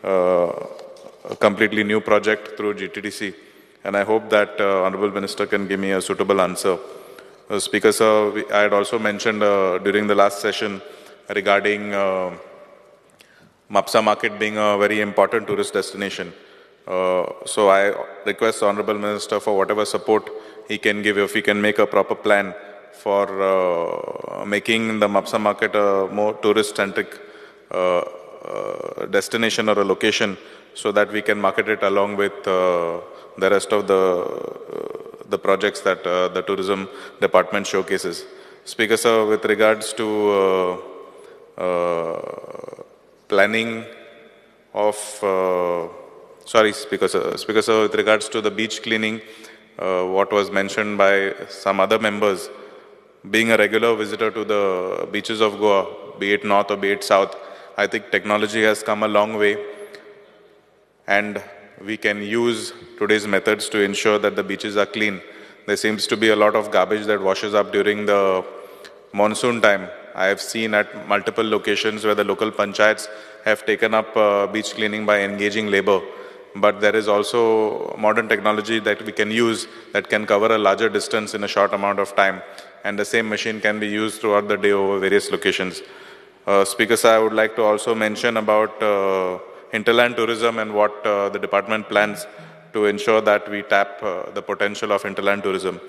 a completely new project through GTDC, and I hope that Honorable Minister can give me a suitable answer. Speaker, sir, I had also mentioned during the last session regarding MAPSA market being a very important tourist destination. So I request the Honorable Minister for whatever support he can give, if he can make a proper plan for making the MAPSA market a more tourist-centric destination or a location, so that we can market it along with the rest of the projects that the tourism department showcases. Speaker, sir, with regards to planning of Speaker, sir, with regards to the beach cleaning, what was mentioned by some other members, being a regular visitor to the beaches of Goa, be it north or be it south, I think technology has come a long way, and we can use today's methods to ensure that the beaches are clean. There seems to be a lot of garbage that washes up during the monsoon time. I have seen at multiple locations where the local panchayats have taken up beach cleaning by engaging labor. But there is also modern technology that we can use that can cover a larger distance in a short amount of time, and the same machine can be used throughout the day over various locations. Speaker, sir, I would like to also mention about hinterland tourism and what the department plans to ensure that we tap the potential of hinterland tourism.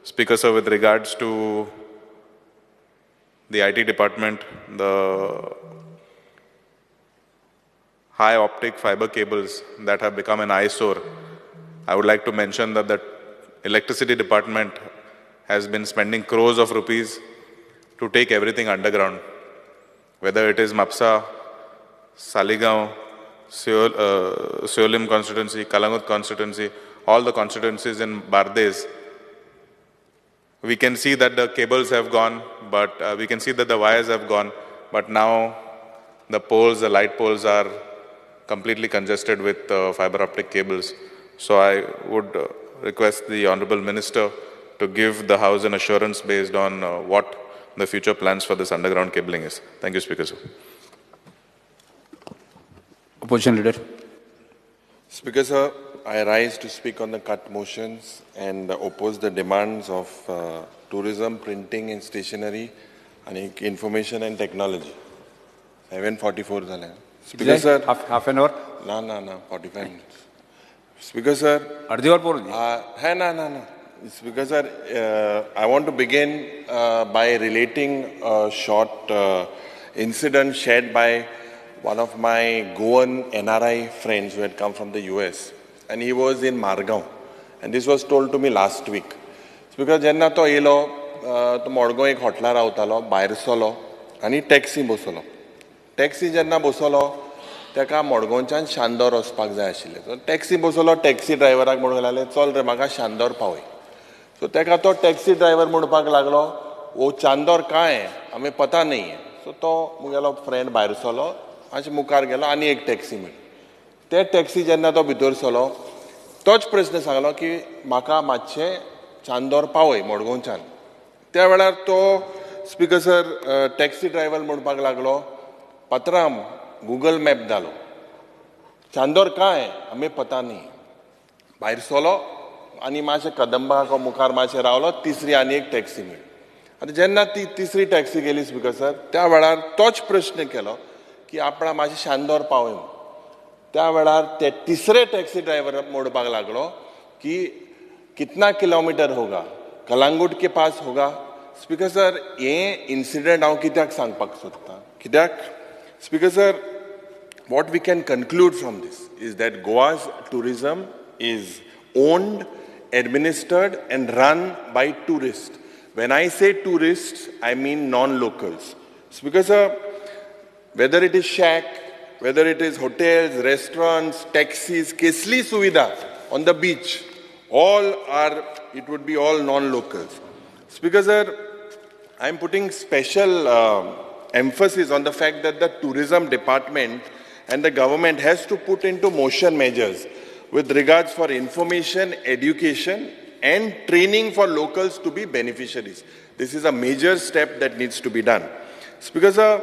Speaker, sir, with regards to the IT department, the high optic fiber cables that have become an eyesore, I would like to mention that the electricity department has been spending crores of rupees to take everything underground. Whether it is MAPSA, Saligaon, Seolim constituency, Kalangut constituency, all the constituencies in Bardez, we can see that the cables have gone, but we can see that the wires have gone, but now the poles, the light poles are completely congested with fiber optic cables. So I would request the Honorable Minister to give the House an assurance based on what the future plans for this underground cabling is. Thank you, Speaker, sir. Opposition Leader. Speaker, sir, I rise to speak on the cut motions and oppose the demands of tourism, printing and stationery and information and technology. 7:44 झाले. Speaker, sir. Half an hour? No, 45 minutes. Speaker, sir. अर्धी और बोल है ना. Speaker, sir, I want to begin by relating a short incident shared by one of my Goan NRI friends who had come from the US. And he was in Margao. And this was told to me last week. Speaker, जेन्ना तो yellow तो मडगांव एक हॉटेलार रावतालो भायर सरलो आनी taxi बसलो. Taxi जेन्ना बसलो तेका मडगांवच्यान शांदोर वचपाक जाय आशिल्लें. सो टॅक्सी बसलो, टॅक्सी ड्रायव्हराक म्हणूंक लागलें चल रे म्हाका शांदोर पावय. सो तेका तो टॅक्सी ड्रायव्हर म्हणपाक लागलो वो चांदोर काय है हमें पता नहीं है. सो तो मुगेलो फ्रेंड भायर सरलो मातशें मुखार गेलो आनी एक टॅक्सी मेळ्ळी. ते टॅक्सी जेन्ना तो भितर सरलो तोच प्रश्न सांगलो की म्हाका मातशें चांदोर पावय मडगांवच्यान. त्या वेळार तो स्पीकर सर टॅक्सी ड्रायव्हर म्हणपाक लागलो पत्राम गूगल मॅप धालो. चांदोर काय है हमें पता नहीं. भायर सरलो आनी मातशें कदंबा मुखार मातशें रावलो. तिसरी आनी एक टॅक्सी मेळ्ळी. आतां जेन्ना ती तिसरी टॅक्सी गेली स्पीकर सर त्या वेळार तोच प्रश्न केलो की आपणा मातशें शांदोर पावय. त्या वेळार ते तिसरे टॅक्सी ड्रायव्हर म्हणपाक लागलो की कितना किलोमीटर होगा कलांगूट के पास होगा. स्पीकर सर हे इन्सिडंट हांव कित्याक सांगपाक सोदतां कित्याक speaker sir what we can conclude from this is that Goa's tourism is owned, administered and run by tourists. When I say tourists, I mean non-locals. Speaker sir, whether it is shack, whether it is hotels, restaurants, taxis, kesli suvidha on the beach, it would be all non-locals. Speaker sir, I'm putting special emphasis on the fact that the tourism department and the government has to put into motion measures with regards for information, education and training for locals to be beneficiaries. This is a major step that needs to be done. Speaker sir,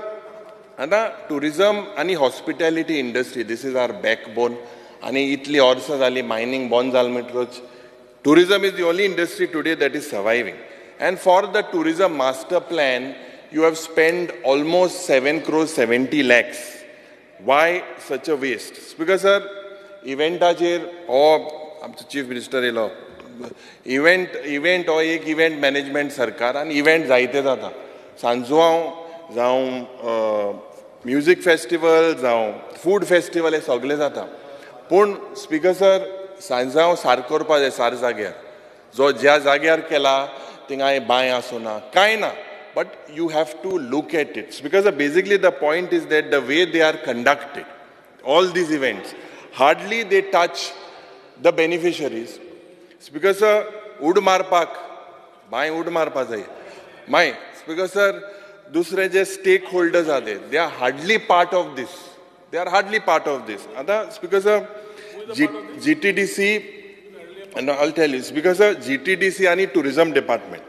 tourism and hospitality industry, this is our backbone. And itli orsa zali mining bond zalmitroch. Tourism is the only industry today that is surviving. And for the tourism master plan, you have spent almost 7 crores 70 lakhs. Why such a waste? Speaker sir, eventacher or chief minister elo event or ek event management sarkar and event जायते जाता. सांजो जावं music festival जावं food festival हे सगळे जाता. पूण speaker sir Sanjao सार करपा जाय सार जाग्यार. जो ज्या जाग्यार केला थिंगा बांय आसना कांय ना. But you have to look at it. Because basically the point is that the way they are conducted, all these events, hardly they touch the beneficiaries. Because ud marpak, mai ud marpa jai. Mai, because sir, dusre je stakeholders are there. They are hardly part of this. Because GTDC, and I'll tell you, because GTDC and tourism department.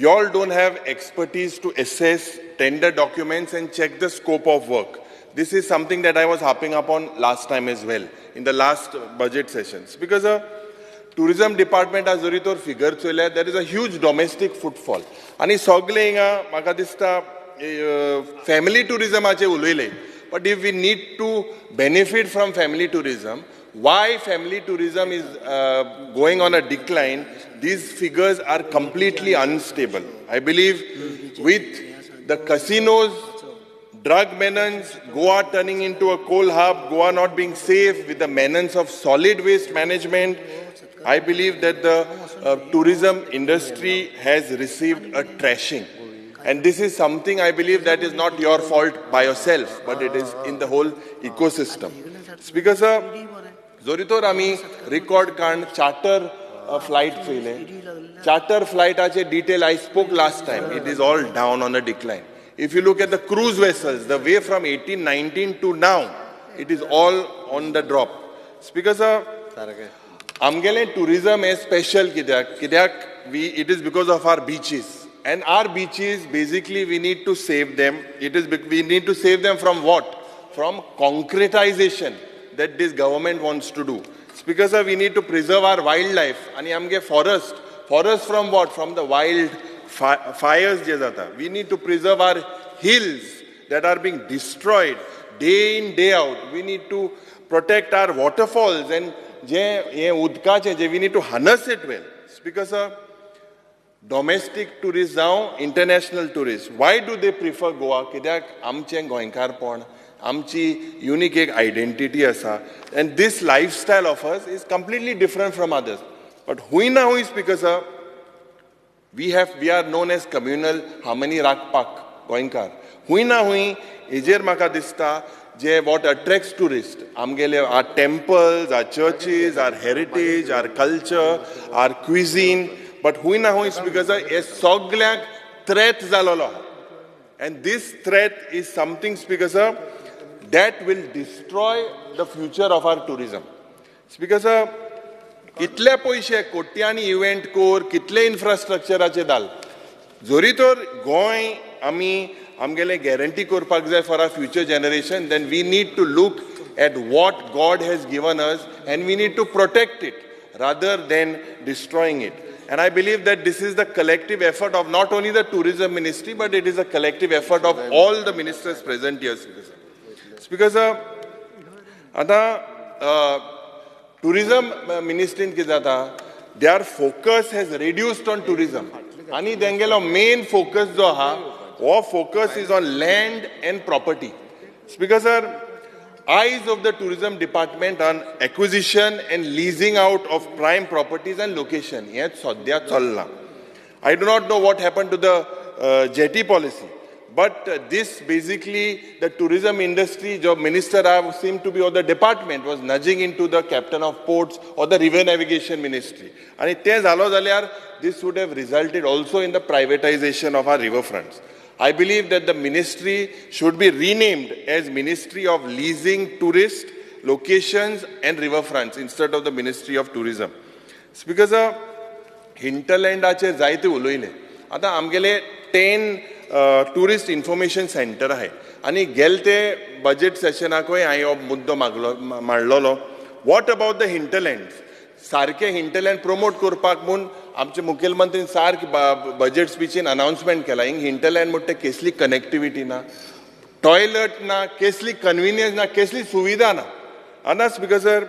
You all don't have expertise to assess tender documents and check the scope of work. This is something that I was harping upon last time as well, in the last budget sessions. Because tourism department has zoritor figure chole, there is a huge domestic footfall. And it's sogle inga, maka dista family tourism ache ulele. But if we need to benefit from family tourism, why family tourism is going on a decline, these figures are completely unstable. I believe with the casinos, drug menace, Goa turning into a coal hub, Goa not being safe, with the menace of solid waste management, I believe that the tourism industry has received a trashing. And this is something I believe that is not your fault by yourself, but it is in the whole ecosystem. Speaker sir, Zoritor ami record kan charter flight failure. Charter flight ache detail I spoke last time. It is all down on a decline. If you look at the cruise vessels, the way from 1819 to now, it is all on the drop. Speaker sir, amgele tourism is special किद्याक it is because of our beaches. And our beaches, basically, we need to save them. We need to save them from what? From concretization that this government wants to do. Speaker sir, we need to preserve our wildlife. And amge forest from what? From the wild fires je jata. We need to preserve our hills that are being destroyed day in, day out. We need to protect our waterfalls and we need to harness it well. Speaker sir, domestic tourists now, international tourists. Why do they prefer Goa? Kidak amche goinkarpon, amchi unique identity asa, and this lifestyle of us is completely different from others. But hui na hui, Speaker sir, we are known as communal harmony rakpak goinkar. Hui na hui, ejer maka dista, what attracts tourists. Amgele our temples, our churches, our heritage, our culture, our cuisine. But hui na hui, Speaker sir, a soglyak threat zalolo. And this threat is something, Speaker sir, that will destroy the future of our tourism. Speaker sir, कितले पैसे कोट्यांनी event core कितले इन्फ्रास्ट्रक्चराचे दाल जोरी तर गोंय आमी आमगेले guarantee करपाक जाय for our future generation then we need to look at what God has given us and we need to protect it rather than destroying it. And I believe that this is the collective effort of not only the tourism ministry, but it is a collective effort of all the ministers present here. Speaker sir, tourism ministry in Kizata, their focus has reduced on tourism. Ani dengelo main focus jo ha, wo focus is on land and property. Speaker sir, eyes of the tourism department on acquisition and leasing out of prime properties and location. Yet sodhya chalna. I do not know what happened to the jetty policy. But this basically, the tourism industry, job minister seemed to be, or the department was nudging into the captain of ports or the river navigation ministry. And this would have resulted also in the privatization of our riverfronts. I believe that the ministry should be renamed as Ministry of Leasing Tourist Locations and Riverfronts instead of the Ministry of Tourism. Speaker sir, hinterland ache जायते उलोयले. आता आमगेले 10 tourist information centre आहे आणि गेलते budget सेशनाकूय हांवें हो मुद्दो मांडलोलो. What about the hinterlands? सारखे हिंटरलँड प्रमोट करपाक म्हूण आमचे मुखेलमंत्रीन सारके बजेट स्पीचीन अनाउन्समेंट केला. हिंग हिंटरलँड म्हणटा कसली कनेक्टिविटी ना, टॉयलेट ना, कसली कन्विनियन्स ना, कसली सुविधा ना. आना speaker sir,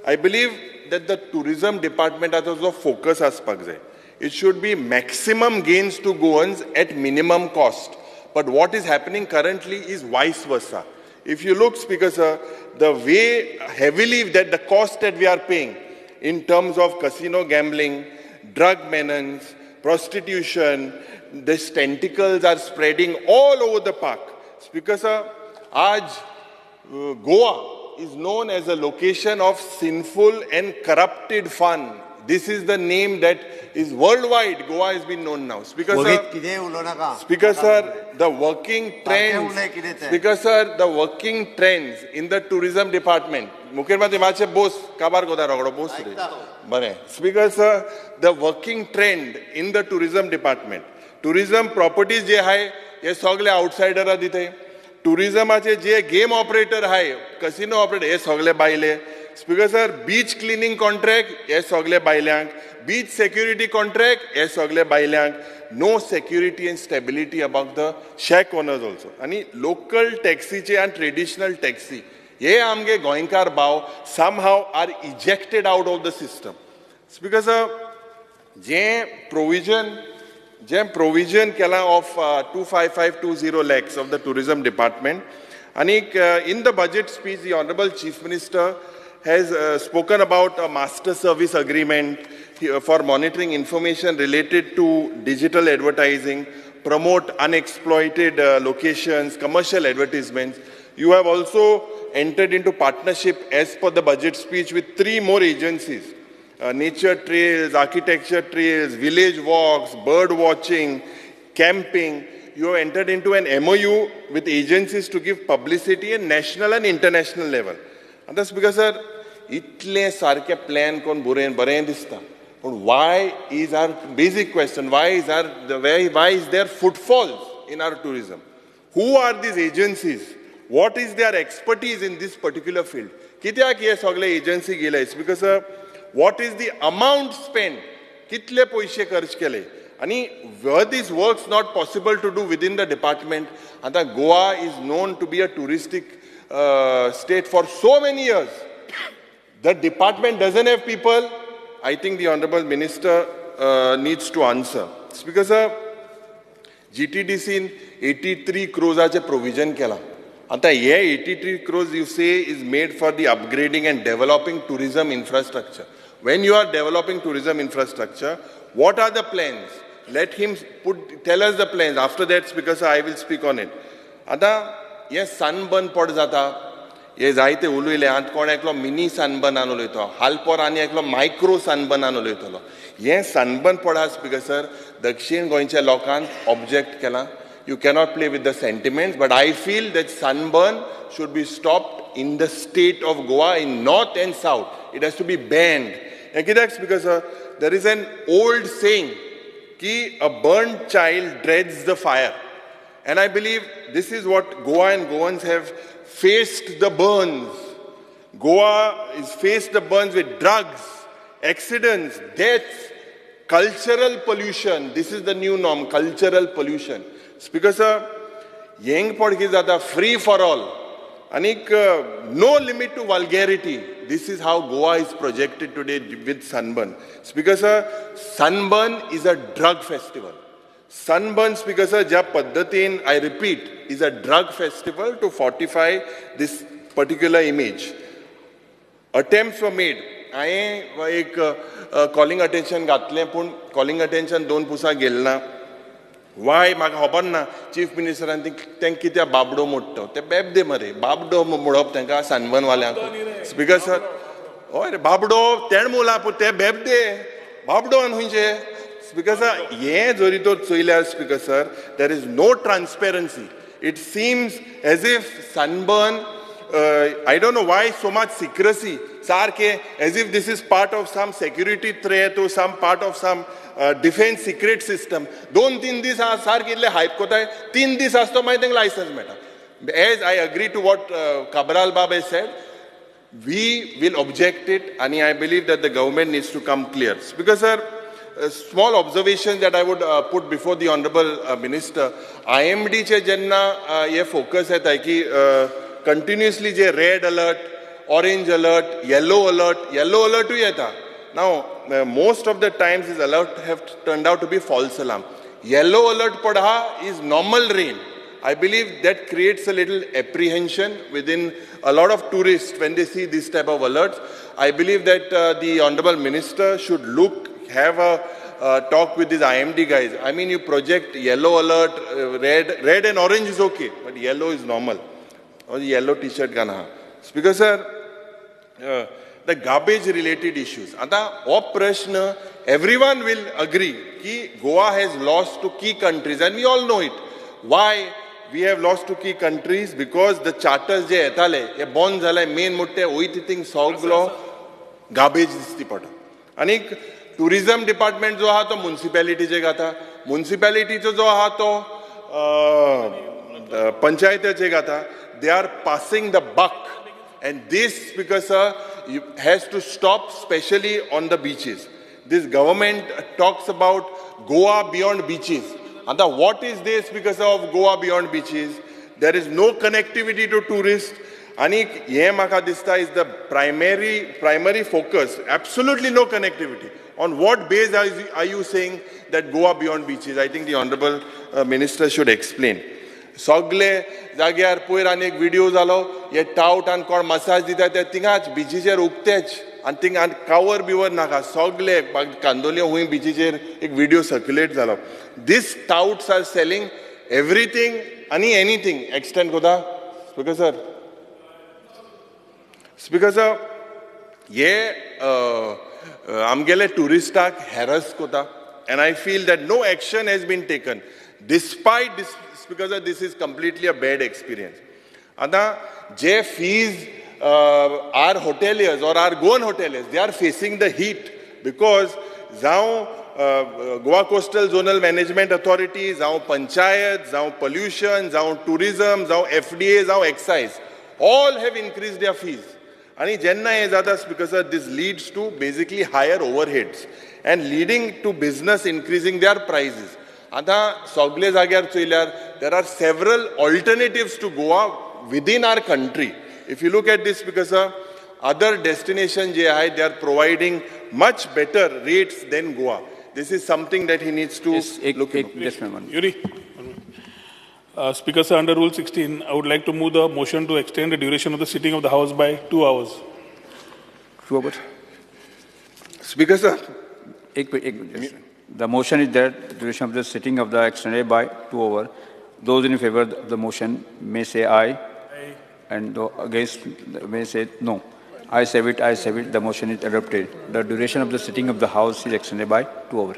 I believe that the tourism डिपार्टमेंटाचो जो फोकस आसपाक जाय, it should be maximum gains to Goans at minimum cost. But what is happening currently is vice versa. If you look, Speaker sir, the way heavily that the cost that we are paying in terms of casino gambling, drug menace, prostitution, these tentacles are spreading all over the park. Speaker sir, Goa is known as a location of sinful and corrupted fun. This is the name that is worldwide. Goa has been known now. Speaker sir, the working trends. Speaker sir, the working trends in the tourism department. Mukherjee vache boss kabar goda ragdo boss re. Bare. Speaker sir, the working trend in the tourism department. Tourism properties je hai, ye sagle outsider adite. Tourism ache je game operator hai, casino operator, ye sagle baile. Speaker sir, beach cleaning contract, yes, sogle bailank. Beach security contract, yes, sogle bailank. No security and stability about the shack owners also. Ani local taxi and traditional taxi, ye amge goinkar bao somehow are ejected out of the system. Speaker sir, je provision kela of 25520 lakhs of the tourism department. Ani in the budget speech, the Honorable Chief Minister has spoken about a master service agreement for monitoring information related to digital advertising, promote unexploited locations, commercial advertisements. You have also entered into partnership as per the budget speech with 3 more agencies. Nature trails, architecture trails, village walks, bird watching, camping. You have entered into an MOU with agencies to give publicity at national and international level. And that's because, sir, इतले सारखे plan कोण बरें दिसता. But why is our basic question, why is there footfalls in our tourism? Who are these agencies? What is their expertise in this particular field? कित्याक हे सगळे agency गेले? It's because what is the amount spent? कितले पैसे खर्च केले? आणि were these works not possible to do within the department? आता Goa is known to be a touristic state for so many years. The department doesn't have people. I think the Honorable Minister needs to answer. It's because GTDC in 83 crores provision kela. Anta ye 83 crores you say is made for the upgrading and developing tourism infrastructure. When you are developing tourism infrastructure, what are the plans? Let him tell us the plans. After that, because I will speak on it. Ata ye sunburn pod jata. हे जायते उलयले आतां कोण एकलो mini sunburn आणून उलयता हालपोर आनी एकलो मायक्रो सनबर्न आणून उलयतलो हे सनबर्न पडा स्पिकर दक्षिण गोंयच्या लोकांक ऑब्जेक्ट केला you cannot play with the sentiments but I feel that sunburn should be stopped in the state of Goa in north and south. It has to be banned. Because there is an old saying ki a burnt child dreads the fire. And I believe this is what Goa and Goans have faced the burns. Goa is faced the burns with drugs, accidents, deaths, cultural pollution. This is the new norm, cultural pollution. Because young podki zada free for all. Anik no limit to vulgarity. This is how Goa is projected today with Sunburn. Because Sunburn is a drug festival. Sunburns because ja paddatin, I repeat, is a drug festival to fortify this particular image. Attempts were made. I calling attention gatle, pun calling attention don pusa gelna. Why म्हाका खबर ना chief मिनिस्टरान तांकां कित्याक बाबडो मोडटा ते बेबदे मरे बाबडो मोडप तांकां सनबर्न वाल्यांक स्पिकर सर हय रे बाबडो तेण मोला पूण ते बेबदे बाबडो आनी खंयचे स्पिकर सर हें जरी तर चोयल्यार speaker sir there is no transparency it seems as if Sunburn I don't know why so much secrecy. Sarke, as if this is part of some security threat or some part of some defense secret system. Don't think this as sarke ile hype kota hai. 3 dis asto mai think license meta. As I agree to what Cabral Baba said, we will object it, and I believe that the government needs to come clear. Because sir, a small observation that I would put before the Honorable Minister, IMD che jenna ye focus hai taki continuously je red alert, orange alert, yellow alert hu yeta. Now, most of the times these alerts have turned out to be false alarm. Yellow alert padha is normal rain. I believe that creates a little apprehension within a lot of tourists when they see this type of alerts. I believe that the Honorable Minister should have a talk with these IMD guys. I mean, you project yellow alert, red and orange is okay, but yellow is normal. Or the yellow t-shirt gana. Because sir, the garbage related issues. Anta everyone will agree that Goa has lost to key countries, and we all know it. Why we have lost to key countries? Because the charters je etale, ye bon zalay main mutte oiti thing soglo garbage disti pata. Anik tourism department jo ha to municipality je gata, municipality jo ha to panchayat je gata. They are passing the buck, and this because has to stop, especially on the beaches. This government talks about Goa beyond beaches. And what is this because of Goa beyond beaches? There is no connectivity to tourists. Anik ye maka dista is the primary focus. Absolutely no connectivity. On what base are you saying that Goa beyond beaches? I think the Honorable Minister should explain. सगळे जाग्यार पयर आनी एक video जालो हे टावट आनी कोण massage दिता ते थिंगाच बिचीचेर उक्तेच आनी थिंगा कावर बिवर नाका सगळे कांदोली हूंय बिचीचेर एक व्हिडिओ सर्क्युलेट जालो these touts are selling everything आनी एनीथींग एक्सटेंड कोता स्पिकर सर हे आमगेले टुरिस्टाक हॅरस कोता and I feel that no action has been taken despite this because this is completely a bad experience. Anta je fees our hoteliers or our Goan hoteliers, they are facing the heat because जावं Goa coastal zonal management authority, जावं पंचायत, जावं pollution, जावं tourism, जावं FDA, जावं excise, all have increased their fees. आणि जेन्ना हे जाता because this leads to basically higher overheads and leading to business increasing their prices. आता सगळे जाग्यार चोयल्यार there are several alternatives to Goa within our country. If you look at this, because other destinations they are providing much better rates than Goa. This is something that he needs to look into. Yes, ma'am. Yuri. Speaker, sir, under Rule 16, I would like to move the motion to extend the duration of the sitting of the House by 2 hours. 2 hours. Speaker, sir. The motion is that the duration of the sitting of the extended by 2 hours. Those in favor of the motion may say aye. And against may say no. I say it, the motion is adopted. The duration of the sitting of the House is extended by 2 hours.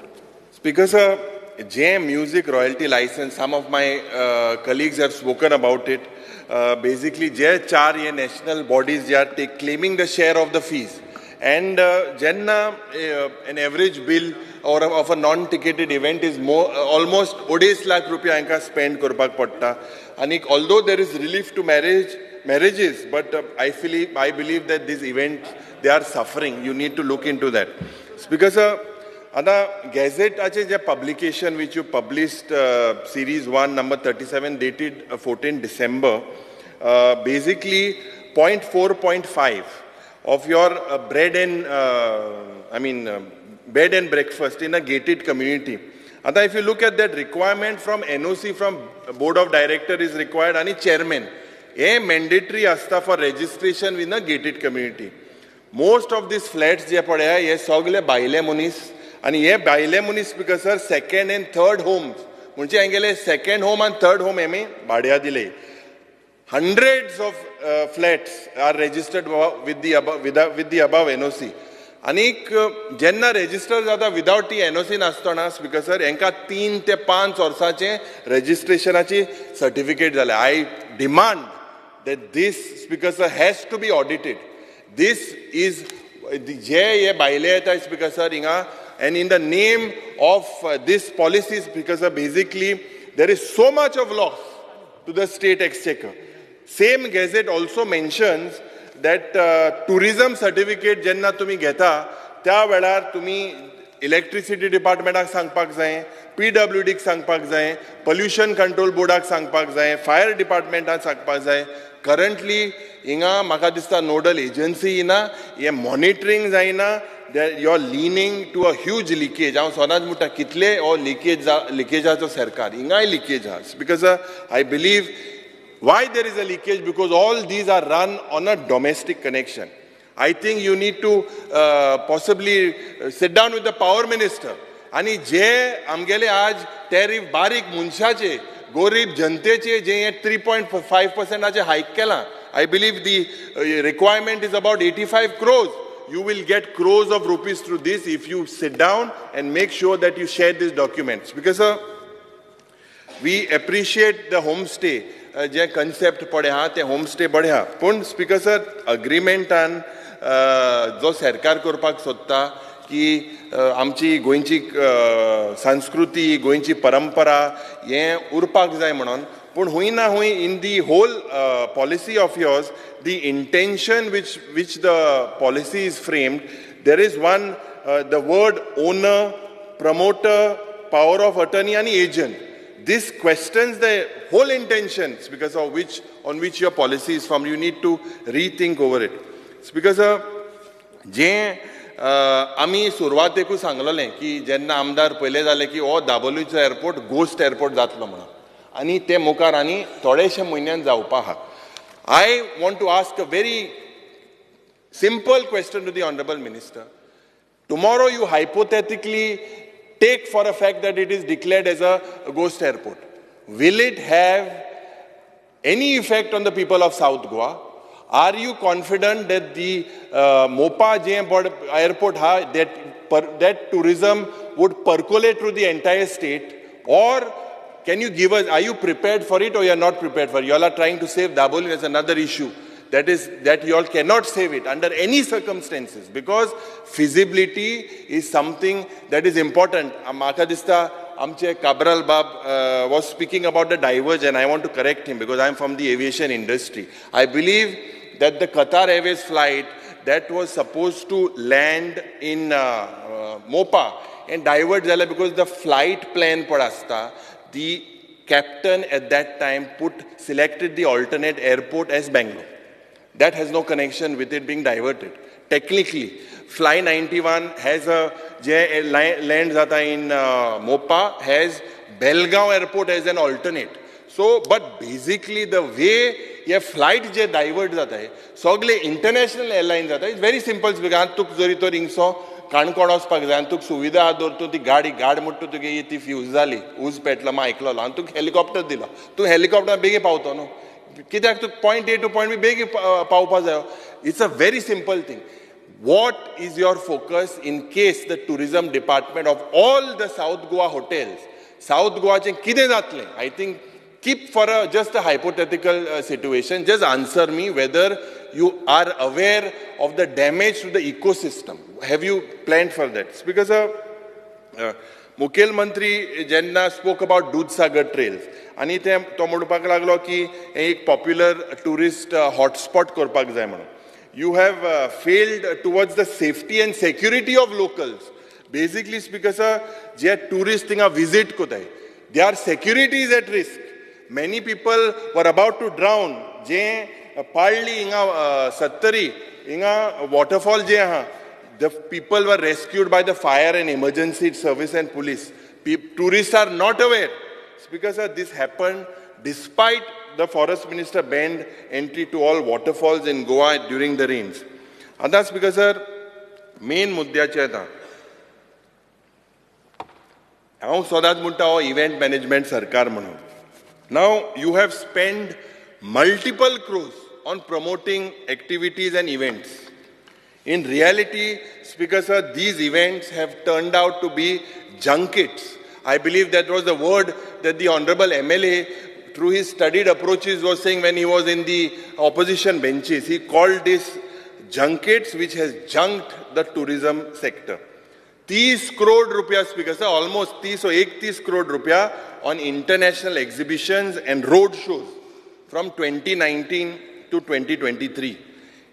Speaker, sir, JM Music Royalty License, some of my colleagues have spoken about it. Basically, JHR, national bodies, they are claiming the share of the fees. And Jenna, an average bill or of a non-ticketed event is more almost 2.5 lakh rupiya spend korpak patta. And although there is relief to marriages, but I believe that these events, they are suffering. You need to look into that. Because Ada Gazette ache publication which you published, series 1 number 37 dated 14 December, basically 0.4.5 of your bed and breakfast in a gated community. Ada if you look at that requirement from NOC, from Board of Director is required, and chairman. A mandatory asta for registration in a gated community. Most of these flats je padya ye sagle baile munis, and ye baile munis because sir second and third homes munche angele second home and third home eme badya dile. Hundreds of flats are registered with the above NOC. Anik jenna register jata without the NOC nastana because sir enka 3 te 5 वर्षाचे registrationachi certificate jale. I demand that this, Speaker sir, has to be audited. This is the J. Baile Speaker sir, and in the name of this policy, Speaker sir, basically there is so much of loss to the state exchequer. Same Gazette also mentions that tourism certificate jenna tumi geta, त्या वेळार तुम्ही electricity डिपार्टमेंटाक सांगपाक जाय, PWDक सांगपाक जाय, pollution control बोर्डाक सांगपाक जाय, fire डिपार्टमेंटाक सांगपाक जाय. Currently, inga म्हाका दिसता nodal agency ina, ye monitoring जायना, you are leaning to a huge leakage. हांव सोनाज मुटा कितले or leakageaचो सरकार, इंगाय leakage has. Because I believe why there is a leakage, because all these are run on a domestic connection. I think you need to possibly sit down with the power minister. आणि जे आमगेले आज tariff बारीक मनशाचे, गोरीब जनतेचे जे 3.5% hike केला, I believe the requirement is about 85 crores. You will get crores of rupees through this if you sit down and make sure that you share these documents. Because we appreciate the homestay, जे concept पडे हा ते homestay बडे हा. पण Speaker sir, agreement and जो सरकार करपाक सोदता की आमची गोंयची संस्कृती, गोंयची परंपरा हे उरपाक जाय म्हणून. पण हुंय ना हुंय in the whole policy of yours, the intention which the policy is framed, there is one, the word owner, promoter, power of attorney and agent. This questions the whole intentions because of on which your policy is formed. You need to rethink over it. It's because जे आमी सुरवातेकूच सांगलेलें की जेन्ना आमदार पयले जाले की हो दाबोलीचो एअरपोर्ट गोस्ट एअरपोर्ट जातलो म्हणून, आनी ते मुखार आनी थोडेशे म्हयन्यान जावपा आहा. I want to ask a very simple question to the Honorable Minister. Tomorrow you hypothetically take for a fact that it is declared as a ghost airport. Will it have any effect on the people of South Goa? Are you confident that the Mopa airport, that tourism would percolate through the entire state? Or can you give us, are you prepared for it or you are not prepared for it? You all are trying to save Daboli as another issue. that you all cannot save it under any circumstances, because feasibility is something that is important. Maka dista amche Cabral Bab was speaking about the diverge, and I want to correct him because I am from the aviation industry. I believe that the Qatar Airways flight that was supposed to land in Mopa and divert zala because the flight plan padasta, the captain at that time selected the alternate airport as Bangalore. That has no connection with it being diverted. Technically, Fly 91 has lands in Mopa, has Belgaum airport as an alternate. So, but basically the way ये flight जे divert जाता है, सगळे international airlines जाता है, it's very simple. because तुक जरी तो रिंगसो काणकोण वचपाक जाय, तुक सुविधा आदर तू ती गाड म्हणटा तुगे ती फ्यूज जाली, उज पेटला मा आयकलो आनी तुका हेलिकॉप्टर दिला, तू हेलिकॉप्टर बेगी पावतो न्हू, कित्याक तुका पॉयंट ए टू पॉयंट बी बेगी पावपा जायो. It's a very simple thing. What is your focus in case the tourism department of all the South Goa hotels, South Goa चे कितें जातलें? I think keep for just a hypothetical situation, just answer me whether you are aware of the damage to the ecosystem. Have you planned for that? Because Mukhel Mantri Jenna spoke about Dudhsagar trails. आणि ते तो म्हणपाक लागलो की एक popular tourist hotspot करपाक जाय म्हणून. You have failed towards the safety and security of locals. Basically, because जे tourists थिंगा visit कोताय, their security is at risk. Many people were about to drown. जे पाळली हिंगा सत्तरी हिंगा waterfall जे आहा, the people were rescued by the fire and emergency service and police. Tourists are not aware. Because this happened despite the forest minister banned entry to all waterfalls in Goa during the rains. And that's because main मुद्द्याचे येता. हांव सदांच म्हणटा हो event management सरकार म्हणून. Now you have spent multiple crores on promoting activities and events. In reality, Speaker sir, these events have turned out to be junkets. I believe that was the word that the Honorable MLA, through his studied approaches, was saying when he was in the opposition benches. He called this junkets, which has junked the tourism sector. 30 crore rupiah, Speaker sir, almost 30 or 31 crore rupiah on international exhibitions and road shows from 2019 to 2023.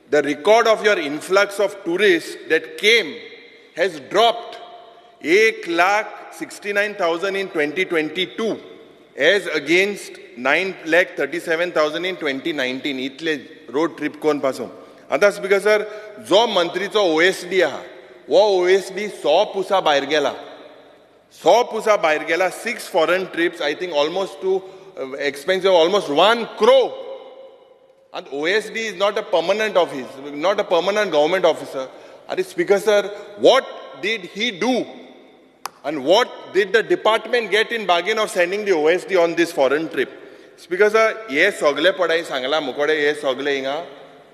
The record of your influx of tourists that came has dropped 1,69,000 in 2022 as against 9,37,000 in 2019. इतले road trip कोण पासून. आता speaker sir, जो मंत्रीचो OSD आहा, वो OSD 100 Pusa भायर गेला. 100 पुसा भायर गेला, 6 foreign trips, I think almost to expense of almost 1 crore. And OSD is not a permanent office, not a permanent government officer. And Speaker sir, what did he do? And what did the department get in bargain of sending the OSD on this foreign trip? Speaker sir, ye sogle padai sangla mukode ye sogle inga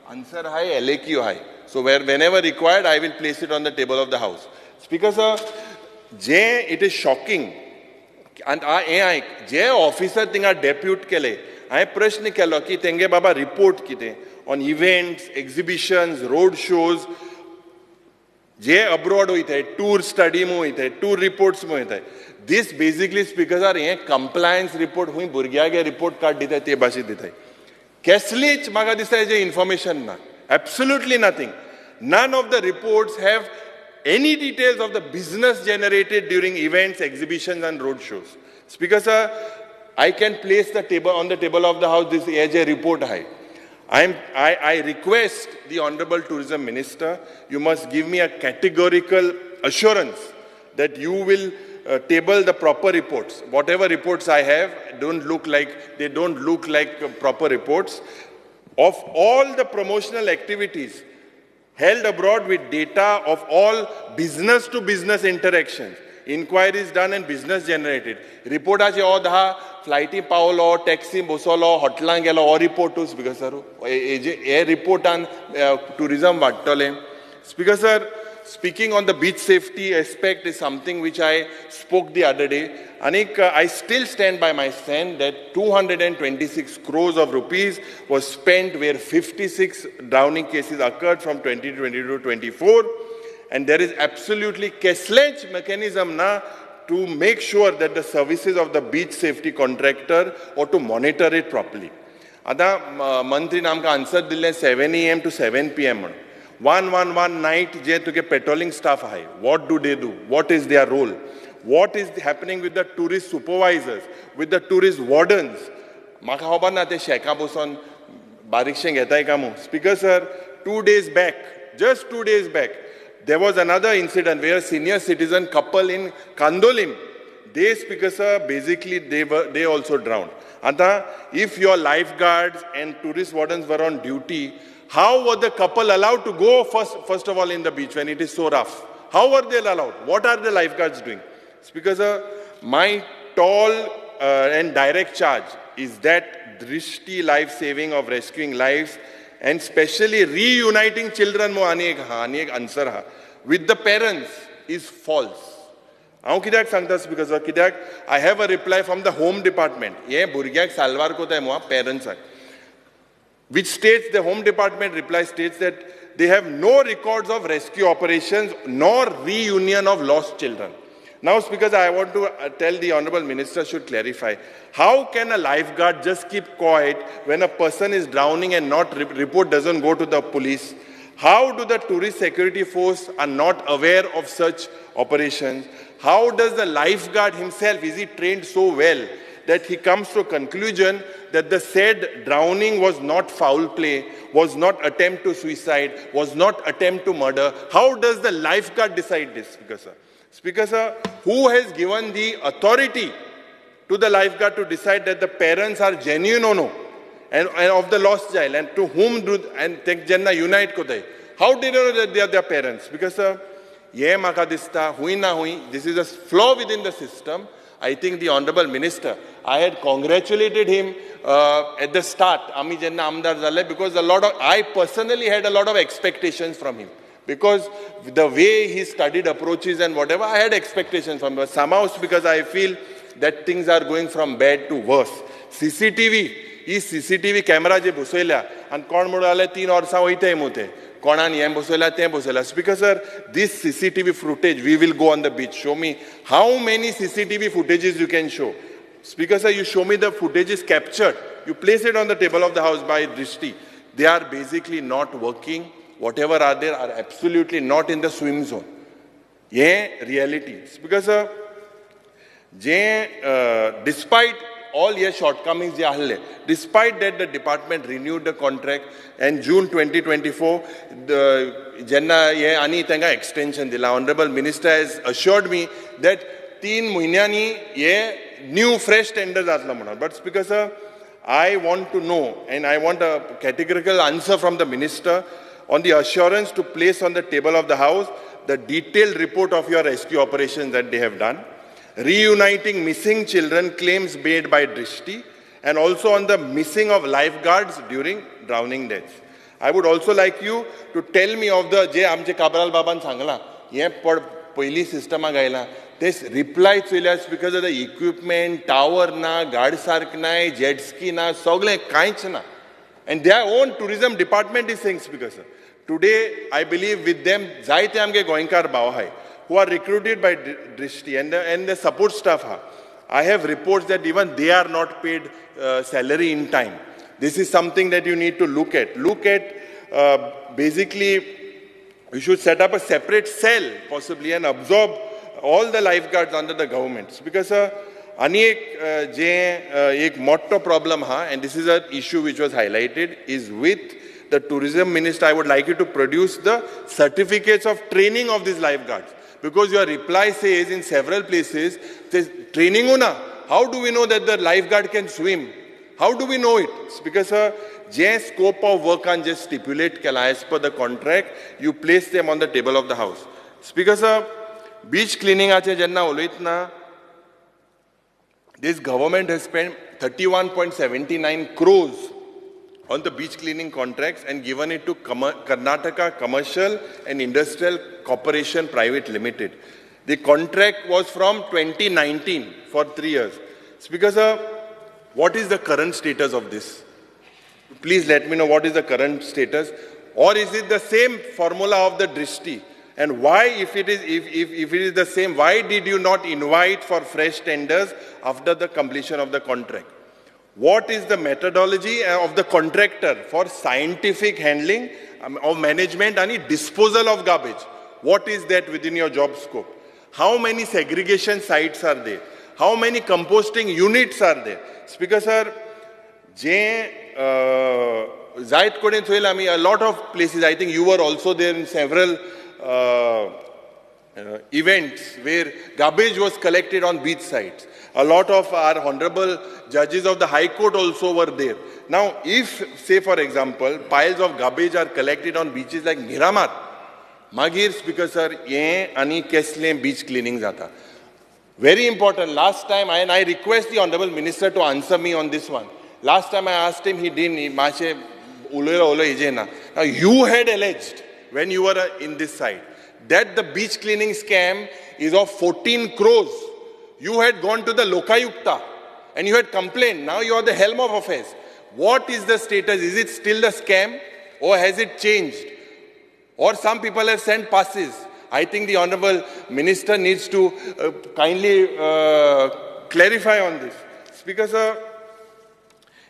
answer hai LAQ hai. So whenever required, I will place it on the table of the House. Speaker sir, it is shocking. And je officer tinga depute kele. I prashni kelo ki tenge baba report kite on events, exhibitions, road shows. जे abroad होता है, tour study में होता है, tour reports में होता है. This basically speakers are ये compliance report हुई बुर्गिया के report card देता है, ते बाशी देता है. Keslich मागा दिसता है जे information ना. Absolutely nothing. None of the reports have any details of the business generated during events, exhibitions and road shows. Speaker sir, I can place the table on the table of the House this AJ report high. I request the Honorable Tourism Minister, you must give me a categorical assurance that you will table the proper reports. Whatever reports I have don't look like proper reports. Of all the promotional activities held abroad with data of all business to business interactions, inquiries done and business generated. Report ache o 10 flighti paolo, taxi bosolo, hotlang gelo o report to Speaker sir. A report on tourism vattole. Speaker sir, speaking on the beach safety aspect is something which I spoke the other day. Anik, I still stand by my stand that 226 crores of rupees was spent where 56 drowning cases occurred from 2022 to 24. And there is absolutely cashless mechanism now to make sure that the services of the beach safety contractor or to monitor it properly. Ada mantri namka answer dille 7 a.m. to 7 p.m. 111 night je tuge patrolling staff hai. What do they do? What is their role? What is happening with the tourist supervisors, with the tourist wardens? Maka hoba na te sheka boson bariksheng etai kamu. Speaker sir, 2 days back, just 2 days back, there was another incident where a senior citizen couple in Kandolim, they, Speaker sir, basically they also drowned. Anta, if your lifeguards and tourist wardens were on duty, how were the couple allowed to go first of all in the beach when it is so rough? How were they allowed? What are the lifeguards doing? Speaker sir, my tall and direct charge is that Drishti life saving of rescuing lives and especially reuniting children mo ani ek answer ha with the parents is false. हांव कित्याक सांगता speaker sir कित्याक I have a reply from the home department. हे भुरग्याक साल्वार कोताय मुआ parents which states the home department reply states that they have no records of rescue operations nor reunion of lost children. Now, Speaker, I want to tell the Honourable Minister should clarify. How can a lifeguard just keep quiet when a person is drowning and not report doesn't go to the police? How do the tourist security force are not aware of such operations? How does the lifeguard himself, is he trained so well that he comes to a conclusion that the said drowning was not foul play, was not attempt to suicide, was not attempt to murder? How does the lifeguard decide this, Speaker sir? Speaker sir, who has given the authority to the lifeguard to decide that the parents are genuine or no, and of the lost child, and to whom do and jenna unite kotai? How did you know that they are their parents? Because sir, ye maka dista hui na hui. This is a flaw within the system. I think the Honourable Minister, I had congratulated him at the start, Ami jenna amdar zale, because I personally had a lot of expectations from him. Because the way he studied approaches and whatever, I had expectations from him. But somehow, because I feel that things are going from bad to worse. CCTV camera je busoila, and kon mudale 3 orsa hoite mote. Konan yem busoila, te busoila. Speaker sir, this CCTV footage, we will go on the beach. Show me how many CCTV footages you can show. Speaker sir, you show me the footages captured. You place it on the table of the House by Drishti. They are basically not working. Whatever are there are absolutely not in the swim zone. Yeah, reality. Because despite all your shortcomings, despite that the department renewed the contract and June 2024, the Jenna ani tanga extension dila. Honorable Minister has assured me that 3 mahinani new fresh tenders atla. But Speaker sir, I want to know and I want a categorical answer from the Minister on the assurance to place on the table of the House the detailed report of your rescue operations that they have done, reuniting missing children claims made by Drishti, and also on the missing of lifeguards during drowning deaths. I would also like you to tell me of the je amche Cabral Baban sangla, ye पहिली Systema गायला this reply चोयल्यास because of the equipment, tower na, guard sark na, jet ski na, sogle kainch na. And their own tourism department is saying, Speaker sir. Today, I believe with them, Zaite amge Goinkar Bawahai, who are recruited by Drishti and the support staff. I have reports that even they are not paid salary in time. This is something that you need to look at. Basically, we should set up a separate cell, possibly, and absorb all the lifeguards under the government. Because ani ek motto problem and this is an issue which was highlighted, is with the tourism minister. I would like you to produce the certificates of training of these lifeguards. Because your reply says in several places, training una. How do we know that the lifeguard can swim? How do we know it? Because the scope of work can just stipulate as per the contract, you place them on the table of the House. Speaker sir, beach cleaning ache janna oloitna, this government has spent 31.79 crores on the beach cleaning contracts and given it to Karnataka Commercial and Industrial Corporation Private Limited. The contract was from 2019 for 3 years. Speaker sir, what is the current status of this? Please let me know what is the current status, or is it the same formula of the Drishti? And why, if it is the same, why did you not invite for fresh tenders after the completion of the contract? What is the methodology of the contractor for scientific handling of management and disposal of garbage? What is that within your job scope? How many segregation sites are there? How many composting units are there? Speaker sir, Zayat Koden Soilami, a lot of places, I think you were also there in several events where garbage was collected on beach sites. A lot of our honorable judges of the High Court also were there. Now, if, say for example, piles of garbage are collected on beaches like Miramar, Magir, Speaker sir, ye ani kesle beach cleaning jata. Very important. Last time, and I request the Honorable Minister to answer me on this one. Last time I asked him, he didn't. Now, you had alleged, when you were in this side, that the beach cleaning scam is of 14 crores. You had gone to the Lokayukta and you had complained. Now you are the helm of affairs. What is the status? Is it still the scam or has it changed? Or some people have sent passes. I think the Honorable Minister needs to kindly clarify on this. Speaker sir,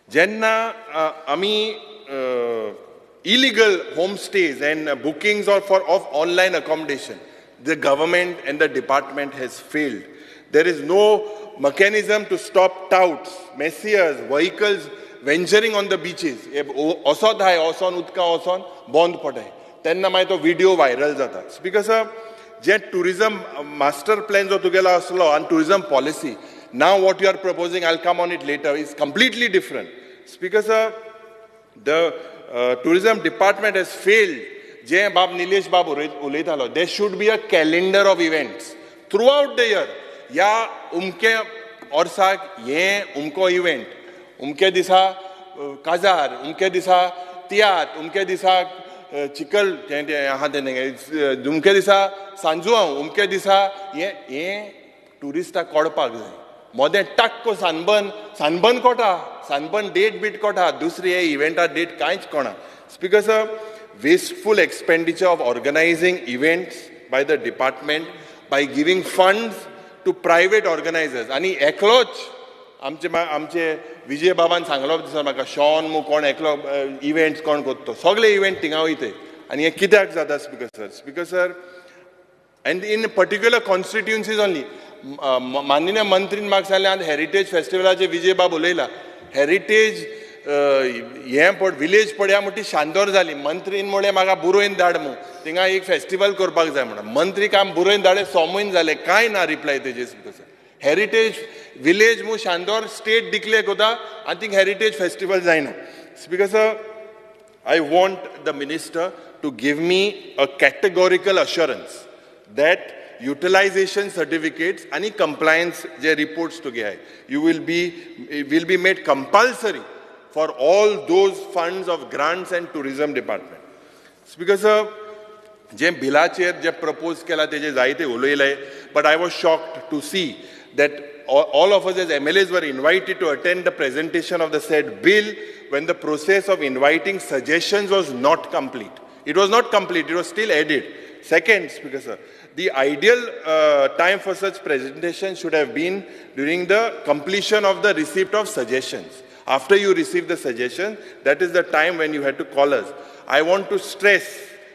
Jenna Ami illegal homestays and bookings of online accommodation, the government and the department has failed. There is no mechanism to stop touts, messiahs, vehicles venturing on the beaches. Osod hai, oson utka oson, bond padai. Tenna mai to video viral jata. Speaker sir, je tourism master plan jo tugela aslo and tourism policy. Now what you are proposing, I'll come on it later, is completely different. Speaker sir, the tourism department has failed. Je Bab Nilesh Babu uletalo. There should be a calendar of events throughout the year. या उमके औरसाक ये उमको event उमके दिसा काजार उमके दिसा तियात उमके दिसा चिकल यहाँ देने उमके दिसा सांजुआ उमके दिसा ये टुरिस्टा कोडपाक जाय मोदे टक को सानबन कोटा सानबन डेट बीट कोटा दूसरी ये इवेंटा डेट कांच कोणा speaker sir wasteful expenditure of organizing events by the department by giving funds to private organizers. आणि एकलोच आमचे विजय बाबान सांगलो दिसता म्हाका शॉन मू कोण एकलो इव्हेंट्स कोण करता सगळे इव्हेंट थिंगा वयते आनी हे कित्याक जाता speaker sir and in particular constituencies only माननीय मंत्रीन म्हाका सांगलें हेरिटेज फेस्टिवलाचे विजय बाब उलयला हेरिटेज हें पड विलेज पड्या म्हणटी शांदोर जाली मंत्रीन म्हळें म्हाका बुरोयन धाड मू थिंगा एक फेस्टिवल करपाक जाय म्हणून मंत्री काम बुरोयन धाडे 6 म्हयने जाले कांय ना रिप्लाय तेजे स्पीकर हेरिटेज विलेज मू शांदोर स्टेट डिक्लेअर कोता आनी थिंग हेरिटेज फेस्टिवल जायना speaker sir I want the minister to give me a categorical assurance that utilization certificates and compliance je reports to ge hai you will be made compulsory for all those funds of grants and tourism department speaker sir je bilacher je propose kela teje zaite uloilay but I was shocked to see that all of us as MLAs were invited to attend the presentation of the said bill when the process of inviting suggestions was not complete. It was not complete, it was still added. Second, Speaker sir, the ideal time for such presentation should have been during the completion of the receipt of suggestions. After you receive the suggestion, that is the time when you had to call us. I want to stress,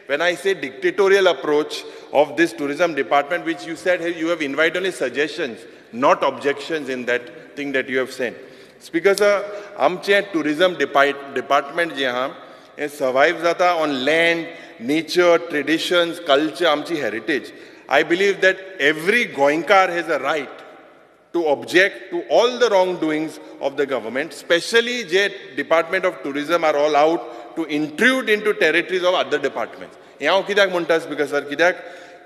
when I say dictatorial approach of this tourism department, which you said you have invited only suggestions, not objections in that thing that you have sent. Speaker sir, आमचे tourism department जे आहा, हे survive जाता on land, nature, traditions, culture, आमची heritage. I believe that every Goinkar has a right to object to all the wrongdoings of the government, especially the Department of Tourism are all out to intrude into territories of other departments. हे हांव कित्याक म्हणटा speaker sir कित्याक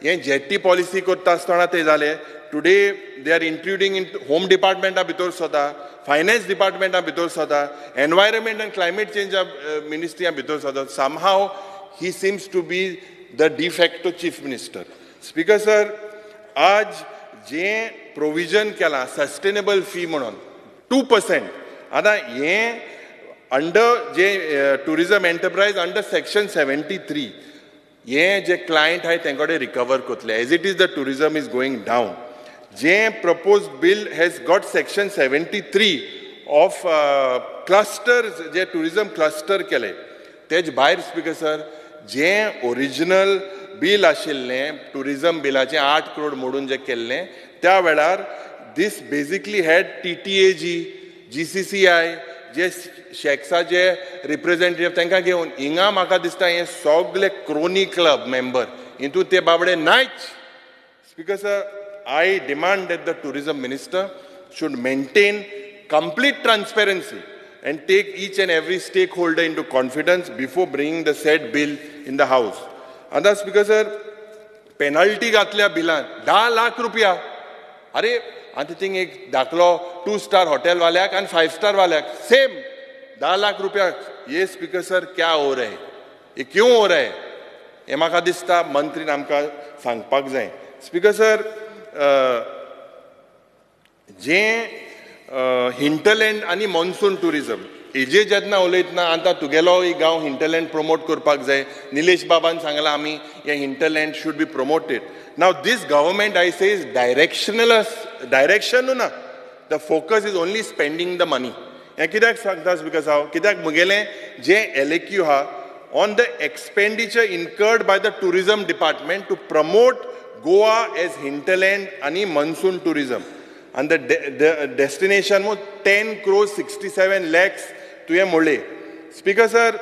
हे jetty policy करता आसतना ते जाले today they are intruding into home department भितर सुद्धा, finance department भितर सुद्धा, environment and climate change ministry भितर सुद्धा. Somehow he seems to be the de facto chief minister. Speaker sir, आज जे provision केला sustainable fee म्हणून 2%. आता हे under जे tourism enterprise under section 73. ये जे client आहे त्यांकडे recover कोतले. As it is, the tourism is going down. जे proposed bill has got section 73 of clusters, जे tourism cluster केले. तेज भायर speaker sir, जे original bill आशिल्ले tourism billaचे 8 crore मोडून जे केल्ले, त्या वेळार this basically had TTAG, GCCI, जे शेक्साचे रिप्रेझेंटेटिव्ह तांकां घेवन हिंगा म्हाका दिसता हे सगळे क्रोनी क्लब मेंबर हितून ते बाबडे नायच. Speaker sir, I demand that the tourism minister should maintain complete transparency and take each and every stakeholder into confidence before bringing the said bill in the house. Other speaker sir, penalty घातल्या बिलान 10 लाख रुपया. अरे आतां thing एक दाखलो 2-star hotel वाल्याक आनी 5-star वाल्याक same 10 lakh रुपया. ये speaker sir क्या हो रहा है, ये क्यों हो रहा है, हे म्हाका दिसता मंत्रीन आमकां सांगपाक जाय. स्पीकर सर, जे हिंटरलँड आनी मॉन्सून टुरिजम हेजे जेन्ना उलयतना आतां तुगेलो गांव हिंटरलँड प्रमोट करपाक जाय. निलेश बाबान सांगलां आमी हे hinterland should be promoted. Now this government, I say, is direction na. The focus is only spending the money. हे कित्याक सांगता because हांव कित्याक मुगेलें जे LAQ हा on the expenditure incurred by the tourism department to promote Goa as hinterland and monsoon tourism, and the destination was 10 crores 67 lakhs to a mole. Speaker sir,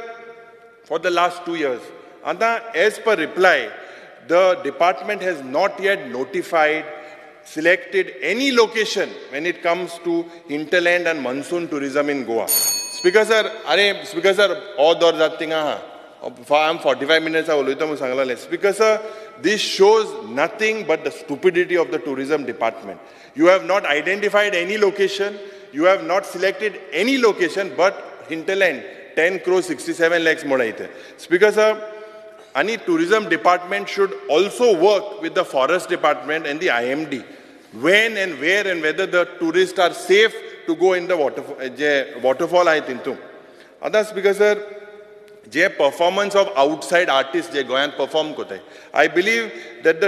for the last 2 years, and as per reply, the department has not yet notified, selected any location when it comes to hinterland and monsoon tourism in Goa. Speaker sir, all door jattinga ha. 45 minutes Speaker sir, this shows nothing but the stupidity of the tourism department. You have not identified any location, you have not selected any location but hinterland 10 crores 67 lakhs modaite. Speaker sir, any tourism department should also work with the forest department and the IMD when and where and whether the tourists are safe to go in the waterfall. Other speaker sir, जे performance of outside artists जे गोंयांत perform कोताय, I believe that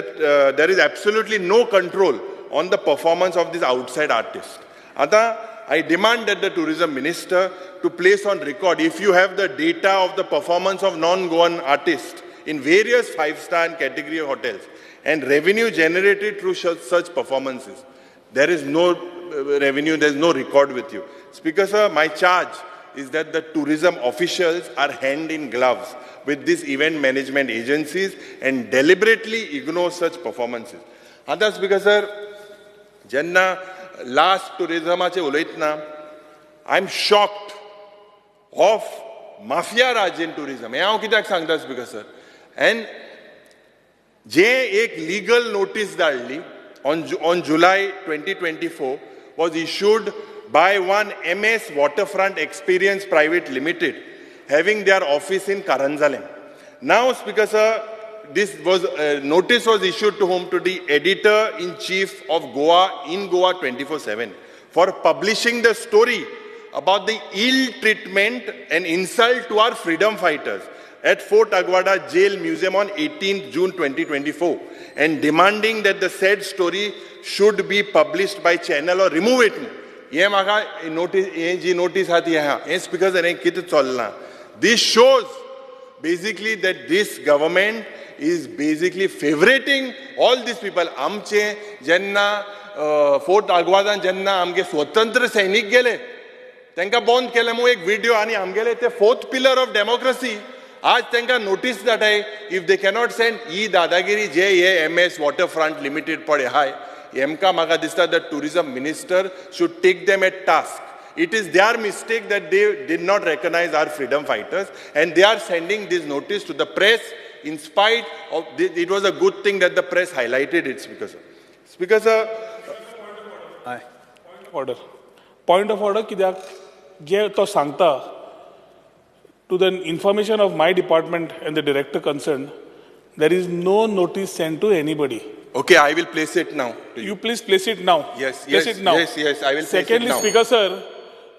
there is absolutely no control on the performance of these outside artists. I demand that the tourism minister to place on record, if you have the data of the performance of non-Goan artists in various 5-star and category hotels and revenue generated through such performances, there is no revenue, there is no record with you. Speaker sir, my charge is that the tourism officials are hand in gloves with these event management agencies and deliberately ignore such performances. Other speaker sir, jenna last tourismache ulaytna, I'm shocked of mafia raj in tourism. He haंव कित्याक सांगता speaker sir. And जे एक legal notice धाडली on July 2024 was issued by one MS Waterfront Experience Private Limited, having their office in Karanjalem. Now, Speaker Sir, this was notice was issued to whom? To the editor-in-chief of Goa in Goa 24/7 for publishing the story about the ill treatment and insult to our freedom fighters at Fort Aguada Jail Museum on 18th June 2024 and demanding that the said story should be published by channel or remove it. ये म्हाका notice हे जी notice आहा ती आहा हे speaker sir हे कितें चल्लां. This shows basically that this government is basically favoriting all these people. आमचे जेन्ना फोर्ट आग्वादान जेन्ना आमगे स्वतंत्र सैनीक गेले तांकां बंद केले म्हणून एक व्हिडिओ आनी आमगेले ते 4th pillar of democracy आज तांकां नोटीस धाडटाय इफ दे कॅनॉट सेंड ही दादागिरी जे हे MS Waterfront Limited पडे हाय हेमकां म्हाका दिसता the tourism minister should take them at task. It is their mistake that they did not recognize our freedom fighters and they are sending this notice to the press in spite of it was a good thing that the press highlighted it, Speaker Sir. Speaker Sir, Point of order कित्याक जे तो सांगता to the information of my department and the director concerned, there is no notice sent to anybody. Okay, I will place it now. You please place it now. Yes, place yes, it now. yes, I will place it Secondly, now. Speaker sir,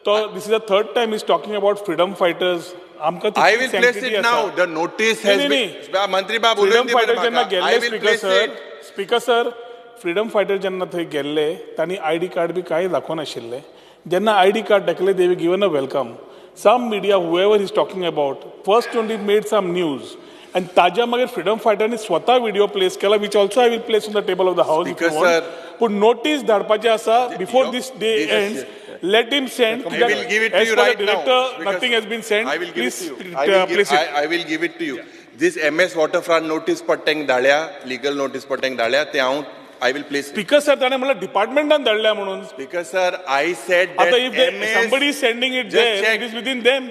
so this is the third time he's talking about freedom fighters. I will place it now. The notice has been. Mantri Bab, freedom fighters jenna I गेल्ले will speaker place sir. it. Speaker sir, freedom fighters jenna थंय गेल्ले तांणी ID card बी कांय दाखोवनाशिल्ले. जेन्ना ID card दाखयले, they were given a welcome. Some media, whoever he's talking about, first only made some news. And ताज्या मागीर freedom fighterनी स्वता video place केला, which also I will place on the table of the house if you Speaker, want. sir. But notice धाडपाचें आसा before this day ends. Let him send. I will give it to as you per right the director, now. Because nothing has been sent. I will give Please it to you. place it. I will give it to you. This MS waterfront notice पट्ट्यांक धाडल्या, legal notice पट्ट्यांक धाडल्या, ते हांव I will place it. Speaker sir, ताणे म्हणल्यार डिपार्टमेंटान धाडल्या म्हणून. Speaker sir, I said that आता if MS. somebody is sending it Just there, check. it is within them.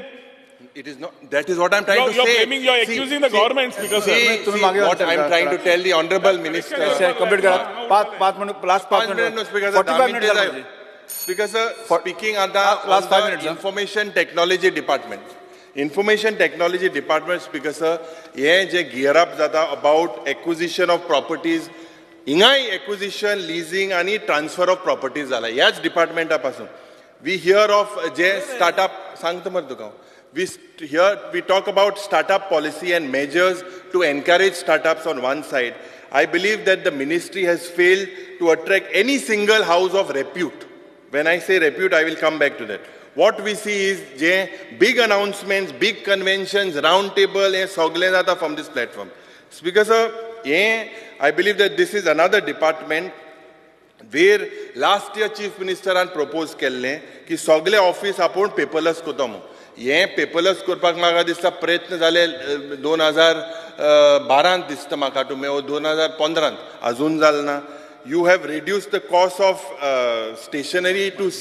It is not. That is what I'm trying to You're say. blaming, you're accusing the government, Speaker sir. See what I'm trying to tell the honorable minister. Complete करा. 5 minutes, last 5 minutes. No, Speaker sir, 45 minutes Daminte Speaker sir, speaking on the, last 5 minutes, information technology department. Information technology department, Speaker sir, ये जे gear up जाता about acquisition of properties, इंगाय acquisition, leasing आणि transfer of properties जाला. याच departmentaपासून. We hear of जे startup सांगतो मर तुका. We talk about startup policy and measures to encourage startups on one side. I believe that the ministry has failed to attract any single house of repute. When I say repute, I will come back to that. What we see is big announcements, big conventions, round table, from this platform. Speaker sir, I believe that this is another department where last year Chief Minister had proposed कि सगळे office आपण paperless कोता म्हणून. हे paperless करपाक म्हाका दिसता प्रयत्न जाले 2012 दिसता म्हाका टू 2015 अजून जाल ना. You have reduced the cost of stationery to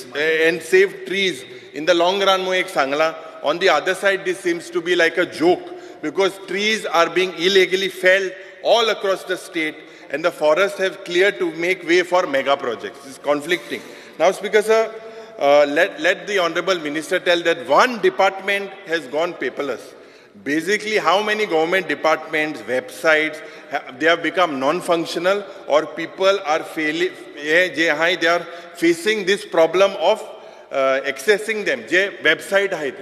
and save trees in the long run. Mo ek sangla. On the other side, this seems to be like a joke because trees are being illegally felled all across the state, and the forests have cleared to make way for mega projects. It's conflicting. Now, Speaker sir, let the honorable minister tell that one department has gone paperless. Basically, how many government departments, websites, they have become non-functional, or people are failing, they are facing this problem of accessing them. Website.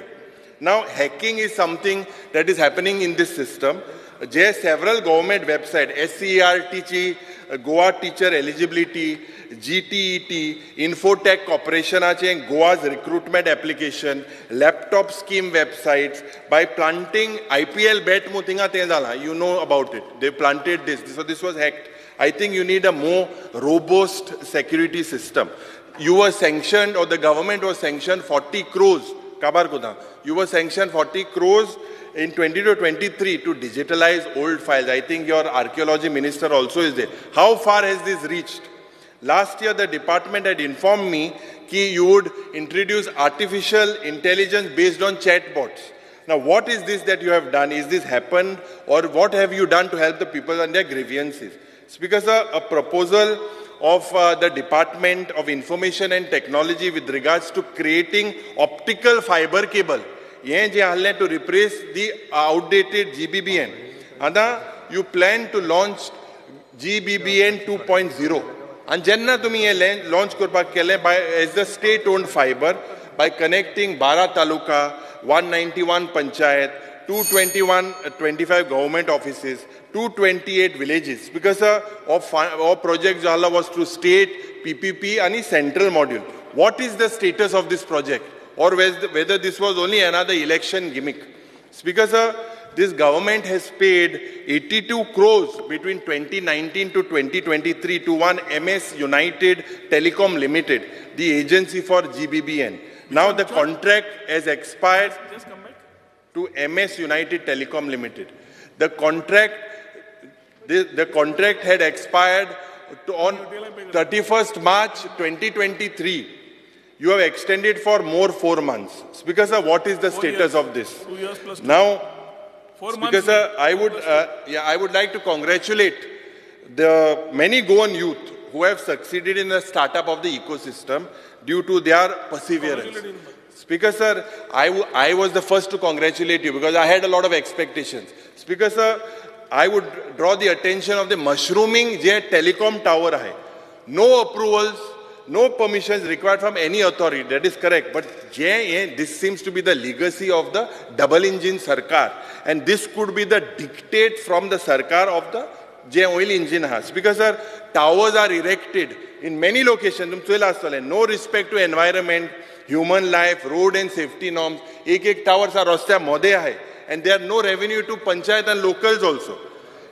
Now, hacking is something that is happening in this system. Several government websites, SCERT, Goa Teacher Eligibility, GTET, Infotech Corporation, Goa's recruitment application, laptop scheme websites. By planting IPL bet, you know about it. They planted this. So this was hacked. I think you need a more robust security system. You were sanctioned, or the government was sanctioned 40 crores. You were sanctioned 40 crores in 2023 to digitalize old files. I think your archaeology minister also is there. How far has this reached? Last year, the department had informed me that you would introduce artificial intelligence based on chatbots. Now, what is this that you have done? Is this happened, or what have you done to help the people and their grievances? Speaker sir, a proposal of the Department of Information and Technology with regards to creating optical fiber cable. To replace the outdated GBBN. And you plan to launch GBBN 2.0. And Jenna to me launch by as the state-owned fiber by connecting 12 taluka, 191 panchayat, 225 government offices, 228 villages. Because our project Jala was through state, PPP and central module. What is the status of this project? Or whether this was only another election gimmick? Speaker sir, this government has paid 82 crores between 2019 to 2023 to one MS United Telecom Limited, the agency for GBBN. Now the contract has expired to MS United Telecom Limited. The contract had expired on 31st March 2023. You have extended for more 4 months. Speaker sir, what is the status of this? 2 years plus 2. Now, 4 Speaker months. sir, I would like to congratulate the many Goan youth who have succeeded in the startup of the ecosystem due to their perseverance. Speaker sir, I was the first to congratulate you because I had a lot of expectations. Speaker sir, I would draw the attention of the mushrooming je telecom tower hai. No approvals, no permissions required from any authority. That is correct. But this seems to be the legacy of the double engine sarkar. And this could be the dictate from the sarkar of the oil engine has. Because sir, towers are erected in many locations. No respect to environment, human life, road and safety norms. Ek towers are rostya mode hai. And there are no revenue to panchayat and locals also.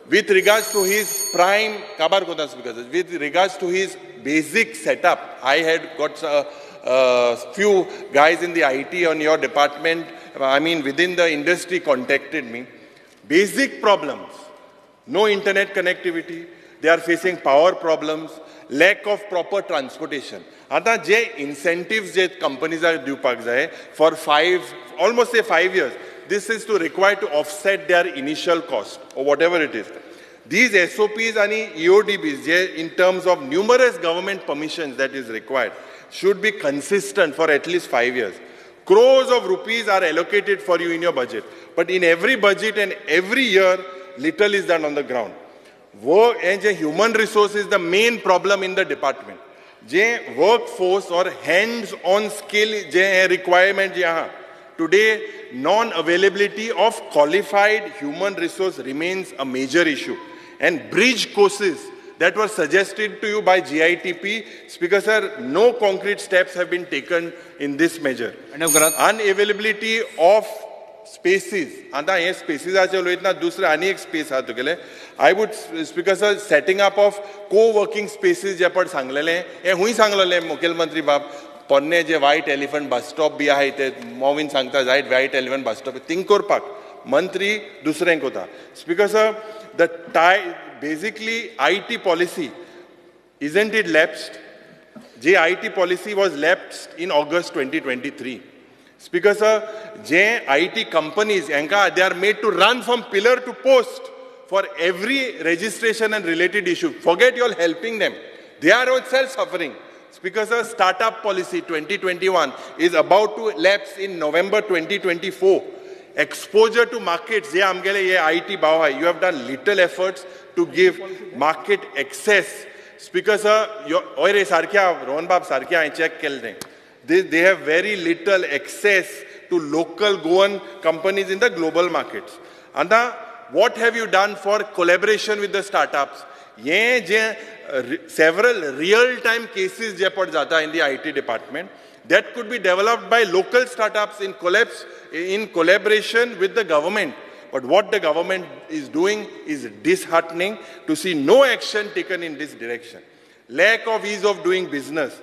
With regards to his prime, with regards to his basic setup, I had got a few guys in the IT on your department, within the industry contacted me. Basic problems, no internet connectivity, they are facing power problems, lack of proper transportation. आता जे incentives जे companies are दिवपाक जाय for almost 5 years, this is to require to offset their initial cost or whatever it is. These SOPs and EODBs, in terms of numerous government permissions that is required, should be consistent for at least 5 years. Crores of rupees are allocated for you in your budget, but in every budget and every year, little is done on the ground. Work and human resource is the main problem in the department. Workforce or hands-on skill requirement today, non-availability of qualified human resource remains a major issue. And bridge courses that were suggested to you by GITP, Speaker sir, no concrete steps have been taken in this measure. Unavailability of spaces. I would, Speaker sir, setting up of co-working spaces जेपट सांगलेले हे हुई सांगलेले मुख्यमंत्री बाब पोन्ने जे white elephant bus stop बी आहे ते मोविन सांगता जायत white elephant bus stop think करपाक मंत्री दुसरें कोता. Speaker sir, the basically IT policy, isn't it lapsed? IT policy was lapsed in August 2023. Speaker sir, IT companies, they are made to run from pillar to post for every registration and related issue. Forget you all helping them. They are themselves suffering. Speaker sir, startup policy 2021 is about to lapse in November 2024. Exposure to markets, IT bhau, you have done little efforts to give market access. Speaker sir, Rohan Bab sarkya I check they have very little access to local Goan companies in the global markets. And what have you done for collaboration with the startups? Several real-time cases in the IT department that could be developed by local startups in collaboration with the government. But what the government is doing is disheartening to see no action taken in this direction. Lack of ease of doing business.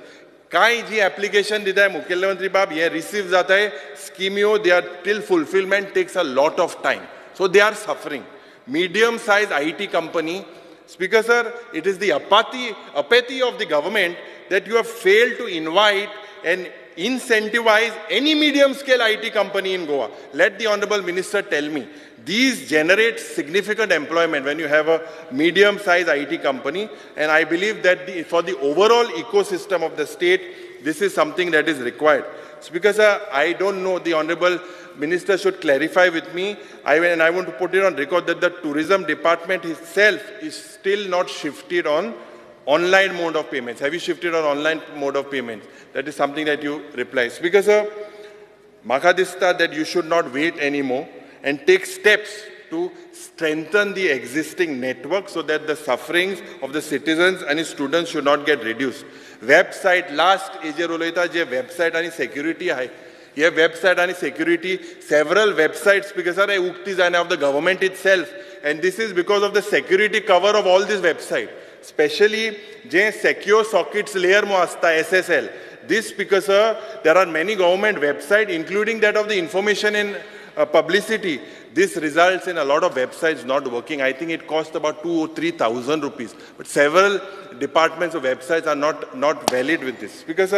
Kai ji application did Mukhyamantri Bab, receive jata hai, schemeo, they are till fulfillment takes a lot of time. So they are suffering. Medium-sized IT company, Speaker sir, it is the apathy of the government that you have failed to invite and incentivize any medium-scale IT company in Goa. Let the Honorable Minister tell me. These generate significant employment when you have a medium-sized IT company, and I believe that for the overall ecosystem of the state, this is something that is required. Speaker sir, I don't know, the Honorable Minister should clarify with me, and I want to put it on record that the tourism department itself is still not shifted on online mode of payments. Have you shifted on online mode of payments? That is something that you reply. Speaker sir, Makadista that you should not wait anymore and take steps to strengthen the existing network so that the sufferings of the citizens and students should not get reduced. Website, last ejer uloita je website and security hai. Ye website and security, several websites because are ukti jane of the government itself, and this is because of the security cover of all these websites. Especially je secure sockets layer mo asta SSL. This because there are many government websites, including that of the information and publicity. This results in a lot of websites not working. I think it costs about 2,000 or 3,000 rupees. But several departments of websites are not valid with this. Because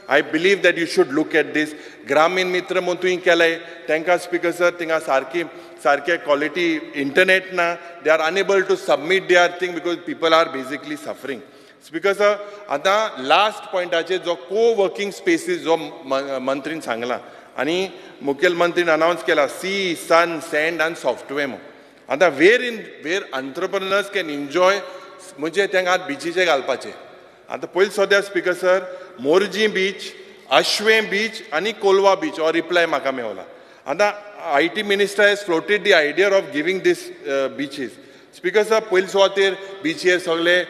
I believe that you should look at this. Gramin Mitra Montuin Kalai, Tanka Speaker sir, Tinga Sarke quality internet na, they are unable to submit their thing because people are basically suffering. Speaker sir आतां last पॉयंटाचेर जो को working species जो मंत्रीन सांगला आनी मुखेलमंत्रीन अनावन्स केला C सन sand आनी software म्हणून आतां वेर अंटरप्रिनर्स कॅन एन्जॉय म्हणजे तांकां आतां बिचीचे घालपाचे आतां पयलीं सद्या speaker sir Morjim beach Ashwem beach आनी कोलवा बीच हो रिप्लाय म्हाका मेवला आतां IT minister has floated the idea of giving this beaches speaker sir पयलीं सुवातेर बिचेर सगळे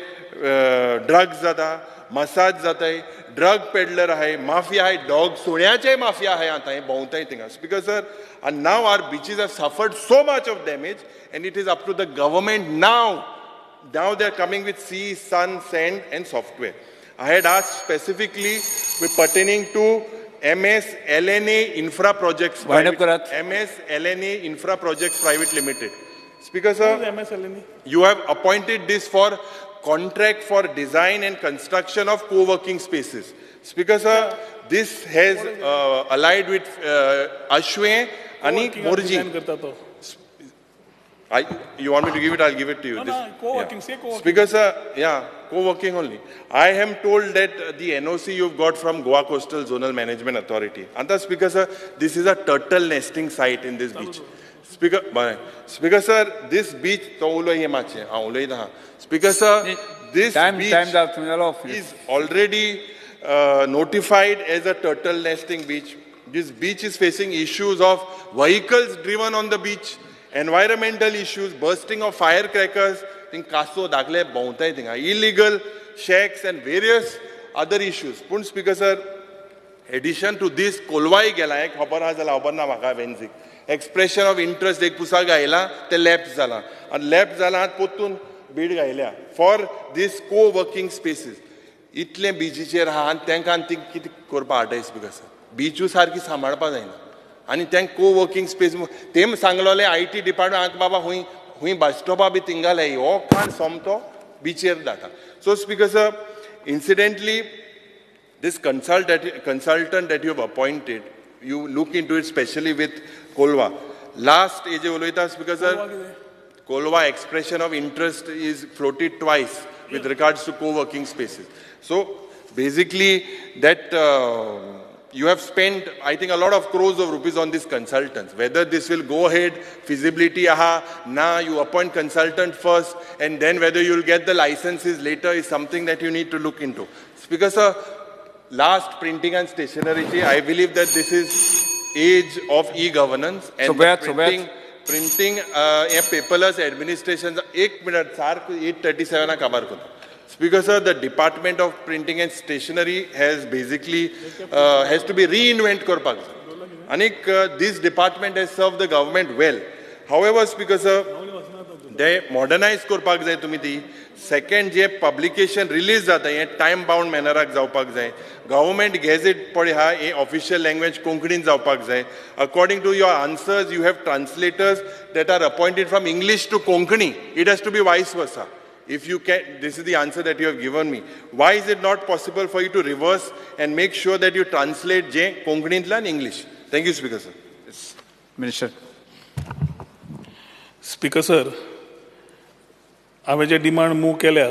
ड्रग्स जाता मसाज जाताय ड्रग पेडलर आहाय माफिया आहाय डॉग सुण्याचे माफिया आहाय आतां हे भोंवताय थिंगा speaker sir and now our beaches have suffered so much of damage and it is up to the government now they are coming with sea, sun, sand and software. I had asked specifically pertaining to MS LNA Infra Projects MS LNA Infra Projects Private Limited. Speaker sir, MS LNA? You have appointed this for contract for design and construction of co-working spaces. Speaker sir, this has allied with Ashwe Ani Morji. You want me to give it? I'll give it to you. No, co-working, say co-working. Speaker sir, yeah, co-working only. I am told that the NOC you've got from Goa Coastal Zonal Management Authority. And the Speaker sir, this is a turtle nesting site in this beach. Speaker sir, this beach, Speaker sir, this beach is already notified as a turtle nesting beach. This beach is facing issues of vehicles driven on the beach, environmental issues, bursting of firecrackers, illegal shacks and various other issues. Speaker sir, addition to this, Kolwai gela ek khabar ha jala khabar na maka venzik. Expression of interest ek pusa gaila te lapse jala and lapse jala potun bid gailya for this co-working spaces. इतले बिचीचेर आहा आनी तांकां आनी कितें करपा आटाय speaker sir बिचू सारकी सांबाळपा जायना आनी तांकां को वर्किंग स्पेस तेम सांगलोले IT डिपार्टमेंट बाबा हुंय बस स्टॉपा बी तिंगाले हो काण सोमतो बिचेर जाता so speaker sir incidentally this consultant that you have appointed you look into it specially with Kolwa last age uloita speaker sir Kolwa expression of interest is floated twice with regards to co-working spaces. So basically that you have spent, I think, a lot of crores of rupees on these consultants. Whether this will go ahead, feasibility, you appoint consultant first, and then whether you will get the licenses later is something that you need to look into. Speaker sir, last printing and stationery, I believe that this is age of e-governance and printing a paperless administration. 1 minute, 8:37 kabar ko. Speaker sir, the Department of Printing and Stationery has basically has to be reinvented korpak. Anik this department has served the government well. However, Speaker sir, they modernize korpak jay tumi ti. Second, je publication release jata hai time bound manner ak jawpak jay. Government gazette padha a official language Konkanin jawpak jay. According to your answers, you have translators that are appointed from English to Konkani. It has to be vice versa. If you can, this is the answer that you have given me. Why is it not possible for you to reverse and make sure that you translate J Konkani in English? Thank you, Speaker sir. Yes. Minister. Speaker sir, हांवें जे demand move केल्या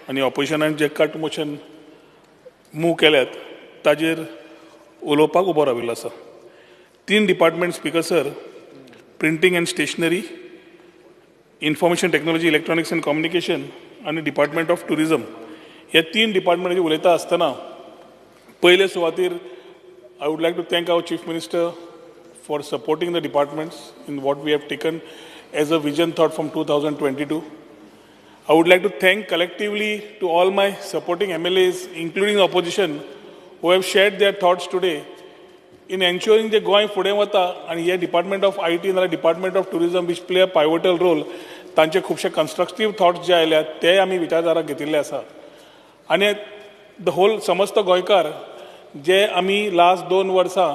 आनी ऑपोजिशनान जे cut motion move केल्यात ताजेर उलोवपाक उबो राविल्लो आसा 3 department speaker sir printing and stationery information technology electronics and communication आनी डिपार्टमेंट ऑफ टुरिजम हे 3 डिपार्टमेंटाचेर उलयता आसतना पयले सुवातेर I would like to thank our chief minister for supporting the departments in what we have taken as a vision thought from 2022. I would like to thank collectively to all my supporting MLAs, including the opposition, who have shared their thoughts today in ensuring the going fude wata and here Department of IT and the Department of Tourism, which play a pivotal role. तांचे खुबशे constructive thoughts जे आयल्या ते आमी विचारधारा घेतिल्ले आसा आनी द होल समस्त गोंयकार जे आमी लास्ट 2 वर्सां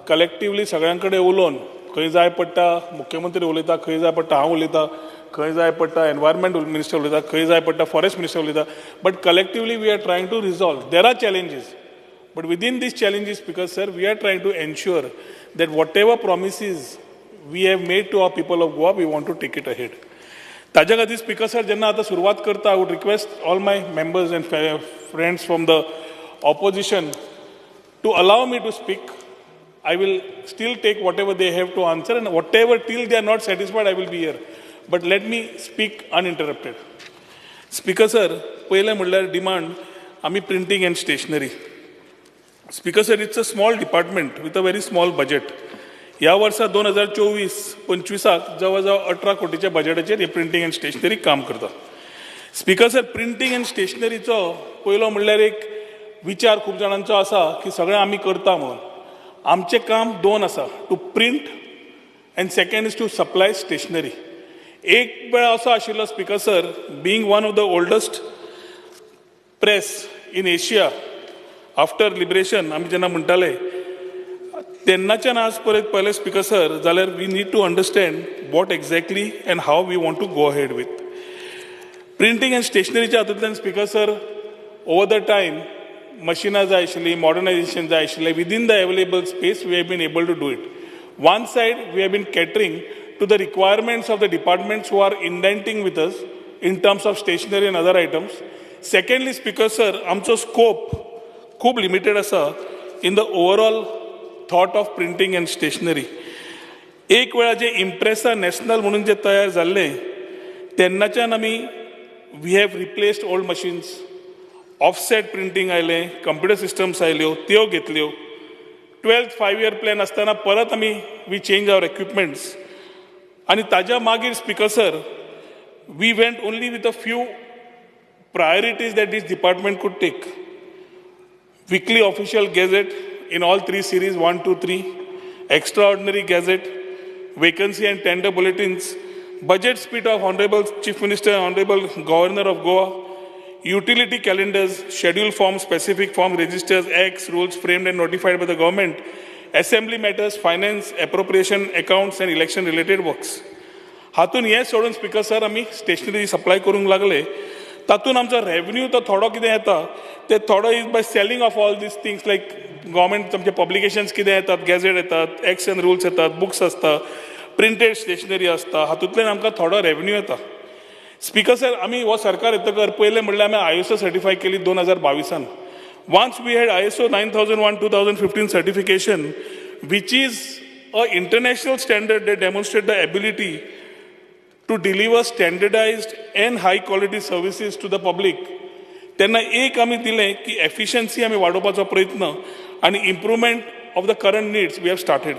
कलेक्टिवली सगळ्यां कडेन उलोवन खंय जाय पडटा मुख्यमंत्री उलयता खंय जाय पडटा हांव उलयता खंय जाय पडटा एनवायरमेंट मिनिस्टर उलयता खंय जाय पडटा फॉरेस्ट मिनिस्टर उलयता but collectively we are trying to resolve there are challenges but within this challenges because sir we are trying to ensure that whatever promises we have made to our people of Goa we want to take it ahead ताज्या खातीर speaker sir जेन्ना आतां सुरवात करता I would request all my members and friends from the opposition to allow me to speak. I will still take whatever they have to answer, and whatever till they are not satisfied, I will be here. But let me speak uninterrupted. Speaker sir, पहिले म्हणल्यार demand आमी printing and stationery. Speaker sir, it's a small department with a very small budget. ह्या वर्सा 2024-25 जवळजवळ 18 कोटीच्या बजेटाचेर हे printing end stationery काम करता. स्पीकर सर, प्रिंटिंग एंड स्टेशनरीचो पयलो म्हणल्यार एक विचार खूब जाणांचो आसा की सगळें आमी करता म्हणून. आमचें काम दोन आसा, to print and second is to supply stationery. एक वेळ असो आशिल्लो speaker sir, being one of the oldest press in Asia after liberation आमी जेन्ना म्हणटाले तेन्नाच्यान आज परत पयले स्पीकर सर, जाल्यार we need to understand what exactly and how we want to go ahead with printing and स्टेशनरीच्या हातूंतल्यान speaker sir over the time machines जाय आशिल्ली, modernization जाय आशिल्ले. Within the available space, we have been able to do it. One side, we have been catering to the requirements of the departments who are indenting with us in terms of stationery and other items. Secondly, Speaker sir, आमचो scope खूब limited आसा in the overall thought of printing and stationery. एक वेळा जे इम्प्रेसा national म्हणून जे तयार जाल्ले तेन्नाच्यान आमी we have replaced old machines. Offset printing आयले, कंप्युटर सिस्टम्स आयल्यो, त्यो घेतल्यो. 12th 5-year प्लॅन आसतना परत आमी वी चेंज आवर इक्विपमेंट्स. आनी ताज्या मागीर speaker sir, we went only with a few priorities that this department could take. Weekly official gazette in all 3 series 1, 2, 3, extraordinary gazette, vacancy and tender bulletins, budget speech of honourable chief minister, honourable governor of Goa, utility calendars, schedule forms, specific form registers, acts, rules framed and notified by the government, assembly matters, finance, appropriation, accounts and election related works. हातून हे सोडून speaker sir आमी stationery supply करूंक लागले. तातून आमचो revenue तो थोडो कितें येता ते थोडो is by selling of all these things like government आमचे पब्लिकेशन्स कितें येतात, गॅझेट येतात, एक्ट्स एंड रुल्स येतात, बुक्स आसता, प्रिंटेड स्टेशनरी आसता, हातूंतल्यान आमकां थोडो रेव्हेन्यू येता. स्पीकर सर, आमी हो सरकार येतकर पयलें म्हणल्यार आमी ISO सर्टिफाय केली 2022. Once we had ISO 9001:2015 certification which is a international standard that demonstrates the ability to deliver standardized and high quality services to the public. तेन्ना एक आमी दिलें की एफिशियन्सी आमी वाडोवपाचो प्रयत्न आनी improvement of the current needs we have started.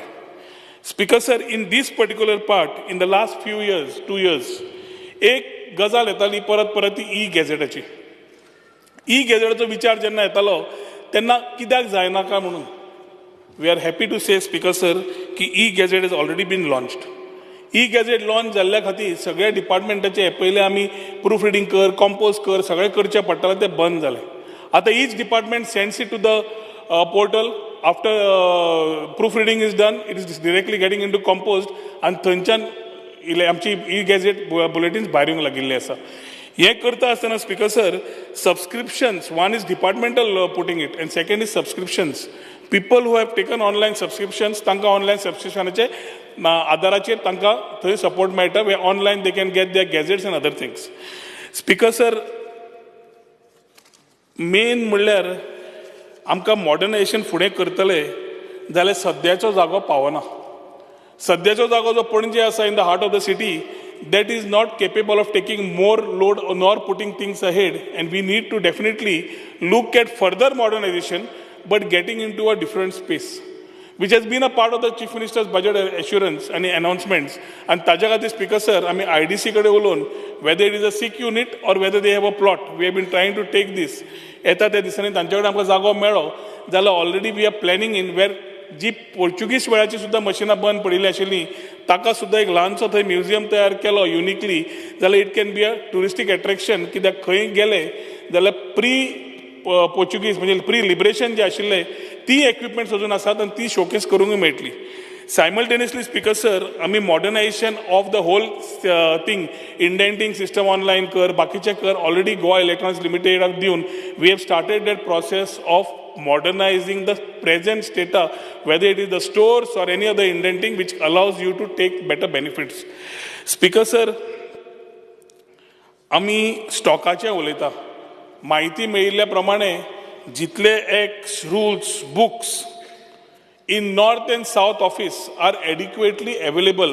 Speaker sir, in this particular part in the last few years, 2 years, एक गजाल येताली परत परत ती ई गॅझेटाची. ई गॅझेटाचो विचार जेन्ना येतालो तेन्ना कित्याक जायनाका म्हणून we are happy to say speaker sir की e gazette is already been launched. E gazette launch जाल्ल्या खातीर सगळ्या डिपार्टमेंटाचे पयले आमी प्रूफ रिडींग कर, कॉम्पोज कर, सगळें करचें पडटालें तें बंद जालें. आतां each department sends it to the portal. After proof reading is done, it is directly getting in to compose आनी थंयच्यान आमची ई गॅझेट बुलेटिन्स भायर येवंक लागिल्ली आसा. हें करता आसतना speaker sir, subscriptions, one is departmental putting it and second is subscriptions. People who have taken online subscriptions तांकां ऑनलायन सबस्क्रिप्शनाचे आदाराचेर तांकां थंय सपोर्ट मेळटा. Way online they can get their gazettes and other things. Speaker sir, main म्हणल्यार आमकां modernisation फुडें करतले जाल्यार सद्याचो जागो पावना. सद्याचो जागो जो पणजे आसा in the heart of the city, that is not capable of taking more load nor putting things ahead, and we need to definitely look at further modernization but getting into a different space, which has been a part of the Chief Minister's budget assurance and announcements. And ताज्या खातीर speaker sir, आमी IDC कडे उलोवन whether it is a sick unit or whether they have a plot, we have been trying to take this. येता त्या दिसांनी तांचे कडेन आमकां जागो मेळ्ळो जाल्यार already we are planning in where जी पोर्चुगीज वेळाची सुद्दां मशिनां बंद पडिल्ली आशिल्ली ताका सुद्दां एक ल्हानसो थंय म्युजियम तयार केलो युनिकली, जाल्यार it can be a touristic attraction. कित्याक खंय गेले जाल्यार पोर्चुगीज म्हणजे प्री लिबरेशन जे आशिल्ले ती इक्विपमेंट्स अजून आसात आनी ती शोकेस करूंक मेळटली. सायमल्टेनियसली स्पीकर सर, आमी modernization of the whole thing, indenting system online कर, बाकीचे कर, ऑलरेडी गोवा इलेक्ट्रॉनिक्स लिमिटेडाक दिवन we have started that process of modernizing the present data, whether it is the stores or any other indenting which allows you to take better benefits. Speaker sir, आमी स्टॉकाचें उलयता. म्हायती मेळिल्ल्या प्रमाणे जितले acts, rules, books in North and South office are adequately available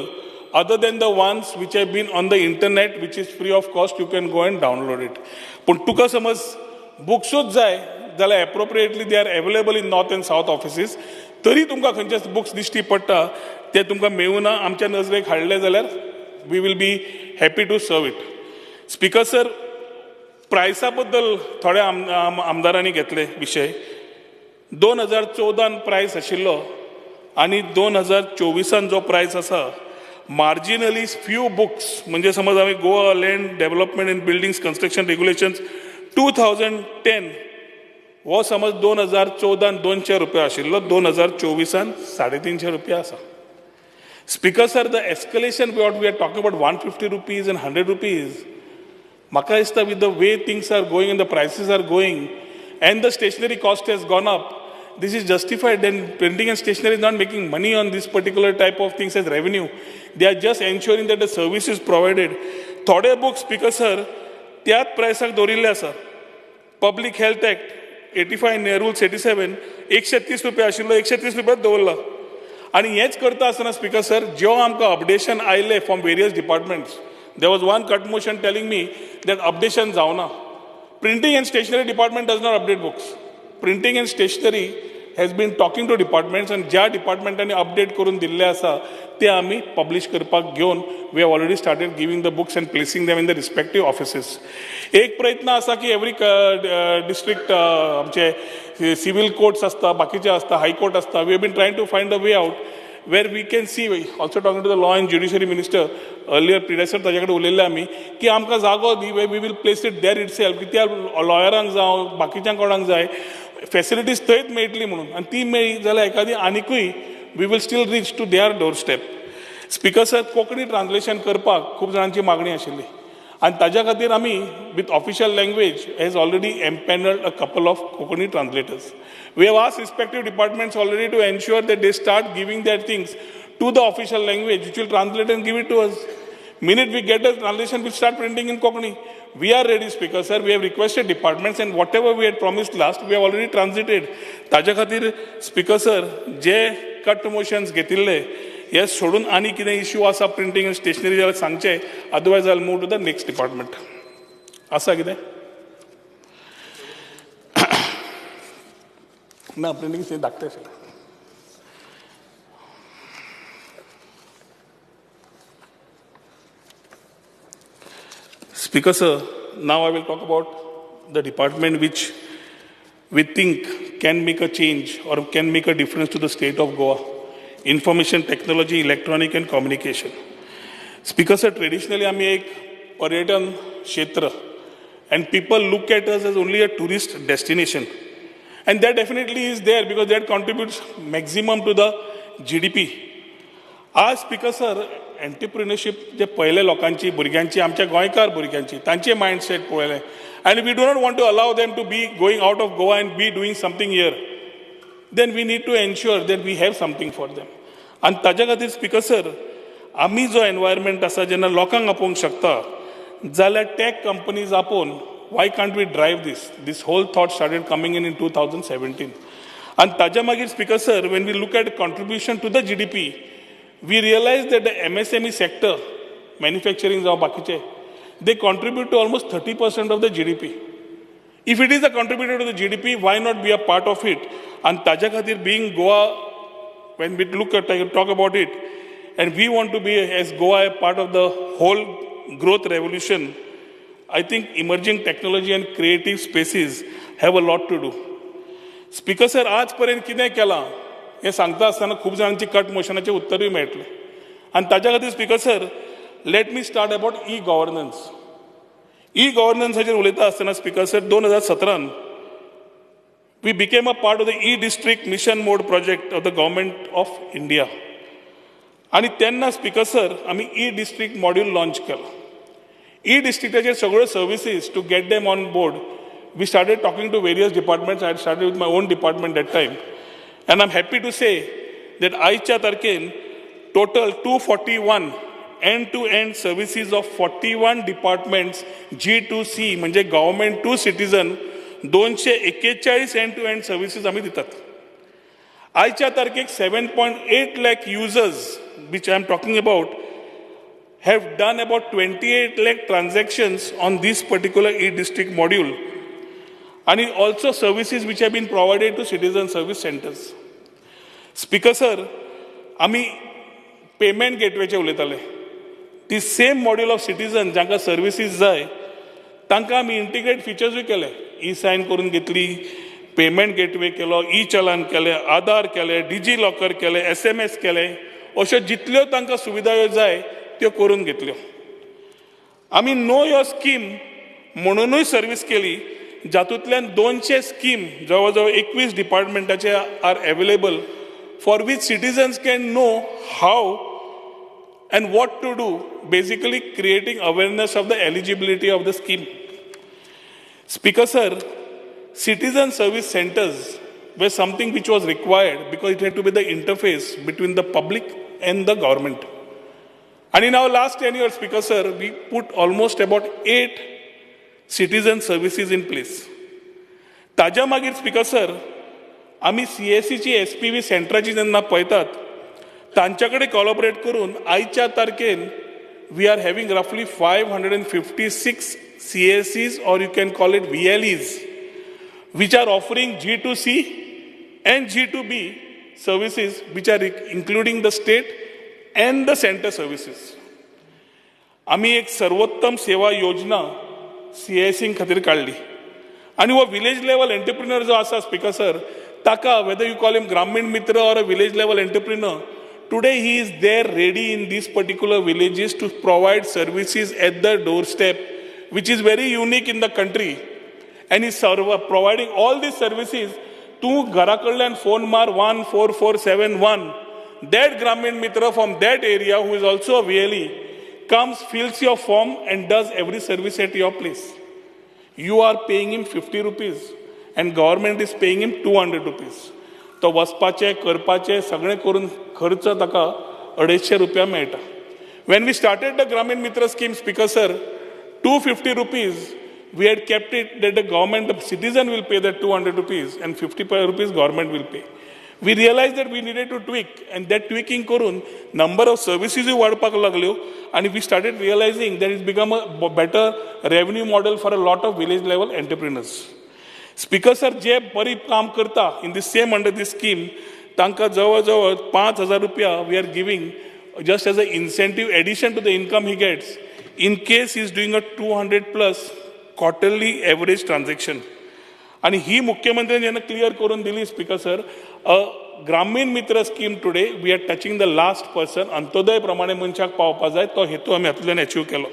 other than the ones which have been on the internet, which is free of cost, you can go and download it. पण तुका समज बुक्सूच जाय जाल्यार appropriately they are available in North and South offices. तरी तुमकां खंयचे books दिश्टी पडटा ते तुमकां मेळूना, आमच्या नजरेक हाडले जाल्यार we will be happy to serve it. Speaker sir, प्रायसा बद्दल थोड्या आमदारांनी घेतले विशय. 2014 प्रायस आशिल्लो आनी 2024 जो प्रायस आसा, मार्जिनली फ्यू बुक्स, म्हणजे समज आमी Goa land development in buildings construction regulations 2010 हो समज 2014 200 रुपया आशिल्लो, 2024 350 रुपया आसा. Speaker sir, the escalation we are talking about 150 rupees and 100 rupees, म्हाका दिसता with the way things are going and the prices are going and the stationery cost has gone up, this is justified. Then printing and stationery is not making money on this particular type of things as revenue. They are just ensuring that the service is provided. थोडे books speaker sir त्याच प्रायसाक दवरिल्ले आसा. Public health act 85 rules 87 130 रुपया आशिल्लो 130 रुपयाच दवरला. आनी हेच करता आसतना स्पीकर सर, ज्यो आमकां अपडेशन आयले from various departments, there was one cut motion telling me that updation जावना. Printing and stationery department does not update books. Printing and stationery has been talking to departments and ज्या डिपार्टमेंटांनी update करून दिल्ले आसा ते आमी publish करपाक घेवन we have already started giving the books and placing them in the respective offices. एक प्रयत्न आसा की एवरी डिस्ट्रिक्ट आमचे सिव्हिल कोर्ट्स आसता, बाकीचे आसता, हायकोर्ट आसता, we have been trying to find a way out where we can see, also talking to the law and judiciary minister earlier, predecessor ताजे कडेन उलयल्ले आमी की आमकां जागो दी, we will place it there itself, की त्या लॉयरांक जावं बाकीच्या कोणाक जाय फॅसिलिटीज थंयच मेळटली म्हणून, आनी ती मेळ्ळी जाल्यार एखादी आनिकूय we will still reach to their door step. Speaker sir, Konkani translation करपाक खूब जाणांची मागणी आशिल्ली आनी ताज्या खातीर आमी with official language has already empanelled a couple of Konkani translators. We have asked respective departments already to ensure that they start giving their things to the official language, which will translate and give it to us. Minute we get a translation, we start printing in Konkani. We are ready, Speaker Sir. We have requested departments and whatever we had promised last, we have already translated. ताज्या खातीर Speaker Sir, जे cut motions घेतिल्ले, हे सोडून आनी कितें issue आसा printing end stationery जाल्यार सांगचे, otherwise I'll move to the next department. आसा कितें? ना, प्रिंटिंग से धाकटे आशिल्ले. Speaker Sir, now I will talk about the department which we think can make a change or can make a difference to the state of Goa. Information technology, electronic and communication. Speaker Sir, traditionally आम्ही एक पर्यटन क्षेत्र and people look at us as only a tourist destination. And that definitely is there because that contributes maximum to the GDP. आज Speaker Sir, entrepreneurship जे पयले लोकांची भुरग्यांची आमच्या गोंयकार भुरग्यांची तांचे मायंडसेट पळयले आनी we do not want to allow them to be going out of Goa and be doing something here. Then we need to ensure that we have something for them. आनी ताज्या खातीर स्पीकर सर, आमी जो environment आसा जेन्ना लोकांक आपोवंक शकता जाल्यार टॅक कंपनीज आपोवन why can't we drive this? This whole thought started coming in 2017. And ताज्या मागीर Speaker Sir, when we look at contribution to the GDP, we realize that the MSME sector, manufacturing जावं बाकीचे, they contribute to almost 30% of the GDP. If it is a contributor to the GDP, why not be a part of it? And ताज्या खातीर being Goa, when we talk about it, and we want to be as Goa a part of the whole growth revolution, I think emerging technology and creative spaces have a lot to do. Speaker Sir, आजपर्यंत कितें केलां हें सांगता आसतना खूब जाणांची cut मोशनाचें उत्तरूय मेळटलें. आनी ताज्या खातीर Speaker Sir, let me start about e-governance. E-governanceाचेर उलयता आसतना Speaker Sir, 2017 we became a part of the e-district mission mode project of the government of India. आनी तेन्ना Speaker Sir, आमी e-district module launch केलो. E-districtaचे सगळ्यो services to get them on board. We started talking to various departments. I had started with my own department that time. And I'm happy to say that आयच्या तारखेन total 241 end-to-end services of 41 departments G2C म्हणजे government to citizen 241 end-to-end services आम्ही दितात. आजच्या तारखेक 7.8 lakh users, which I am talking about, have done about 28 lakh transactions on this particular e-district module, and also services which have been provided to citizen service centers. Speaker sir, आम्ही payment गेटवेचे उलयताले. ती same module of citizen जांकां services जाय तांकां आमी integrate फिचर्सूय केले. E Sion करून घेतली, पेमेंट गेटवे केलो, ई चलान केले, आधार केले, डिजी लॉकर केले, SMS केले, अश्यो जितल्यो तांकां सुविधा जाय त्यो करून घेतल्यो. आमी नो युअर स्कीम म्हणूनय सर्वीस केली, जातूंतल्यान 200 स्कीम जवळ जवळ 21 डिपार्टमेंटाचे are available, for which citizens can know how and what to do, basically creating awareness of the eligibility of the scheme. Speaker sir, citizen service centers were something which was required because it had to be the interface between the public and the government. And in our last 10 years, Speaker sir, we put almost about 8 citizen services in place. ताज्या मागीर Speaker sir, आम्ही CSCची SPV सेंटराची जेन्ना पळयतात तांच्या कडेन collaborate करून आयच्या तारखेन we R having रफली 556 CSCs or you can call it VLEs which are offering G2C and G2B services which are including the state and the center services. आम्ही एक सर्वोत्तम सेवा योजना CSC खातीर काडली आणि वो विलेज लेवल एंटरप्रिन्युअर जो आसा Speaker sir, Taka, whether you call him Gramin Mitra or a village level entrepreneur, today he is there ready in these particular villages to provide services at the doorstep, which is very unique in the country. And he's providing all these services to Garakallan phone mar 14471. That Gramin Mitra from that area, who is also a VLE, comes, fills your form and does every service at your place. You are paying him 50 rupees. And government is paying him 200 rupees. तो वचपाचे करपाचे सगळे करून खर्च ताका 250 रुपया मेळटा. When we started the Gramin Mitra scheme, Speaker sir, 250 rupees, we had kept it that the government, the citizen will pay that 200 rupees and 55 rupees government will pay. We realized that we needed to tweak, and that tweaking करून number of services वाडपाक लागल्यो, and we started realizing that it's become a better revenue model for a lot of village level entrepreneurs. Speaker sir, जे बरी काम करता in the same under this scheme, तांकां जवळ जवळ 5,000 रुपया we are giving just as an incentive addition to the income he gets in case he is doing a 200 plus quarterly average transaction. आणि ही मुख्यमंत्र्यांनी जेन्ना क्लियर करून दिली Speaker sir, Grameen Mitra scheme today we are touching the last person, Antyodaya प्रमाणे मनशाक पावपा जाय तो हेतू आमी हातूंतल्यान अचीव केलो.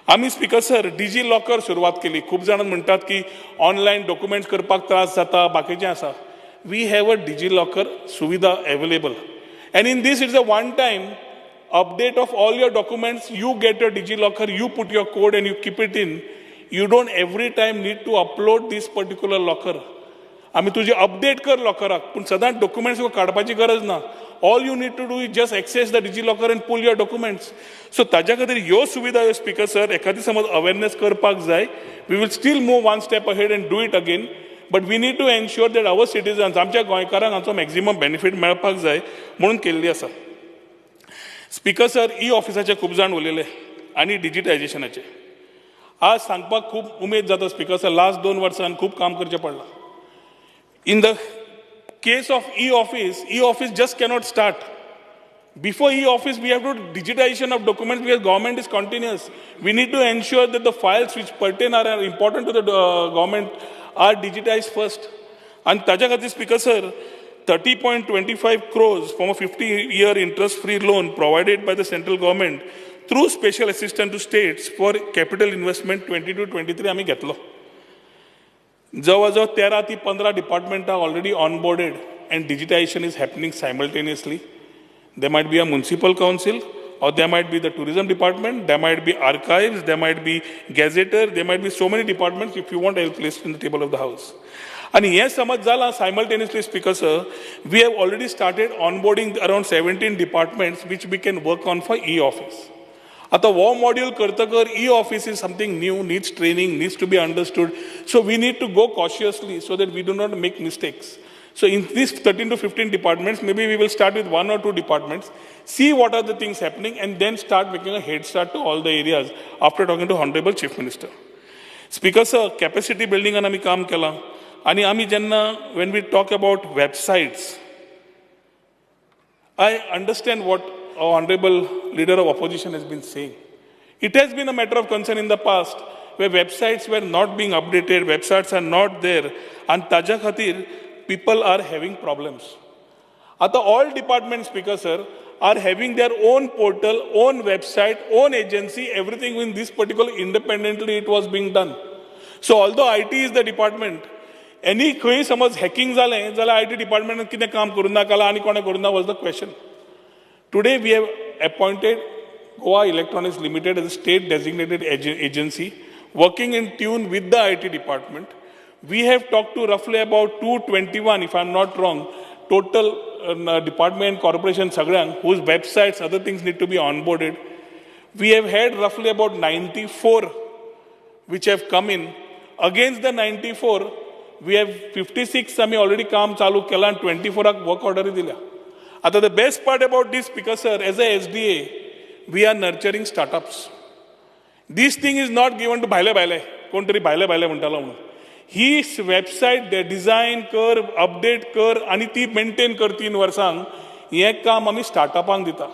आम्ही Speaker sir डिजी लॉकर सुरवात केली. खूप जाण म्हणतात की ऑनलायन डॉक्युमेंट्स करपाक त्रास जाता, बाकीचें आसा. We have a DigiLocker सुविधा available, and in these it's a one time update of all your documents. You get your digi locker, you put your code and you keep it in. You don't every time need to upload this particular locker. आम्ही तुझे update कर लॉकराक, पण सदांच documents काडपाची गरज ना. All you need to do is just access the DigiLocker and pull your documents. So ताज्या खातीर ह्यो सुविधा ह्यो Speaker sir, एखादी समज अवेरनेस करपाक जाय, we will still move one step ahead and do it again, but we need to ensure that our citizens, आमच्या गोंयकारांक हाचो मॅक्झिमम बेनिफीट मेळपाक जाय म्हणून केल्ली आसा. Speaker sir, ई ऑफिसाचे खूप जाण उलयले आनी डिजिटायझेशनाचे. आज सांगपाक खूब उमेद जाता Speaker sir, लास्ट 2 वर्सांन खूब काम करचें पडलां. In the case of e-office just cannot start. Before e-office, we have to do digitization of documents because government is continuous. We need to ensure that the files which pertain are important to the government are digitized first. And ताज्या खातीर Speaker sir, 30.25 crores from a 50-year interest-free loan provided by the central government through special assistance to states for capital investment 22-23 आम्ही घेतलो. जवळजवळ 13 ते 15 department are already onboarded and digitization is happening simultaneously. There might be a municipal council, or there might be the tourism department, there might be archives, there might be gazetteer, there might be so many departments. If you want, I will place in the table of the house. आणि हे समज जाला simultaneously speaker sir, we have already started onboarding around 17 departments which we can work on for e office. आता वो module करतकर e office is something new, needs training, needs to be understood. So we need to go cautiously so that we do not make mistakes. So in these 13 to 15 departments, maybe we will start with 1 or 2 departments, see what are the things happening, and then start making a head start to all the areas after talking to Honorable Chief Minister. Speaker sir, capacity building आमी काम केला. आणि आमी जेन्ना when we talk about websites, I understand what our Honorable Leader of Opposition has been saying. It has been a matter of concern in the past where websites were not being updated, websites are not there, and taja khatir people are having problems. Ata all departments, Speaker sir, are having their own portal, own website, own agency, everything in this particular independently it was being done. So although IT is the department, any खंय समज hacking जालें जाल्यार IT department कितें काम करूं नाकाला आनी कोणें करूं ना was the question. Today we have appointed Goa Electronics Limited as a state designated agency working in tune with the IT department. We have talked to roughly about 221, if I'm not wrong, total department, corporation, Sagrang, whose websites, other things need to be onboarded. We have had roughly about 94 which have come in. Against the 94, we have 56 आम्ही already काम चालू केला and 24 work order दिल्या. आता the best part about this, Speaker sir, as a SDA, we are nurturing startups. This thing is not given to भायले कोण तरी भायले म्हणटालो म्हणून. ही वेबसायट ते डिझायन कर, अपडेट कर आणि ती मेंटेन कर 3 वर्सांक, हें काम आमी स्टार्टअपांक दिता.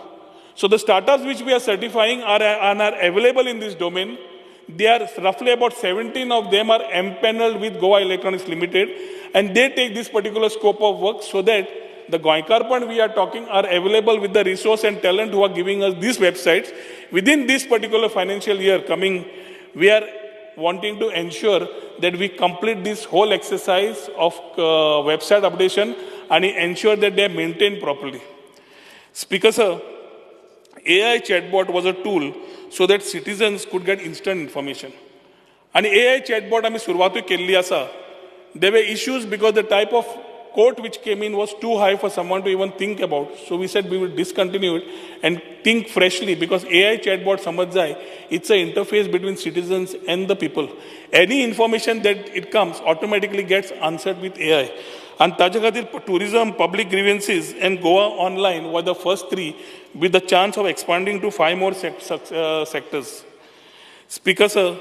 So the startups which we are certifying are available in this domain. They are roughly about 17 of them are empaneled with Goa Electronics Limited, and they take this particular scope of work so that the Goikarpan we are talking are available with the resource and talent who are giving us these websites. Within this particular financial year coming, we are wanting to ensure that we complete this whole exercise of website updation and ensure that they are maintained properly. Speaker sir, AI chatbot was a tool so that citizens could get instant information. And AI chatbot आमी सुरवातूय केल्ली आसा. There were issues because the type of quote which came in was too high for someone to even think about. So we said we will discontinue it and think freshly, because AI chatbot samajh jai, it's an interface between citizens and the people. Any information that it comes automatically gets answered with AI. And taja khatir tourism, public grievances and Goa Online were the first 3 with the chance of expanding to 5 more sectors. Speaker sir,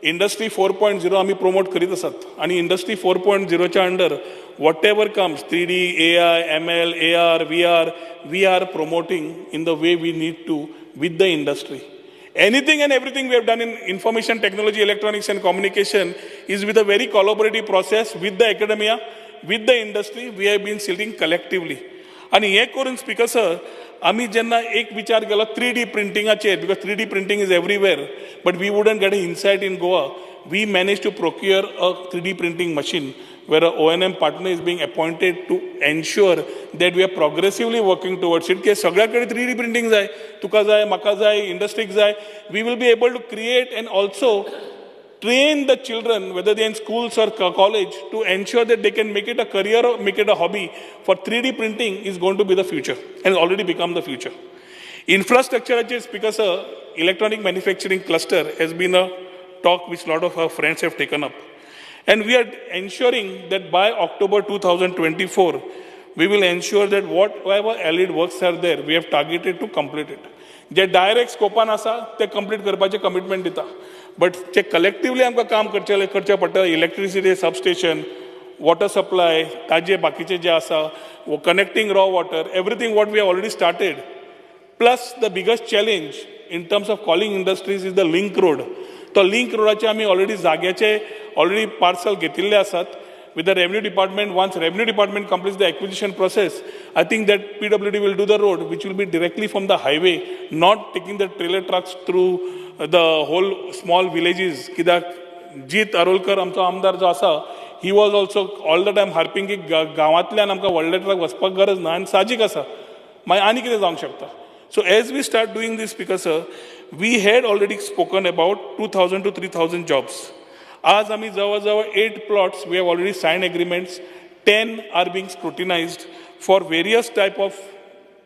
industry 4.0 आम्ही प्रमोट करीत आसात आणि industry 4.0च्या under whatever comes 3D, AI, ML, AR, VR, we are promoting in the way we need to with the industry. Anything and everything we have done in information technology, electronics and communication is with a very collaborative process with the academia, with the industry. We have been sitting collectively. आणि हे करून speaker sir आम्ही जेन्ना एक विचार केलो 3D प्रिंटिंगाचेर, because 3D printing is everywhere, but we wouldn't get an insight in Goa. We managed to procure a 3D printing machine where a O&M partner is being appointed to ensure that we are progressively working towards it. की सगळ्याकडे 3D printing जाय, तुका जाय, म्हाका जाय, इंडस्ट्रीक जाय. We will be able to create and also train the children, whether they're in schools or college, to ensure that they can make it a career or make it a hobby. For 3D printing is going to be the future and already become the future. Infrastructure, Speaker sir, electronic manufacturing cluster has been a talk which a lot of our friends have taken up. And we are ensuring that by October 2024, we will ensure that whatever allied works are there, we have targeted to complete it. जे direct स्कोपान आसा ते complete करपाचे commitment दिता, but जे collectively आमकां काम करचें पडटा, इलेक्ट्रिसिटी सबस्टेशन, वॉटर सप्लाय, ताजे बाकीचे जे आसा, connecting raw water, everything what we have already started. Plus the biggest challenge in terms of calling industries is the link road. तो लिंक रोडाचे आमी ऑलरेडी जाग्याचे ऑलरेडी पार्सल घेतिल्ले आसात. With the revenue department, once revenue department completes the acquisition process, I think that PWD will do the road, which will be directly from the highway, not taking the trailer trucks through the whole small villages. Kidak Jeet Arolkar, amcho amdar jo asa, he was also all the time harping ki gawaatल्यान आमकां व्हडले truck वचपाक गरज ना आनी साहजिक आसा. मागीर आनी कितें जावंक शकता. So as we start doing this, Speaker sir, we had already spoken about 2,000 to 3,000 jobs. आज आम्ही जवळजवळ 8 plots, we have already signed agreements, 10 are being scrutinized for various type of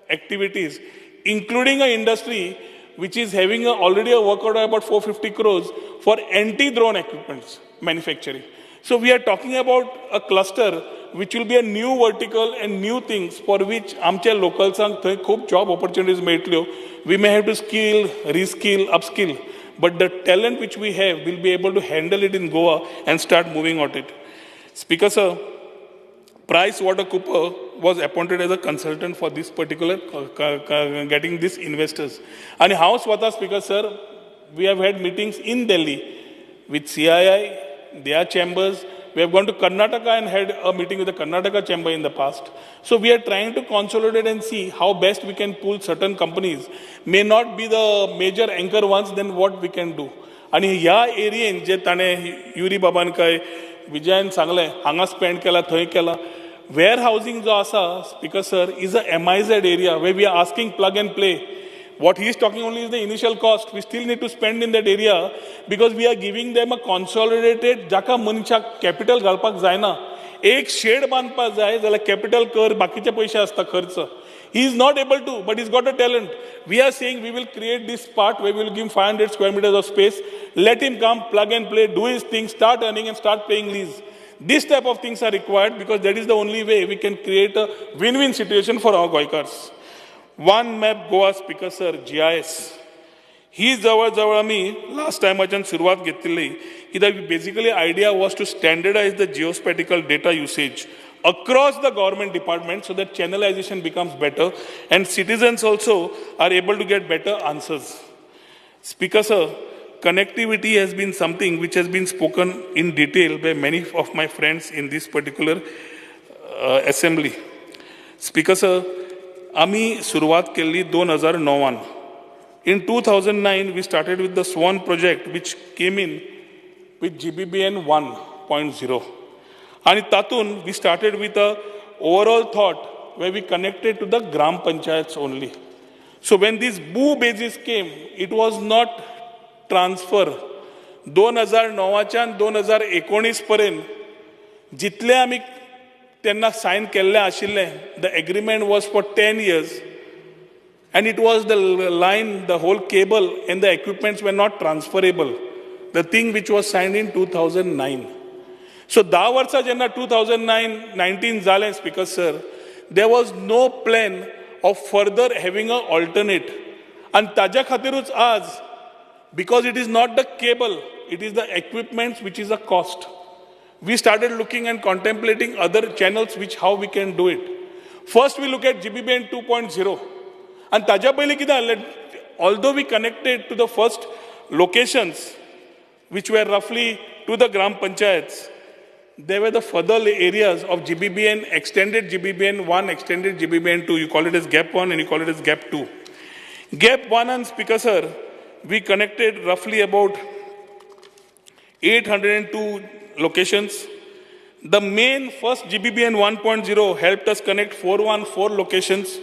activities, including an industry which is having already a work order about 450 crores for anti-drone equipments manufacturing. So we are talking about a cluster which will be a new vertical and new things for which आमच्या लोकल्सांक थंय खूप job opportunities मेळटल्यो. We may have to skill, reskill, upskill, but the talent which we have will be able to handle it in Goa and start moving on it. Speaker sir, PricewaterhouseCoopers was appointed as a consultant for this particular getting these investors. And how Swata Speaker sir, we have had meetings in Delhi with CII, their chambers. We have gone to Karnataka and had a meeting with the Karnataka chamber in the past. So we are trying to consolidate and see how best we can pull certain companies. May not be the major anchor ones, then what we can do. And ह्या एरियेन जे ताणे Yuri बाबान काय विजयान सांगले हांगा spend केला थंय केला वेअर हाऊसिंग जो आसा speaker sir is a MIZ area where we are asking plug and play. What he is talking only is the initial cost. We still need to spend in that area because we are giving them a consolidated जाका मनशाक capital घालपाक जायना. एक shade बांदपाक जाय जाल्यार capital कर बाकीचे पयशे आसता खर्च. He is not able to, but he's got a talent. We are saying we will create this part where we will give him 500 square meters of space. Let him come, plug and play, do his thing, start earning and start paying lease. This type of things are required because that is the only way we can create a win-win situation for our Goikars. One map Goa Speaker sir, GIS. ही जवळ आम्ही last टायमाच्यान सुरवात घेतली कित्याक basically idea was to standardise the geospatial data usage across the government department so that channelization becomes better and citizens also are able to get better answers. Speaker sir, connectivity has been something which has been spoken in detail by many of my friends in this particular assembly. Speaker sir, आम्ही सुरुवात केली 2009. In 2009 we started with the SWAN project which came in with GBBN 1.0. And tatun, we started with a overall thought where we connected to the Gram Panchayats only. So when this BOO basis came, it was not transfer. 2009च्यान 2019 पर्यंत जितले आमी तेन्ना sign केल्ले आशिल्ले, the agreement was for 10 years. And it was the line, the whole cable and the equipments were not transferable. The thing which was signed in 2009. So 10 वर्सां जेन्ना 2019 जालें speaker sir, there was no plan of further having an alternate. And ताज्या खातीरूच आज, because it is not the cable, it is the equipments which is a cost. We started looking and contemplating other channels which how we can do it. First we look at GBBN 2.0. And ताज्या पयलीं कितें जालें, although we connected to the first locations which were roughly to the Gram Panchayats, there were the further areas of GBBN, extended GBBN 1, extended GBBN 2. You call it as Gap 1 and you call it as Gap 2. Gap 1 and Speaker sir, we connected roughly about 802 locations. The main first GBBN 1.0 helped us connect 414 locations,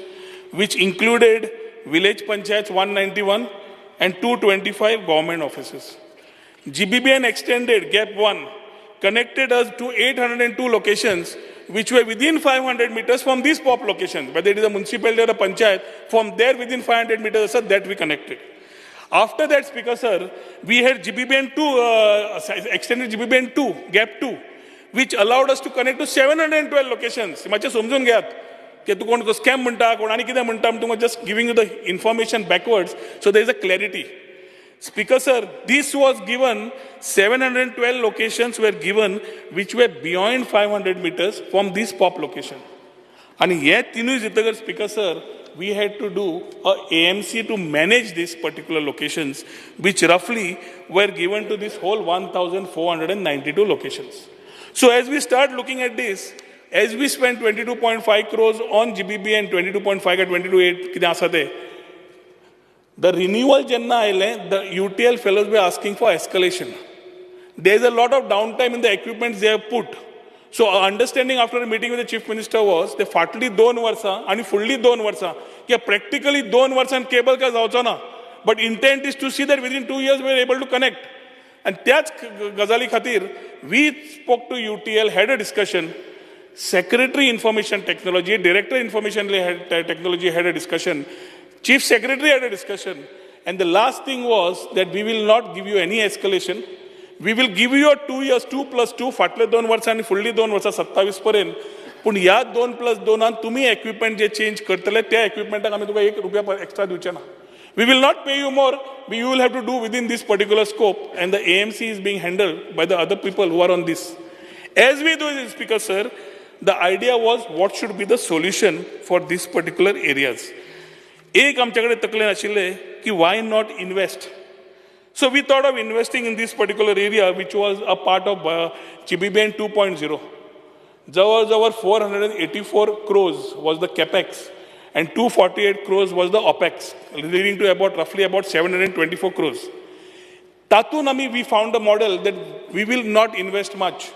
which included Village Panchayats 191 and 225 government offices. GBBN extended Gap 1 connected us to 802 locations which were within 500 meters from these POP locations, whether it is a municipality or a panchayat, from there within 500 meters, sir, that we connected. After that, Speaker sir, we had GBBN 2, extended GBBN 2, Gap 2, which allowed us to connect to 712 locations. मातशें समजून घेयात की तूं कोण scam म्हणटा कोण आनी कितें म्हणटा तुमकां just giving you the information backwards, so there is a clarity. Speaker sir, this was given, 712 locations were given which were beyond 500 meters from this POP location. And yet, Speaker sir, we had to do a AMC to manage these particular locations which roughly were given to this whole 1,492 locations. So as we start looking at this, as we spent 22.5 crores on GBB and 22.5 at 22.8 कितें आसा तें, the renewal jenna aile, the UTL fellows were asking for escalation. There is a lot of downtime in the equipments they have put. So our understanding after a meeting with the Chief Minister was, they fatally 2 वर्सां and fully 2 वर्सां, कि practically 2 वर्सां cable का जावचो ना. But intent is to see that within 2 years we are able to connect. आणि त्याच गजाली खातीर we spoke to UTL, had a discussion. Secretary Information Technology, Director Information Technology had a discussion. Chief Secretary had a discussion. And the last thing was that we will not give you any escalation. We will give you a 2 years, 2+2, फाटले 2 वर्सां आणि फुडली 2 वर्सां 27 पर्यंत. पूण ह्या 2+2 तुम्ही equipment जे चेंज करतले त्या equipmentak आमी तुका ₹1 एक्स्ट्रा दिवचे ना. We will not pay you more. You will have to do within this particular scope. And the AMC is being handled by the other people who are on this. As we do this, Speaker Sir, the idea was what should be the solution for these particular areas. एक आमच्याकडे तकलेन आशिल्ले की why not invest? So we thought of investing in this particular area, which was a part of GBBN 2.0. जवळ 484 crores was the capex and 248 crores was the opex, leading to roughly about 724 crores. Tatun we found a model that we will not invest much.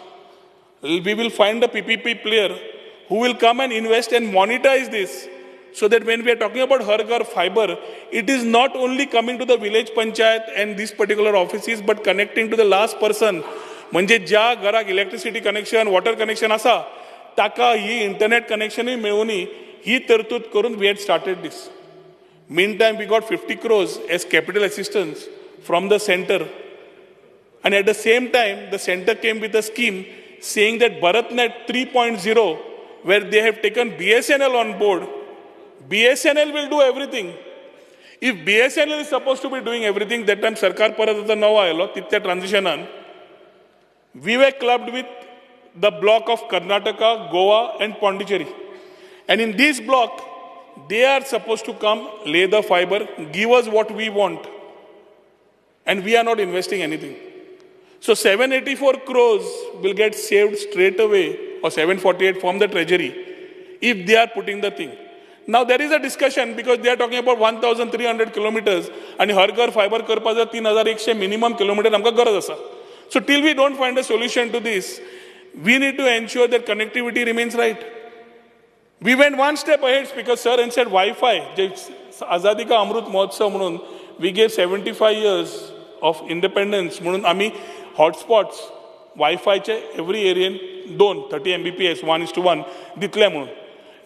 We will find a PPP player who will come and invest and monetize this, so that when we are talking about Har Ghar Fiber, it is not only coming to the village panchayat and these particular offices, but connecting to the last person. म्हणजे ज्या घराक electricity connection, water connection आसा, ताका ही internet कनेक्शनूय मेळुनी ही तरतूद करून we had started this. Meantime, we got 50 crores as capital assistance from the center. And at the same time, the center came with a scheme saying that BharatNet 3.0, where they have taken BSNL on board, BSNL will do everything. If BSNL is supposed to be doing everything, that time Sarkar Parat Nava Ayalo, Titya transition, we were clubbed with the block of Karnataka, Goa, and Pondicherry. And in this block, they are supposed to come, lay the fiber, give us what we want. And we are not investing anything. So 784 crores will get saved straight away, or 748 from the treasury, if they are putting the thing. Now there is a discussion because they are talking about 1,300 kilometers and Har Ghar Fiber करपाचा 3,100 minimum kilometer आमका गरज आसा. So till we don't find a solution to this, we need to ensure that connectivity remains right. We went one step ahead, Speaker Sir, and said Wi-Fi. Azadi Ka Amrut Mahotsav म्हणून we gave 75 years of independence म्हणून आम्ही hotspots Wi-Fi चे every area 30 Mbps 1:1 दितले म्हणून.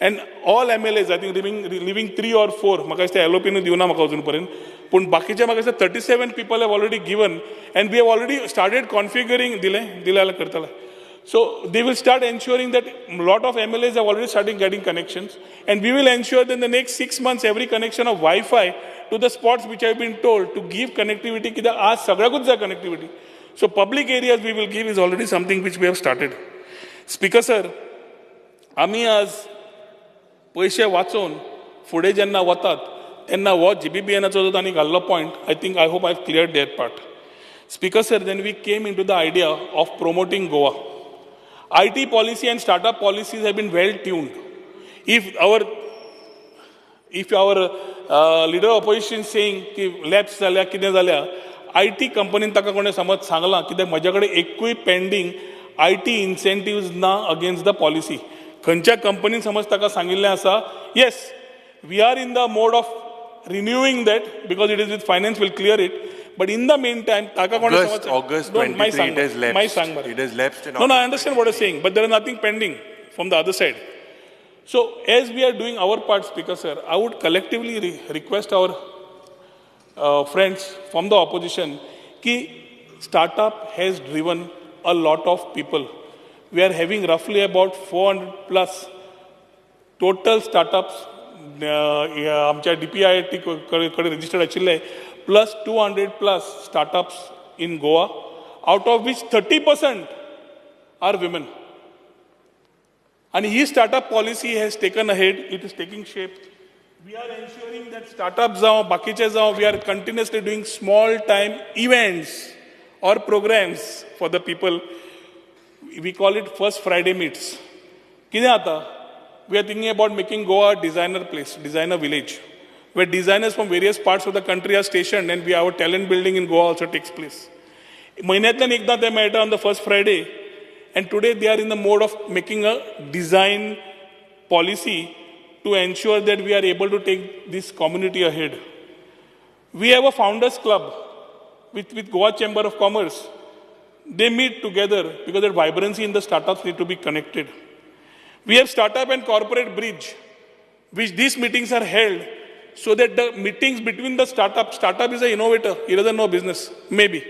And all MLAs, I think, leaving 3 or 4, म्हाका दिसता LOP नु दिवना म्हाका अजून पर्यंत, पूण बाकीचे म्हाका दिसता 37 people have already given, and we have already started configuring, दिले जाल्यार करतले. So they will start ensuring that a lot of MLAs have already started getting connections, and we will ensure that in the next 6 months, every connection of Wi-Fi to the spots which I have been told to give connectivity, कित्याक आज सगळ्याकूच जाय connectivity. So public areas we will give is already something which we have started. Speaker Sir, आम्ही आज पैसे वाचून फुडें जेन्ना वतात तेन्ना हो GBBNचो जो तांणी घाल्लो point, I hope I've cleared that part. Speaker Sir, then we came into the idea of promoting Goa. IT policy and startup policies have been well tuned. If our leader of opposition is saying ki lapse झाल्या कितें जाल्या, IT कंपनीन ताका कोणें समज सांगलां कित्याक म्हजे कडेन एकूय पेंडींग IT incentives ना against the policy. खंयच्या कंपनीन समज ताका सांगिल्लें आसा, yes, we are in the mode of renewing that because it is with finance, will clear it. But in the meantime, August 23, it has lapsed. It has lapsed in No, I understand what you're saying, but there is nothing pending from the other side. So as we are doing our part, Speaker Sir, I would collectively request our friends from the opposition ki startup has driven a lot of people. We are having roughly about 400 plus total startups आमच्या DPIIT कडे registered आशिल्ले, plus 200 plus startups in Goa, out of which 30% are women. And his startup policy has taken ahead, it is taking shape. We are ensuring that startups we are continuously doing small time events or programs for the people. We call it First Friday Meets. We are thinking about making Goa a designer place, designer village, where designers from various parts of the country are stationed, and our talent building in Goa also takes place. महिन्यातल्यान एकदा they meet on the first Friday, and today they are in the mode of making a design policy to ensure that we are able to take this community ahead. We have a founders club with Goa Chamber of Commerce. They meet together because the vibrancy in the startups need to be connected. We have startup and corporate bridge, which these meetings are held so that the meetings between the startup is an innovator, he doesn't know business, maybe.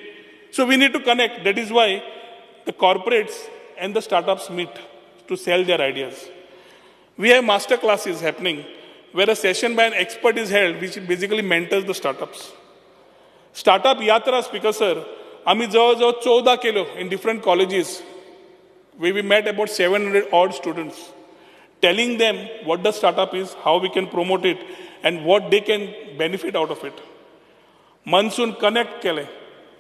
So we need to connect. That is why the corporates and the startups meet to sell their ideas. We have master classes happening where a session by an expert is held, which basically mentors the startups. Startup Yatra, Speaker Sir, आम्ही जवळजवळ 14 केलो in different colleges, where we met about 700 odd students, telling them what the startup is, how we can promote it, and what they can benefit out of it. Monsoon Connect kele,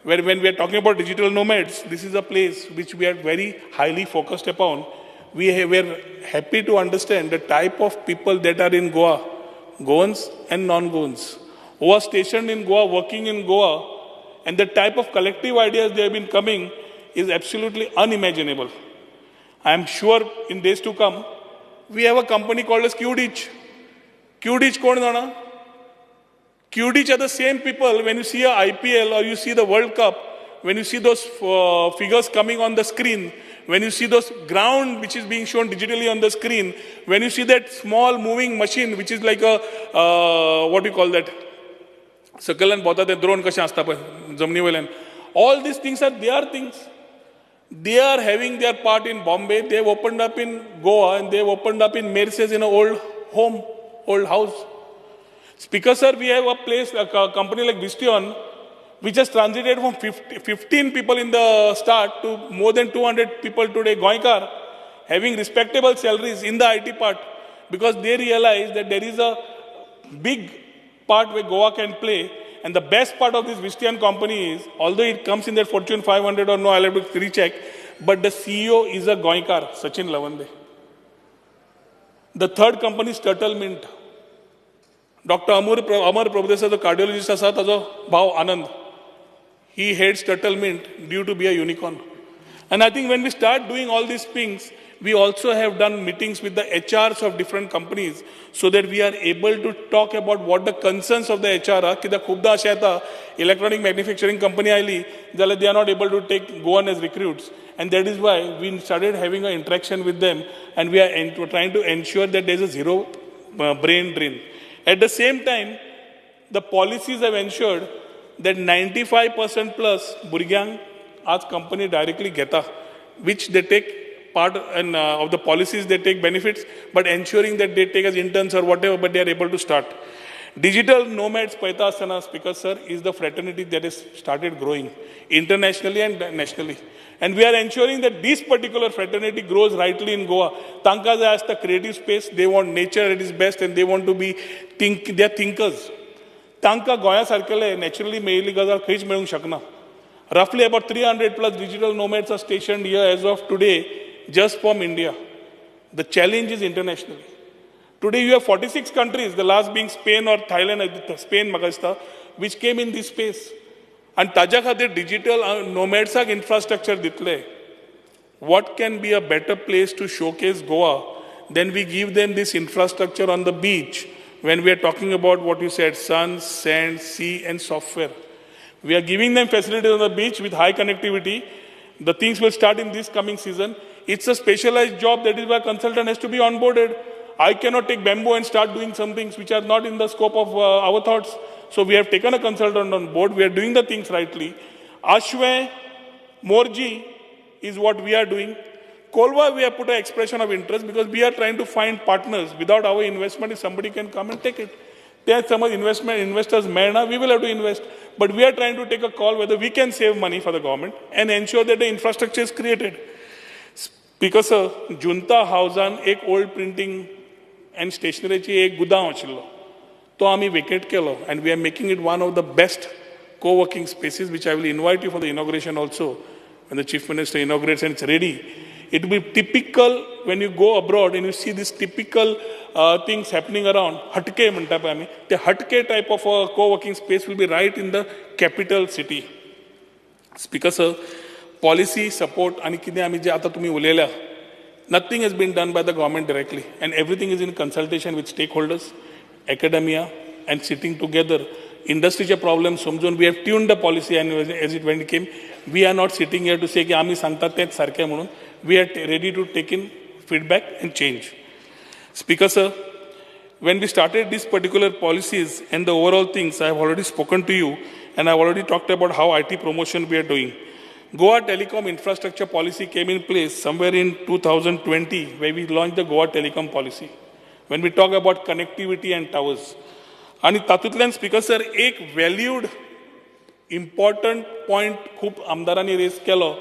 where when we are talking about digital nomads, this is a place which we are very highly focused upon. We are happy to understand the type of people that are in Goa, Goans and non-Goans, who are stationed in Goa, working in Goa, and the type of collective ideas they have been coming is absolutely unimaginable. I am sure in days to come, we have a company called as QDitch. QDitch kon jana? QDitch are the same people when you see a IPL or you see the World Cup, when you see those figures coming on the screen, when you see those ground which is being shown digitally on the screen, when you see that small moving machine which is like a, what do you call that? Sakalan bota te drone kashe asta pa jamni welen. All these things are their things. They are having their part in Bombay. They have opened up in Goa and they have opened up in Mercedes in an old home, old house. Speaker Sir, we have a place, a company like Vistion, which has transited from 15 people in the start to more than 200 people today, Goinkar, having respectable salaries in the IT part, because they realize that there is a big part where Goa can play. And the best part of this Vistion company is, although it comes in that Fortune 500 or no, I'll have to recheck, but the CEO is a Goinkar, Sachin Lavande. The third company is Turtle Mint. Dr. Amar Prabhudev, the cardiologist, asa tajo bhav Anand. He heads Turtle Mint due to be a unicorn. And I think when we start doing all these things, we also have done meetings with the HRs of different companies so that we are able to talk about what the concerns of the HR are. Ki da khubda ashe ta electronic manufacturing company aili, jale they are not able to go on as recruits. And that is why we started having an interaction with them, and we are trying to ensure that there is a zero brain drain. At the same time, the policies have ensured that 95% plus Burgyang as company directly geta, which they take part and of the policies they take benefits, but ensuring that they take as interns or whatever, but they are able to start. Digital Nomads Paita Asana, Speaker Sir, is the fraternity that has started growing internationally and nationally. And we are ensuring that this particular fraternity grows rightly in Goa. Tanka has the creative space, they want nature at its best, and they want to be, they are thinkers. Tanka Goya Circle naturally mainly gazar khich melung shakna. Roughly about 300 plus digital nomads are stationed here as of today, just from India. The challenge is internationally. Today you have 46 countries, the last being Spain or Thailand, Spain, Magasta, which came in this space. And taja khatir digital nomads infrastructure ditle. What can be a better place to showcase Goa than we give them this infrastructure on the beach when we are talking about what you said, sun, sand, sea and software. We are giving them facilities on the beach with high connectivity. The things will start in this coming season. It's a specialized job, that is why a consultant has to be onboarded. I cannot take bamboo and start doing some things which are not in the scope of our thoughts. So we have taken a consultant on board. We are doing the things rightly. Ashway, Morji is what we are doing. Kolwa, we have put an expression of interest because we are trying to find partners. Without our investment, if somebody can come and take it. There are some investors, we will have to invest. But we are trying to take a call whether we can save money for the government and ensure that the infrastructure is created. Because Junta Housean, एक old printing and stationery एक गुदाम आशिल्लो. तो आम्ही vacate केलो, and we are making it one of the best co-working spaces, which I will invite you for the inauguration also. When the Chief Minister inaugurates and it's ready, it will be typical when you go abroad and you see these typical things happening around. Hatke म्हणटा पळय आमी, the hatke type of a co-working space will be right in the capital city. Speaker Sir, policy support आणि कितें आमी जे आता तुम्ही उलयल्या, nothing has been done by the government directly, and everything is in consultation with stakeholders, academia, and sitting together इंडस्ट्रीचे problem समजून we have tune the policy and as it when came we are not sitting here to say की आम्ही सांगतात तेच सारखें म्हणून we are ready to take in feedback and change. Speaker sir, when we started these particular policies and the overall things, I have already spoken to you and I have already talked about how IT promotion we are doing. Goa Telecom Infrastructure Policy came in place somewhere in 2020 where we launched the Goa Telecom Policy. When we talk about connectivity and towers. आणि तातूंतल्यान speaker sir एक valued important point खूब आमदारांनी raise केलो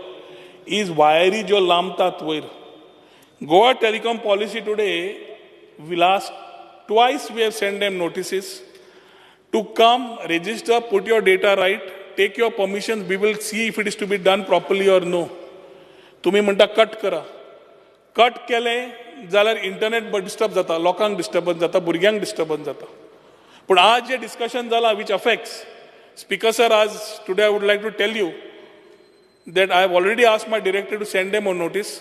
is वायरी ज्यो लांबतात वयर. Goa telecom policy today we last twice we have sent them notices to come register, put your data right, take your permissions, we will see if it is to be done properly or no. तुम्ही म्हणटा cut करा, cut केलें जाल्यार internet disturb जाता, लोकांक disturbance जाता, भुरग्यांक disturbance जाता. पूण आज जे डिस्कशन जाला which affects speaker sir, as today I would like to tell you that I have already asked my director to send them a notice.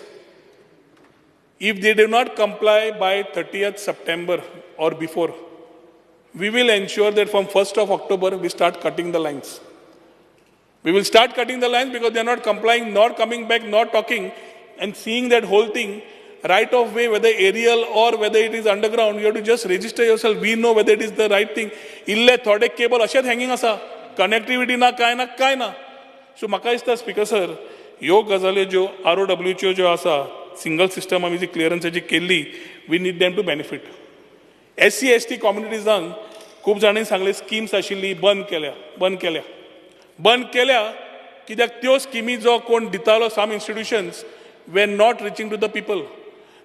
If they do not comply by 30th September or before, we will ensure that from 1st of October, we start cutting the lines. We will start cutting the lines because they are not complying, nor coming back, nor talking, and seeing that whole thing right of way, whether aerial or whether it is underground, you have to just register yourself. We know whether it is the right thing. Ille thode cable ashet hanging asa. Connectivity na kai na. So म्हाका दिसता speaker sir, ह्यो गजाल्यो ज्यो ROW ज्यो आसा, single system आमी जी क्लियरन्साची केल्ली, we need them to benefit. SC ST कम्युनिटीजांक खूब जाणांनी सांगले स्किम्स आशिल्ली बंद केल्या कित्याक त्यो स्किमी जो कोण दितालो सम institutions were not reaching to the people.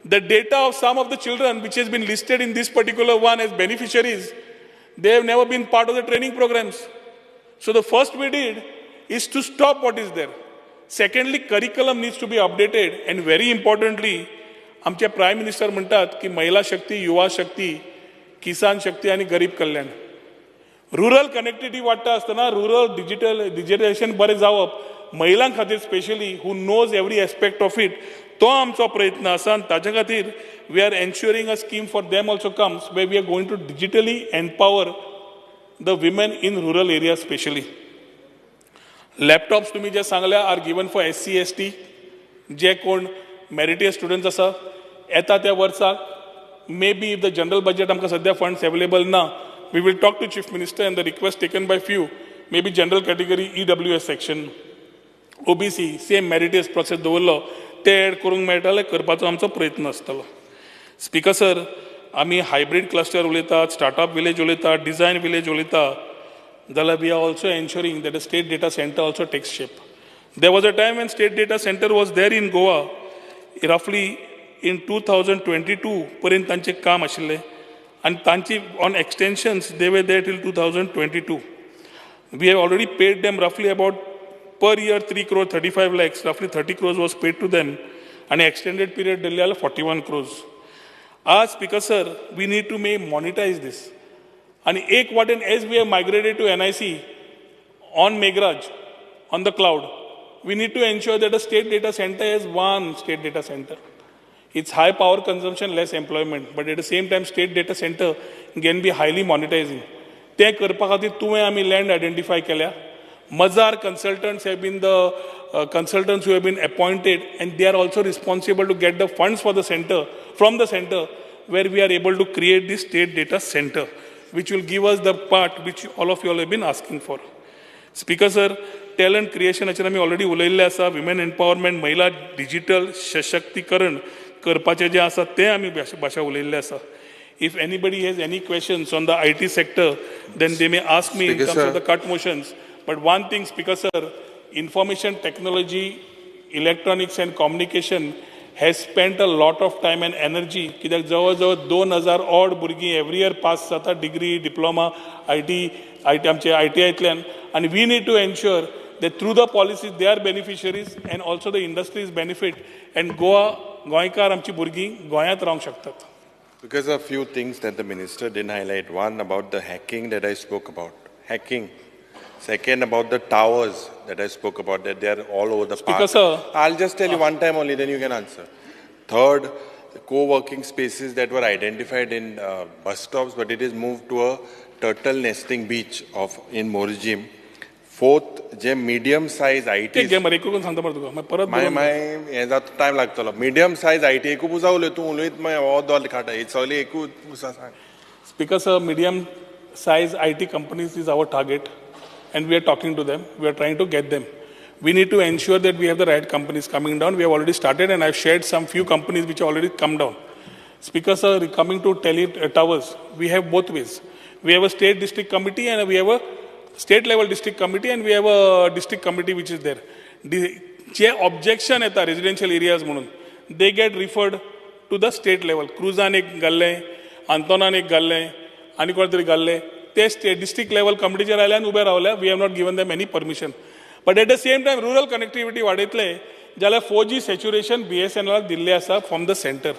The data of some of the children which has been listed in this particular one as beneficiaries, they have never been part of the training programs. So the first we did is to stop what is there. Secondly, curriculum needs to be updated, and very importantly, आमचे prime minister म्हणतात की महिला शक्ती, युवा शक्ती, किसान शक्ती आणि गरीब कल्याण. Rural connectivity वाडटा आसतना rural digitalisation बरें जावप, महिलां खातीर specially who knows every aspect of it, तो आमचो प्रयत्न आसा. आनी ताचे खातीर we are ensuring a scheme for them also comes way we are going to digitally empower the women in rural area specially. Laptops तुमी जे सांगल्या are given for SC ST, जे कोण मेरिटियस स्टुडंट्स आसा येता त्या वर्साक may be if the general budget आमकां सद्या फंड्स अवेलेबल ना, we will talk to chief minister and the request taken by few, may be general category EWS section OBC same meritorious process दवरलो ते add करूंक मेळटाले, करपाचो आमचो प्रयत्न आसतलो. स्पीकर सर, आमी हायब्रीड क्लस्टर उलयतात, स्टार्टअप विलेज उलयतात, डिझायन विलेज उलयतात, जाल्यार we are also ensuring that a state data centre also text shape. There was a time when state data centre was there in Goa, रफली in 2022 पर्यंत तांचें काम आशिल्लें, आनी तांची on extensions they were there till 2022. We have already paid them रफली about per year 3 crore 35 lakhs, roughly 30 crores was paid to them, and extended period Delhi 41 crores. As Speaker sir, we need to monetize this. And ek watan as we have migrated to NIC on Meghraj, on the cloud, we need to ensure that a state data center is one state data center. It's high power consumption, less employment, but at the same time state data center can be highly monetizing. ते करपा खातीर तुवें आमी land identify केल्या. Mazar consultants have been the consultants who have been appointed, and they are also responsible to get the funds for the center, from the center, where we are able to create this state data center, which will give us the part which all of you all have been asking for. Speaker sir, talent creation achara mi already उलयल्ले आसा, women empowerment, महिला digital सशक्तीकरण करपाचे जे आसा ते आमी भाशा उलयल्ले आसा. If anybody has any questions on the IT sector, then they may ask me in terms of the cut motions. But one thing, Speaker sir, information technology, electronics and communication has spent a lot of time and energy. कित्याक जवळ 2000 odd भुरगीं every year pass जाता degree, diploma, IT आमचे ITIंतल्यान, and we need to ensure that through the policies they are beneficiaries and also the industries benefit, and गोंयकार आमची भुरगीं गोंयांत रावंक शकतात. Because of few things that the minister didn't highlight. One, about the hacking that I spoke about. Hacking. Second, about the towers that I spoke about, that they are all over the park. Sir, I'll just tell you one time only, then you can answer. Third, co-working spaces that were identified in bus stops, but it is moved to a turtle nesting beach in Morijim. Fourth, जे medium size IT. ते घे मरे एक करून सांगता मरे तुका मागीर परत बरोवन घे. हे जाता टायम लागतलो. Medium size IT एकूच उजा उलय तूं उलयत मागीर हो दोल खाटा. हे सगळे एकूच उसा सांग. Speaker, sir, medium size IT companies is our target, and we are talking to them. We are trying to get them. We need to ensure that we have the right companies coming down. We have already started, and I've shared some few companies which have already come down. Speaker, sir, coming to towers, we have both ways. We have a state district committee, and we have a state level district committee, and we have a district committee which is there. जे objection येता residential areas म्हणून, they get referred to the state level. Cruzan एक घाल्ले, Antonan एक घाल्ले, आनी कोण तरी घाल्ले. ते state district level committeeचेर आयल्यान उबे रावल्या. We have not given them any permission. But at the same time, rural connectivity वाडयतले जाल्यार 4G saturation BSNL दिल्ले आसा from the center.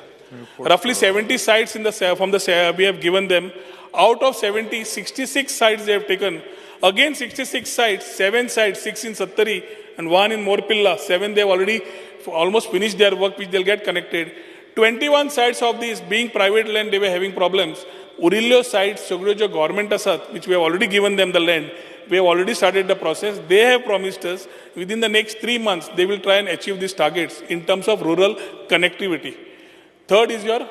Roughly 70 sites we have given them. Out of 70, 66 sites they have taken. Again 66 sites, 7 sites, 6 in Sattari and 1 in Morpilla. 7 they have already almost finished their work which they'll get connected. 21 sites of these being private land they were having problems. Urillo sites, Sogro government asat, which we have already given them the land. We have already started the process. They have promised us within the next 3 months they will try and achieve these targets in terms of rural connectivity. Third is your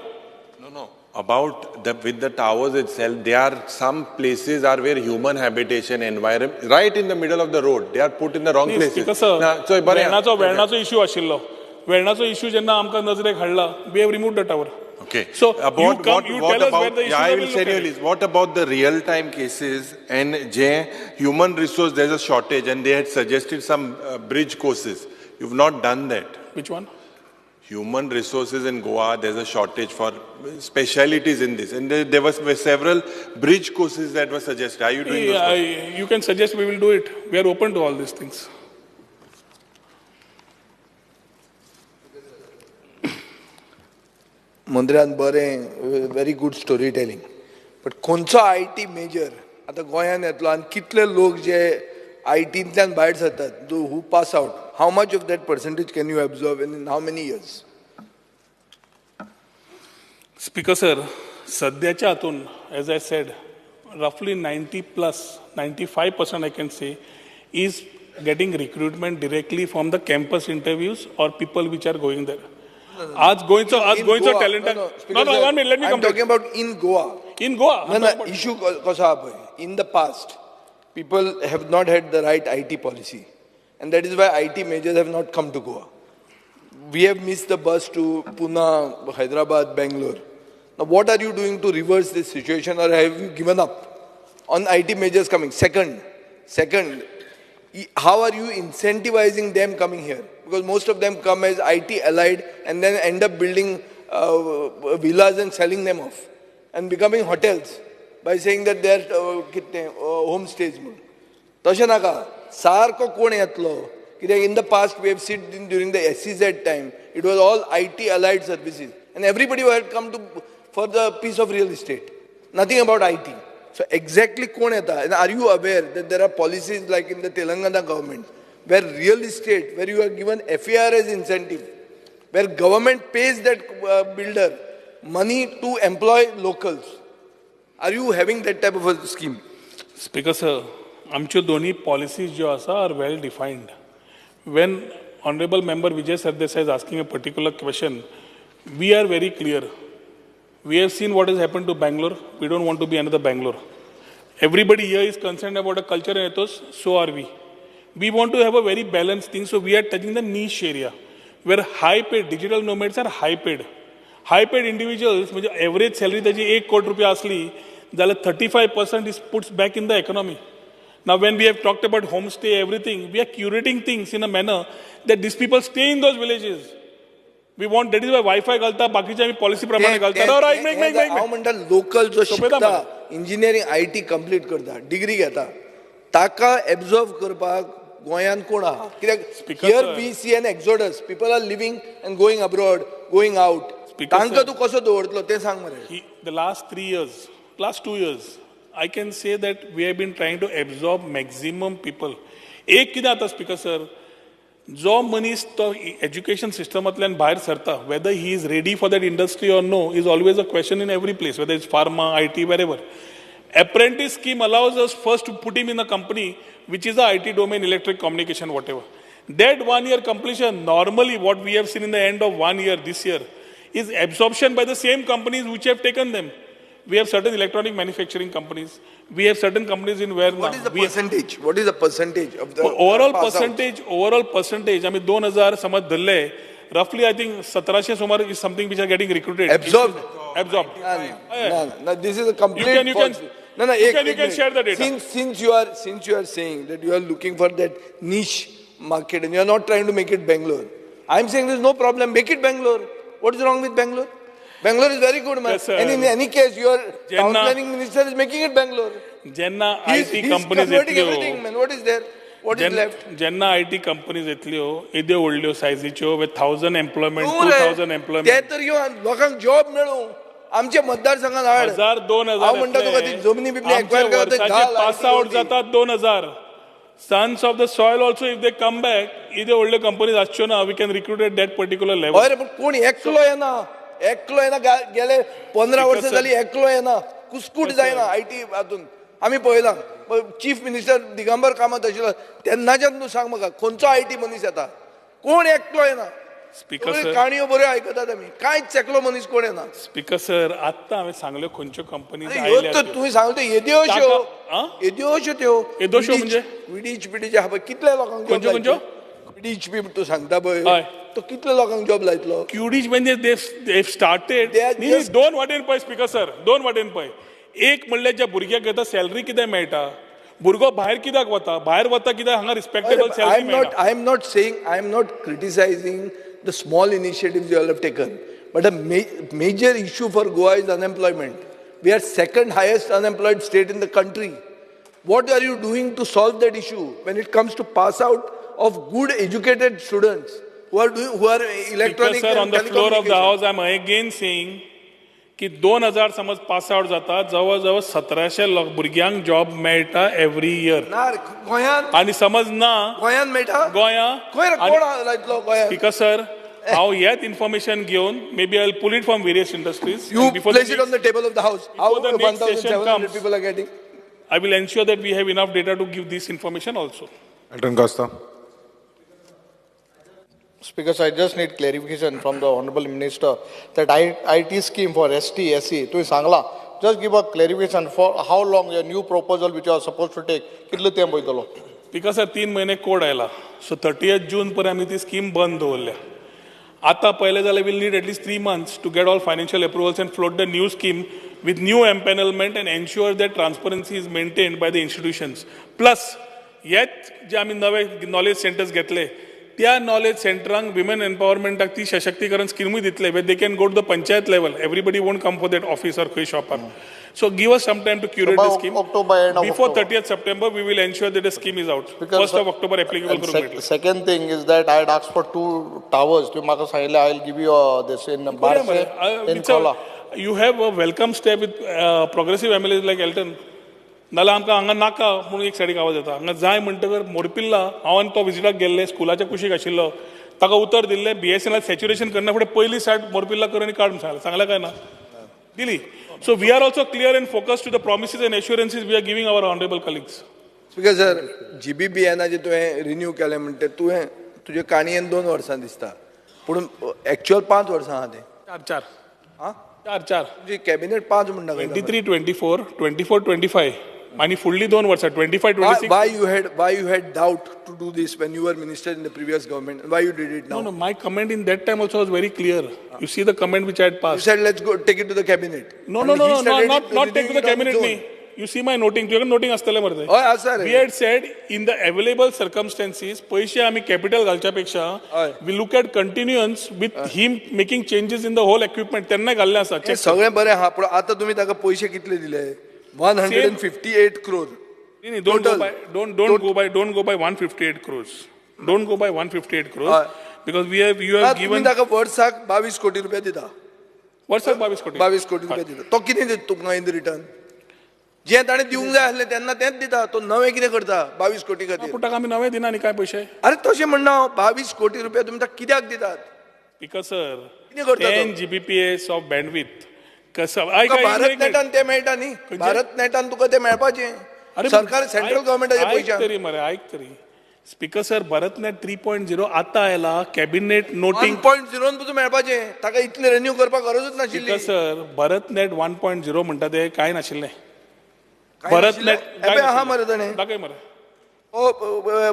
About with the towers itself, there are some places where human habitation environment right in the middle of the road. They are put in the wrong places. So वेळणाचो issue आशिल्लो. वेळणाचो issue जेन्ना आमकां नजरेक हाडला, we have removed the tower. Okay. So about tell us where the issues I are, will we'll send look you a at it. list. What about the real-time cases and human resource? There's a shortage, and they had suggested some bridge courses. You've not done that. Which one? Human resources in Goa, there's a shortage for specialities in this. And there were several bridge courses that were suggested. Are you doing those courses? You can suggest, we will do it. We are open to all these things. मंत्र्यान बरें very good story telling but खंयचो IT major आतां गोंयांत येतलो आनी कितले लोक जे ITंतल्यान भायर सरतात who pass out how much of that percentage can you absorb in how many years speaker sir सद्याच्या हातून एज आय सेड रफली 95% I can say is getting recruitment directly from the campus interviews or people which are going there. आज गोयचो talent. No, 1 minute, let me I'm talking about in Goa. In Goa. No, issue कसो आहा पळय. In the past, people have not had the right IT policy. And that is why IT majors have not come to Goa. We have missed the bus to Pune, Hyderabad, Bangalore. Now, what are you doing to reverse this situation, or have you given up on IT majors coming? Second, how are you incentivizing them coming here? Because most of them come as IT allied and then end up building villas and selling them off and becoming hotels by saying that they are homestays. तशें नाका सारको कोण येतलो कित्याक in the past we have seen during the SEZ time it was all IT allied services and everybody had come for the piece of real estate, nothing about IT. So exactly कोण येता, and are you aware that there are policies like in the Telangana government where real estate, where you are given FAR as incentive, where government pays that builder money to employ locals? Are you having that type of a scheme? Speaker sir, आमच्यो दोन्ही policies ज्यो आसा are well defined. When Honorable Member Vijay Sardesai is asking a particular question, we are very clear. We have seen what has happened to Bangalore. We don't want to be another Bangalore. Everybody here is concerned about a culture and ethos, so are we. We want to have a very balanced thing, so we are touching the niche area where high-paid digital nomads are high-paid. High-paid individuals, म्हणजे average salary त्याची 1 कोटी रुपया असली, जाल्यार 35% is puts back in the economy. Now, when we have talked about homestay, everything, we are curating things in a manner that these people stay in those villages. We want, that is why Wi-Fi घालता, बाकीचे आम्ही policy प्रमाणे घालता. हांव म्हणटा local जो शिकता engineering IT complete करता डिग्री घेता ताका एब्झॉर्व करपाक गोंयांत कोण आहा कित्याक here we see an exodus people are leaving and going abroad going out तांकां तूं कसो दवरतलो तें सांग मरे. The last 2 years, I can say that we have been trying to absorb maximum people. एक कितें जाता स्पीकर सर, जो मनीस तो एज्युकेशन सिस्टमांतल्यान भायर सरता, whether he is ready for that industry or no is always a question in every place, whether it's pharma, IT, wherever. Apprentice scheme allows us first to put him in a company which is a IT domain, electric communication, whatever. That 1 year completion, normally what we have seen in the end of 1 year this year, is absorption by the same companies which have taken them. We have certain electronic manufacturing companies. We have certain companies in where What is the percentage? What is the percentage of the overall pass out? percentage, I mean 2000 समज धरले, roughly I think 1700 सुमार is something which are getting recruited. Absorbed. Absorbed. No, this is a complete You can false. No, you can share the data. Since you are saying that you are looking for that niche market and you are not trying to make it Bangalore, I'm saying there's no problem. Make it Bangalore. What is wrong with Bangalore? Bangalore is very good, man. Yes, sir. And in any case, your town Jenna- planning minister is making it Bangalore. Jenna He's IT companies converting येतल्यो, everything, man. What is there? What is left? जेन्ना IT companies येतल्यो, येद्यो व्हडल्यो सायझीच्यो with 1000 employment, तूं रे, 2000 employment. ते तर येवन लोकांक job मेळो. आमच्या मतदारसंघात हाड. 1000-2000 हांव म्हणटा तुका ती जमनी बिमनी एक्वायर करता पास आउट जातात 2000. Sons of the soil also, if they come back, येद्यो व्हडल्यो कंपनीज आसच्यो ना, we can recruit at that particular level. अरे पण कोण एकलो येना गेले 15 वर्ष झाली एकलो येना कुस्कूट जायना आयटी हातून आमी पळयलां चीफ मिनिस्टर दिगंबर कामत आशिल्लो तेन्नाच्यान तूं सांग म्हाका खंयचो आयटी मनीस येता कोण एकलो येना स्पीकर सर काणयो बऱ्यो आयकतात आमी कांयच एकलो मनीस कोण येना स्पीकर सर आत्तां हांवें सांगल्यो खंयच्यो कंपनीज ह्यो तर तुवें सांगल्यो येद्योश्यो त्यो येद्योश्यो म्हणजे विडीच पिडीचे आहा पळय कितले लोकांक खंयच्यो विडीच बी तूं सांगता पळय तो कितले लोकांक जॉब लायतलो क्युडीज म्हणजे they started दोन वाटेन पळय स्पीकर सर दोन वाटेन पळय एक म्हणल्यार ज्या भुरग्याक घेता सॅलरी कितें मेळटा भुरगो भायर कित्याक वता भायर वता कित्याक हांगा रिस्पेक्टेबल सॅलरी मेळटा I am not criticizing the small initiatives you all have taken, but a major issue for Goa is unemployment. We are second highest unemployed state in the country. What are you doing to solve that issue when it comes to pass out of good educated students who are electronic sir, and on the floor of the telecommunication? house I am again saying की 2000 समज pass out जाता जवळ जवळ 1700 भुरग्यांक job मेळटा every year ना रे, गोंयांत आणि समज ना गोंयांत मेळटा गोंया खंय रे, कोण लायतलो गोंयांत स्पीकर सर हांव हेच इन्फॉर्मेशन घेवन maybe I pull it from various industries You place it on the table of the house. How the next session 1,700 comes, people are getting? I will ensure that we have enough data to give this information also. Elton Costa. Speaker, I just need clarification from the Honorable Minister that IT scheme for ST, SC, to Sangla, just give a clarification for how long your new proposal which you are supposed to take, kitlo time boitalo? Because sir 3 महिने code आयला so 30th जून पर्यंत आमी ती scheme बंद दवरल्या आतां पळयलें जाल्यार we'll need at least 3 months to get all financial approvals and float the new scheme with new empanelment and ensure that transparency is maintained by the institutions. Plus, हेच जे आमी नवे नॉलेज सेंटर्स घेतले त्या नॉलेज सेंटरांक विमेन एम्पावरमेंटाक ती सशक्तीकरण स्किमूय दितले way they can go to the panchayat level everybody won't come for that office or खंय शॉपार so give us some time to curate the scheme before 30th September we will ensure that the scheme is out 1st of October applicable करून मेळटलें Second thing is that I had asked for 2 towers. You म्हाका सांगिल्लें I will give you this in Barse, in Kola. You have a welcome step with progressive MLAs like Elton. नाल्यार आमकां हांगा नाका म्हणून एक सायडीक आवाज येता हांगा जाय म्हणटकर मोरपिल्ला हांव आनी तो विजिटाक गेल्ले स्कुलाच्या कुशीक आशिल्लो ताका उतर दिल्लें BSNL सॅच्युरेशन करना फुडें पयली सायड मोरपिल्ला कर आनी काड म्हणून सांगलें काय ना दिली so we are also clear and focused to the promises and assurances we are giving our honourable colleagues speaker sir GBBN तुवें रिन्यू केलें म्हणटा तुवें तुजे काणयेन 2 वर्सां दिसता पूण एक्चुअल 5 वर्सां आहा तें चार तुजी कॅबिनेट 5 म्हणटा 23-24 24-25 आणि फुडली 2 वर्सां 25-26 why you had doubt to do this when you were minister in the previous government and why you did it now? No, my comment in that time also was very clear. You see the comment which I had passed. You said let's go take it to the cabinet. No, not take to the cabinet. You see my noting. तुझ्या noting असतले मरते. We had said in the available circumstances, पैसे आम्ही capital घालच्या पेक्षा we look at continuance with him making changes in the whole equipment. त्यांना घालले असा. सगळें बरें हा पण आता तुम्ही ताका पैसे कितले दिले 158 crore. Don't go by 158 crores. Don't go by 158 crores because you have given. तुम्ही ताका वर्साक 22 कोटी रुपया दिता. वर्साक 22 कोटी. 22 कोटी रुपया दिता. तो कितें दिता तुमकां in return? जे ताणें दिवंक जाय आसलें तेन्ना तेंच दिता. तो नवें कितें करता 22 कोटी खातीर? पूण ताका आमी नवे दिना न्ही काय पयशे. अरे तशें म्हणना 22 कोटी रुपया तुमी ताका कित्याक दितात? बिकॉज सर कितें करता तो? 10 GBps ऑफ बँडविथ कसं तुका भारत नेटान ते मेळटा न्ही. भारत नेटान तुका ते मेळपाचें. सरकार सेंट्रल गव्हर्मेंटाचे पयशे तरी मरे ऐक तरी स्पीकर सर भारतनेट 3.0 आता आयला कॅबिनेट नोटिंग 1.0 तुका मेळपाचें. ताका इतलें रिन्यू करपाक गरजूच नाशिल्ली. स्पीकर सर भारतनेट 1.0 म्हणटा ते काय नाशिल्लें. भारतनेट एपे आहा मरे ताणें. दाखय मरे.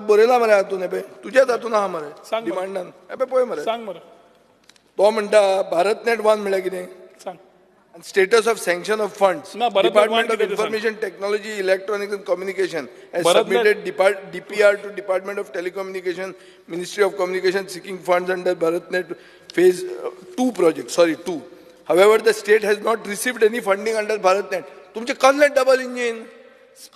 बरयला मरे हातून एपे. तुज्याच हातून आहा मरे. सांग मरे. डिमांडान एपे पळय मरे. सांग मरे. तो म्हणटा भारतनेट 1 म्हळ्यार कितें? सांग. Status of sanction of funds. ना, भारत Department नेट of कितें ते Information Technology, Electronics and Communication has Bharat submitted DPR to Department of Telecommunication, Ministry of Communication seeking funds under BharatNet Phase 2 project. Sorry, 2. However, the state has not received any funding under BharatNet. तुमचे कसले double engine?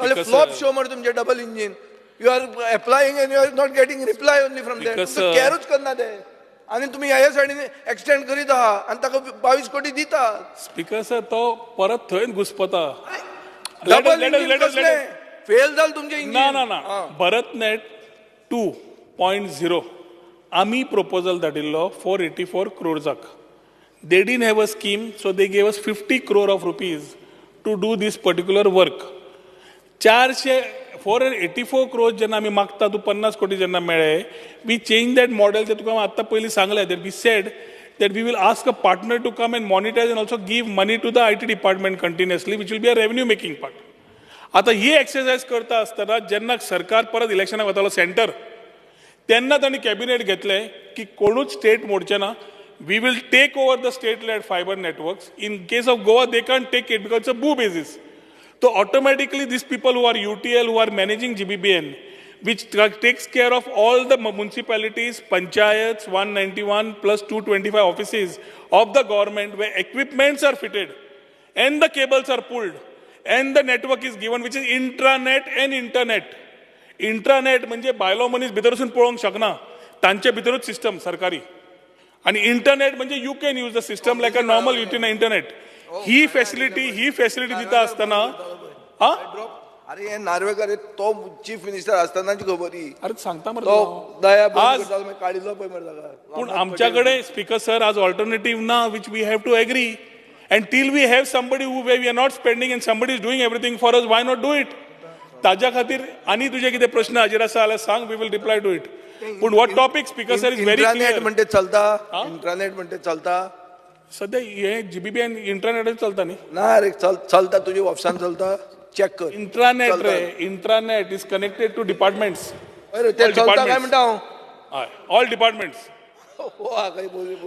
कसले flop show मरे तुमचे double engine? You are applying and you are not getting reply only from there. तुमचं कॅरूच करना ते. आणि तुम्ही ह्या सायडीन एक्सटेंड करीत आहात आणि ताका 22 कोटी दिता. स्पीकर सर तो परत थंय घुसपता. डबल इंजिन कसले? फेल जाल तुमचे इंजिन. ना ना ना भारतनेट 2.0 आमी प्रपोजल धाडिल्लो 484 crores. They didn't have a scheme, so they gave us 50 crore of rupees to do this particular work. 484 crores जेन्ना आमी मागता तूं 50 कोटी जेन्ना मेळ्ळे वी चेंज दॅट मॉडेल ते तुका आतां पयलीं सांगलें that we said that we will ask a partner to come and monetise and also give money to the IT department continuously which will be a revenue making part. आतां ही exercise करता आसतना जेन्ना सरकार परत इलेक्शनाक वतालो सेंटर तेन्ना तांणी कॅबिनेट घेतलें की कोणूच स्टेट मोडचें ना. We will take over the state led fibre networks. In case of Goa they can't take it because it's a BOO basis. So automatically these people who are UTL, who are managing GBBN, which takes care of all the municipalities, panchayats, 191 plus 225 offices of the government where equipments are fitted and the cables are pulled and the network is given, which is intranet and internet. Intranet म्हणजे बायलो मनीस भितर वचून पळोवंक शकना. तांचे भितरूच system सरकारी. आणि इंटरनेट म्हणजे you can use the system like a normal internet. He facility दिता आसतना अरे हे नार्वेकर तो चीफ मिनिस्टर असतानाची खबर ही. अरे सांगता मरे तो दया काढिल्लो पळय मरे ताका. पूण आमच्याकडे स्पीकर सर आज ऑल्टरनेटिव्ह ना which we have to agree and till we have somebody who way we are not spending and somebody is doing everything for us why not do it. ताज्या खातीर आनी तुजे कितें प्रश्न हाजेर आसा जाल्यार सांग we will reply to it. पूण what topic speaker sir is very internet म्हणते चलता. इंटरनेट म्हणते चलता. सध्या हे GBBN इंटरनेटच चलता न्ही. ना रे चलता तुझ्या ऑफिसान चलता. चेक कर. इंट्रानेट रे intranet is connected to departments. अरे ते चलता काय म्हणटा हांव. हय ऑल डिपार्टमेंट्स.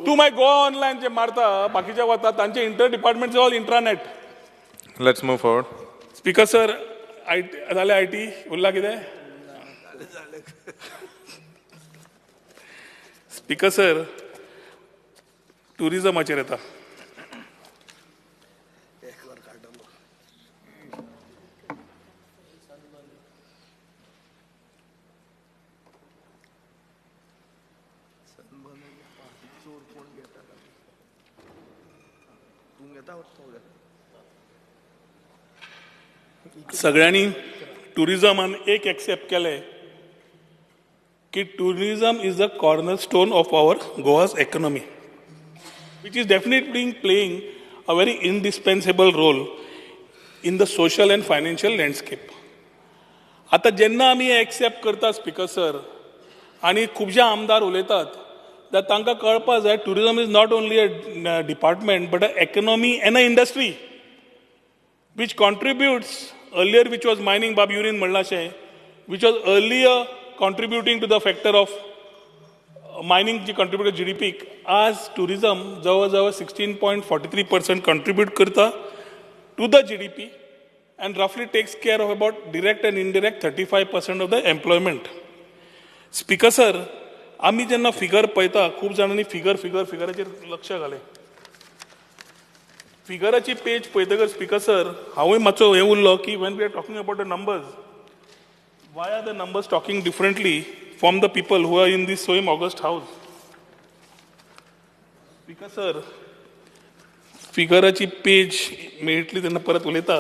तू मागीर गोवा ऑनलायन जे मारता बाकीचे वता तांचे inter departments all intranet. Let's move forward. Speaker sir जालें IT उरला कितें? स्पीकर सर टुरिजमाचेर येता. सगळ्यांनी टुरिजमान एक एक्सेप्ट केले की tourism is the cornerstone of our Goa's economy which is definitely playing a very indispensable role in the social and financial landscape. आता जेन्ना आमी एक्सेप्ट करता स्पीकर सर आनी खुबशे आमदार उलयतात जाल्यार तांकां कळपाक जाय tourism is not only a department but a economy end a industry which contributes earlier which was mining बाब युरीन म्हणला अशें which was earlier contributing to the factor of mining G contribute GDP आज tourism जवळ 16.43% contribute करता to the GDP and roughly takes care of about direct and indirect 35% of the employment. Speaker sir, आम्ही जेन्ना figure पळयता खूब जाणांनी फिगराचेर लक्ष घालें. फिगराची पेज पळयतकर स्पीकर सर हांवूय मातसो हें उरलो की when we are talking about the numbers, why are the numbers talking differently from the people who are in this Sohim August house? Speaker sir फिगराची पेज मेळटली तेन्ना परत उलयता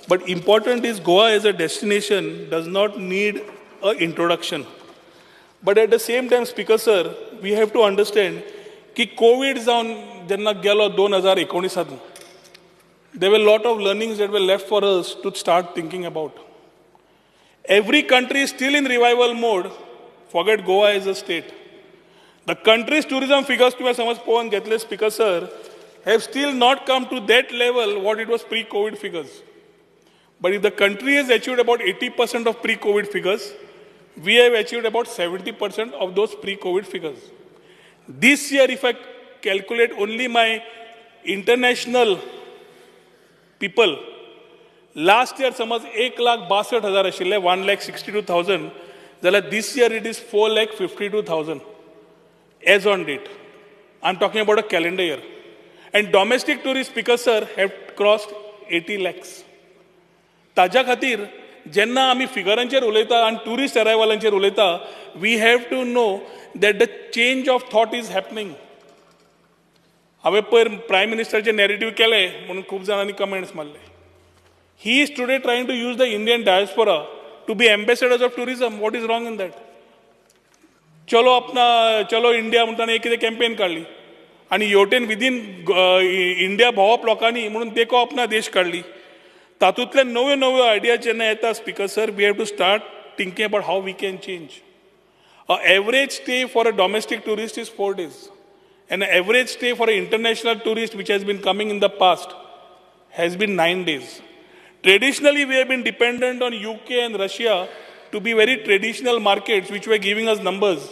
But important is Goa as a destination does not need an introduction. But at the same time, Speaker Sir, we have to understand की Covid जावन जेन्ना गेलो 2019 there were a lot of learnings that were left for us to start thinking about. Every country is still in revival mode. Forget Goa as a state. The country's tourism figures to समज पळोवन घेतले Speaker Sir have still not come to that level what it was pre-COVID figures. But if the country has achieved about 80% of pre-COVID figures, we have achieved about 70% of those pre-COVID figures. This year, if I calculate only my international people, last year समज 1,62,000 आशिल्ले 1,62,000, जाल्यार this year it is 4,52,000 as on date. I'm talking about a calendar year. And domestic tourist Speaker Sir have crossed 80 lakhs. ताज्या खातीर जेन्ना आमी फिगरांचेर उलयता आनी tourist अरायवलांचेर उलयता, we have to know that the change of thought is happening. हांवें पयर प्रायम मिनिस्टराचें नॅरेटिव्ह केलें म्हणून खूब जाणांनी कमेंट्स मारले. He is today trying to use the Indian diaspora to be ambassadors of tourism. What is wrong in that? Chalo India म्हणटाना एक कितें कॅम्पेन काडली आनी हेवटेन विदीन इंडिया भोंवप लोकांनी म्हणून देखो अपना देश काडली. तातूंतले नव्यो नव्यो आयडियाज जेन्ना येता Speaker Sir, we have to start thinking about how we can change. An average stay for a domestic tourist is 4 days. An average stay for an international tourist, which has been coming in the past, has been 9 days. Traditionally, we have been dependent on UK and Russia to be very traditional markets, which were giving us numbers.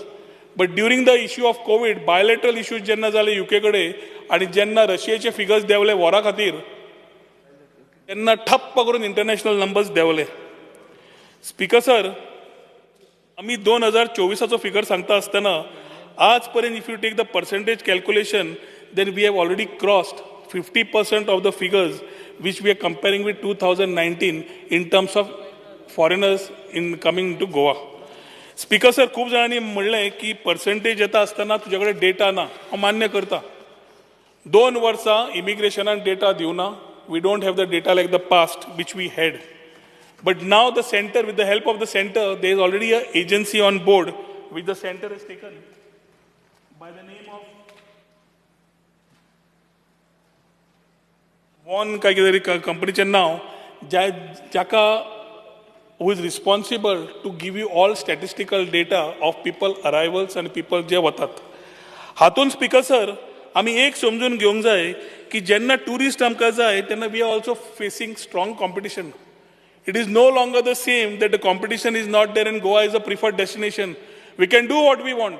But during the issue of COVID, bilateral issues जेन्ना जाले UK कडे आनी जेन्ना रशियाचे figures देंवले वरा खातीर, तेन्ना ठप्प करून इंटरनॅशनल नंबर्स देंवले. Speaker Sir, आमी 2024 फिगर सांगता आसतना आज पर्यंत if you take the percentage calculation, then we have already crossed 50% of the figures which we are comparing with 2019 in terms of foreigners in coming to Goa. Speaker Sir, खूब जाणांनी म्हणलें की percentage येता आसतना तुजे कडेन डेटा ना. हांव मान्य करता. 2 वर्सां इमिग्रेशनान data दिवना. We don't have the data like the past, which we had. But now the center, with the help of the center, there is already an agency on board, which the center has taken by the name of One companyचे नाव, जाका who is responsible to give you all statistical data of people arrivals and people जे वतात. हातून Speaker Sir, आमी एक समजून घेवंक जाय की जेन्ना टुरिस्ट आमकां जाय तेन्ना we are also facing strong competition. It is no longer the same that the competition is not there in Goa is a preferred destination. We can do what we want.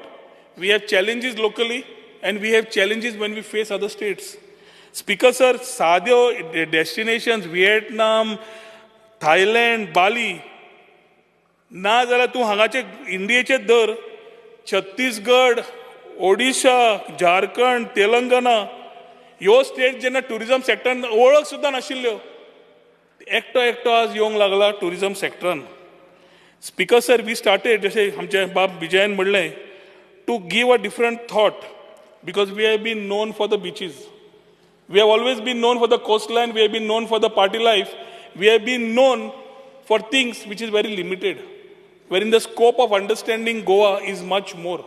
We have challenges locally and we have challenges when we face other states. Speaker Sir, साद्यो destinations Vietnam, Thailand, Bali ना जाल्यार तूं हांगाचे इंडियेचे दर छत्तीसगड, ओडिशा, झारखंड, तेलंगणा ह्यो state जेन्ना tourism सेक्टरान वळख सुद्दां नाशिल्ल्यो, एकटो आज येवंक लागला टुरिजम सेक्टरान. Speaker Sir, वी स्टार्टेड जशें आमचे बाब विजयान म्हणलें to give a different thought because we have been known for the beaches. We have always been known for the coastline, we have been known for the party life, we have been known for things which is very limited, wherein the scope of understanding Goa is much more.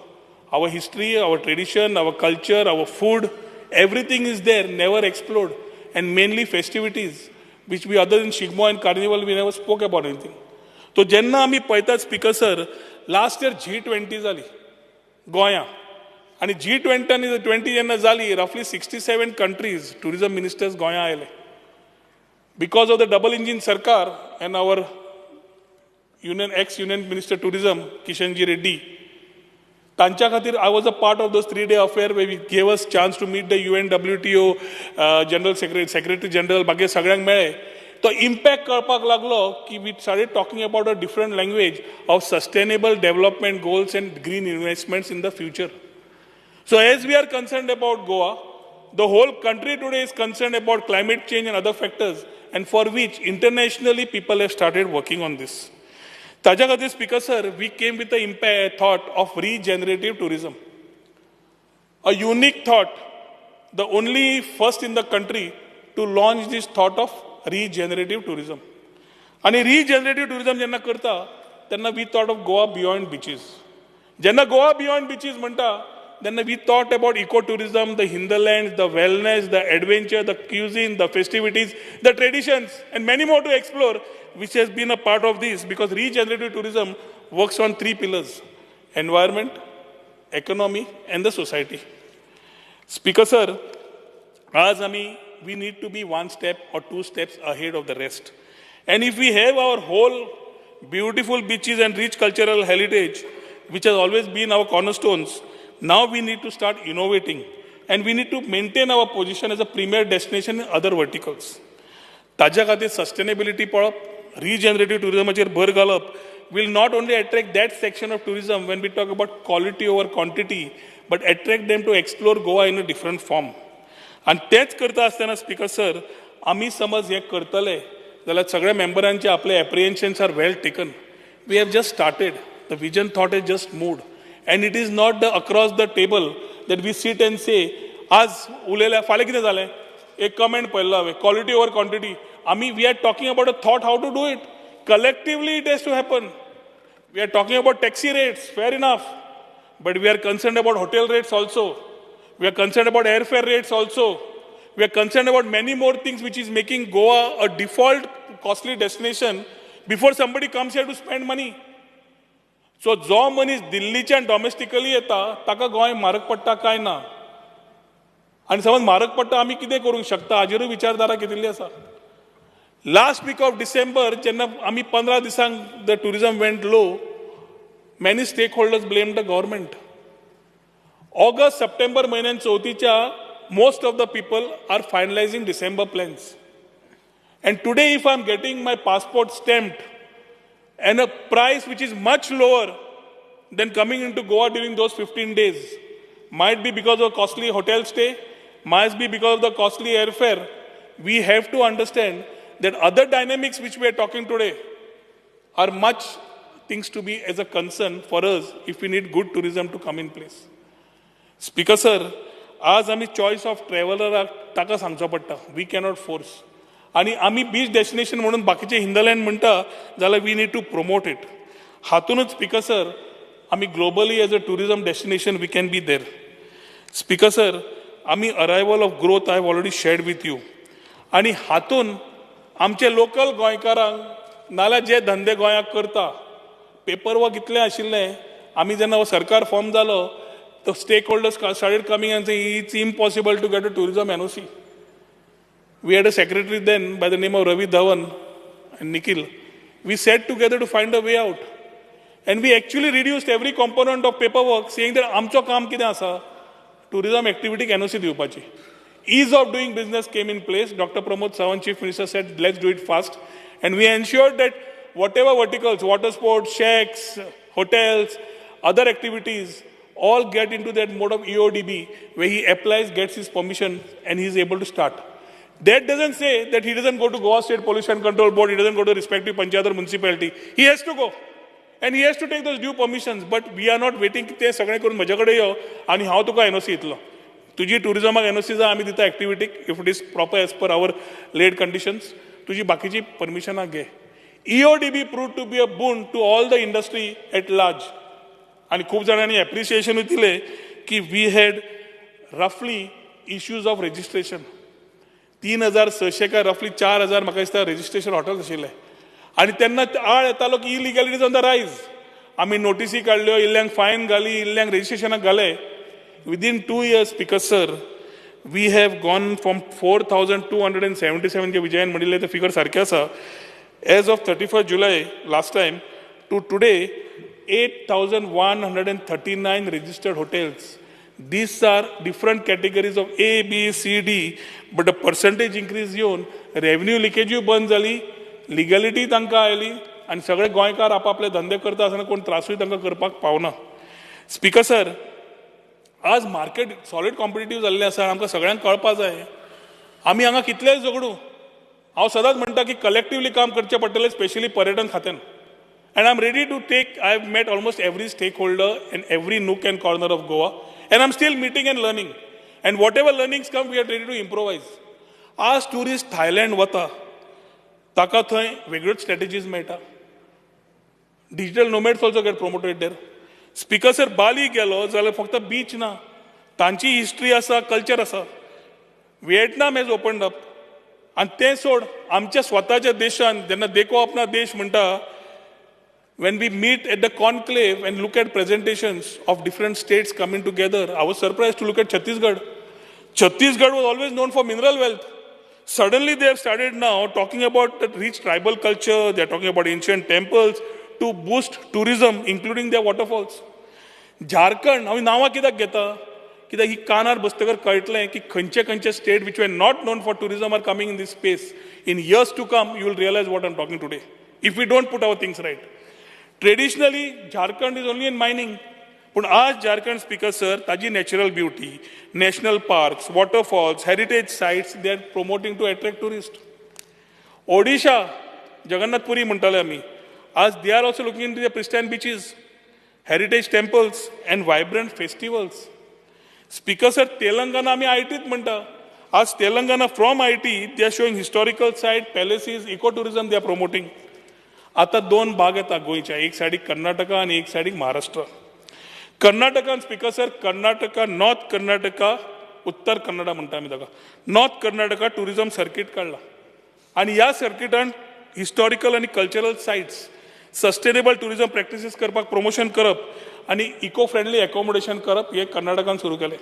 Our history, our tradition, our culture, our food, everything is there, never explored, and mainly festivities, which we other than Shigmo and Carnival, we never spoke about anything. So jenna आमी पळयतात Speaker Sir, last year G20 जाली गोंया. आणि G20 जेन्ना जाली, रफली 67 countries tourism ministers गोंया आयले. Because of the double engine सरकार and our ex-union minister tourism, Kishanji Reddy, तांच्या खातीर I was a part of those 3-day affair where we gave us chance to meet the UN, WTO, General Secretary General, बाकी सगळ्यांक मेळ्ळे. तो impact कळपाक लागलो की we started talking about a different language of sustainable development goals and green investments in the future. So as we are concerned about Goa, the whole country today is concerned about climate change and other factors, and for which internationally people have started working on this. ताज्या खातीर Speaker Sir, we came with the thought of regenerative tourism. A unique thought, the only first in the country to launch this thought of regenerative tourism. आणि रिजनरेटीव tourism जेन्ना करता तेन्ना we thought of Goa beyond beaches. जेन्ना Goa beyond beaches म्हणटा तेन्ना we thought about eco tourism, the hinterland, the wellness, the adventure, the cuisine, the festivities, the traditions and many more to explore, which has been a part of this, because regenerative tourism works on 3 pillars: environment, economy and the society. Speaker sir, आज we need to be 1 step or 2 steps ahead of the rest. And if we have our whole beautiful beaches and rich cultural heritage, which has always been our cornerstones, now we need to start innovating, and we need to maintain our position as a premier destination in other verticals. ताज्या खातीर sustainability पळप, regenerative tourismaचेर भर घालप will not only attract that section of tourism when we talk about quality over quantity, but attract them to explore Goa in a different form. आणि तेच करता आसतना speaker sir, आमी समज हें करतले जाल्यार सगळ्या मेंबरांचे आपले apprehensions are well taken. We have just started, the vision thought is just mood, and it is not the across the table that we sit and say आज उलयल्या फाल्यां कितें जालें, एक कमेंट पळयल्लो हांवें, क्वालिटी ओवर क्वांटिटी. आमी we are talking about a thought how to do it. Collectively it has to happen. We are talking about taxi rates, fair enough, but we are concerned about hotel rates also. We are concerned about airfare rates also. We are concerned about many more things which is making Goa a default costly destination before somebody comes here to spend money. So जो मनीस दिल्लीच्यान डॉमेस्टिकली येता ताका गोंय म्हारग पडटा काय ना, आनी समज म्हारग पडटा आमी कितें करूंक शकता हाजेरूय विचारधारा घेतिल्ली आसा. लास्ट वीक ऑफ डिसेंबर जेन्ना आमी 15 दिसांक the tourism went low, many stakeholders blame the government. August September म्हयन्यान चवथीच्या most of the people are finalizing December plans. And today if I'm getting my passport stamped and a price which is much lower than coming into Goa during those 15 days, might be because of costly hotel stay, might be because of the costly airfare, we have to understand that other dynamics which we are talking today are much things to be as a concern for us if we need good tourism to come in place. Speaker sir, आज आमी choice of ट्रॅव्हलराक ताका सांगचो पडटा, we cannot force. आनी आमी beach destination म्हणून बाकीचे hinterland म्हणटा जाल्यार we need to promote it. हातूनच स्पीकर सर आमी globally as a tourism destination we can be there. Speaker sir, आमी arrival of growth I have already shared with you, आनी हातून आमचे लोकल गोंयकारांक नाल्यार जे धंदे गोंयाक करता, पेपर वर्क इतलें आशिल्लें, आमी जेन्ना हो सरकार फॉर्म जालो, the stakeholders started coming and saying it's impossible to get a tourism NOC. We had a secretary then by the name of Ravi Dhawan and Nikhil. We sat together to find a way out. And we actually reduced every component of paperwork, saying that amcho kaam kide asa, tourism activity NOC diupachi. Ease of doing business came in place. Dr. Pramod Sawant, Chief Minister, said let's do it fast. And we ensured that whatever verticals, water sports, shacks, hotels, other activities, all get into that mode of EODB where he applies, gets his permission, and he is able to start. That doesn't say that he doesn't go to Goa State Pollution Control Board, he doesn't go to respective panchayat or municipality. He has to go. And he has to take those due permissions. But we are not waiting की ते सगळे करून म्हज्याकडे यो आणि हांव तुका NOC दितलो. तुजी टुरिझमाक NOC जा आमी दिता एक्टिविटीक if it is proper as per our laid conditions. तुजी बाकीची परमिशनां घे. EODB proved to be a boon to all the industry at large. आणि खूप जाणांनी एप्रिसिएशनूय दिले की वी हॅड रफली इश्यूज ऑफ रजिस्ट्रेशन 3600 काय रफली 4000 म्हाका दिसता रजिस्ट्रेशन हॉटेल्स आशिल्ले. आनी तेन्ना आळ येतालो की इलिगॅलिटीज ऑन द रायज. आमी नोटिसी काडल्यो, इल्ल्यांक फायन घाली, इल्ल्यांक रजिस्ट्रेशनाक घाले. Within 2 years, speaker sir, we have gone from 4277 जे विजयान म्हणिल्ले ते फिगर सारके आसा, as of 31st July last time to today 8,139 registered hotels. These are different categories of A, B, C, D, but the percentage increase येवन revenue leakage बंद जाली, legality तांकां आयली, आनी सगळे गोंयकार आपापले धंदे करता आसतना कोण त्रासूय तांकां करपाक पावना. स्पीकर सर, आज मार्केट सॉलिड कॉम्पिटिटीव जाल्लें आसा, आमकां सगळ्यांक कळपा जाय आमी हांगा कितलेय झगडू. हांव सदांच म्हणटा की कलेक्टिवली काम करचें पडटलें, स्पेशली पर्यटन खात्यान. And I'm ready to take, I've met almost every stakeholder in every nook and corner of Goa. And I'm still meeting and learning. And whatever learnings come, we are ready to improvise. As tourists Thailand vata, ताका थंय वेगळ्योच strategies मेळटा. Digital नोमॅड्स also get promoted देर. Speaker sir बाली गेलो जाल्यार फक्त beach ना, तांची history आसा, culture आसा. व्हिएटनाम हॅज ओपन्ड अप. आनी तें सोड, आमच्या स्वताच्या देशान जेन्ना देखो अपना देश म्हणटा, when we meet at the conclave and look at presentations of different states coming together, I was surprised to look at Chhattisgarh. Chhattisgarh was always known for mineral wealth. Suddenly they have started now talking about the rich tribal culture, they are talking about ancient temples to boost tourism, including their waterfalls. Jharkhand, हांव नांवां कित्याक घेता? कित्याक ही कानार बसतकर कळटलें की खंयचे खंयचे state which were not known for tourism are coming in this space. In years to come, you will realize what I'm talking today, if we don't put our things right. Traditionally, Jharkhand is only in mining. But आज Jharkhand speaker sir, ताजी natural beauty, national parks, waterfalls, heritage sites, they are promoting to attract tourists. Odisha, Jagannath Puri म्हणटाले आमी, आज they are also looking into the pristine beaches, heritage temples and vibrant festivals. Speaker sir, Telangana आमी ITत म्हणटा. आज Telangana from IT, they are showing historical sites, palaces, ecotourism they are promoting. आता दोन भाग येता गोंयच्या, एक सायडीक कर्नाटका आणि एक सायडीक महाराष्ट्र. कर्नाटकान speaker sir, Karnataka, north Karnataka, Uttara Kannada म्हणटा आमी ताका, नॉर्थ कर्नाटका टुरिझम सर्कीट काडला. आणि ह्या सर्किटान हिस्टॉरिकल आणि cultural sites, sustainable tourism practices करपाक प्रमोशन करप आणि इको फ्रेंडली एकोमोडेशन करप हे कर्नाटकान सुरू केलें.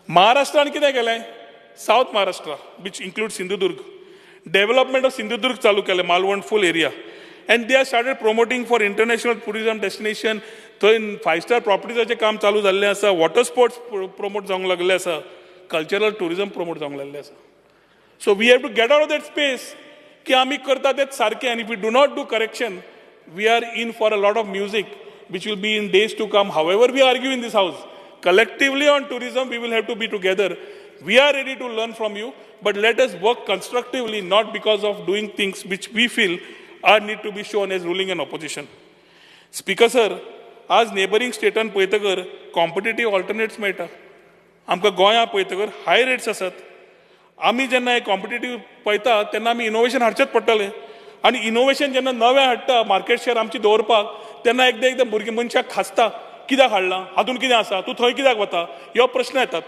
महाराष्ट्रान कितें केलें? South Maharashtra, which include Sindhudurg, development of Sindhudurg चालू केलें, मालवण फूल area. And they have started promoting for international tourism destination. थंय 5-star properties काम चालू जाल्लें आसा, वॉटर स्पोर्ट्स प्रमोट जावंक लागले आसा, कल्चरल टुरिझम प्रमोट जावंक लागलें आसा. So we have to get out of that space की आमी करता तेच सारकें. आनी if we do not do correction, we are in for a lot of music which will be in days to come. However we argue in this house, collectively on tourism, we will have to be together. We are ready to learn from you, but let us work constructively, not because of doing things which we feel are need to be shown as ruling and opposition. Speaker sir, आज neighbouring स्टेटान पळयतकर competitive alternates मेळटा. आमकां गोंयां पळयतकर हाय rates आसात. आमी जेन्ना हे competitive पळयता तेन्ना आमी इनोवेशन हाडचेच पडटलें. आनी इनोवेशन जेन्ना नवें हाडटा मार्केट शेअर आमची दवरपाक, तेन्ना एकदां भुरगे मनशाक खासता, कित्याक हाडलां, हातून कितें आसा, तूं थंय कित्याक वता, ह्यो प्रश्न येतात.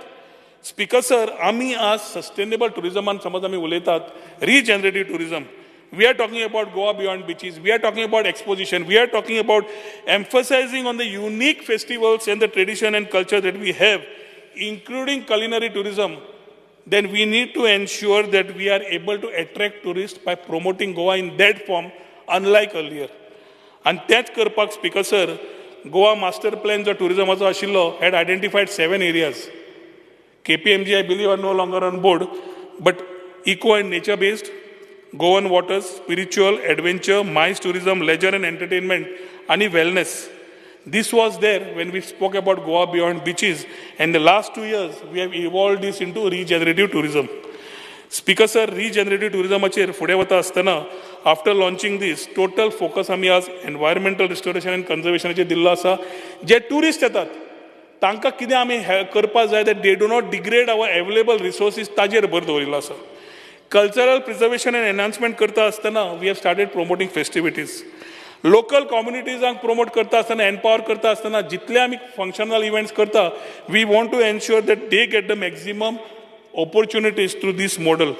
स्पिकर सर, आमी आज सस्टेनेबल टुरिझमान समज आमी उलयतात, regenerative tourism, we are talking about Goa beyond beaches, we are talking about exposition, we are talking about emphasizing on the unique festivals and the tradition and culture that we have, including culinary tourism, then we need to ensure that we are able to attract tourists by promoting Goa in that form, unlike earlier. And that's करपाक Speaker sir, Goa master plan जो tourismaचो आशिल्लो had identified 7 areas. KPMG, I believe, are no longer on board, but eco and nature based, Goan waters, spiritual, adventure, MICE tourism, leisure and entertainment, and wellness. This was there when we spoke about Goa beyond beaches, and the last 2 years we have evolved this into regenerative tourism. Speaker sir, regenerative tourism acher fude vata astana, after launching this, total focus आमी आज environmental restoration and conservation acher दिल्लो आसा. जे tourist येतात तांकां कितें आमी करपा जाय that they do not degrade our available resources, ताजेर भर दवरिल्लो आसा. Cultural preservation and enhancement करता असताना we have started promoting festivities. Local communities promote करता असताना, empower करता असताना, जितले आमी functional events करता, we want to ensure that they get the maximum opportunities through this model.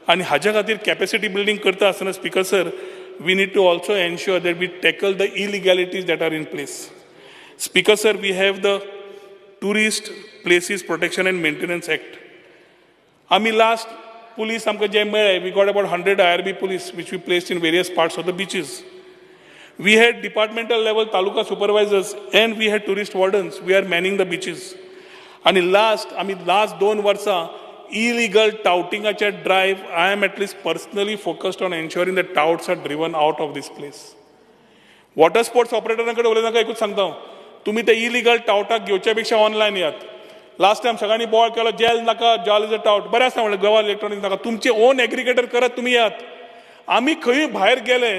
आणि हाज्या खातीर capacity building करता असताना Speaker sir, we need to also ensure that we tackle the illegalities that are in place. Speaker sir, we have the Tourist Places Protection and Maintenance Act. आमी last police आमकां जे मेळ्ळे, we got about 100 IRB police which we placed in various parts of the beaches. We had departmental level taluka supervisors and we had tourist wardens. We are manning the beaches. And last 2 वर्सां illegal toutingaचे drive, I am at least personally focused on ensuring that touts are driven out of this place. Water sports operatorंकडे उलयतना एकूच सांगता हांव, तुमी ते illegal टावटाक घेवच्या पेक्षा online येयात. Last time सगळ्यांनी बॉल केलो, जेल नाका, जॉल इज अ टाउट, बरें आसता म्हणलें, गोवा इलेक्ट्रॉनिक्स नाका, तुमचे ओन एग्रिगेटर करत तुमी यात. आमी खंय भायर गेले,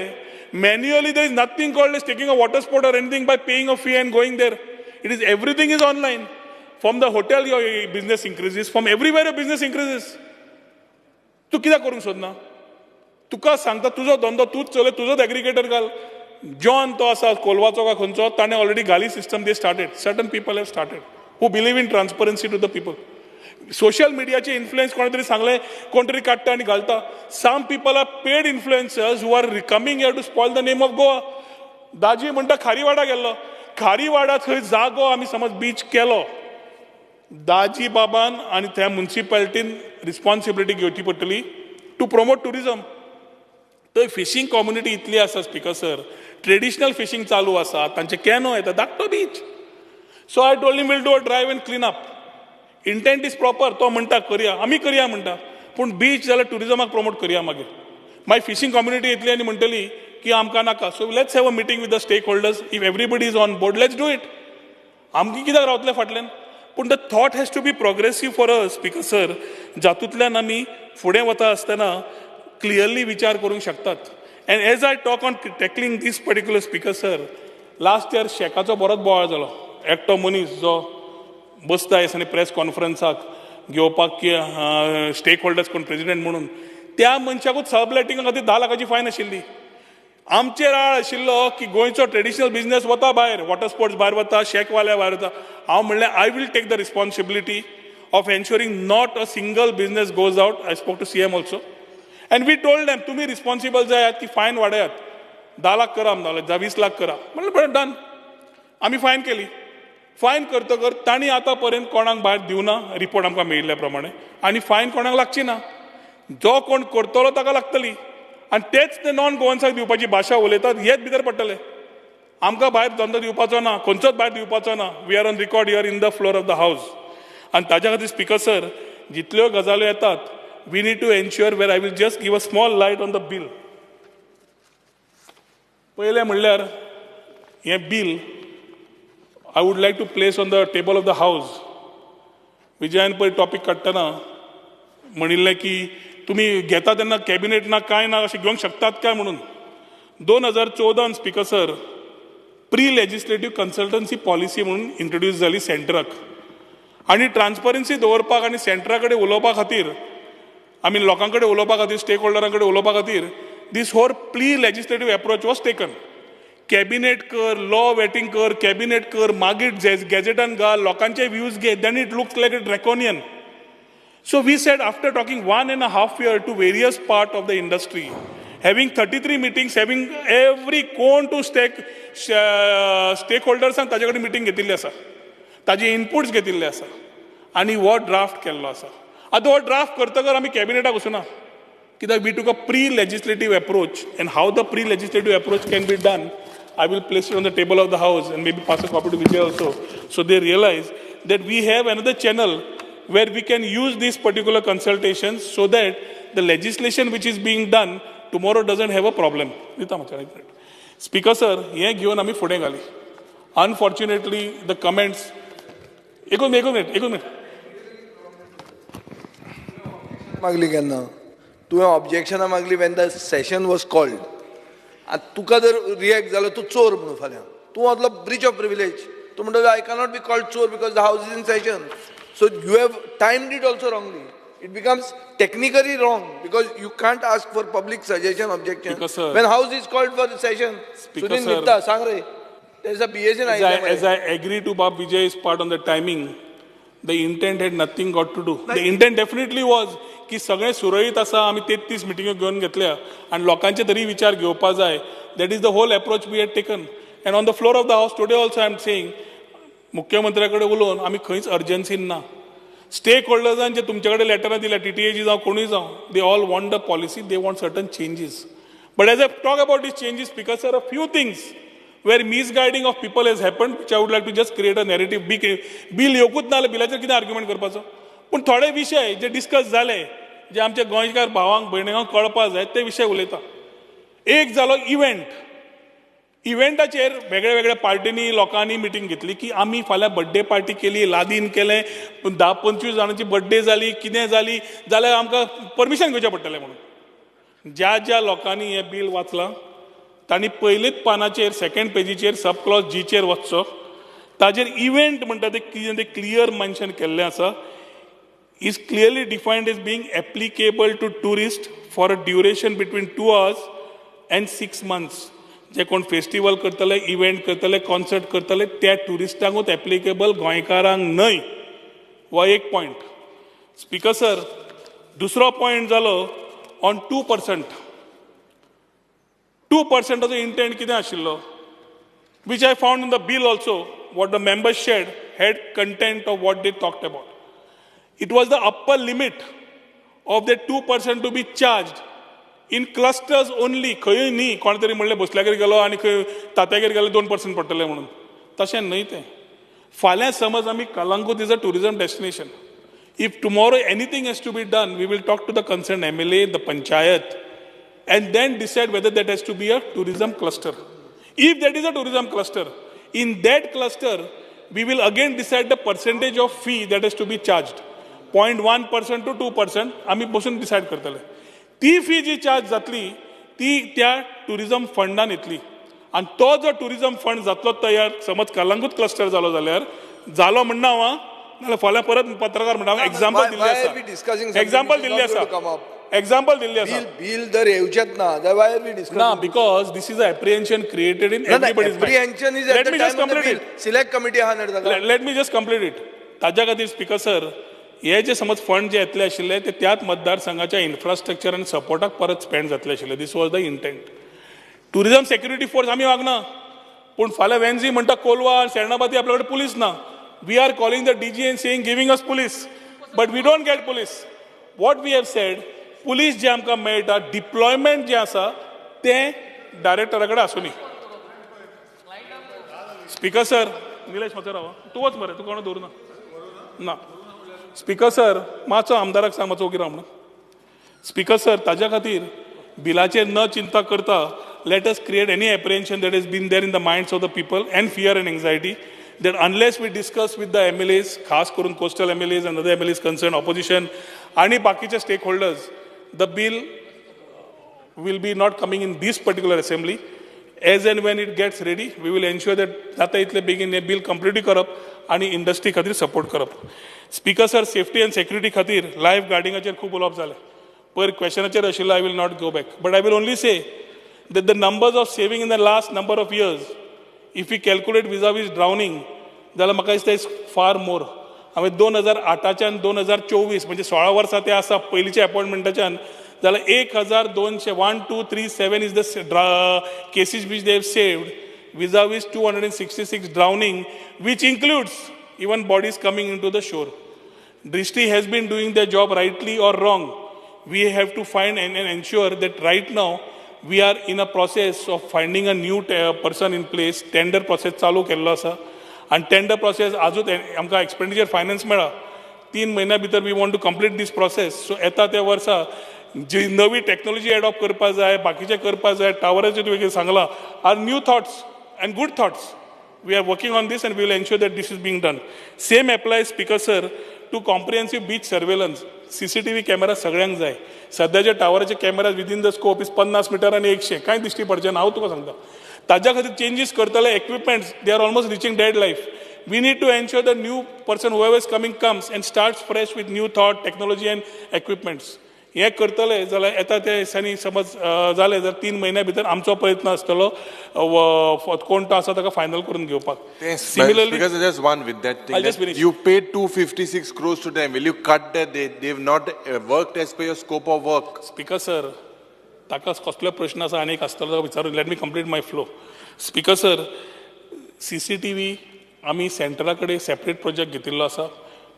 manually there is nothing called as taking a water sport or anything by paying a fee and going there. It is everything is online. From the hotel your business increases, from everywhere your business increases. तूं कित्याक करूंक सोदना? तुका सांगता तुजो धंदो तूच चलय, तुजोच aggregator घाल. John तो आसा कोलवाचो काय खंयचो, ताणें ऑलरेडी घाली system they started. Certain people have started who believe in transparency to the people. Social मिडियाचे इन्फ्लुएन्स कोणी तरी सांगले, कोण तरी काडटा आनी घालता. Some people are paid influencers who are coming here to spoil the name of Goa. दाजी म्हणटा खारीवाडा गेल्लो, खारीवाडा थंय जागो आमी समज बीच केलो, दाजी बाबान आनी त्या म्युन्सिपालिटीन रिस्पॉन्सिबिलिटी घेवची पडटली टू प्रमोट टुरिजम. थंय फिशींग कम्युनिटी इतली आसा स्पिकर सर, ट्रेडिशनल फिशींग चालू आसा, तांचे कॅनो येता, धाकटो beach. So I told him will do a drive and clean up. Intent is proper. तो म्हणटा करया, आमी करया म्हणटा, पूण बीच जाल्यार टुरिजमाक प्रमोट करया. मागीर फिशींग कम्युनिटी येतली आनी म्हणटली की आमकां नाका. So let's have a meeting with the stakeholders. If everybody is on board, let's do it. आमकां कित्याक रावतले फाटल्यान? पूण the thought has to be progressive for us speaker sir, जातूंतल्यान आमी फुडें वता आसतना क्लियरली विचार करूंक शकतात. And as I talk on tackling this particular speaker sir, last year शेकाचो बरोच बोवाळ जालो. एकटो मनीस जो बसता आनी प्रेस कॉन्फरन्साक घेवपाक स्टेक होल्डर्स कोण प्रेसिडेंट म्हणून, त्या मनशाकूच सबलेटिंगा खातीर 10 लाखाची फायन आशिल्ली. आमचेर आळ आशिल्लो की गोंयचो ट्रेडिशनल बिझनेस वता भायर, वॉटर स्पोर्ट्स भायर वता, शेकवाले भायर वता. हांव म्हणलें I will take the responsibility of ensuring not a single business goes out. I spoke to CM also and we told them तुमी रिस्पॉन्सिबल जायात की फायन वाडयात, 10 लाख करा म्हणून, 20 लाख करा म्हणलें. बरें डन. आमी फायन केली. फायन करतकर तांणी आतां पर्यंत कोणाक भायर दिवना, रिपोर्ट आमकां मेळिल्ल्या प्रमाणे, आनी फायन कोणाक लागची ना. जो कोण करतलो ताका लागतली. आनी तेच ते नॉन गोवन्साक दिवपाची भाशा उलयतात, हेच भितर पडटले. आमकां भायर धंदो दिवपाचो ना, खंयचोच भायर दिवपाचो ना. We are on record here in the floor of the house. आनी ताज्या खातीर स्पिकर सर, जितल्यो गजाल्यो येतात, we need to ensure where I will just give a small light on the bill. पयलें म्हणल्यार हें bill I would like to place on the table of the house. विजयान पळय टॉपीक काडटना म्हणिल्लें की तुमी घेता तेन्ना कॅबिनेट ना कांय ना अशें घेवंक शकतात काय म्हणून. 2014 speaker sir pre legislative consultancy policy म्हणून इंट्रोड्यूस जाली सेंटराक. आनी ट्रान्सपरन्सी दवरपाक आनी सेंटरा कडेन उलोवपा खातीर, आय मीन लोकां कडेन उलोवपा खातीर, स्टेक होल्डरां कडेन उलोवपा खातीर this whole pre legislative approach was taken. Cabinet कर, लॉ वेटींग कर, कॅबिनेट कर, मागीर गॅजेटान घाल, लोकांचे व्ह्यूज घे, then it looks like it draconian. So we said, after talking 1.5 years to various parts of the industry, having 33 meetings, having every कोण to stakeholders and ताजे कडेन मिटींग घेतिल्ली आसा, ताजे इनपुट्स घेतिल्ले आसा, आनी हो ड्राफ्ट केल्लो आसा. आतां हो ड्राफ्ट करतकर आमी कॅबिनेटाक वचूना, कित्याक we took a pre legislative approach. And how the pre legislative approach can be done, I will place it on the table of the house and maybe pass a copy to Vijay also, so they realize that we have another channel where we can use these particular consultations so that the legislation which is being done tomorrow doesn't have a problem. Speaker sir, हे घेऊन आम्ही फुडें घाली. Unfortunately, the comments. एक minute. मागली केन्ना तुवें ऑब्जेक्शनां मागली when the session was called. आतां तुका जर रिएक्ट जालो तूं चोर म्हणून फाल्यां, तूं असलो ब्रीच ऑफ प्रिविलेज. तूं म्हणटा आय कॅनॉट बी कॉल्ड चोर because the house is in session. So you have timed it also wrongly. It becomes technically wrong because you can't ask for public suggestion, objection. When house is called for the session, Surin Mitta, sang re, there is a BSN item. As I agree to Bob Vijay's part on the timing, the intent had nothing got to do. The intent definitely was की सगळे सुरळीत आसा, आमी 33 मिटिंग्यो घेवन घेतल्या आनी लोकांचे तरी विचार घेवपा जाय. That is the whole approach we had taken. And on the floor of the house today also I am saying, मुख्यमंत्र्या कडेन उलोवन आमी खंयच अर्जन्सीन ना. स्टेक होल्डर्सान जे तुमचे कडेन लेटरां दिल्या, TTAची जावं कोणूय जावं, they all want the policy, they want certain changes. But as I talk about these changes, because there are few things where misguiding of people has happened, which I would like to just create a narrative. Bill येवकूच ना जाल्यार बिलाचेर कितें argument करपाचो. पूण थोडे विशय जे discuss जाले, जे आमच्या गोंयकार भावांक भयणींक कळपा जाय, ते विशय उलयता. एक जालो इव्हेंट. इव्हेंटाचेर वेगळ्या वेगळ्या पार्टींनी लोकांनी मिटींग घेतली की आमी फाल्यां बर्थडे पार्टी केली, लादीन केलें, 10-25 जाणांची बर्थडे जाली, कितें जाली जाल्यार आमकां परमिशन घेवचें पडटलें म्हणून. ज्या लोकांनी हें बील वाचलां तांणी पयलीच पानाचेर, सेकंड पेजीचेर, सब क्लॉज जीचेर वचचो. ताजेर इव्हेंट म्हणटा तें क्लियर मेन्शन केल्लें आसा. is clearly defined as being applicable to tourists for a duration between 2 hours and 6 months. जे कोण फेस्टिवल करतले, इव्हेंट करतले, कॉन्सर्ट करतले, त्या टुरिस्टांकूच एप्लिकेबल, गोंयकारांक न्हय. हो एक पॉयंट. स्पीकर सर, दुसरो पॉयंट जालो ऑन 2%. 2%ाचो इंटेंट कितें आशिल्लो, which I found in the bill also, what the members shared had content of what they talked about. It was the upper limit of the 2% to be charged in clusters only. खंय न्ही कोण तरी म्हणलें बसल्यागेर गेलो आनी खंय तात्यागेर गेलो 2% पडटले म्हणून. तशें न्हय तें. फाल्यां समज आमी Calangute is a tourism destination. If tomorrow anything has to be done, we will talk to the concerned MLA, the panchayat, and then decide whether that has to be a tourism cluster. If that is a tourism cluster, in that cluster, we will again decide the percentage of fee that has to be charged. 0.1% to 2% आम्ही बसून decide करतले. ती fee जी charge जातली ती त्या tourism फंडान येतली. आणि तो जो टुरिजम फंड जातलो तयार, समज कलंगूट क्लस्टर जालो जाल्यार जालो म्हणना हांव, नाल्यार फाल्यां परत पत्रकार म्हणटा एग्जांपल दिल्ली आसा. एग्जांपल दिल्ली आसा. बिल जर येवचेत ना, then why are we discussing? ना, because this is an apprehension created in everybody's mind. Apprehension is at the time of the bill. Select committee आहा नडदा. Let me just complete it. ताज्या खातीर speaker sir, हे जे समज fund जे येतले आशिल्ले ते त्याच मतदारसंघाच्या इन्फ्रास्ट्रक्चर आनी सपोर्टाक परत स्पेंड जातले आशिल्ले. This was the intent. Tourism security force आमी वागना, पूण फाल्यां वेन्झी म्हणटा कोलवा सेर्नाबादी आपल्या कडेन पुलीस ना. We are calling the DG and saying giving us police, but we don't get police. What we have said, police जे आमकां मेळटा, डिप्लॉयमेंट जे आसा तें डायरेक्टरा कडेन आसूं न्ही. स्पीकर सर, निलेश मातसो राव, तूं वच मरे, तूं कोण दवरना ना. स्पीकर सर, मातसो आमदाराक सांग मातसो ओगी राव म्हणून. स्पीकर सर, ताज्या खातीर बिलाचेर न चिंता करता, let us create any apprehension that has been there in the minds of the people and fear and anxiety, that unless we discuss with the MLAs, खास करून coastal MLAs and other MLAs concerned, opposition आणि बाकीचे stakeholders, the bill will be not coming in this particular assembly. As and when it gets ready, we will ensure that जाता इतले बेगीन हे bill complete करप आणि इंडस्ट्री खातीर support करप. Speaker sir, safety end security खातीर लायफ गार्डिंगाचेर खूब उलोवप जालें. पयर क्वेश्चनाचेर आशिल्लो, I will not go back, but I will only say that the numbers of saving in the last number of years, if we calculate vis-a-vis drowning, जाल्यार म्हाका दिसता is far मोर. हांवें 2008च्यान 2024 म्हणजे 16 वर्सां ते आसा पयलींच्या अपॉइंटमेंटाच्यान, जाल्यार 1,237 is the cases which they have saved vis-a-vis 266 drowning, which includes even bodies coming into the shore. Drishti has been doing their job rightly or wrong. We have to find and ensure that right now we are in a process of finding a new person in place. Tender process चालू केल्लो आसा and tender process आजूच आमकां expenditure finance मेळ्ळा. 3 म्हयन्या भितर we want to complete this process. So येता त्या वर्सा जी नवी टेक्नॉलॉजी एडॉप्ट करपाक जाय, बाकीचे करपाक जाय, टावराचे तुवें सांगलां, are new thoughts and good thoughts. We are working on this and we will ensure that this is being done. Same applies, Speaker Sir, to comprehensive beach surveillance. CCTV camera सगळ्यांक जाय. सध्याचे टावराचे camera within the scope is 50 metre आणि 100 कांय दिश्टी पडचे ना. हांव तुका सांगता, ताज्या खातीर चेंजीस करतले. Equipments they are almost reaching dead life. We need to ensure the new person, whoever is coming, comes and starts fresh with new thought, technology and equipments. हे करतले जाल्यार येता त्या दिसांनी समज जालें जाल्यार 3 म्हयन्या भितर आमचो प्रयत्न आसतलो कोण तो आसा ताका फायनल करून घेवपाक. Similarly, because there's one with that thing. I'll just finish. You paid 256 crores to them. Will you cut that? They've not worked as per your scope of work. Speaker sir, ताका कसलो प्रश्न आसा आनीक आसतलो विचारून. Let me complete माय flow. Speaker sir, CCTV आमी सेंटरा कडेन separate project घेतिल्लो आसा.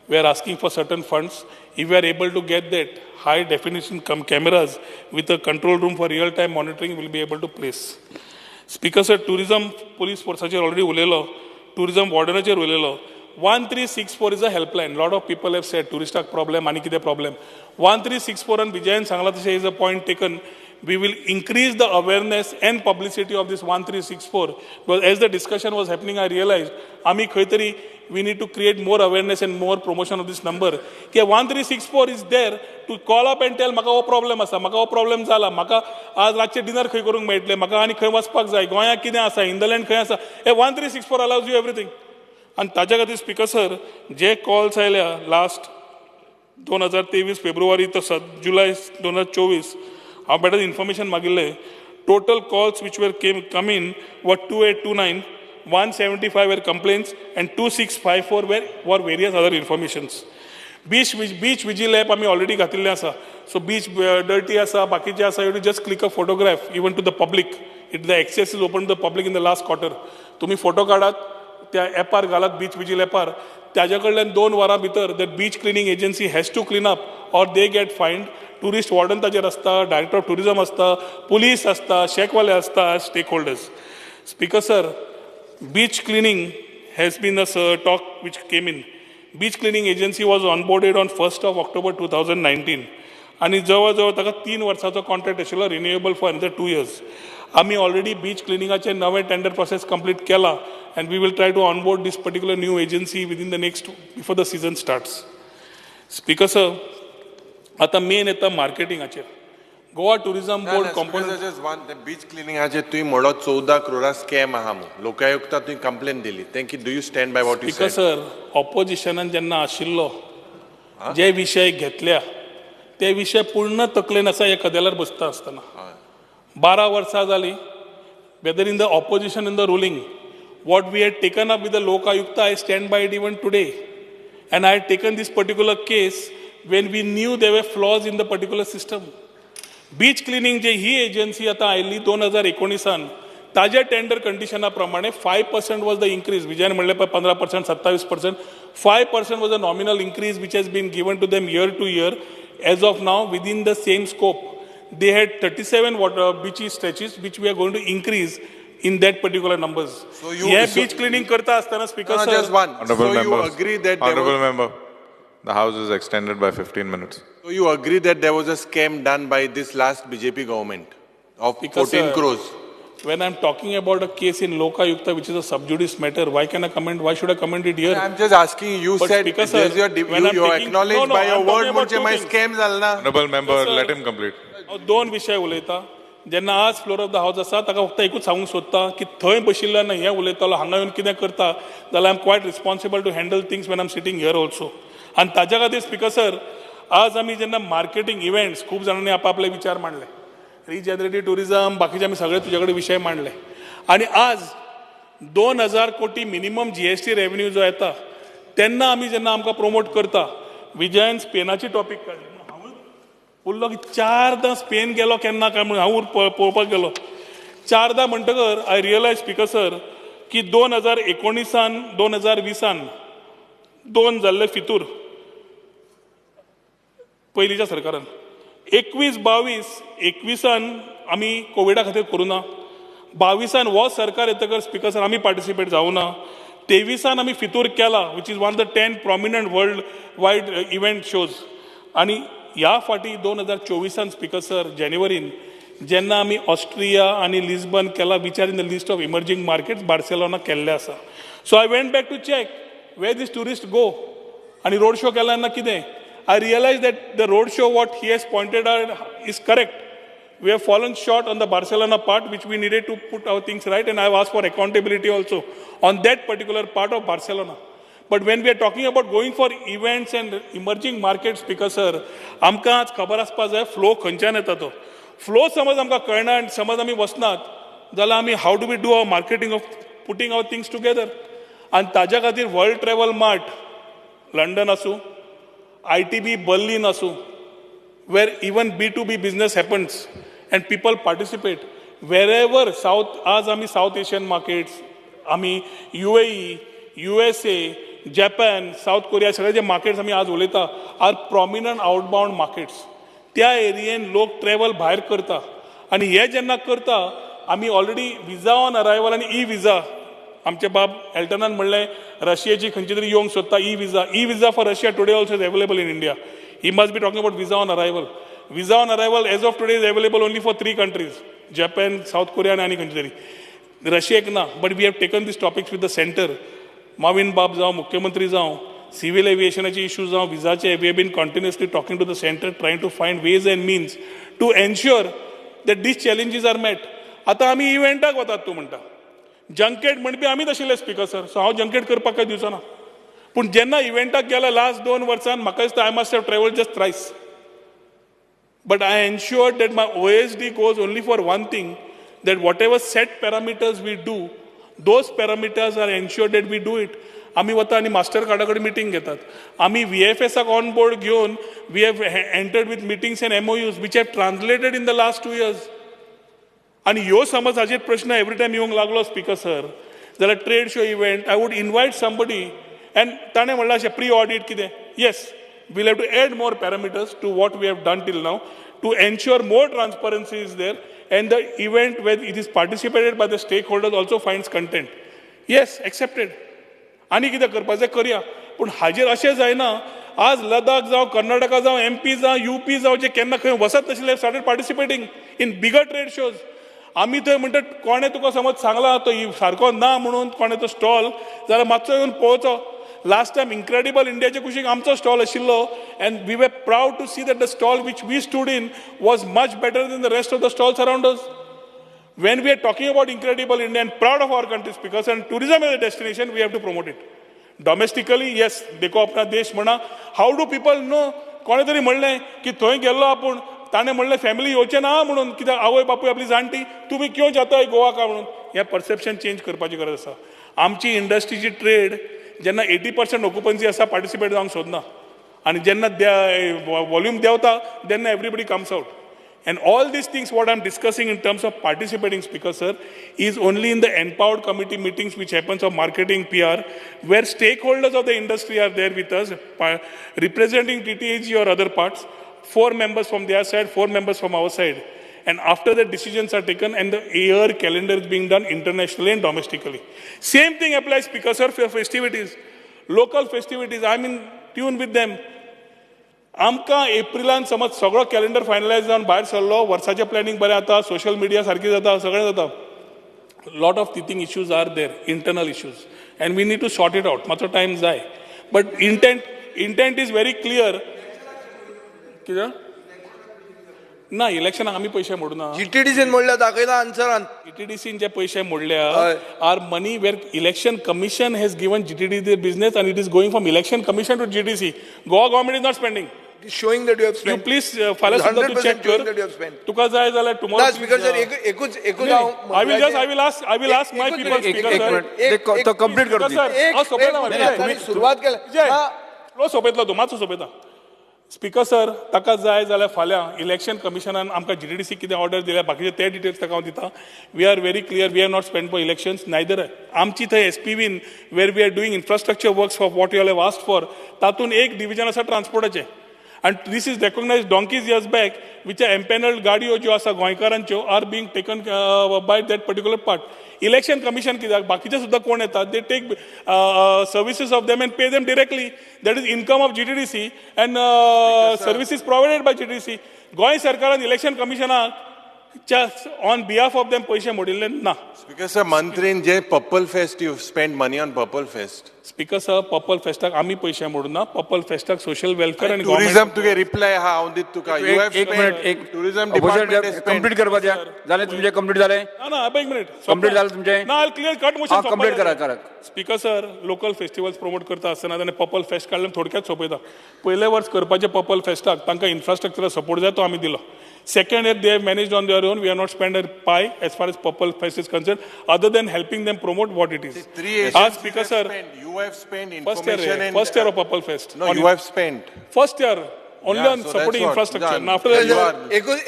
We are asking for certain funds. If we are able to get that, high definition cameras with a control room for real time monitoring will be able to place. Speaker sir, tourism police forceaचेर already उलयलो, tourism wardenaचेर उलयलो. 1364 is a helpline. Lot of people have said touristak problem आनी कितें problem. 1364 and Vijayan सांगला तशें is a point taken. We will increase the awareness and publicity of this 1364. Because as the discussion was happening, I realized आमी खंय तरी we need to create more awareness and more promotion of this number. कि 1364 is there to call up and tell म्हाका हो problem आसा, म्हाका हो problem जाला, म्हाका आज रातचे डिनर खंय करूंक मेळटलें, म्हाका आनी खंय वचपाक जाय, गोंयांत कितें आसा, इंदलँड खंय आसा. हे 1364 allows you everything. आनी ताच्या खातीर स्पीकर सर जे कॉल्स आयल्या लास्ट 2023 फेब्रुवारी तो जुलै 2024 हांव बेटर इन्फॉर्मेशन मागिल्लें. Total calls which were come in were 2829, 175 were complaints, and 2654 were various other informations. Beach vigil app आमी already घातिल्लें आसा. So beach dirty आसा, बाकीचे आसा, you just click a photograph even to the public. The access is open to the public in the last quarter. तुम्ही photo काढात, त्या ॲपार घालात beach vigil ॲपार, त्याच्या कडल्यान 2 वरां भितर that beach cleaning agency has to clean up or they get fined. Tourist warden ताजेर आसता, डायरेक्टर ऑफ टुरिजम आसता, पुलीस आसता, शेकवाले आसता, stakeholders. Speaker sir, beach cleaning has been a talk which came in. Beach cleaning agency was onboarded on 1st of October 2019. आणि जवळ ताका 3 वर्सांचो कॉन्ट्रॅक्ट आशिल्लो रिन्युएबल फॉर अनदर 2 years. आमी ऑलरेडी बीच क्लिनिंगाचे नवे टेंडर प्रोसेस कंप्लीट केला and we will try to onboard this particular new agency within the next, before the season starts. Speaker sir, आता main येता मार्केटिंगाचेर. Goa tourism board component beach क्लिनिंगाचेर तुवें म्हणलो 14 crore scam आहा म्हणून लोकायुक्ता तुवें कंप्लेन दिली. Thank you. Do you stand by what you said? Sir, ऑपोजिशनान जेन्ना आशिल्लो जे विशय घेतल्या ते विशय पूर्ण तकलेन आसा एखाद्यार बसता आसतना. 12 वर्सां जालीं whether in the opposition in the ruling what we had taken up with the Lok Ayukta, I stand by it even today. And I had taken this particular case when we knew there were flaws in the particular system. Beach cleaning जे ही agency आता आयिल्ली 2019 ताज्या tender कंडिशना प्रमाणे 5% was the increase. विजयान म्हणले पळय 15%, 27%. 5% was a nominal increase which has been given to them year to year. As of now, within the same scope, they had 37 beachy stretches which we are going to increase in that particular numbers. So you beach cleaning karta astana speaker sir. Just one. Honorable so members, you agree that Honorable member, the house is extended by 15 minutes. So you agree that there was a scam done by this last BJP government of 14 crores? When I'm talking about a case in Loka Yukta, which is a sub judice matter, why can I comment? Why should I comment it here? I'm just asking. You but said speaker, sir, you acknowledged by your word म्हणजे my scam झाला. Honorable member, let him complete. दोन विषय उलयता. जेन्ना आज floor of the house आसा ताका फक्त एकूच सांगूंक सोदता की थंय बशिल्ल्यान हें उलयतालो हांगा येवन कितें करता जाल्यार I am quite responsible to handle things when I am sitting here also. आनी ताज्या खातीर स्पीकर सर, आज आमी जेन्ना मार्केटींग इव्हेंट्स खूब जाणांनी आपले विचार मांडले, रिजनरेटिव्ह टुरिझम बाकीचे आमी सगळे तुजे कडेन विशय मांडले. आनी आज 2000 कोटी मिनिमम GST रेव्हेन्यू जो येता तेन्ना आमी जेन्ना आमकां प्रमोट करता, विजयान स्पेनाची टॉपीक काडली. उरलो की 4दा स्पेन गेलो केन्ना काय म्हणून हांव पळोवपाक गेलो. 4दा म्हणटकर आय रियलायज स्पीकर सर की 2019 2020 2 जाल्ले फितूर पयलींच्या सरकारान 21-22 आमी कोविडा खातीर करूं ना. 22 हो सरकार येतकर स्पीकर सर आमी पार्टिसिपेट जावं ना. 23 आमी फितूर केला, which is one of the 10 prominent world wide event shows. आनी ह्या फाटी 2024 स्पीकर सर जानेवारीन जेन्ना आमी ऑस्ट्रिया आनी लिस्बन केला, which are in the list of emerging markets, Barcelona केल्ले आसा. So I went back to check where this tourist go. आनी रोड शो केला तेन्ना कितें I realise that the road show what he has pointed out is correct. We have fallen short on the Barcelona part, which we needed to put our things right, and I have asked for accountability also on that particular part of Barcelona. But when we are talking about going for events and emerging markets, speaker sir, आमकां आज खबर आसपाक जाय flow खंयच्यान येता तो. Flow समज आमकां कळना आनी समज आमी वचनात जाल्यार आमी how do we do our marketing of putting our things together. आनी ताज्या खातीर वर्ल्ड ट्रॅव्हल मार्ट लंडन आसूं, ITB बर्लिन आसूं, where even B2B business happens and people participate. Wherever आज आमी साउथ एशियन मार्केट्स, आमी UAE, USA, Japan, south Korea सगळे जे मार्केट्स आमी आज उलयता आर प्रॉमिनंट आउटबाउंड मार्केट्स. त्या एरियेन लोक ट्रॅव्हल भायर करता आनी हे जेन्ना करता आमी ऑलरेडी विजा ऑन अरायवल आनी ई विजा, आमचे बाब एल्टनान म्हणलें रशियाची खंयची तरी येवंक सोदता E visa for Russia today also is available in India. He must be talking about visa on arrival. Visa on arrival as of today is available only for 3 countries, Japan, South Korea and any country. Russia na, but we have taken these topics with the center. Mavin Bab जाओ, मुख्यमंत्री जाओ, civil aviation issues जाओ, visa चे, we have been continuously talking to the center, trying to find ways and means to ensure that these challenges are met. आता आमी इव्हेंटाक वतात तूं म्हणटा, जंकेट म्हणपी आमी तशिल्ले स्पीकर सर, सो हांव जंकेट करपाक काय दिवचो ना. पूण जेन्ना इव्हेंटाक गेलो लास्ट 2 वर्सान म्हाका दिसता I must have travelled just thrice. But I ensured that my OSD goes only for one thing, that whatever set parameters we do, those parameters are ensured that we do it. आम्ही वता आणि master कार्डा कडेन meeting घेतात. आम्ही VFSक on board घेवन we have entered with meetings and MOUs which have translated in the last 2 years. आणि ह्यो समज हाजेर प्रश्न एवरी टायम येवंक लागलो स्पीकर सर, जाल्यार trade show event I would invite somebody end ताणें म्हणलां अशें प्री ऑडिट कितें. Yes, we'll have to add more parameters to what we have done till now to ensure more transparency is there and the event where it is participated by the stakeholders also finds content. Yes, accepted. आणि कितें करपाचें तें करया. पूण हाजेर अशें जायना आज लदाख जावं कर्नाटका जावं MP जावं UP जावं जे केन्ना खंय वचत नाशिल्ले started participating in bigger trade shows. आमी थंय म्हणटा कोणें तुका समज सांगला तो सारको ना म्हणून कोणें तो स्टॉल जाल्यार मातसो येवन पळोवचो. Last time, Incredible Indiaच्या कुशीक आमचो स्टॉल आशिल्लो and we were proud to see that the stall which we stood in was much better than the rest of the stalls around us. When we are talking about Incredible India and proud of our country because and tourism as a destination, we have to promote it. Domestically, yes, देखो अपना देश म्हणा. How do people know? कोणे तरी म्हणलें की थंय गेल्लो आपूण ताणें म्हणलें फॅमिली येवचें ना म्हणून कित्याक आवय बापूय आपली जाणटी तुमी क्यों जाता गोवा का म्हणून. हें परसेप्शन चेंज करपाची गरज आसा. आमची इंडस्ट्रीची ट्रेड जेन्ना 80% ऑक्युपन्सी आसा पार्टिसिपेट जावंक सोदना आनी जेन्ना वॉल्यूम देंवता तेन्ना everybody comes out. And all these things what I'm discussing in terms of participating, Speaker Sir, is only in the empowered committee meetings which happens of marketing PR, where stakeholders of the industry are there with us, representing TTAG or other parts, 4 members from their side, 4 members from our side. And after the decisions are taken and the year calendar is being done internationally and domestically. Same thing applies, Speaker Sir, for festivities. Local festivities, I'm in tune with them. आमकां एप्रिलान समज सगळो calendar finalise जावन भायर सरलो वर्साचें planning बरें जाता social media सारकी जाता सगळें जाता. Lot of thing issues are there internal issues and we need to sort it out. मातसो टायम जाय but intent is very clear. कित्याक ना इलेक्शनाक आमी पयशे मोडूना. GTDCन मोडल्या दाखयता आन्सरान. GTDCन जे पयशे मोडल्या are money where election commission has given GTDC business and it is going from election commission to GTC. Goa government is not spending. Showing that you have spent. You please फाल्यां सुद्दां तूं चॅक कर. तुका जाय जाल्यार tomorrow. Speaker sir एकूच I will ask my people. Speaker sir. तो complete करतो. सुरुवात केल्या. सोपयतलो तूं मातसो सोपयता. स्पीकर सर ताका जाय जाल्यार फाल्यां इलेक्शन कमिशनान आमकां GTDC कितें ऑर्डर दिल्या बाकीचे ते डिटेल्स ताका हांव दिता. We are very clear we are not spend for elections neither. आमची थंय SPVन where we are doing infrastructure works for what you have asked for तातूंत एक डिविजन आसा ट्रान्सपोर्टाचें. And this is recognized donkeys years back, which are empaneled गाडयो ज्यो आसा गोंयकारांच्यो are being taken by that particular part. Election Commission कित्याक बाकीचे सुद्दां कोण येतात they take services of them and pay them directly. That is income of GTDC and services provided by GTDC. Goa सरकारान election कमिशनाक on behalf of them पयशे मोडिल्ले ना. Speaker sir, मंत्रीन जे purple fest you spend money on purple fest. Speaker sir purple फेस्टाक आमी पयशे मोडूना. Purple फेस्टाक सोशल वेलफेअर आणि टुरिझम तुगे रिप्लाय हा हांव दित तुका. यू हॅव एक मिनिट टुरिझम डिपार्टमेंट कंप्लीट करपा द्या. जालें तुमचें कंप्लीट जालें. ना एक मिनिट कंप्लीट जालें तुमचें. ना I clear cut motion complete करा. Speaker sir local festivals promote करता आसतना ताणें पर्पल फेस्ट काडलें थोडक्यात सोपयता. पयले वर्स करपाचे पर्पल फेस्टाक तांकां इन्फ्रास्ट्रक्चर सपोर्ट जाय तो आमी दिलो. Second year they have managed on their own. We have not spent a pie as far as Purple Fest is concerned, other than helping them promote what it is. Speaker sir, you have spent information and first year of Purple Fest. No, you have spent first year only on supporting infrastructure. And after that,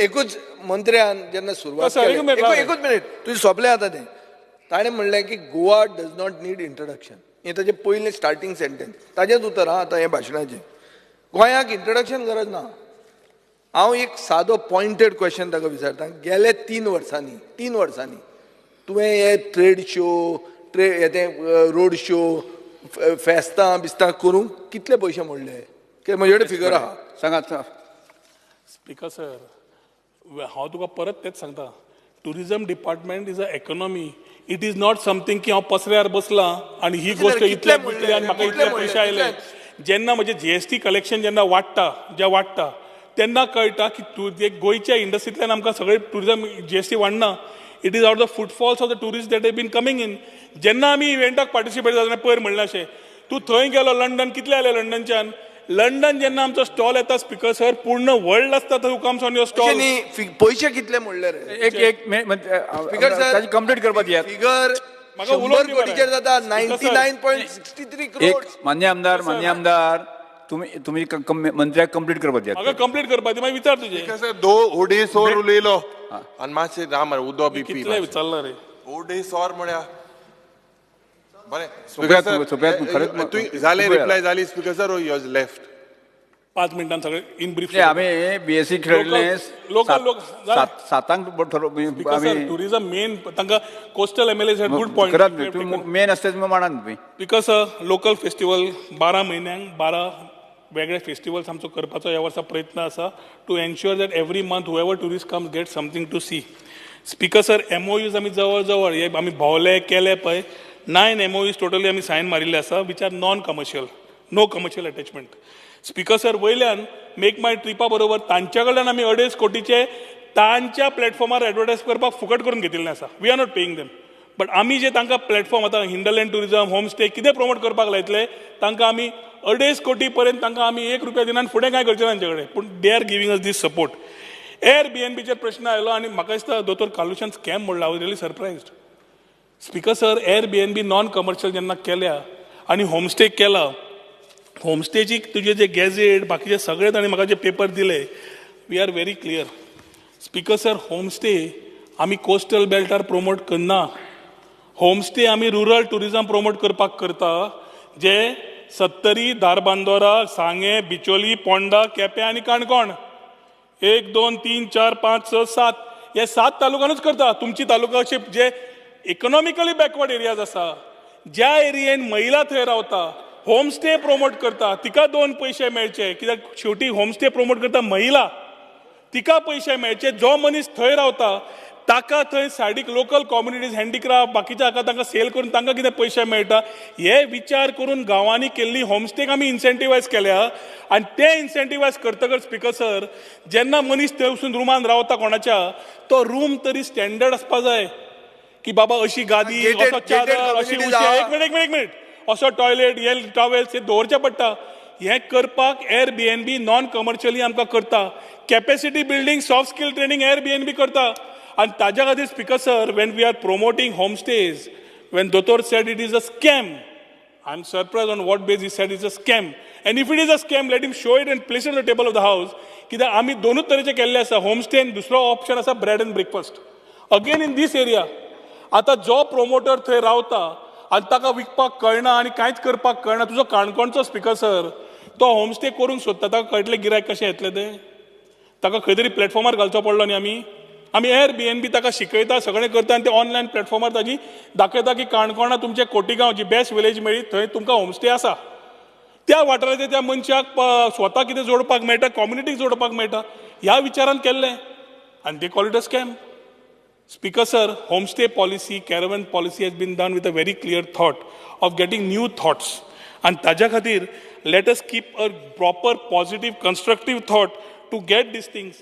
एकूच मंत्र्यान जेन्ना सुरवात केली एकूच minute तुझे सोंपलें आतां तें ताणें म्हणलें की Goa does not need introduction. हें ताजें पयलें स्टार्टींग सेंटेन्स ताजेंच उतर हा आतां हें भाशणाचें. गोंयाक इंट्रोडक्शन गरज ना. हांव एक सादो पॉइंटेड क्वेश्चन ताका विचारता. गेले 3 वर्सांनी तुवें हे ट्रेड शो रोड शो फेस्तां बिस्तां करूंक कितले पयशे मोडले? म्हजे कडेन फिगर आहा सांगात. स्पीकर सर हांव तुका परत तेच सांगता. Tourism department is a economy. It is not something की हांव पसऱ्यार बसलां आनी ही गोष्ट इतले बुडली आनी म्हाका इतले पयशे आयले. जेन्ना म्हजें GST कलेक्शन जेन्ना वाडटा तेन्ना कळटा की गोंयच्या इंडस्ट्रींतल्यान आमकां सगळें टुरिझम GST वाडना. It is out the footfalls of the tourist that have been coming in. जेन्ना आमी इव्हेंटाक पार्टिसिपेट जाता पयर म्हणलें अशें तूं थंय गेलो लंडन, कितले आले लंडनच्यान? लंडन जेन्ना आमचो स्टॉल येता स्पीकर सर, पूर्ण वर्ल्ड आसता थंय कम्स ऑन युअर स्टॉल. पयशे कितले म्हणले रे? एक स्पीकर सर ताजी कंप्लीट करपाक दियात. फिगर 100 कोटीचेर जाता, 99.63 एक crores. मान्य आमदार तुम्ही मंत्र्याक कंप्लीट करपाक दियात. म्हाका कंप्लीट करपाक दी, मागीर विचार तुजे. कसं दो ओडेसोर उलयलो आनी मातशें राम उदो बीपी कितले विचारला रे? ओडेसोर म्हळ्या बरें सोप्यात जालें रिप्लाय जाली speaker sir you has left 5 मिनटान सगळे इन ब्रीफ. आम्ही बीएससी खेळले लोकल 7 आम्ही टुरिझम मेन तांकां coastal MLAs had good point. Main असते तुम्ही म्हणा तुम्ही. बिकॉज लोकल फेस्टिवल 12 म्हयन्यांक 12 वेगळे फेस्टिवल्स आमचो करपाचो ह्या वर्सा प्रयत्न आसा to ensure that every month whoever tourist comes get something to see. Speaker sir MOUs आमी जवळ जवळ हे आमी भोवले केले पळय 9 MOUs टोटली आमी सायन मारिल्ले आसा which are non commercial, no commercial attachment. Speaker sir वयल्यान मेक माय ट्रिपा बरोबर तांच्या कडल्यान आमी 2.5 कोटीचे तांच्या प्लॅटफॉर्मार एडवर्टायज करपाक फुकट करून घेतिल्लें आसा. We are not paying them. But आमी जे तांकां प्लॅटफॉर्म आतां हिंडरलँड टुरिझम, होम स्टे कितें प्रमोट करपाक लायतले तांकां आमी 2.5 कोटी पर्यंत तांकां आमी 1 रुपया दिनान फुडें कांय करचें ना तांचे कडेन. पूण they are giving us this support. Airbnbचेर प्रश्न आयलो आनी म्हाका दिसता दोतोर कालुशान स्कॅम म्हणलो. I was really surprised. Speaker sir Airbnb non commercial जेन्ना केल्या आनी होमस्टे केला, होमस्टेची तुजे जे गॅझेट बाकीचे सगळे ताणें म्हाका जे पेपर दिले, we are very clear. Speaker sir homestay आमी कोस्टल बेल्टार प्रमोट करना. होमस्टे आमी रुरल टुरिझम प्रमोट करपाक करता, जे सत्तरी, धारबांदोरा, सांगे, बिचोली, पोंडा, केपें आनी काणकोण 1, 2, 3, 4, 5, 6, 7 हे 7 तालुक्यानूच करता. तुमची तालुका अशे जे इकॉनॉमिकली बॅकवर्ड एरियाज आसा, ज्या एरियेन महिला थंय रावता, होमस्टे प्रमोट करता, तिका 2 पैसे मेळचे. कित्याक शेवटी होमस्टे प्रमोट करता महिला, तिका पैसे मेळचे. जो मनीस थंय रावता ताका थंय सायडीक लोकल कम्युनिटीज, हँडीक्राफ्ट बाकीच्या हाका तांकां सेल करून तांकां कितें पयशे मेळटा हे विचार करून गांवांनी केल्ली होमस्टेक आमी इन्सेंटिवायज केल्या. आनी ते इन्सेंटिवायज करतकच स्पीकर सर जेन्ना मनीस थंय वचून रुमान रावता कोणाच्या, तो रूम तरी स्टँडर्ड आसपा जाय की बाबा अशी गादी, असो चादर, अशी उशे, एक मिनिट असो टॉयलेट, हे टॉवेल्स हे दवरचे पडटा. हें करपाक Airbnb नॉन कमर्शियली आमकां करता. Capacity building, soft skill training Airbnb करता. आनी ताज्या खातीर speaker sir when we are promoting homestays, when दोतोर said it is a scam, I am surprise on what base he said is a scam. And if it is a scam let him show it and place it on the table of the house. कित्याक आमी दोनूच तरेचे केल्ले आसा. Homestay आनी दुसरो option आसा bread and breakfast. Again in this area आतां जो प्रोमोटर थंय रावता आनी ताका विकपाक कळना आनी कांयच करपाक कळना, तुजो काणकोणचो स्पीकर सर तो होमस्टे करूंक सोदता, ताका कळटलें गिरायक कशें येतलें तें. ताका खंय तरी प्लॅटफॉर्मार घालचो पडलो न्ही आमी Airbnb ताका शिकयता, सगळें करता आनी ते ऑनलायन प्लॅटफॉर्मार ताजी दाखयता की काणकोणा तुमचे कोटीगांव जी बेस्ट विलेज मेळ्ळी थंय तुमकां होमस्टे आसा. त्या वाठाराच्या त्या मनशाक स्वता कितें जोडपाक मेळटा, कम्युनिटीक जोडपाक मेळटा, ह्या विचारान केल्लें आनी they call it a scam. Speaker sir, homestay policy, caravan policy has been done with a very clear thought of getting new thoughts. And taja khatir, let us keep a proper, positive, constructive thought to get these things.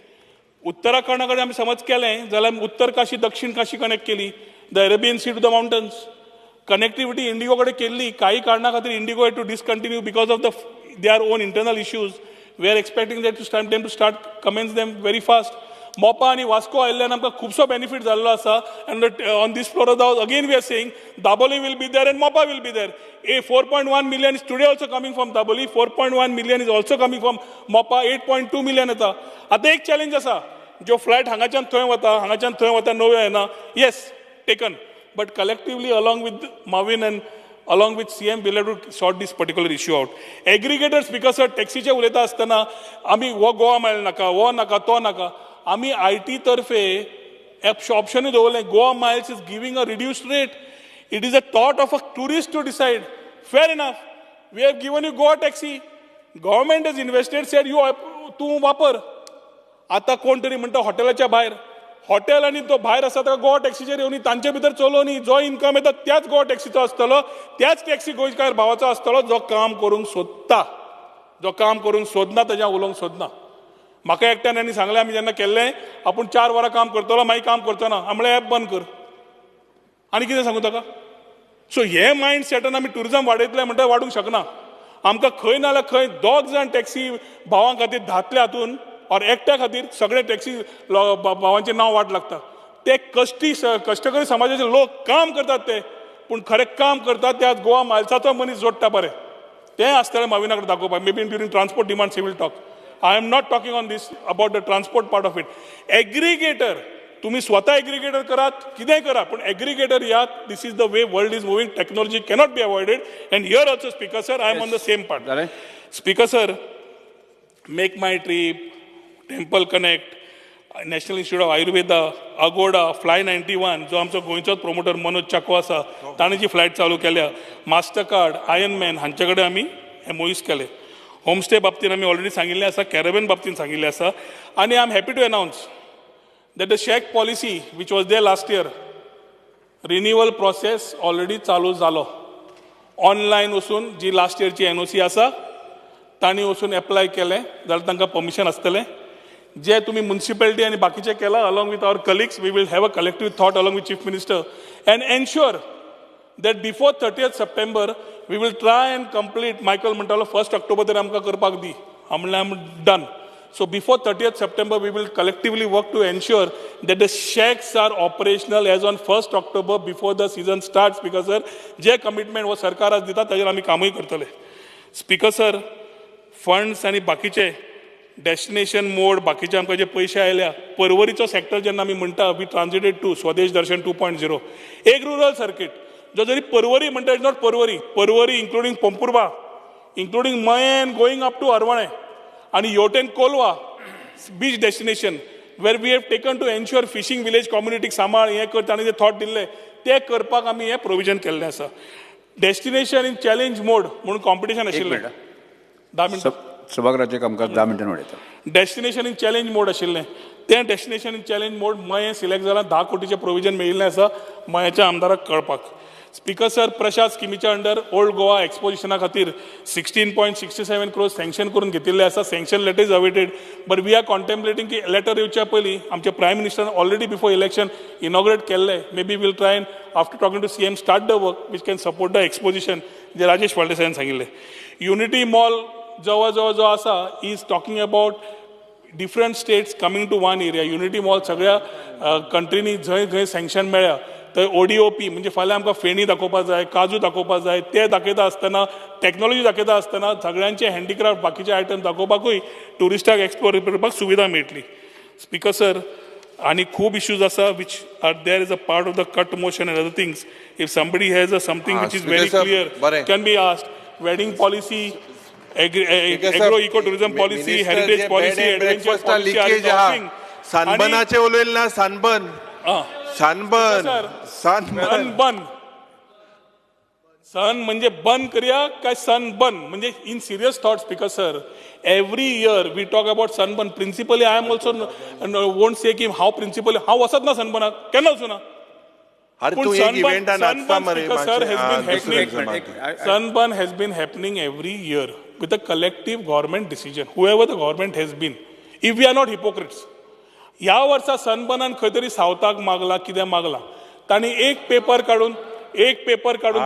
उत्तराखंडाकडे आमी समज केलें जाल्यार Uttarkashi Dakshin Kashi connect केली, the Arabian sea to the mountains. Connectivity IndiGo कडेन केल्ली, काही कारणां खातीर IndiGo had to discontinue because of their own internal issues. We are expecting that to start commence them very fast. Mopa आणि वास्को आयिल्ल्यान आमकां खुबसो बेनिफीट जाल्लो आसा. And on this floor of the house again we are saying Dabolim will be there and मोपा will be there. 4.1 million is today also coming from Daboli, 4.1 million is also coming from Mopa, 8.2 million येता. आतां एक challenge आसा, जो flight हांगाच्यान थंय वता नव्यो येना, yes taken, but collectively along with माविन and along with CM we'll have to sort this particular issue out. Aggregators because टॅक्सीचे उलयता आसतना आमी हो गोवा मायल नाका, हो नाका, तो नाका, आमी IT तर्फे ऑप्शनूय दवरलें. Goa Miles is giving a reduced rate. It is a thought of a tourist to decide. Fair enough, we have given you Goa taxi, government is invested, said you तूं वापर. आतां कोण तरी म्हणटा हॉटेलाच्या भायर, हॉटेल आनी तो भायर आसा ताका गोवा टॅक्सीचेर येवनी, तांचे भितर चलोवनी, जो इन्कम येता त्याच गोवा टॅक्सीचो आसतलो, त्याच टॅक्सी गोंयकार भावाचो आसतलो जो काम करूंक सोदता. जो काम करूंक सोदना ताच्या उलोवंक सोदना. म्हाका एकट्यान आनी सांगलें आमी जेन्ना केल्लें आपूण 4 वरां काम करतलो मागीर काम करचो ना, आमळे ॲप बंद कर. आनी कितें सांगू ताका? सो हे मायंड सेटान आमी टुरिजम वाडयतले म्हणटा वाडूंक शकना. आमकां खंय ना जाल्यार खंय 2 जाण टॅक्सी भावां खातीर धातले हातून और एकट्या खातीर सगळे टॅक्सी भावांचे नांव वाट लागता. ते कश्टकरी समाजाचे लोक काम करतात ते, पूण खरें काम करतात ते आज गोवा मायल्साचो मनीस जोडटा बरें. तें आसतलें माविना कडेन दाखोवपाक. May be during transport demands he will talk. I am not talking on this about the transport part of it. Aggregator तुम्ही स्वतः एग्रिगेटर करात, कितेंय करा, पण एग्रिगेटर यात. This is the way world is moving. Technology cannot be avoided. And here also speaker sir, I am on the same part. Speaker sir, MakeMyTrip, temple connect, national institute of Ayurveda, Agoda, fly 91 जो आमचो गोंयचोच promoter Manoj चाको आसा ताणें जी flight चालू केल्या, master card, Ironman हांचे कडेन आमी एमओयूज केले. होमस्टे बाबतींत आमी ऑलरेडी सांगिल्लें आसा, कॅरेबॅन बाबतींत सांगिल्लें आसा. आनी I am happy to announce that the Czech policy which was there last year, renewal process already चालू जालो. ऑनलायन वचून जी लास्ट इयरची NOC आसा तांणी वचून एप्लाय केलें जाल्यार तांकां परमिशन आसतलें. जे तुम्ही म्युनिसिपॅलिटी आनी बाकीचे केला along with our colleagues, we will have a collective thought along with chief minister and ensure that before 30th September we will try and complete. Michael म्हणटालो 1st October तरी आमकां करपाक दी. हांव म्हणलें I am done. So before 30th September, we will collectively work to ensure that the shacks are operational as on 1st October before the season starts. Because sir, जे commitment वो सरकार आज दिता ताजेर आमी कामूय करतले. स्पीकर सर, फंड्स आनी बाकीचे डेस्टिनेशन मोड, बाकीचे आमकां जे पयशे आयल्या, पर्वरीचो सेक्टर जेन्ना आमी म्हणटा वी ट्रान्जिटेड टू स्वदेश दर्शन 2.0, एक रुरल सर्कीट जो जरी पर्वरी म्हणटा, it's not Porvorim including Pomburpa, including Mayem going up to Arvalem आणि योटेन Colva beach destination where we have taken to ensure fishing village कम्युनिटीक सांबाळ हें करता आनी जे थॉट दिल्ले ते करपाक आमी हें प्रोविजन केल्लें आसा. डेस्टिनेशन इन चॅलेंज मोड म्हणून कॉम्पिटिशन आशिल्लें. 10 मिनटां सभागृहाचें कामकाज 10 मिनटांनी वाडयता. डेस्टिनेशन इन चॅलेंज मोड आशिल्लें तें destination in challenge mode Mayem select जालां. 10 कोटीचें प्रोविजन मेळिल्लें आसा मयेच्या आमदाराक कळपाक. स्पीकर सर, प्रशांत स्किमीच्या अंडर ओल्ड गोवा एक्सपोजिशना खातीर 16.67 crores सँक्शन करून घेतिल्ले आसा. Sanction letter is awaited, but we are contemplating की लेटर येवच्या पयलीं आमचे प्रायम मिनिस्टरान ऑलरेडी बिफोर इलेक्शन इनॉग्रेट केल्ले. May be will try and after talking to CM start the work which can support the exposition, जे राजेश वाळटे साहेबान सांगिल्लें. Unity mall जवळ जवळ जो आसा is talking about different states coming to one area. Unity mall सगळ्या कंट्रीनी जंय खंय सँक्शन मेळ्ळ्या थंय ODOP म्हणजे फाल्यां आमकां फेणी दाखोवपाक जाय, काजू दाखोवपाक जाय, ते दाखयता आसतना टॅक्नॉलॉजी दाखयता आसतना सगळ्यांचे हँडीक्राफ्ट बाकीचे आयटम दाखोवपाकूय ट्युरिस्टाक एक्सप्लोर करपाक सुविधा मेळटली. स्पीकर सर, आनी खूब इश्यूज आसा which are there is a part of the cut motion and other things. If somebody has a something which is very clear can be asked. Wedding policy, agro eco tourism policy, heritage policy, adventure policy, housing. सानबनाचे उलयले ना, सानबन सन म्हणजे बंद करूया काय Sunburn म्हणजे in serious thought. Speaker sir, every year we talk about Sunburn. Principally I am also won't say की हांव प्रिन्सिपली हांव वचत ना सनबर्नाक, केन्ना वचूं ना. Sunburn has been happening every year with a collective government decision, whoever the government has been. If we are not hypocrites, ह्या वर्सा सनबर्नान खंय तरी सावथाक मागला, कितें मागला, तांणी एक पेपर काडून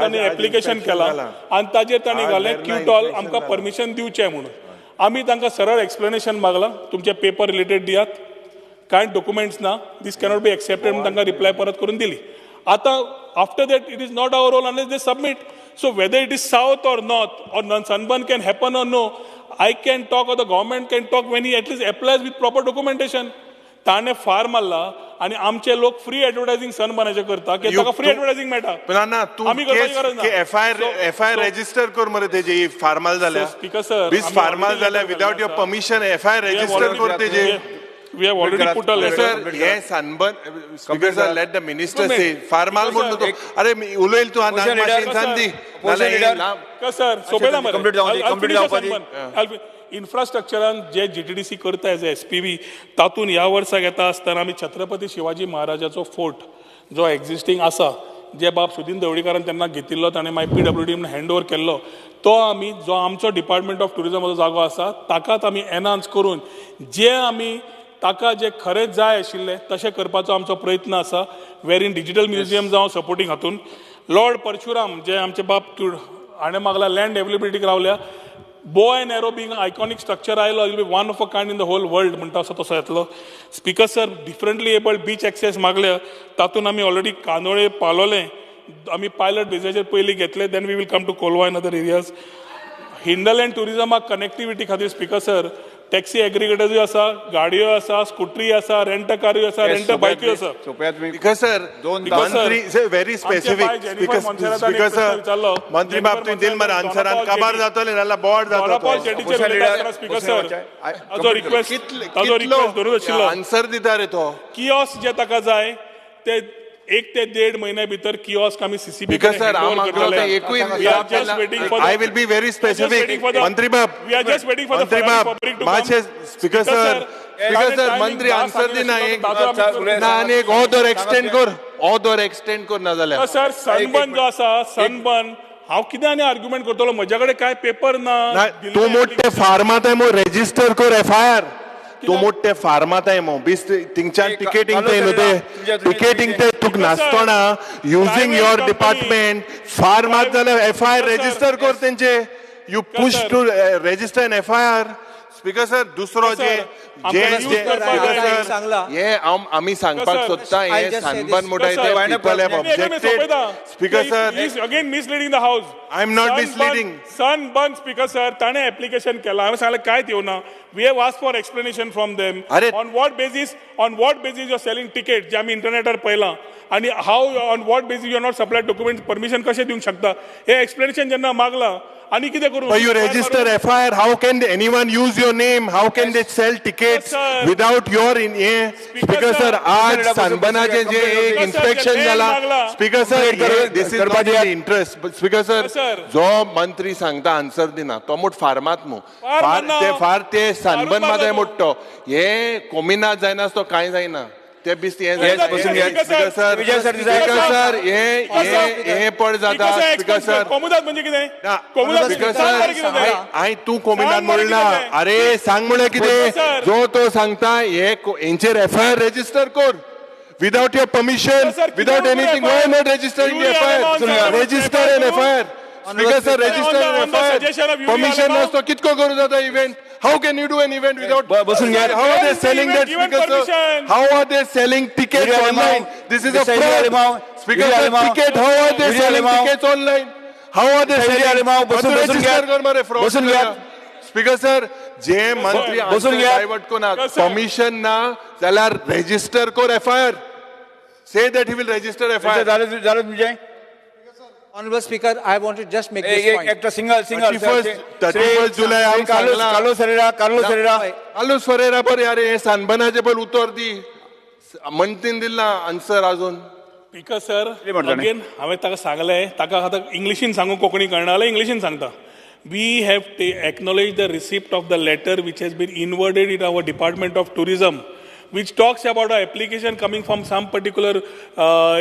तांणी एप्लिकेशन केला आनी ताजेर तांणी घालें क्यूटॉल आमकां परमिशन दिवचें म्हणून. आमी तांकां सरळ एक्सप्लेनेशन मागलां, तुमचे पेपर रिलेटेड दियात, कांय डॉक्युमेंट्स ना, दीस कॅनॉट बी एक्सेप्टेड म्हणून तांकां रिप्लाय परत करून दिली. आता after that it is not our role unless they submit. So whether it is south or north or sunburn can happen or no, I can talk or the government can talk when he at least applies with proper documentation. ताणे फार मारला आणि आमचे लोक free advertising सनबर्नाचे करता की ताका free advertising मेळटा. पण ना तू एफआयआर रजिस्टर कर मरे तेजे फार्माल जाल्या. स्पीकर सर, बीस फार्माल जाल्या without your permission FIR register कर तेजे. We have already put a letter. Yes, sunburn. Speaker sir, let the minister say. Farmal म्हणतो तो. अरे उलयल तू नाग मशीन सांदी. सर, सोपेला मरे. इन्फ्रास्ट्रक्चरान जे GTDC करता एज SPV तातून ह्या वर्साक येता आसतना आमी छत्रपती शिवाजी महाराजाचो फोर्ट जो एक्झिस्टिंग आसा, जे बाब सुदीन ढवळीकारान तेन्ना घेतिल्लो ताणें मागीर PWD म्हणून हँड ओवर केल्लो, तो आमी जो आमचो डिपार्टमेंट ऑफ टुरिझमाचो जागो आसा ताकाच आमी एनहान्स करून जे आमी ताका जे खरेंच जाय आशिल्लें तशें करपाचो आमचो प्रयत्न आसा. वेर इन डिजिटल म्युझियम जावं सपोर्टींग हातून लॉर्ड परशुराम जे आमचे बाप हाणें मागला लँड अवेलेबिलिटीक रावल्या bow and arrow being iconic structure आयलो it will be one of a kind in the whole world म्हणटा असो तसो येतलो speaker sir differently abled beach access मागल्या तातूंत आमी ऑलरेडी कांदोळे पालोलें आमी पायलट बेजाचेर पयलीं घेतले then we will come to Colva in other areas hinterland टुरिजमाक कनेक्टिविटी खातीर स्पीकर सर टॅक्सी एग्रिगेटर्सूय आसा गाडयो आसा स्कुटरी आसा रेंट कारूय आसा रेंट बायक्यूय आसा स्पीकर सर मंत्री व्हेरी स्पेसिफिक स्पीकर सर मंत्री बाब तुवें दिल मरे आन्सरान काबार जातले नाल्यार बोर्ड जातलो स्पीकर सर ताजो रिक्वेस्ट धरून आशिल्लो आन्सर दिता रे तो किओस जे ताका जाय ते 1 ते 1.5 म्हयन्या भितर किओस्क आमी CCB sir I will be very specific मंत्री बाब we are just waiting for the public to मातशे स्पीकर सर मंत्री आन्सर दिना एक ना आनी एक ऑर्डर एक्सटेंड कर ना जाल्यार सर सनबर्न जो आसा सनबर्न हांव कितें आनी आर्ग्युमेंट करतलो म्हज्या कडेन काय पेपर ना तूं मोठे फार्मात आहे मो रेजिस्टर कर FIR तूं मोठे फार्मात आहे मो बीस थिंगच्यान टिकेटिंग ते न्हू ते टिकेटिंग ते तुक नासतना युजींग युअर डिपार्टमेंट फार्मात जाल्यार FIR रेजिस्टर कर तेंचे you push to register an FIR speaker sir दुसरो जे हे आमी सांगपाक सोदता हे सनबर्न मोटाय ते people have objected speaker sir again misleading the house I am not misleading Sunburn speaker sir ताणे एप्लिकेशन केला हांवें सांगलें कांयच येवना we have asked for explanation from them on what basis you are selling ticket जे आमी इंटरनेटार पळयलां आनी how on what basis you are not supply document permission कशें दिवंक शकता हे एक्सप्लेनेशन जेन्ना मागलां आणि कितें करूं you register FIR how can anyone use your name how can they sell tickets without your speaker sir आज सनबर्नाचे जे एक इन्स्पेक्शन जाला speaker sir this is not in interest speaker sir जो मंत्री सांगता आन्सर दिना तो मोठ फार्मात मू फार ते सनबर्न मध्ये मोठो हे कोमिनात जायना तो कांय जायना ते बिस्ती हे स्पीकर सर हे पड जाता स्पीकर सर कोमुदात म्हणजे कितें स्पीकर सर हांवें तूं कोमिनात म्हणला अरे सांग म्हळ्यार कितें जो तो सांगता हेंचेर FIR रेजिस्टर कर without your permission without anything why not registering FIR register an FIR speaker sir register an FIR permission नासतो कितको करूं जाता event how can you do an event without how are they selling that speaker sir how are they selling tickets online this is a fraud speaker sir ticket how are they selling tickets online how are they selling register कर मारे fraud speaker sir जे मंत्री divert कोना permission ना जाल्यार register कर FIR say that he will register FIR झालं तुमचे Honorable Speaker, I want to just make this point. একটা single 31st July आम सांगला Carlos Ferreira पर यार हे सनबर्नाचे पण उत्तर दी म्हणतीन दिला आन्सर अजून स्पीकर सर अगेन हांवें ताका सांगलें ताका आतां इंग्लिशीन सांगू कोंकणी कळना जाल्यार इंग्लिशीन सांगता we have acknowledge the receipt of the letter which has been inwarded in our department of tourism which talks about an application coming from some particular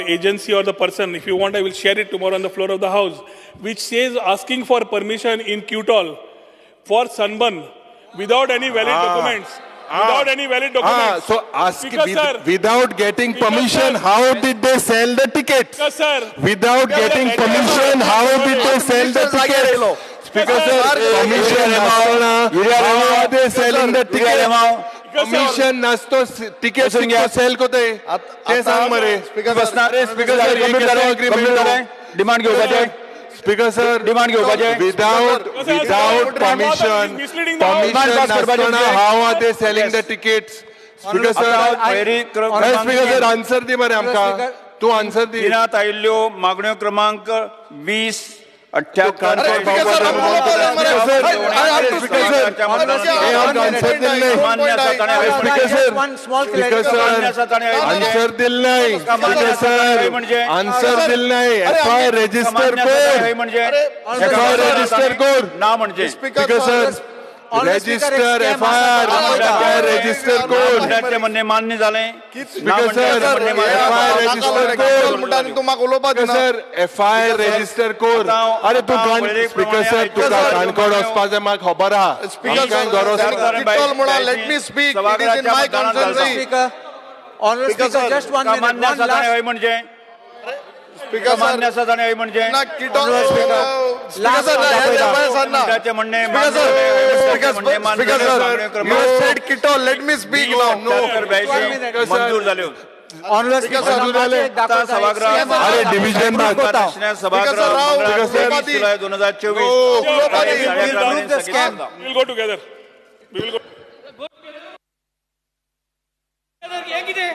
agency or the person. If you want, I will share it tomorrow on the floor of the House, which says asking for permission in Qtol for sunburn without any valid documents. Without any valid documents. So ask without getting permission, how did they sell the tickets? Yes, sir. Without getting permission, how did they sell the tickets? Speaker sir, permission how are they selling the tickets? Permission नासतो ticket sale कोते ते सांग मरे speaker sir demand घेवपाचे speaker sir demand घेवपाचे without permission नासतना how are they selling the tickets speaker sir answer दी मरे आमकां तूं आन्सर दी दिनात आयिल्ल्यो मागण्यो क्रमांक 20 78 आन्सर दिल नाही आन्सर दिल नाही FIR रेजिस्टर कर ना म्हणजे speaker sir register FIR register कर म्हणणे मान्य झाले स्पीकर सर FIR रजिस्टर कर म्हणटा तूं म्हाका उलोवपाक दिना सर FIR रजिस्टर कर अरे तू स्पीकर सर तुका काणकोण वचपाक जाय म्हाका खबर आहा स्पीकर म्हणा let me speak it is in my concern Speaker, Honorable Speaker, just 1 minute. One last. म्हणजे स्पीकर सर मान्य आसा जाणे म्हणजे ना किटो स्पीकर सर मिनिस्टराचें म्हणणें speaker sir you sed keto let me speak मंजूर जाल्यो अरे डिव्हिजन सभागृह 2024 We will go together. We will go. हे कितें?